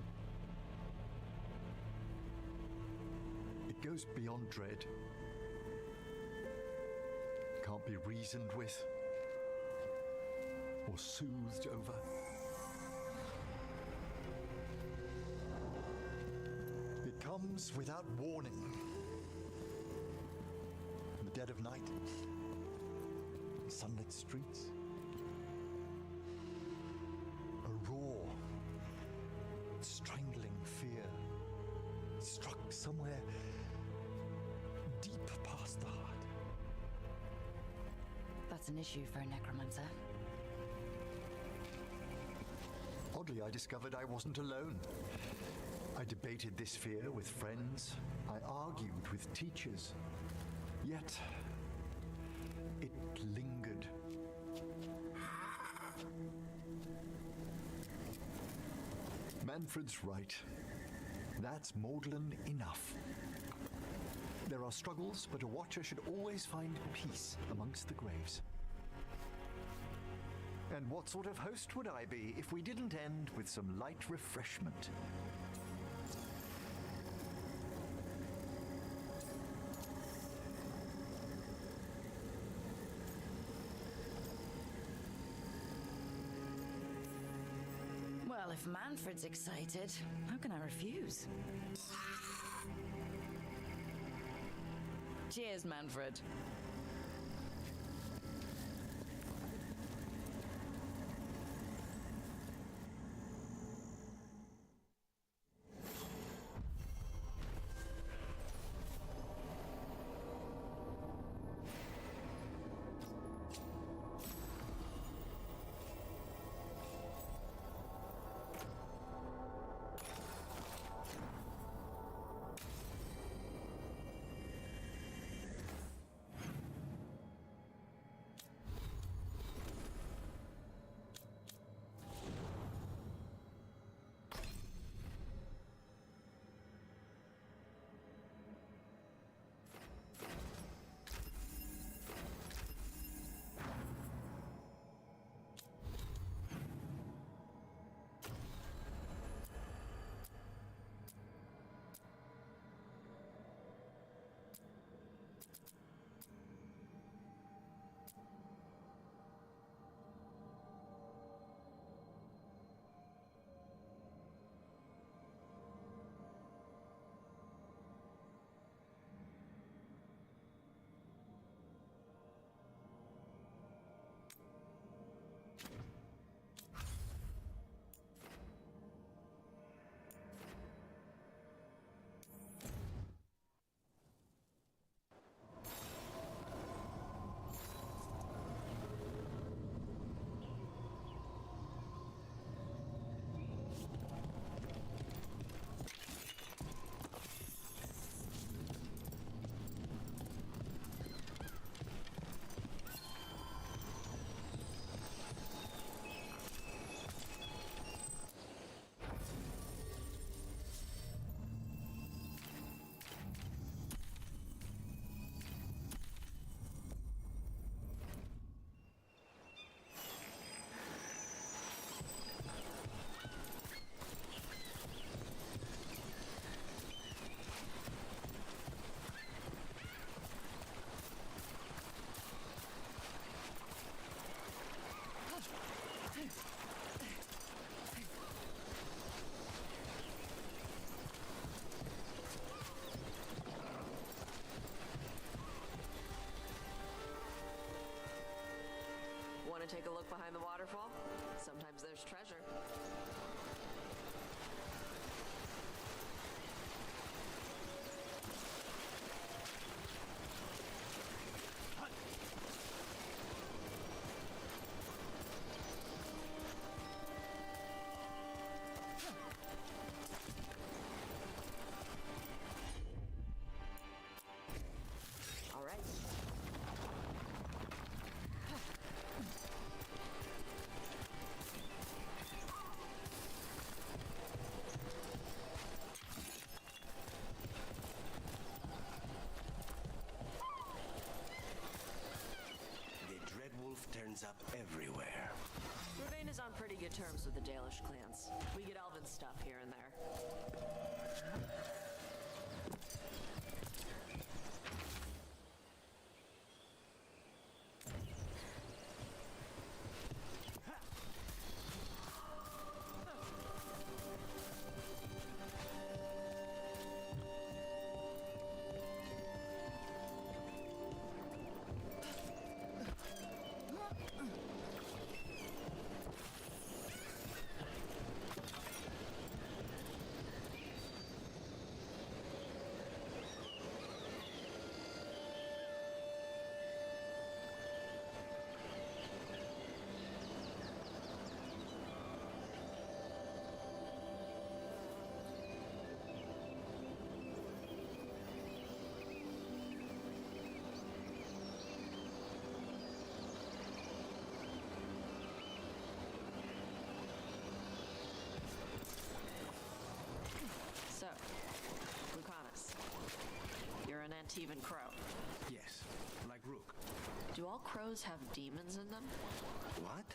It goes beyond dread. Can't be reasoned with or soothed over. comes without warning. In the dead of night, sunlit streets, a roar, strangling fear, struck somewhere deep past the heart. That's an issue for a necromancer. Oddly, I discovered I wasn't alone. I debated this fear with friends. I argued with teachers. Yet, it lingered. Manfred's right. That's maudlin enough. There are struggles, but a watcher should always find peace amongst the graves. And what sort of host would I be if we didn't end with some light refreshment? Well, if Manfred's excited, how can I refuse? Cheers, Manfred. Want to take a look behind the waterfall? Sometimes there's treasure. All right. Turns up everywhere. Ravane is on pretty good terms with the Dalish clans. We get elven stuff here and there. Teven Crow. Yes, like Rook. Do all crows have demons in them? What?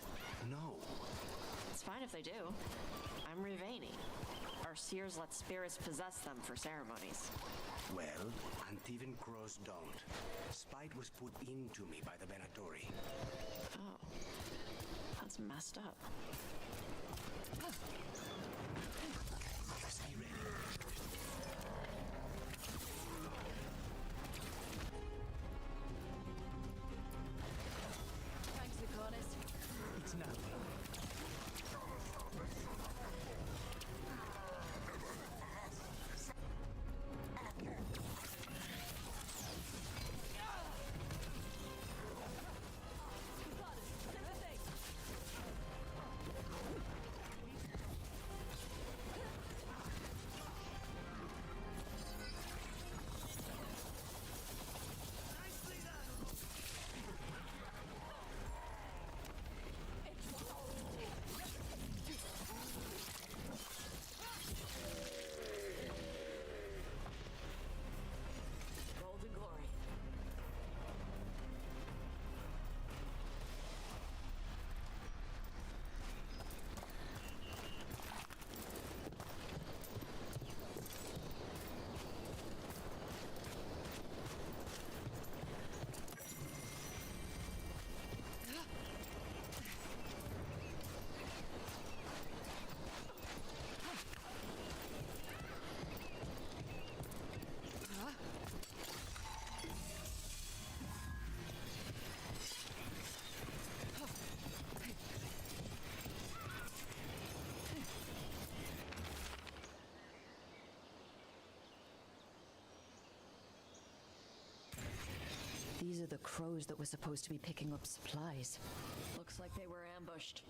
No. It's fine if they do. I'm Rivani. Our seers let spirits possess them for ceremonies. Well, Antivan crows don't. Spite was put into me by the Venatori. Oh. That's messed up. Stay ready. Thanks, Lucanus. It's nothing. Golden Glory. These are the crows that were supposed to be picking up supplies. Looks like they were ambushed.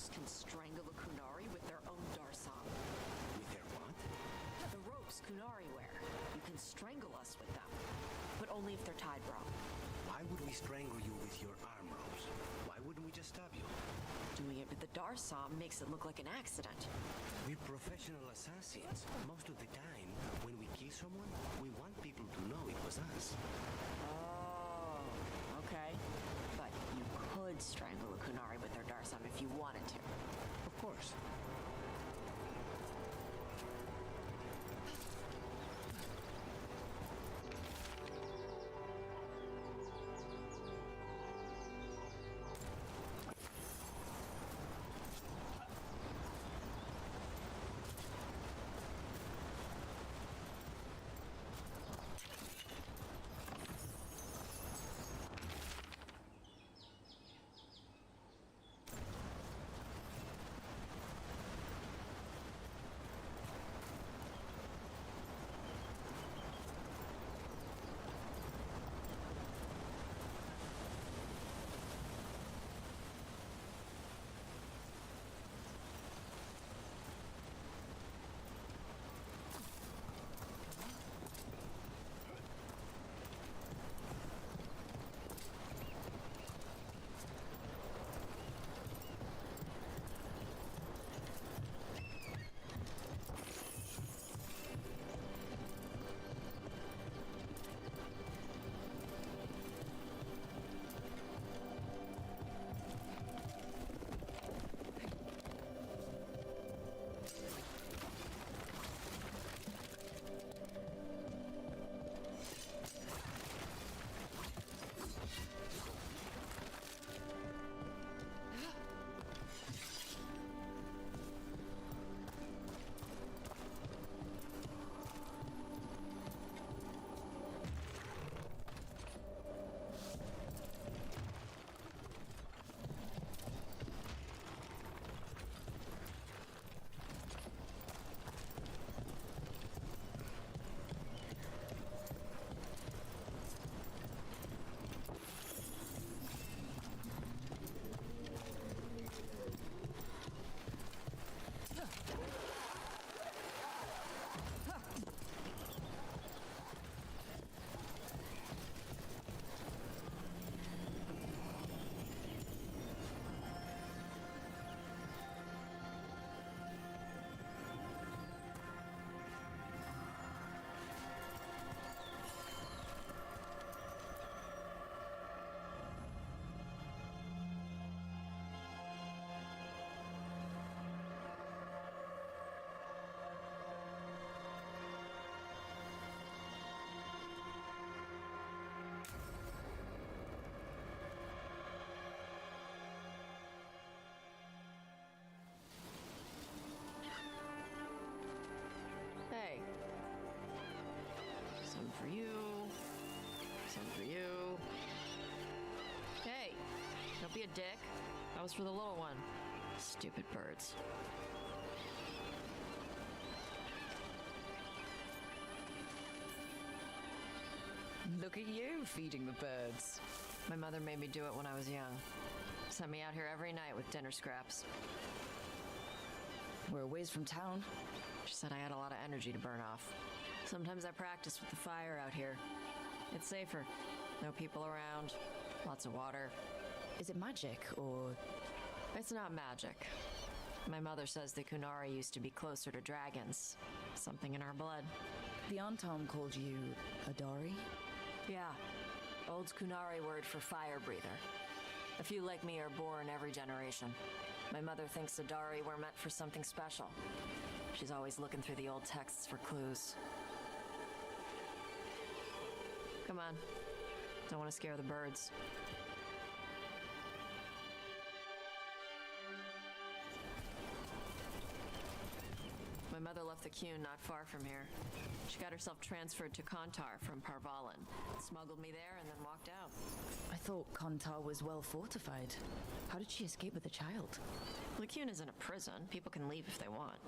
ropes can strangle the Kunari with their own darsam. With their what? The ropes Kunari wear. You can strangle us with them. But only if they're tied wrong. Why would we strangle you with your arm ropes? Why wouldn't we just stab you? Doing it with the darsam makes it look like an accident. We're professional assassins. Most of the time, when we kill someone, we want people to know it was us. Oh, okay. But you could strangle a Kunari with their darsam if you wanted to. Of course. Hey. Some for you. Some for you. Hey, don't be a dick. That was for the little one. Stupid birds. Look at you feeding the birds. My mother made me do it when I was young. Sent me out here every night with dinner scraps. We're a ways from town. She said I had a lot of energy to burn off. Sometimes I practice with the fire out here. It's safer. No people around. Lots of water. Is it magic, or...? It's not magic. My mother says the Kunari used to be closer to dragons. Something in our blood. The Antom called you Adari? Yeah. Old Kunari word for fire breather. A few like me are born every generation. My mother thinks Adari were meant for something special. She's always looking through the old texts for clues. Come on. Don't want to scare the birds. My mother left the Qun not far from here. She got herself transferred to Kantar from Parvalan. Smuggled me there and then walked out. I thought Kantar was well fortified. How did she escape with a child? The Qun isn't a prison. People can leave if they want.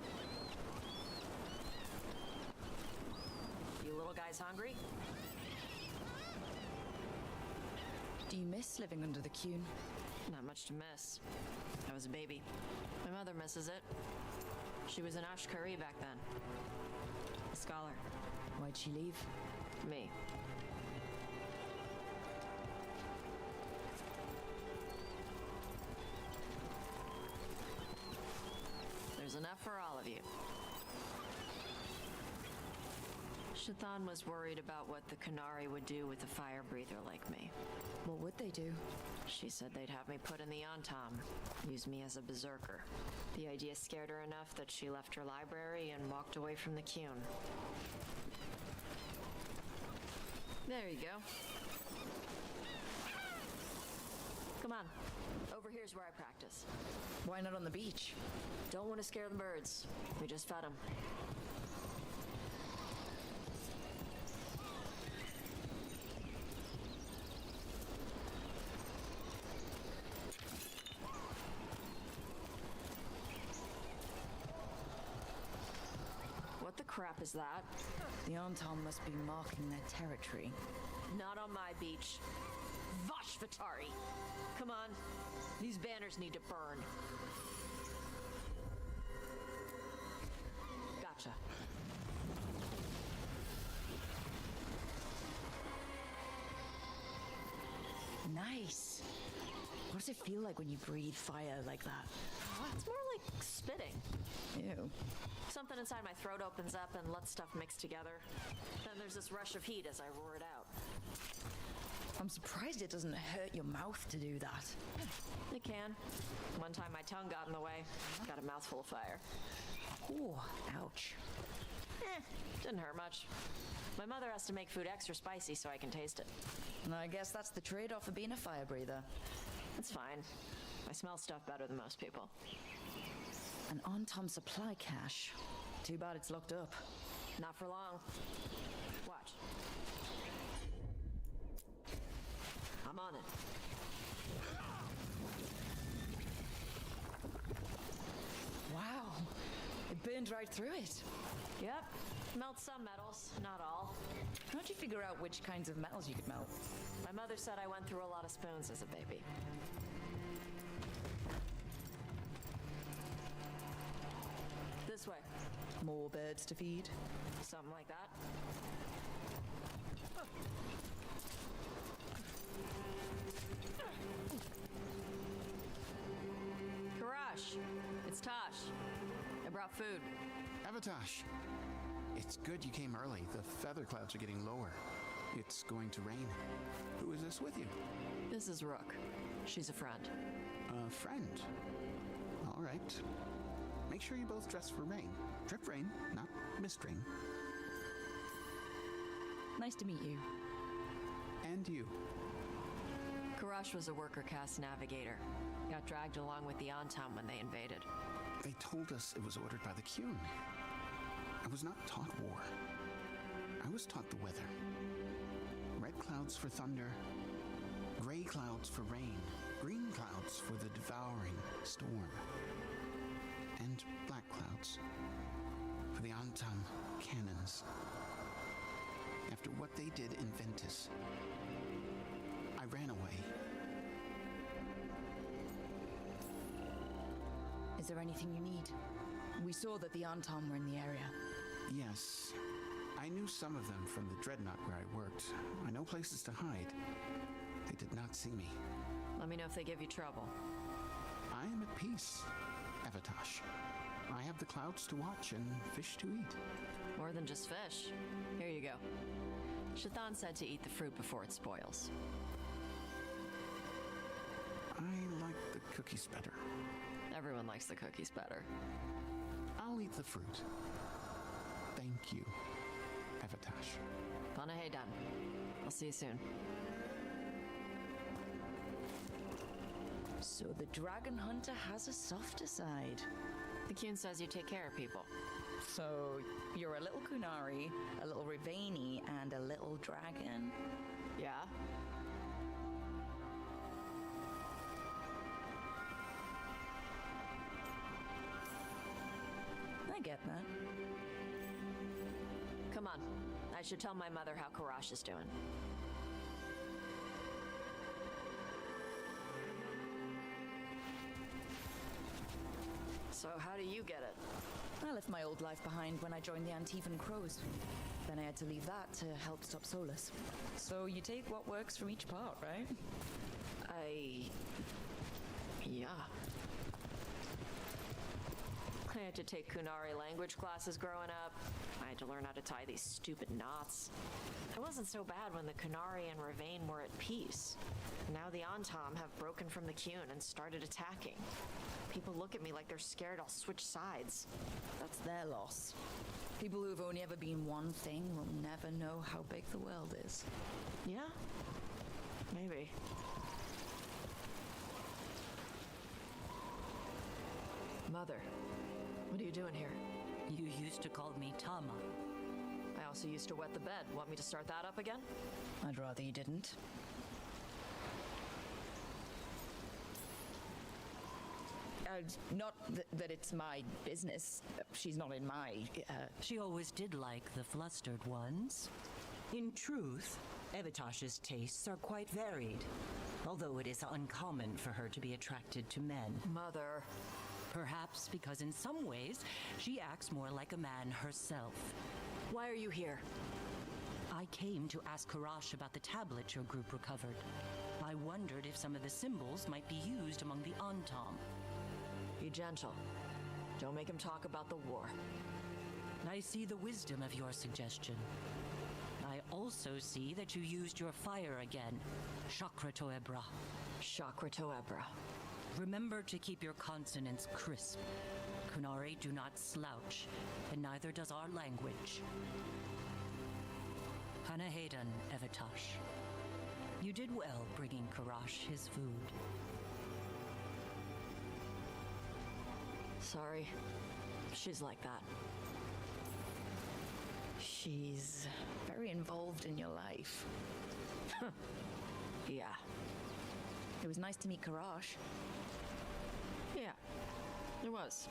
You little guys hungry? Do you miss living under the Qun? Not much to miss. I was a baby. My mother misses it. She was an Ashkari back then. A scholar. Why'd she leave? Me. There's enough for all of you. Shathan was worried about what the Qunari would do with a fire breather like me. What would they do? She said they'd have me put in the Antam, use me as a berserker. The idea scared her enough that she left her library and walked away from the Qun. There you go. Come on. Over here's where I practice. Why not on the beach? Don't want to scare the birds. We just fed them. What the crap is that? The Antam must be marking their territory. Not on my beach. Vashvatari! Come on. These banners need to burn. Gotcha. Nice. What does it feel like when you breathe fire like that? It's more like spitting. Ew. Something inside my throat opens up and lets stuff mix together. Then there's this rush of heat as I roar it out. I'm surprised it doesn't hurt your mouth to do that. It can. One time my tongue got in the way. Got a mouthful of fire. Ooh, ouch. Didn't hurt much. My mother has to make food extra spicy so I can taste it. I guess that's the trade-off of being a fire breather. It's fine. I smell stuff better than most people. An Antam supply cache. Too bad it's locked up. Not for long. Watch. I'm on it. Wow. It burned right through it. Yep. Melt some metals, not all. How'd you figure out which kinds of metals you could melt? My mother said I went through a lot of spoons as a baby. This way. More birds to feed? Something like that. Karash, it's Tosh. I brought food. Avatash, it's good you came early. The feather clouds are getting lower. It's going to rain. Who is this with you? This is Rook. She's a friend. A friend? All right. Make sure you both dress for rain. Drip rain, not mist rain. Nice to meet you. And you. Karash was a worker caste navigator. Got dragged along with the Antam when they invaded. They told us it was ordered by the Qun. I was not taught war. I was taught the weather. Red clouds for thunder, gray clouds for rain, green clouds for the devouring storm, and black clouds for the Antam cannons. After what they did in Ventus, I ran away. Is there anything you need? We saw that the Antam were in the area. Yes. I knew some of them from the Dreadnought where I worked. I know places to hide. They did not see me. Let me know if they give you trouble. I am at peace, Avatash. I have the clouds to watch and fish to eat. More than just fish. Here you go. Shathan said to eat the fruit before it spoils. I like the cookies better. Everyone likes the cookies better. I'll eat the fruit. Thank you, Avatash. Panahe done. I'll see you soon. So the dragon hunter has a softer side. The Qun says you take care of people. So you're a little Qunari, a little Rivani, and a little dragon? Yeah. I get that. Come on. I should tell my mother how Karash is doing. So how do you get it? I left my old life behind when I joined the Antivan Crows. Then I had to leave that to help stop Solus. So you take what works from each part, right? Yeah. I had to take Kunari language classes growing up. I had to learn how to tie these stupid knots. It wasn't so bad when the Kunari and Ravain were at peace. Now the Antam have broken from the Kyun and started attacking. People look at me like they're scared I'll switch sides. That's their loss. People who've only ever been one thing will never know how big the world is. Yeah? Maybe. Mother, what are you doing here? You used to call me Tama. I also used to wet the bed. Want me to start that up again? I'd rather you didn't. Not that it's my business. She's not in my... She always did like the flustered ones. In truth, Evitash's tastes are quite varied, although it is uncommon for her to be attracted to men. Mother. Perhaps because in some ways, she acts more like a man herself. Why are you here? I came to ask Karash about the tablet your group recovered. I wondered if some of the symbols might be used among the Antam. Be gentle. Don't make him talk about the war. I see the wisdom of your suggestion. I also see that you used your fire again, Chakra Toebra. Chakra Toebra. Remember to keep your consonants crisp. Kunari do not slouch, and neither does our language. Hanahedan, Evitash. You did well bringing Karash his food. Sorry. She's like that. She's very involved in your life. Yeah. It was nice to meet Karash. Yeah, it was.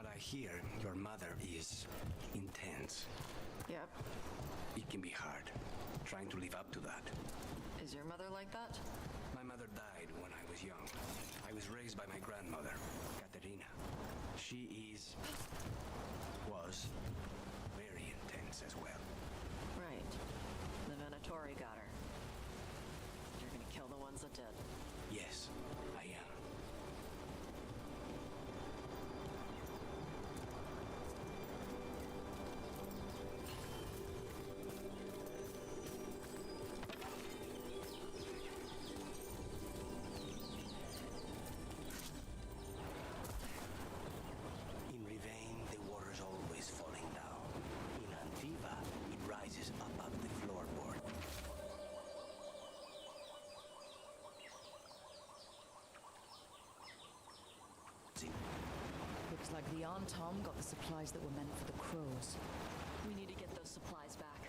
I hear your mother is intense. Yep. It can be hard, trying to live up to that. Is your mother like that? My mother died when I was young. I was raised by my grandmother, Katerina. She was very intense as well. Right. The Venatori got her. You're gonna kill the ones that did. Yes, I am. the Aunt Tom got the supplies that were meant for the crows. We need to get those supplies back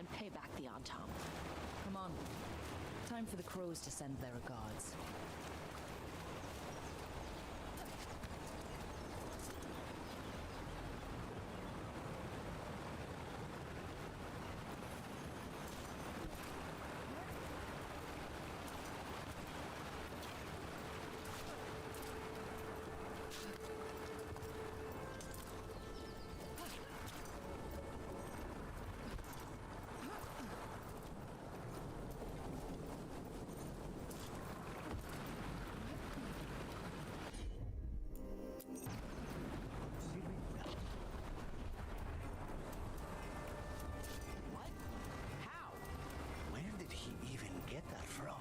and pay back the Aunt Tom. Come on. Time for the crows to send their regards. Where did he even get that from?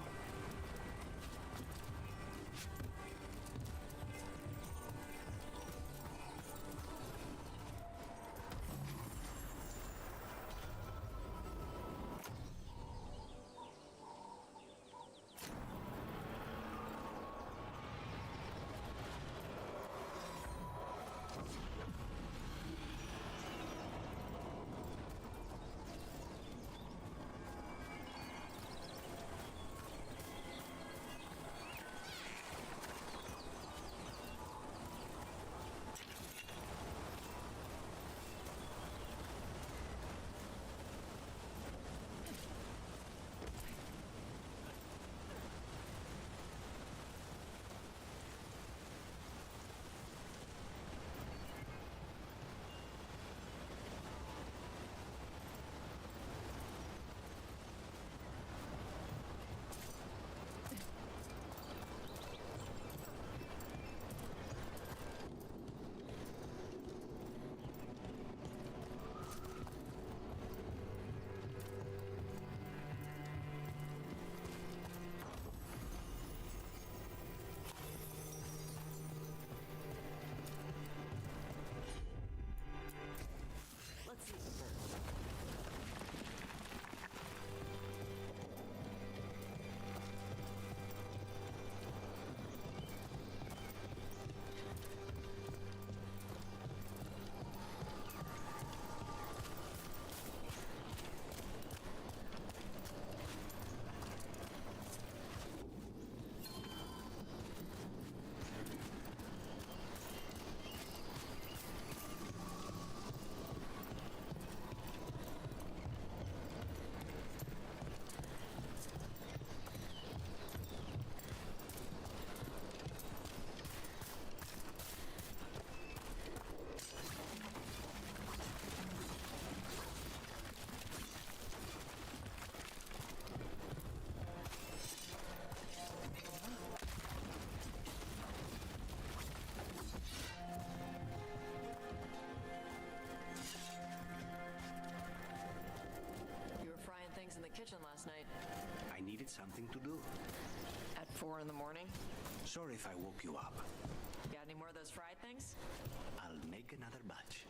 Let's see the birds. You were frying things in the kitchen last night. I needed something to do. At 4 in the morning? Sorry if I woke you up. Got any more of those fried things? I'll make another batch.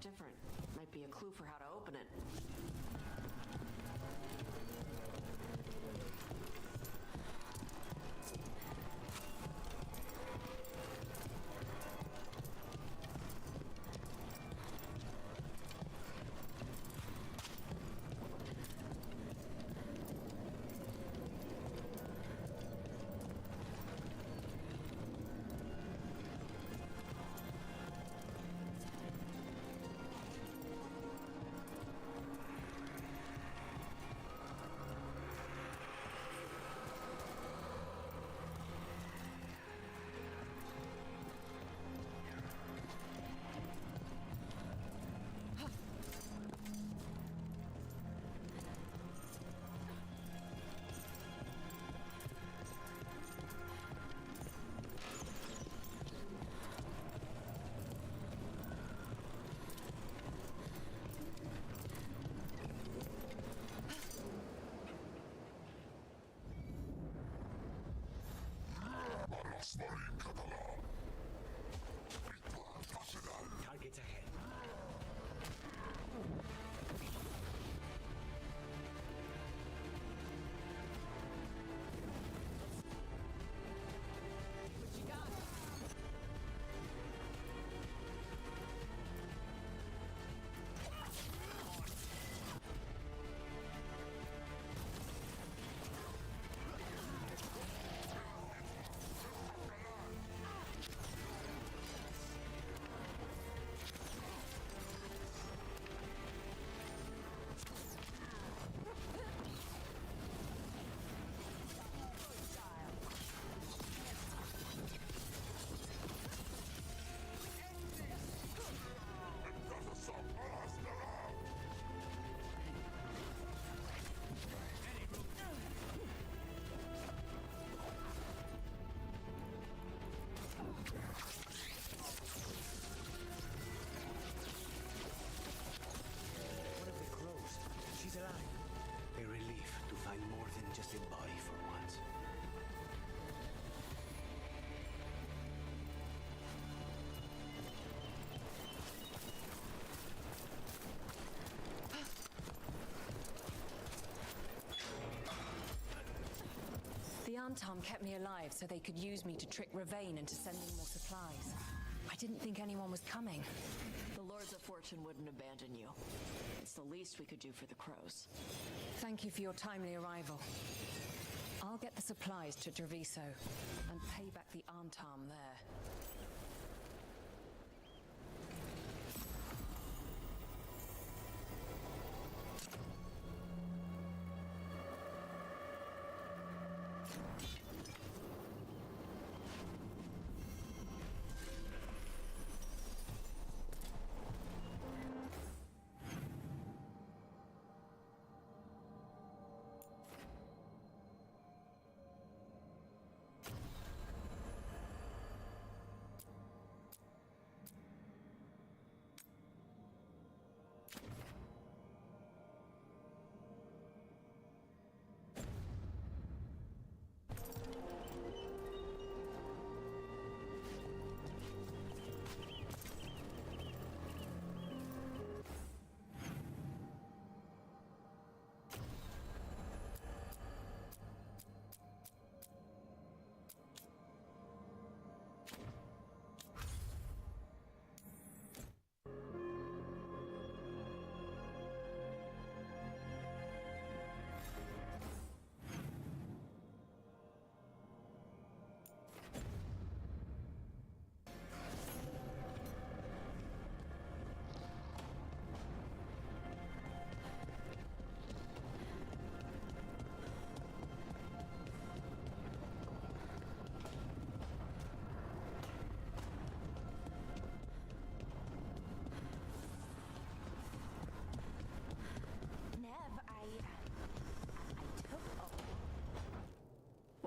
look different. Might be a clue for how to open it. Targets ahead. She's alive. A relief to find more than just a body for once. The Antom kept me alive so they could use me to trick Ravane into sending more supplies. I didn't think anyone was coming. The Lords of Fortune wouldn't abandon you. It's the least we could do for the crows. Thank you for your timely arrival. I'll get the supplies to Treviso and pay back the Antom there.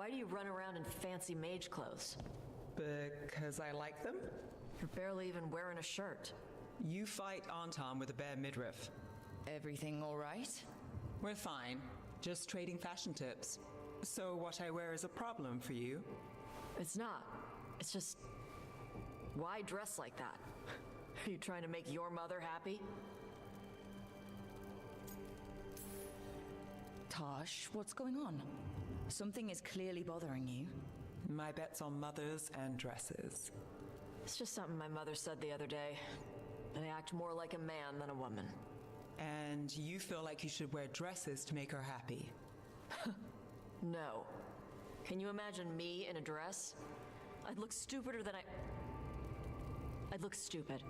Why do you run around in fancy mage clothes? Because I like them? You're barely even wearing a shirt. You fight Antom with a bare midriff. Everything all right? We're fine. Just trading fashion tips. So what I wear is a problem for you? It's not. It's just... why dress like that? Are you trying to make your mother happy? Tosh, what's going on? Something is clearly bothering you. My bet's on mothers and dresses. It's just something my mother said the other day. I act more like a man than a woman. And you feel like you should wear dresses to make her happy? No. Can you imagine me in a dress? I'd look stupider than I'd look stupid.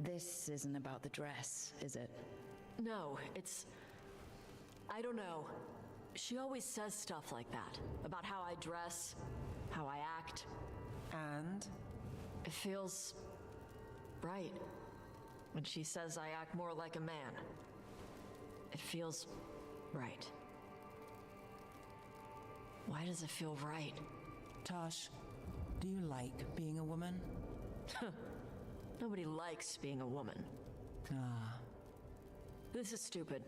This isn't about the dress, is it? No, it's... I don't know. She always says stuff like that. About how I dress, how I act. And? It feels... right. When she says I act more like a man. It feels... right. Why does it feel right? Tosh, do you like being a woman? Nobody likes being a woman. Ah. This is stupid.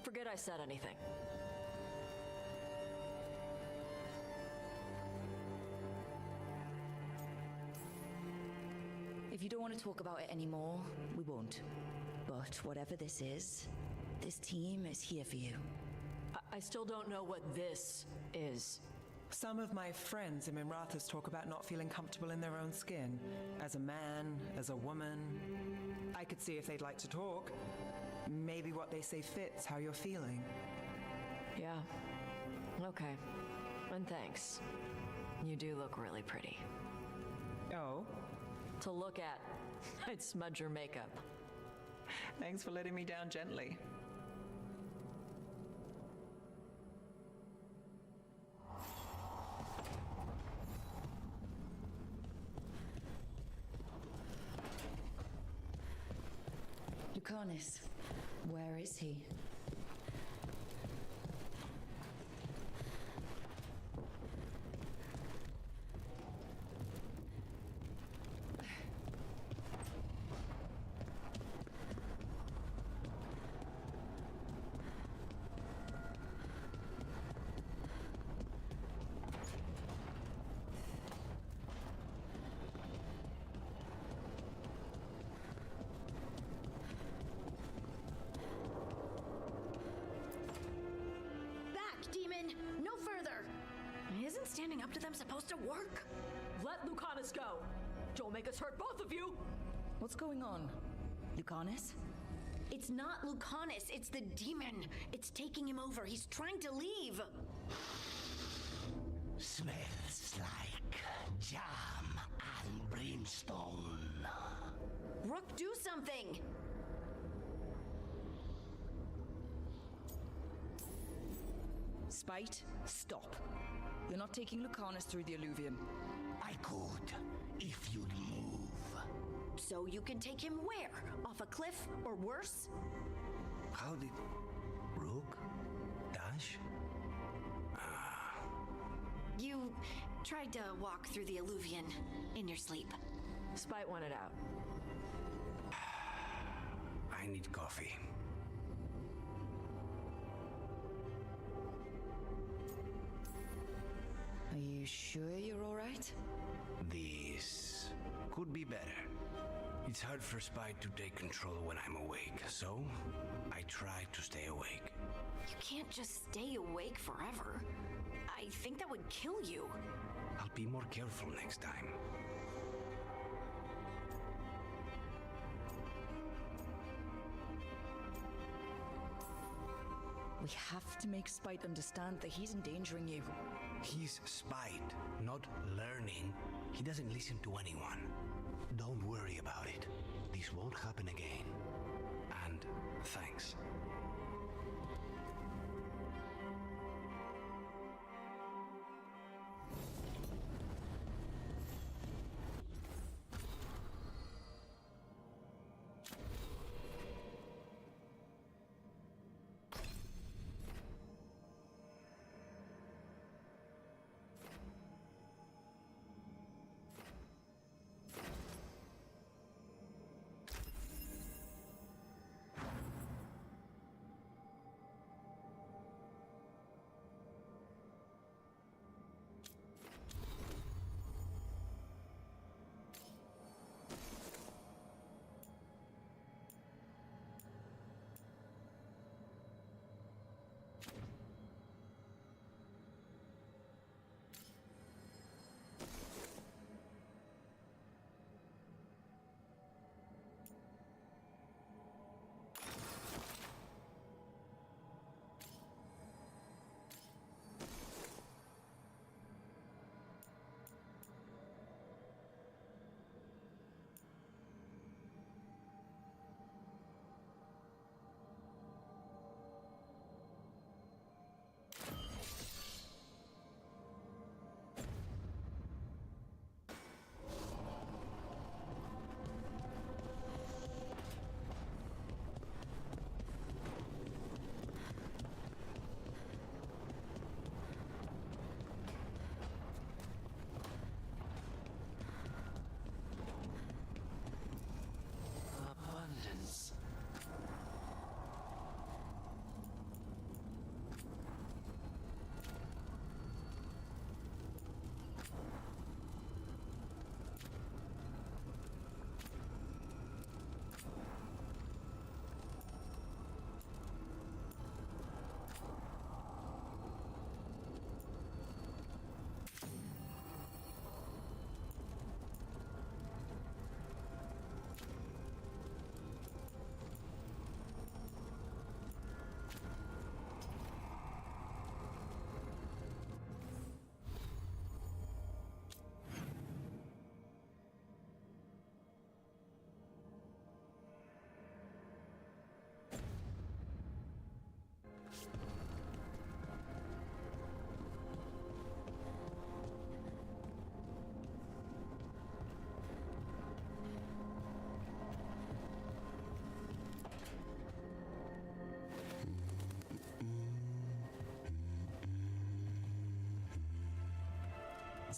Forget I said anything. If you don't want to talk about it anymore, we won't. But whatever this is, this team is here for you. I still don't know what this is. Some of my friends in Minrathas talk about not feeling comfortable in their own skin. As a man, as a woman. I could see if they'd like to talk. Maybe what they say fits how you're feeling. Yeah. Okay. And thanks. You do look really pretty. Oh? To look at. I'd smudge your makeup. Thanks for letting me down gently. Lucanus, where is he? Demon, no further! Isn't standing up to them supposed to work? Let Lucanus go! Don't make us hurt both of you! What's going on? Lucanus? It's not Lucanus, it's the demon. It's taking him over. He's trying to leave. Smells like jam and brimstone. Rook, do something! Spite, stop. You're not taking Lucanus through the alluvium. I could, if you'd move. So you can take him where? Off a cliff, or worse? How did... Rook? Dash? You tried to walk through the alluvium in your sleep. Spite wanted out. I need coffee. Are you sure you're all right? This could be better. It's hard for Spite to take control when I'm awake, so I try to stay awake. You can't just stay awake forever. I think that would kill you. I'll be more careful next time. We have to make Spite understand that he's endangering you. He's Spite, not learning. He doesn't listen to anyone. Don't worry about it. This won't happen again. And thanks.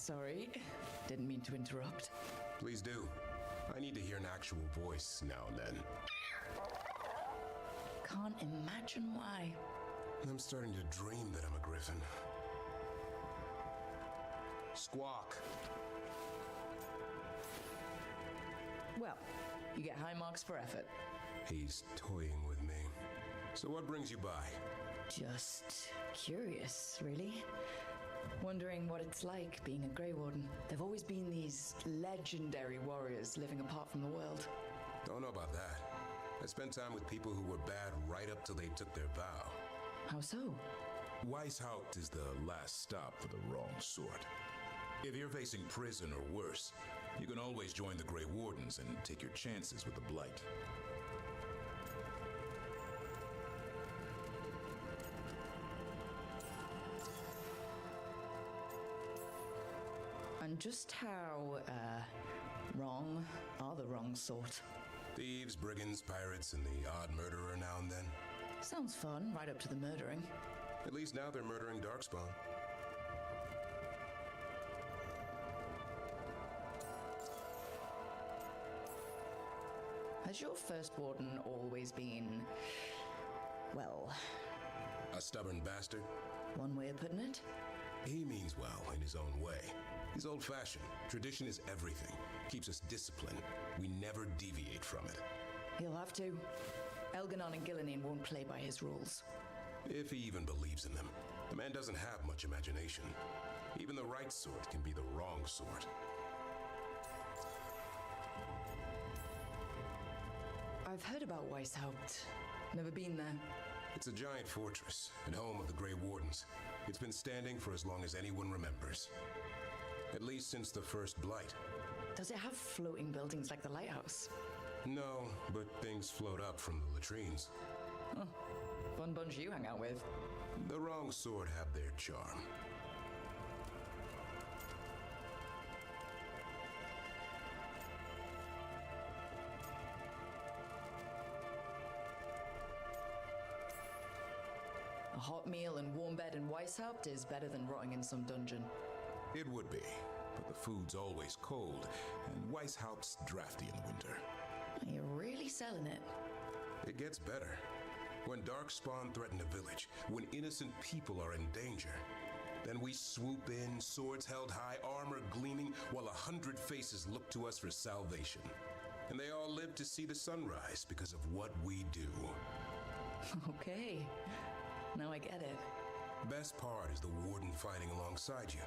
Sorry, didn't mean to interrupt. Please do. I need to hear an actual voice now and then. Can't imagine why. I'm starting to dream that I'm a griffin. Squawk. Well, you get high marks for effort. He's toying with me. So what brings you by? Just curious, really. Wondering what it's like being a Grey Warden. There've always been these legendary warriors living apart from the world. Don't know about that. I spent time with people who were bad right up till they took their vow. How so? Weishaupt is the last stop for the wrong sort. If you're facing prison or worse, you can always join the Grey Wardens and take your chances with the Blight. And just how, wrong are the wrong sort? Thieves, brigands, pirates, and the odd murderer now and then. Sounds fun, right up to the murdering. At least now they're murdering Darkspawn. Has your first warden always been, well... A stubborn bastard? One way of putting it? He means well in his own way. He's old-fashioned. Tradition is everything. Keeps us disciplined. We never deviate from it. He'll have to. Elganon and Gillinan won't play by his rules. If he even believes in them. The man doesn't have much imagination. Even the right sort can be the wrong sort. I've heard about Weishaupt. Never been there. It's a giant fortress and home of the Grey Wardens. It's been standing for as long as anyone remembers. At least since the first Blight. Does it have floating buildings like the lighthouse? No, but things float up from the latrines. Huh. Fun bunch you hang out with. The wrong sort have their charm. A hot meal and warm bed in Weishaupt is better than rotting in some dungeon. It would be, but the food's always cold, and Weishaupt's drafty in the winter. You're really selling it. It gets better. When Darkspawn threaten a village, when innocent people are in danger, then we swoop in, swords held high, armor gleaming, while 100 faces look to us for salvation. And they all live to see the sunrise because of what we do. Okay. Now I get it. Best part is the warden fighting alongside you.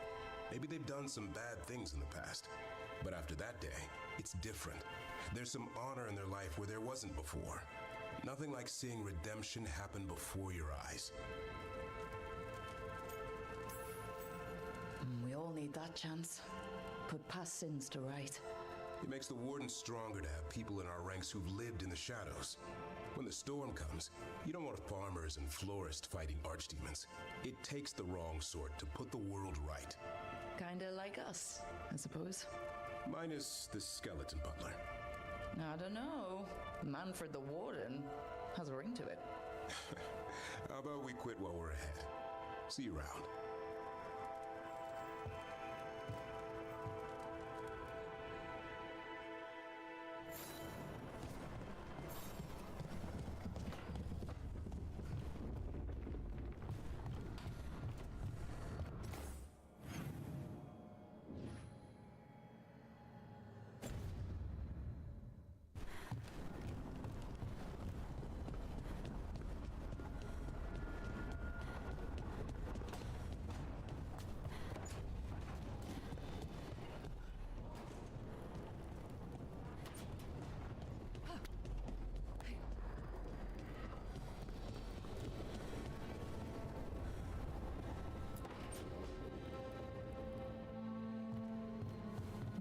Maybe they've done some bad things in the past, but after that day, it's different. There's some honor in their life where there wasn't before. Nothing like seeing redemption happen before your eyes. We all need that chance. Put past sins to right. It makes the warden stronger to have people in our ranks who've lived in the shadows. When the storm comes, you don't want farmers and florists fighting archdemons. It takes the wrong sort to put the world right. Kinda like us, I suppose. Minus the skeleton butler. I don't know. Manfred the Warden has a ring to it. How about we quit while we're ahead? See you around.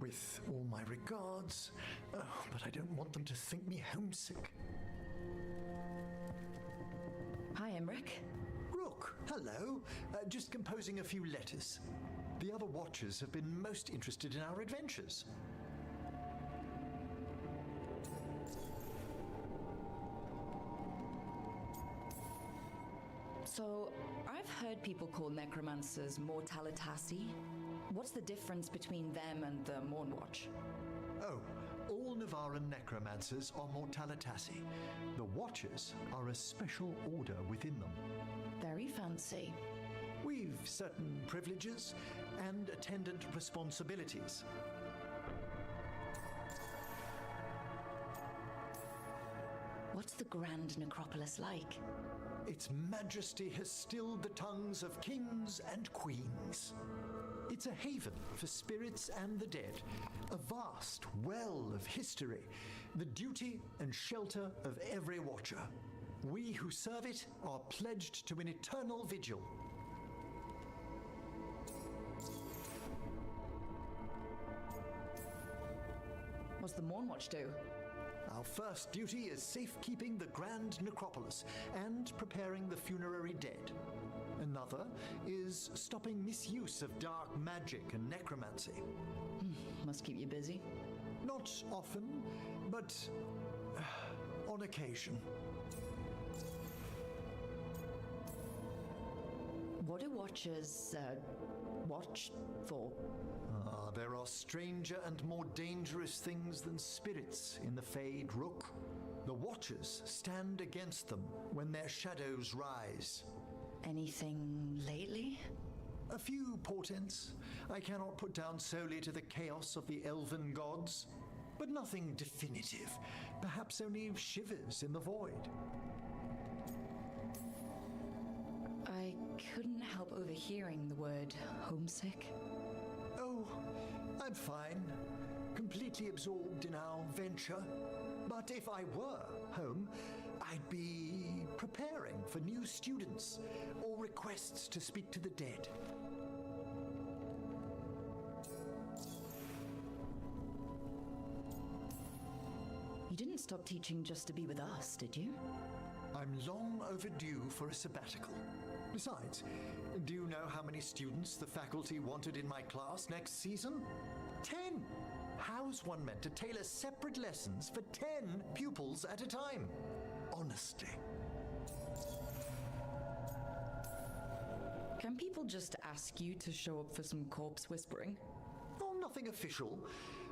With all my regards, but I don't want them to think me homesick. Hi, Emmerich. Rook, hello. Just composing a few letters. The other Watchers have been most interested in our adventures. So, I've heard people call necromancers mortalitasi. What's the difference between them and the Mournwatch? Oh, all Navaran necromancers are mortalitasi. The Watchers are a special order within them. Very fancy. We've certain privileges and attendant responsibilities. What's the Grand Necropolis like? Its majesty has stilled the tongues of kings and queens. It's a haven for spirits and the dead, a vast well of history, the duty and shelter of every watcher. We who serve it are pledged to an eternal vigil. What's the Mournwatch do? Our first duty is safekeeping the Grand Necropolis and preparing the funerary dead. Another is stopping misuse of dark magic and necromancy. Must keep you busy. Not often, but on occasion. What do Watchers, watch for? There are stranger and more dangerous things than spirits in the Fade, Rook. The Watchers stand against them when their shadows rise. Anything lately? A few portents I cannot put down solely to the chaos of the elven gods, but nothing definitive. Perhaps only shivers in the void. I couldn't help overhearing the word homesick. Oh, I'm fine. Completely absorbed in our venture. But if I were home, I'd be preparing for new students or requests to speak to the dead. You didn't stop teaching just to be with us, did you? I'm long overdue for a sabbatical. Besides, do you know how many students the faculty wanted in my class next season? 10! How's one meant to tailor separate lessons for 10 pupils at a time? Honestly. Can people just ask you to show up for some corpse whispering? Oh, nothing official.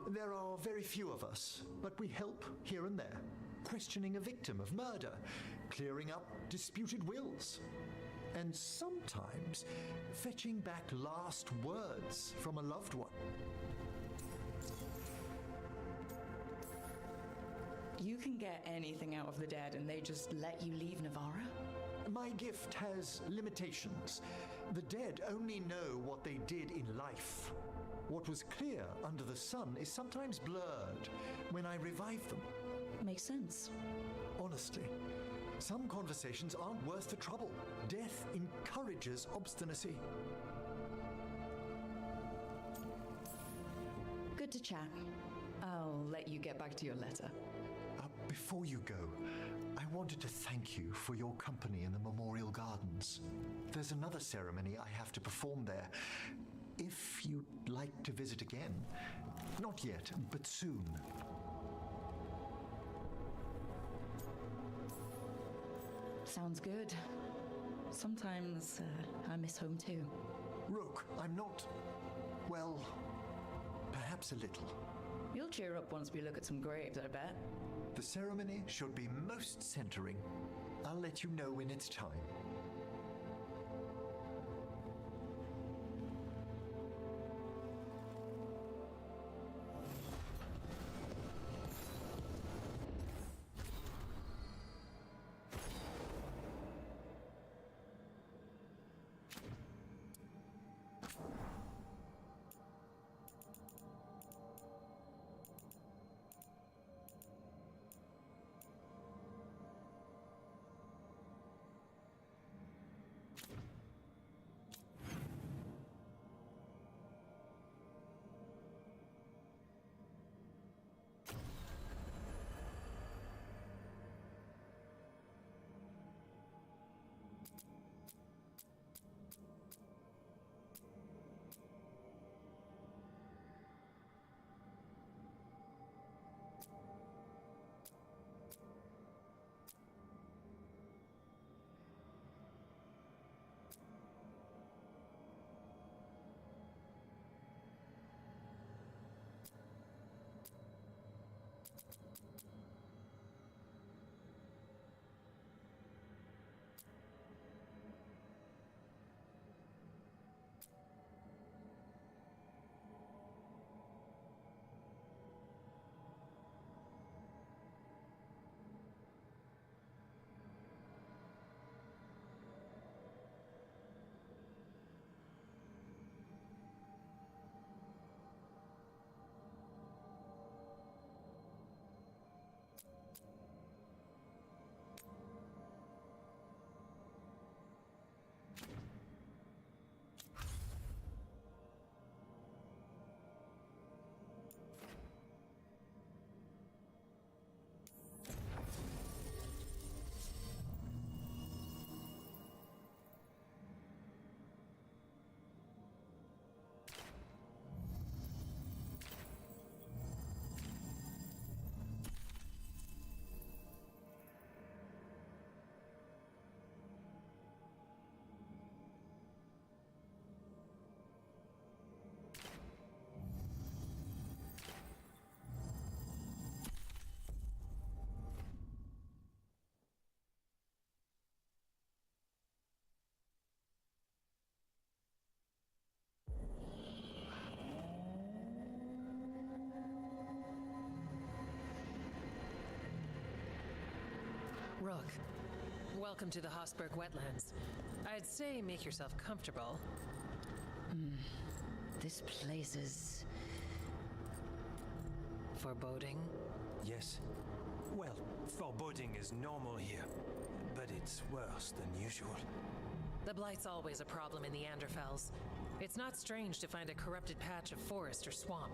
There are very few of us, but we help here and there. Questioning a victim of murder, clearing up disputed wills, and sometimes fetching back last words from a loved one. You can get anything out of the dead and they just let you leave Navarra? My gift has limitations. The dead only know what they did in life. What was clear under the sun is sometimes blurred when I revive them. Makes sense. Honestly, some conversations aren't worth the trouble. Death encourages obstinacy. Good to chat. I'll let you get back to your letter. Before you go, I wanted to thank you for your company in the Memorial Gardens. There's another ceremony I have to perform there. If you'd like to visit again. Not yet, but soon. Sounds good. Sometimes I miss home too. Rook, I'm not... well, perhaps a little. You'll cheer up once we look at some graves, I bet. The ceremony should be most centering. I'll let you know when it's time. Rook, welcome to the Hosberg wetlands. I'd say make yourself comfortable. This place is... foreboding? Yes. Well, foreboding is normal here, but it's worse than usual. The Blight's always a problem in the Anderfels. It's not strange to find a corrupted patch of forest or swamp.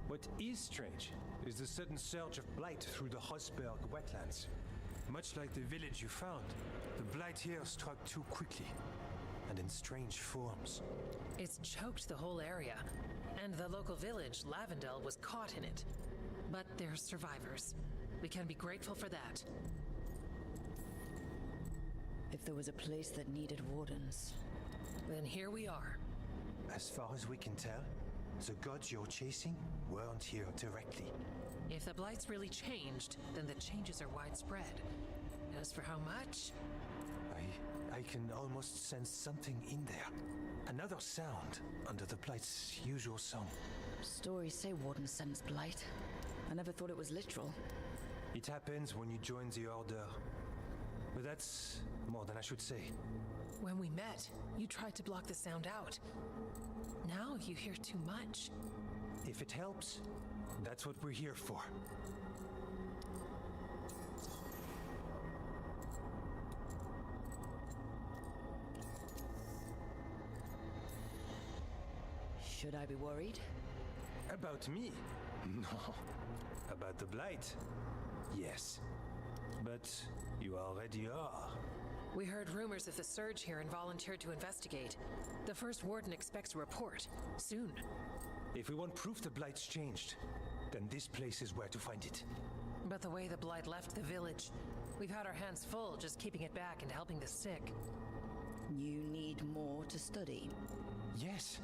What is strange is the sudden surge of blight through the Hosberg wetlands. Much like the village you found, the blight here struck too quickly, and in strange forms. It's choked the whole area, and the local village, Lavendel, was caught in it. But they're survivors. We can be grateful for that. If there was a place that needed wardens... Then here we are. As far as we can tell, the gods you're chasing weren't here directly. If the Blight's really changed, then the changes are widespread. As for how much... I can almost sense something in there. Another sound under the Blight's usual song. Stories say wardens sense blight. I never thought it was literal. It happens when you join the Order. But that's more than I should say. When we met, you tried to block the sound out. Now you hear too much. If it helps, that's what we're here for. Should I be worried? About me? No. About the Blight? Yes. But you already are. We heard rumors of the surge here and volunteered to investigate. The first warden expects a report. Soon. If we want proof the Blight's changed, then this place is where to find it. But the way the Blight left the village, we've had our hands full just keeping it back and helping the sick. You need more to study. Yes.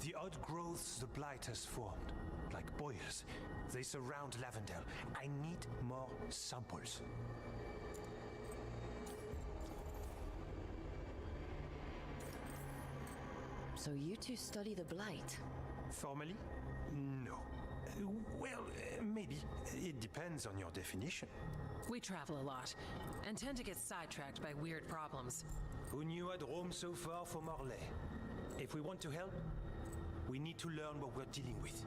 The odd growths the Blight has formed, like boils, they surround Lavendel. I need more samples. So you two study the Blight? Formally? No. Well, maybe. It depends on your definition. We travel a lot, and tend to get sidetracked by weird problems. Who knew I'd roam so far from Orlais? If we want to help, we need to learn what we're dealing with.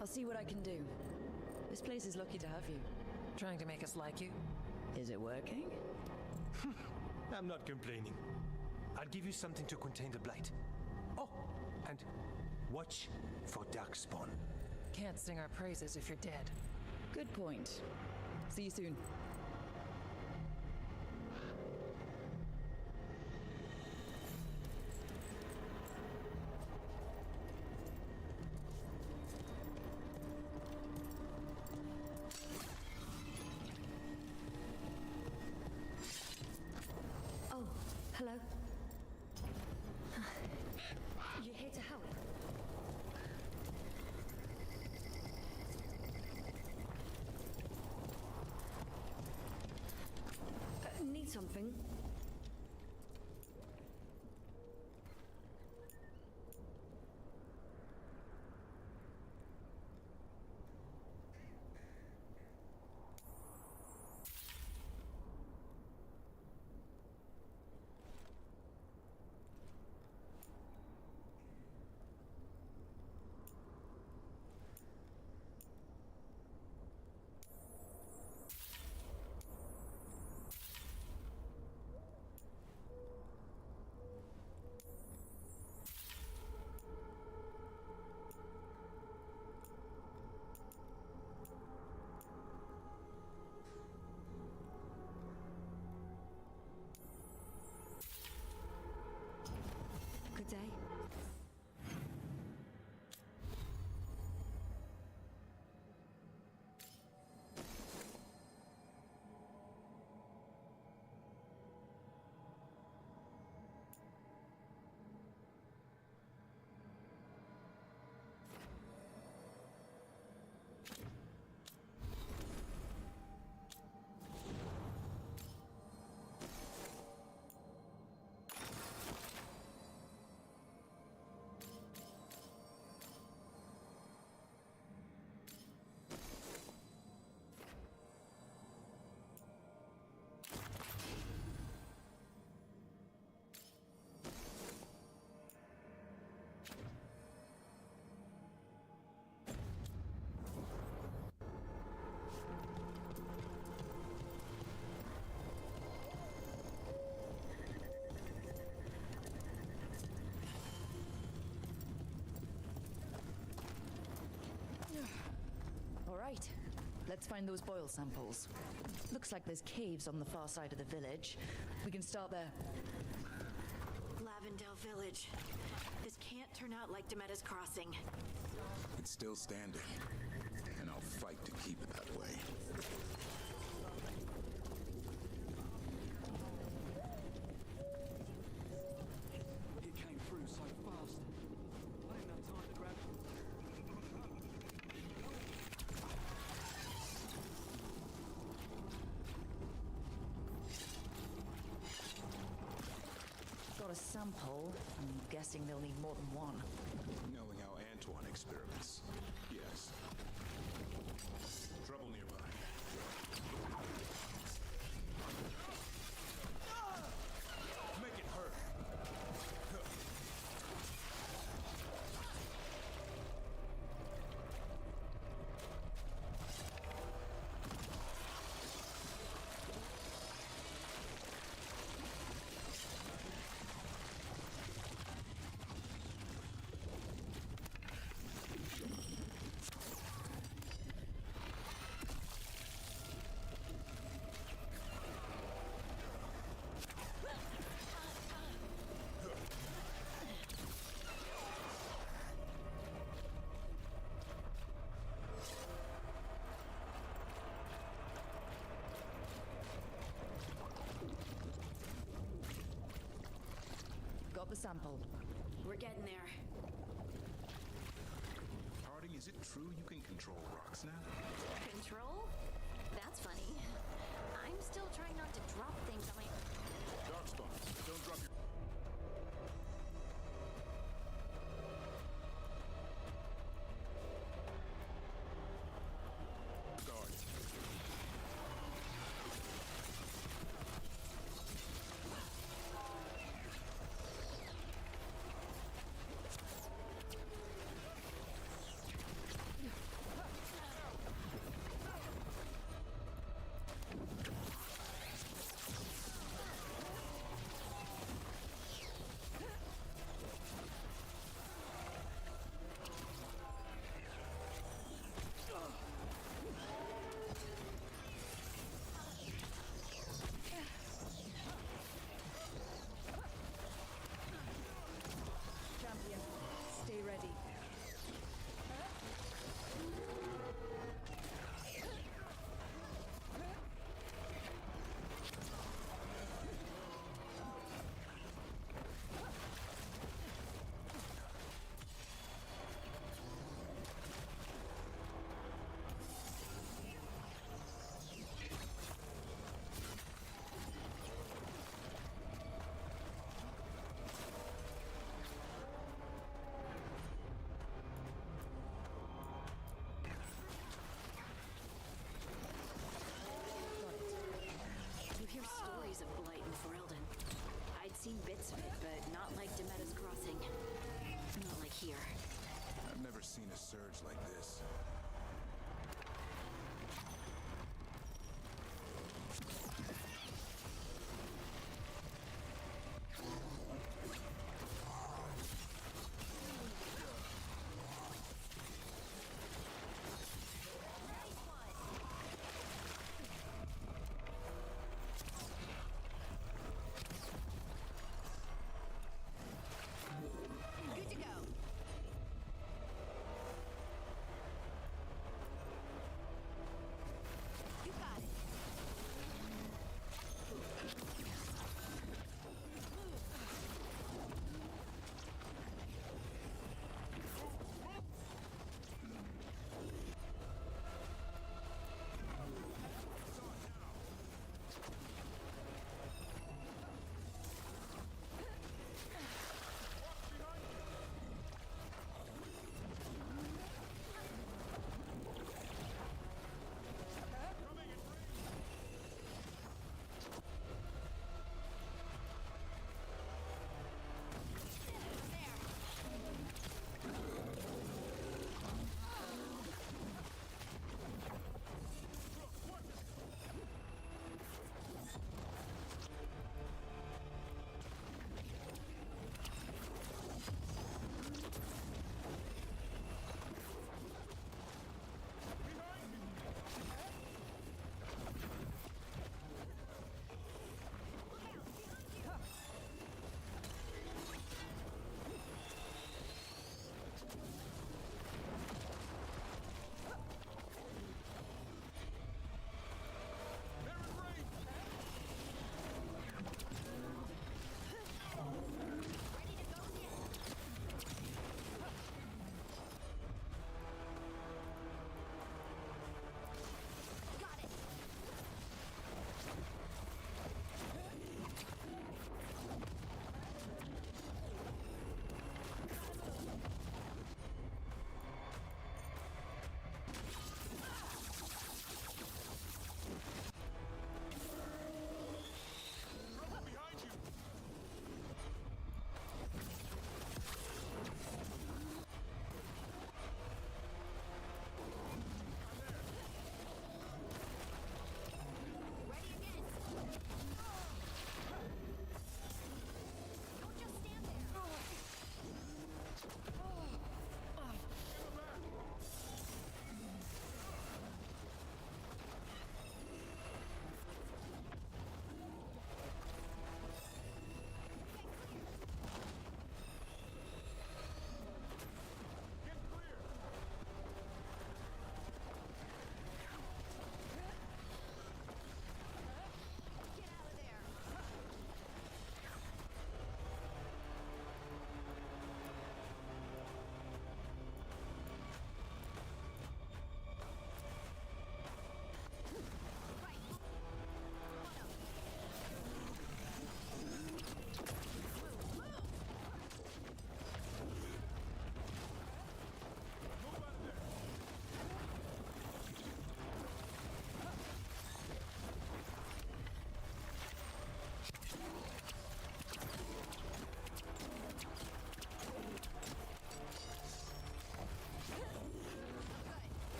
I'll see what I can do. This place is lucky to have you. Trying to make us like you? Is it working? I'm not complaining. I'll give you something to contain the Blight. Oh, and watch for Darkspawn. Can't sing our praises if you're dead. Good point. See you soon. Oh, hello. You're here to help? Need something? right. Let's find those boil samples. Looks like there's caves on the far side of the village. We can start there. Lavendale Village. This can't turn out like Demeter's Crossing. It's still standing, and I'll fight to keep it that way. It came through so fast. I didn't have time to grab it. Got a sample. I'm guessing they'll need more than one. Knowing how Antoine experiments, yes. Trouble nearby. Make it hurt. Got the sample. We're getting there. Harding, is it true you can control rocks now? Control? That's funny. I'm still trying not to drop things on my... Darkspawn, don't drop your... Guard. Champion, stay ready. You hear stories of blight in Ferelden. I'd seen bits of it, but not like Demeter's Crossing. Not like here. I've never seen a surge like this. Good to go.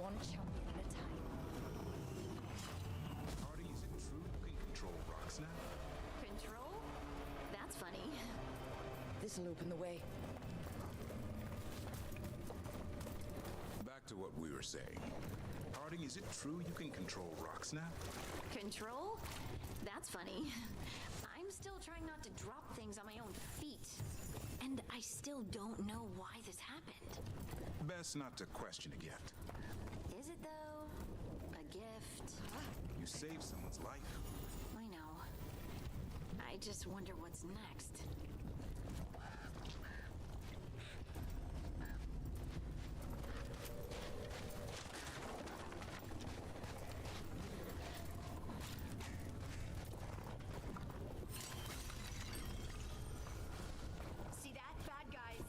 one champion at a time. Artie, is it true you can control rocks now? Control? That's funny. This'll open the way. Back to what we were saying. Harding, is it true you can control rocks now? Control? That's funny. I'm still trying not to drop things on my own feet. And I still don't know why this happened. Best not to question it yet. Is it though? A gift? You saved someone's life. I know. I just wonder what's next. See that? Bad guys.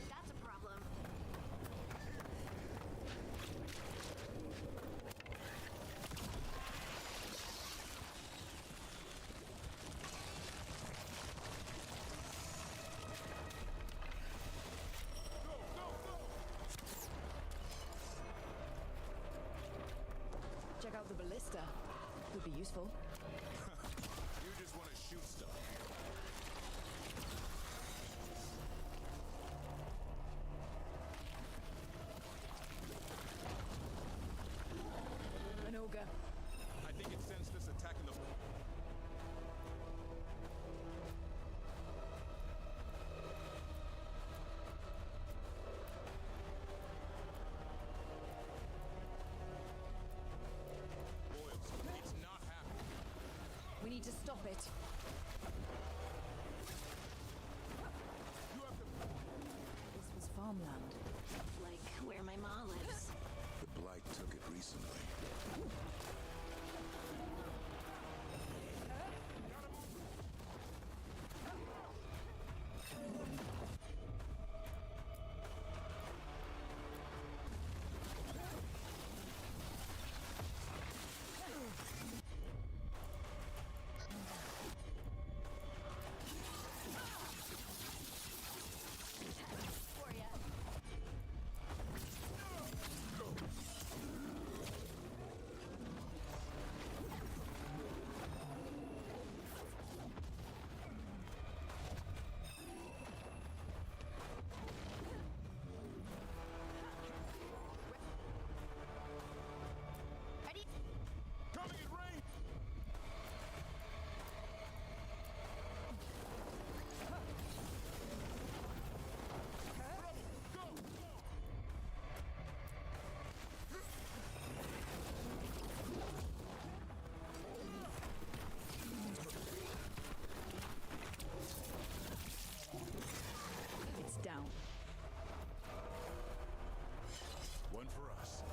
That's a problem. Check out the ballista. Could be useful. You just want to shoot stuff. An ogre. I think it sensed us attacking the... Boils. It's not happening. We need to stop it. You have to... This was farmland. Like where my ma lives. The Blight took it recently. For ya. Ready? Coming in range! It's down. One for us.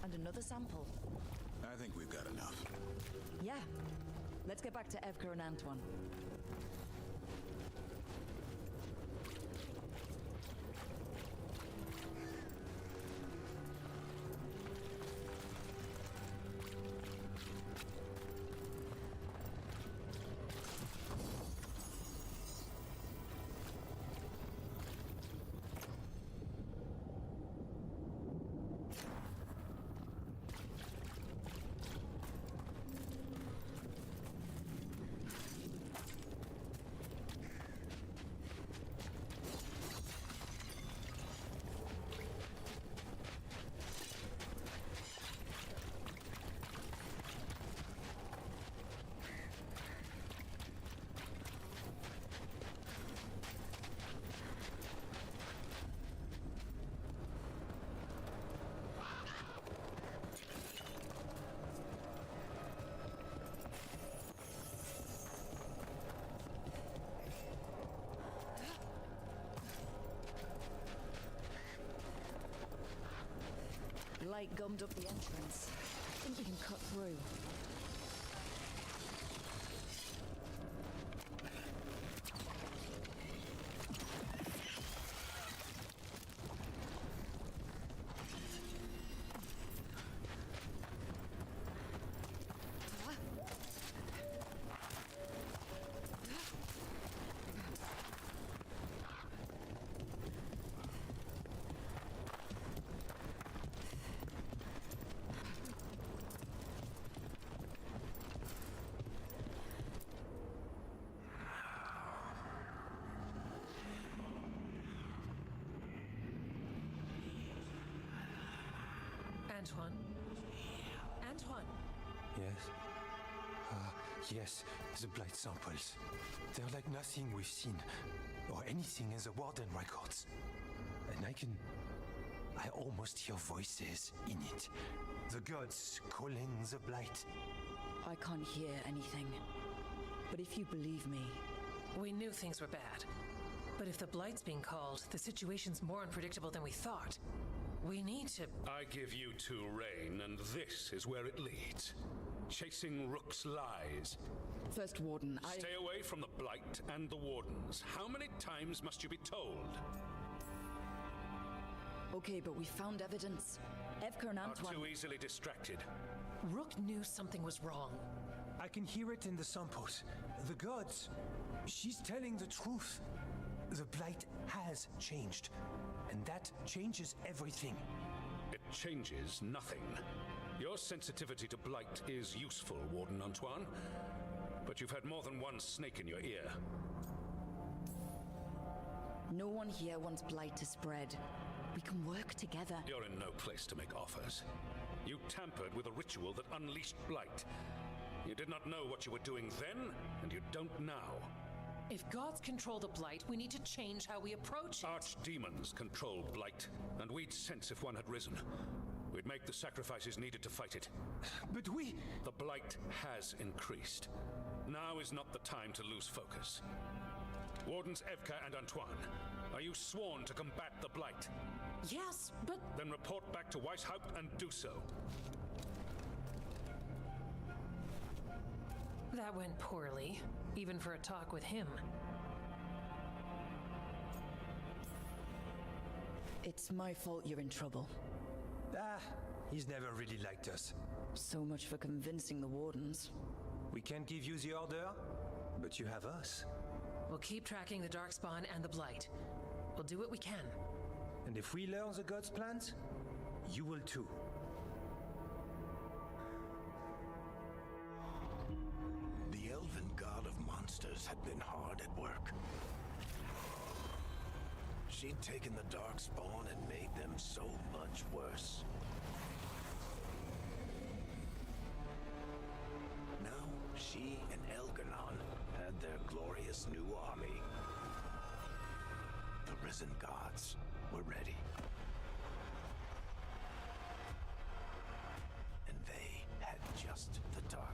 And another sample. I think we've got enough. Yeah. Let's get back to Evka and Antoine. blight gummed up the entrance. I think we can cut through. Antoine? Antoine! Yes? Yes, the blight samples. They're like nothing we've seen, or anything in the Warden records. And I almost hear voices in it. The gods calling the blight. I can't hear anything. But if you believe me... We knew things were bad. But if the blight's being called, the situation's more unpredictable than we thought. We need to... I give you two Rain, and this is where it leads. Chasing Rook's lies. First, Warden, Stay away from the Blight and the Wardens. How many times must you be told? Okay, but we found evidence. Evka and Antoine... Are too easily distracted. Rook knew something was wrong. I can hear it in the samples. The gods. She's telling the truth. The blight has changed. And that changes everything. It changes nothing. Your sensitivity to blight is useful, Warden Antoine. But you've had more than one snake in your ear. No one here wants blight to spread. We can work together. You're in no place to make offers. You tampered with a ritual that unleashed blight. You did not know what you were doing then, and you don't now. If gods control the blight, we need to change how we approach it. Archdemons control blight, and we'd sense if one had risen. We'd make the sacrifices needed to fight it. But we... The blight has increased. Now is not the time to lose focus. Wardens Evka and Antoine, are you sworn to combat the blight? Yes, but... Then report back to Weishaupt and do so. That went poorly, even for a talk with him. It's my fault you're in trouble. He's never really liked us. So much for convincing the Wardens. We can't give you the order, but you have us. We'll keep tracking the Darkspawn and the Blight. We'll do what we can. And if we learn the gods' plans, you will too. The elven god of monsters had been hard at work. She'd taken the Darkspawn and made them so much worse. Now, she and Elganon had their glorious new army. The risen gods were ready. And they had just the target.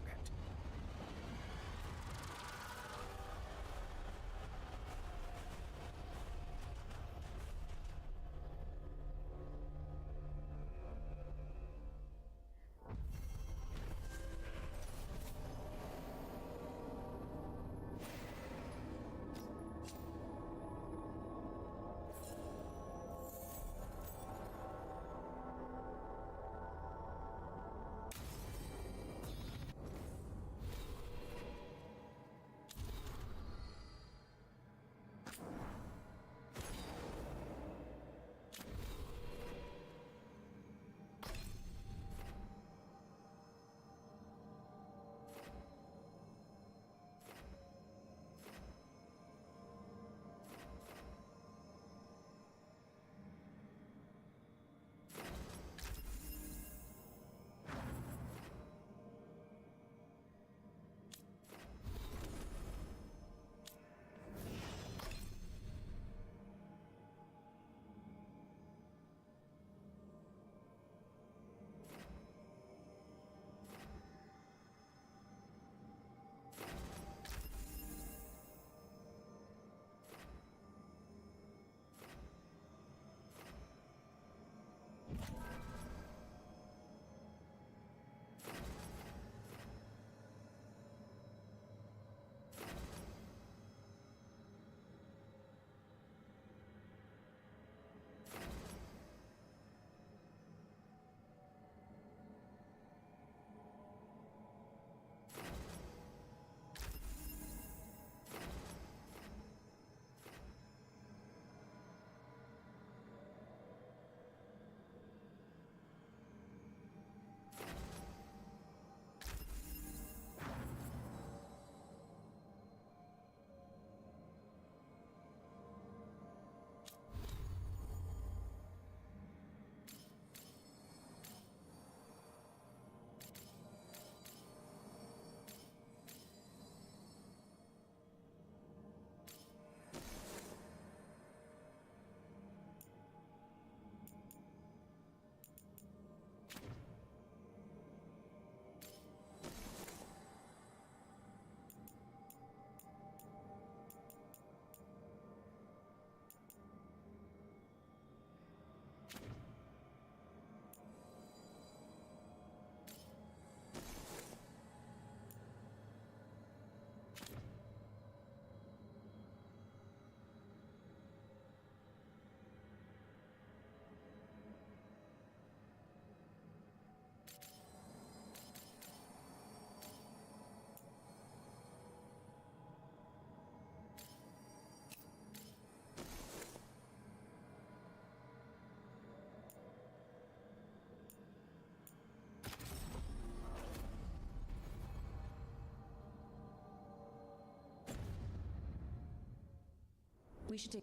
We should take...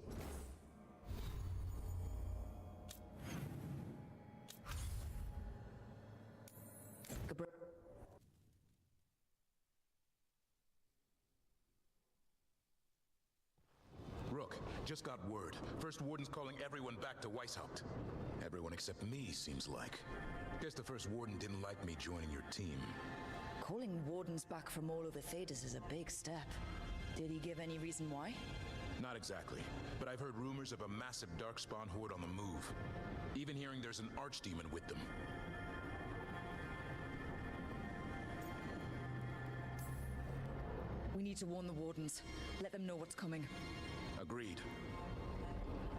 Rook, just got word. First Warden's calling everyone back to Weishaupt. Everyone except me, seems like. Guess the First Warden didn't like me joining your team. Calling wardens back from all over Thedas is a big step. Did he give any reason why? Not exactly, but I've heard rumors of a massive Darkspawn horde on the move. Even hearing there's an Archdemon with them. We need to warn the wardens. Let them know what's coming. Agreed.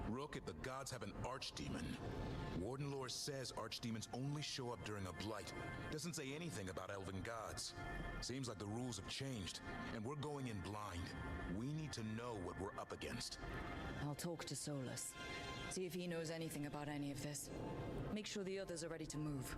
Rook, if the gods have an Archdemon, Warden lore says Archdemons only show up during a blight. Doesn't say anything about elven gods. Seems like the rules have changed, and we're going in blind. We need to know what we're up against. I'll talk to Solus. See if he knows anything about any of this. Make sure the others are ready to move.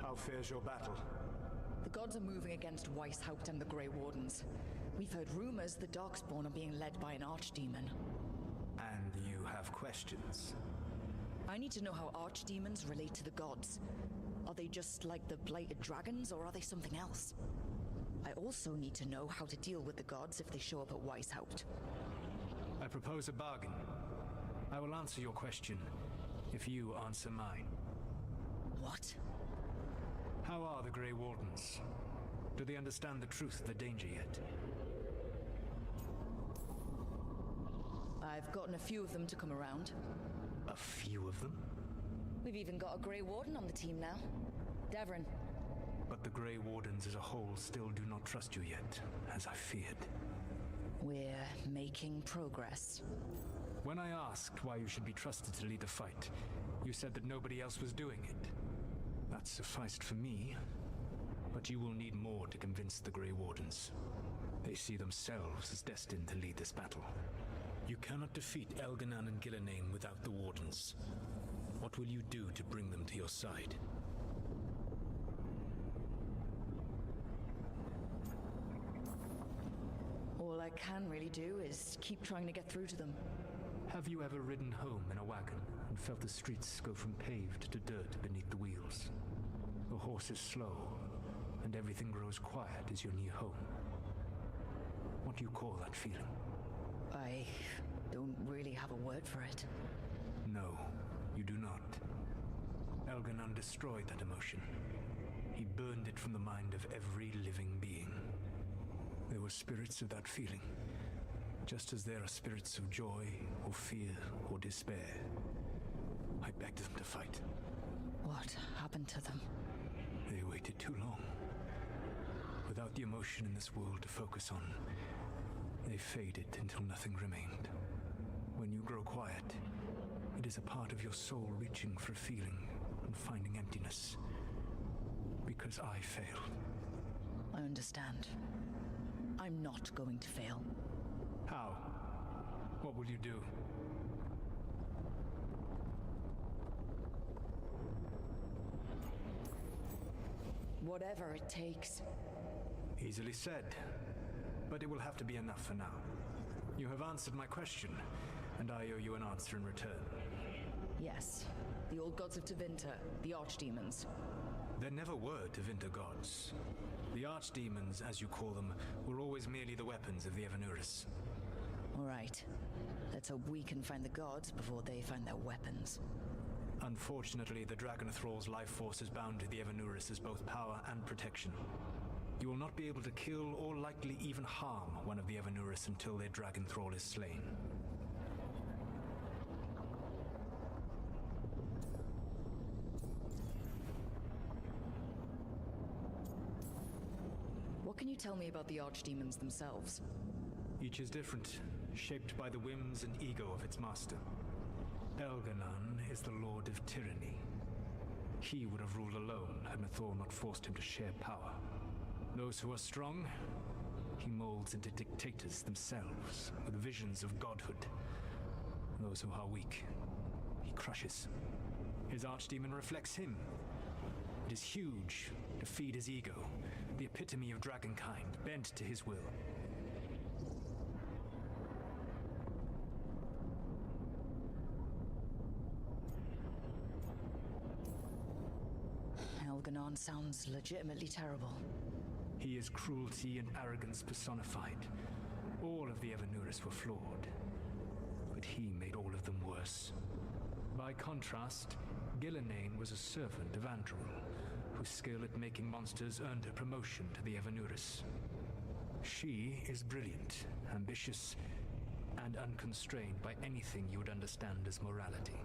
How fares your battle? The gods are moving against Weishaupt and the Grey Wardens. We've heard rumors the Darkspawn are being led by an Archdemon. And you have questions? I need to know how Archdemons relate to the gods. Are they just like the blighted dragons, or are they something else? I also need to know how to deal with the gods if they show up at Weishaupt. I propose a bargain. I will answer your question if you answer mine. What? How are the Grey Wardens? Do they understand the truth of the danger yet? I've gotten a few of them to come around. A few of them? We've even got a Grey Warden on the team now. Devrin. But the Grey Wardens as a whole still do not trust you yet, as I feared. We're making progress. When I asked why you should be trusted to lead the fight, you said that nobody else was doing it. That sufficed for me, but you will need more to convince the Grey Wardens. They see themselves as destined to lead this battle. You cannot defeat Elganan and Gillename without the Wardens. What will you do to bring them to your side? All I can really do is keep trying to get through to them. Have you ever ridden home in a wagon and felt the streets go from paved to dirt beneath the wheels? The horse is slow, and everything grows quiet as your new home. What do you call that feeling? I don't really have a word for it. No, you do not. Elganan destroyed that emotion. He burned it from the mind of every living being. There were spirits of that feeling, just as there are spirits of joy, or fear, or despair. I begged them to fight. What happened to them? They waited too long. Without the emotion in this world to focus on, they faded until nothing remained. When you grow quiet, it is a part of your soul reaching for a feeling and finding emptiness. Because I failed. I understand. I'm not going to fail. How? What will you do? Whatever it takes. Easily said, but it will have to be enough for now. You have answered my question, and I owe you an answer in return. Yes. the old gods of Tevinter, the archdemons. There never were Tevinter gods. The archdemons, as you call them, were always merely the weapons of the Evanuris. All right. Let's hope we can find the gods before they find their weapons. Unfortunately, the Dragon Thrall's life force is bound to the Evanuris as both power and protection. You will not be able to kill or likely even harm one of the Evanuris until their Dragon Thrall is slain. What can you tell me about the archdemons themselves? Each is different, shaped by the whims and ego of its master. Elganon is the Lord of Tyranny. He would have ruled alone had Mathor not forced him to share power. Those who are strong, he molds into dictators themselves, with visions of godhood. Those who are weak, he crushes. His archdemon reflects him. It is huge, to feed his ego, the epitome of dragonkind, bent to his will. Elganon sounds legitimately terrible. He is cruelty and arrogance personified. All of the Evanuris were flawed, but he made all of them worse. By contrast, Gillenane was a servant of Andril, whose skill at making monsters earned her promotion to the Evanuris. She is brilliant, ambitious, and unconstrained by anything you would understand as morality.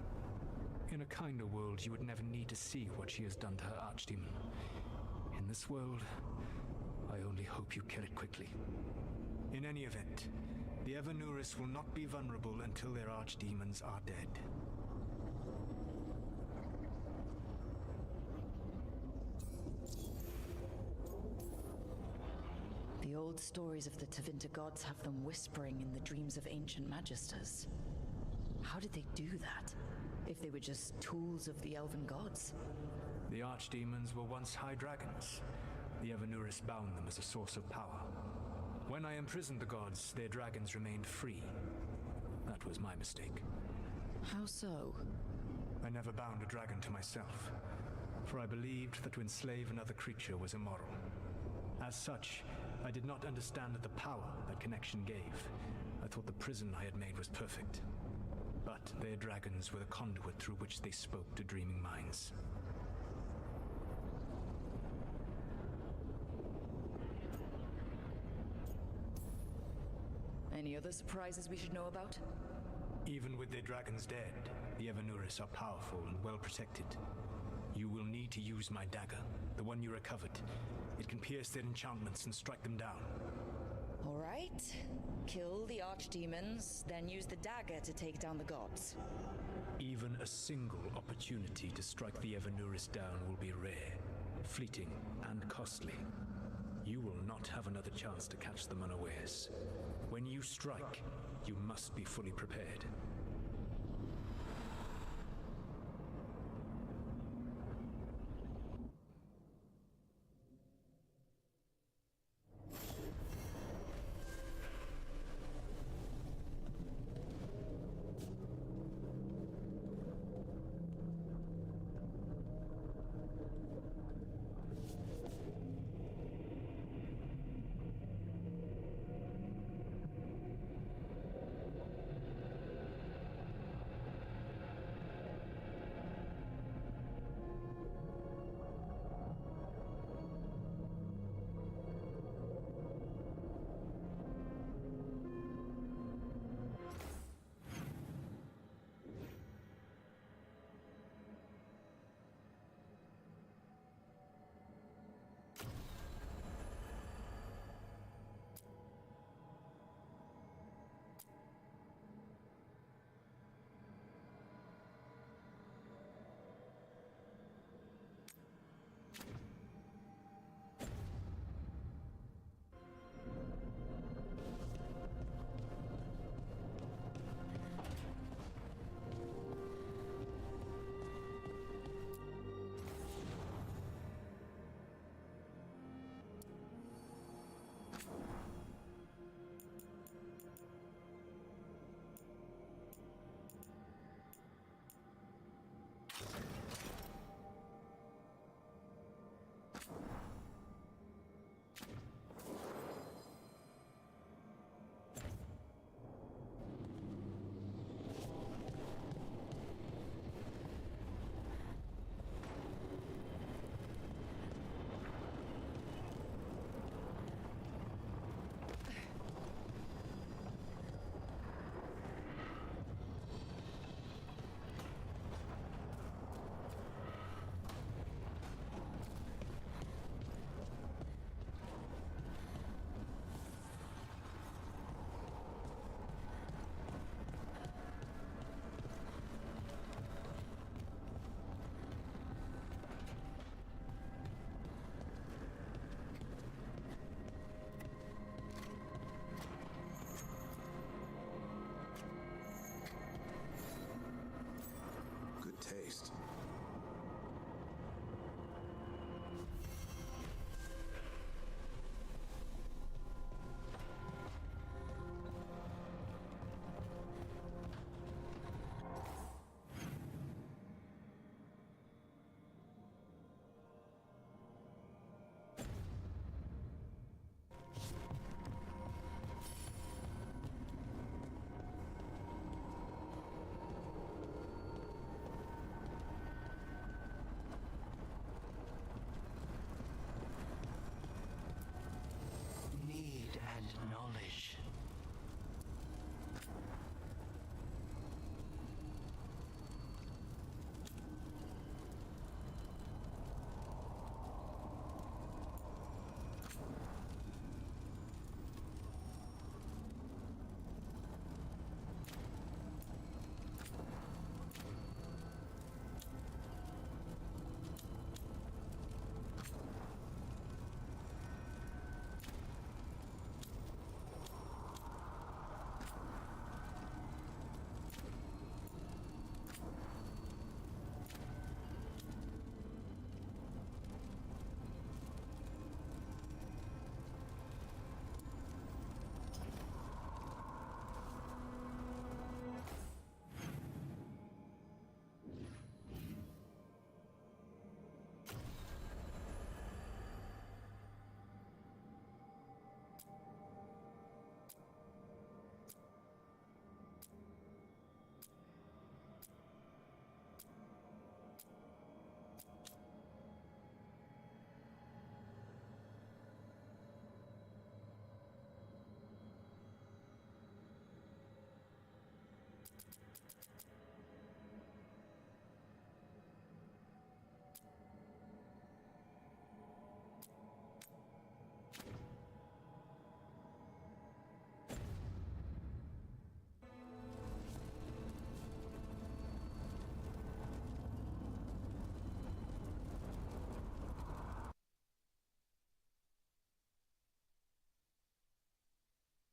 In a kinder world, you would never need to see what she has done to her archdemon. In this world, I only hope you kill it quickly. In any event, the Evanuris will not be vulnerable until their archdemons are dead. The old stories of the Tevinter gods have them whispering in the dreams of ancient magisters. How did they do that? If they were just tools of the elven gods? The archdemons were once high dragons. The Evanuris bound them as a source of power. When I imprisoned the gods, their dragons remained free. That was my mistake. How so? I never bound a dragon to myself, for I believed that to enslave another creature was immoral. As such, I did not understand the power that connection gave. I thought the prison I had made was perfect. But their dragons were the conduit through which they spoke to dreaming minds. Any other surprises we should know about? Even with their dragons dead, the Evanuris are powerful and well protected. You will need to use my dagger, the one you recovered. It can pierce their enchantments and strike them down. All right. Kill the archdemons, then use the dagger to take down the gods. Even a single opportunity to strike the Evanuris down will be rare, fleeting, and costly. You will not have another chance to catch them unawares. When you strike, you must be fully prepared.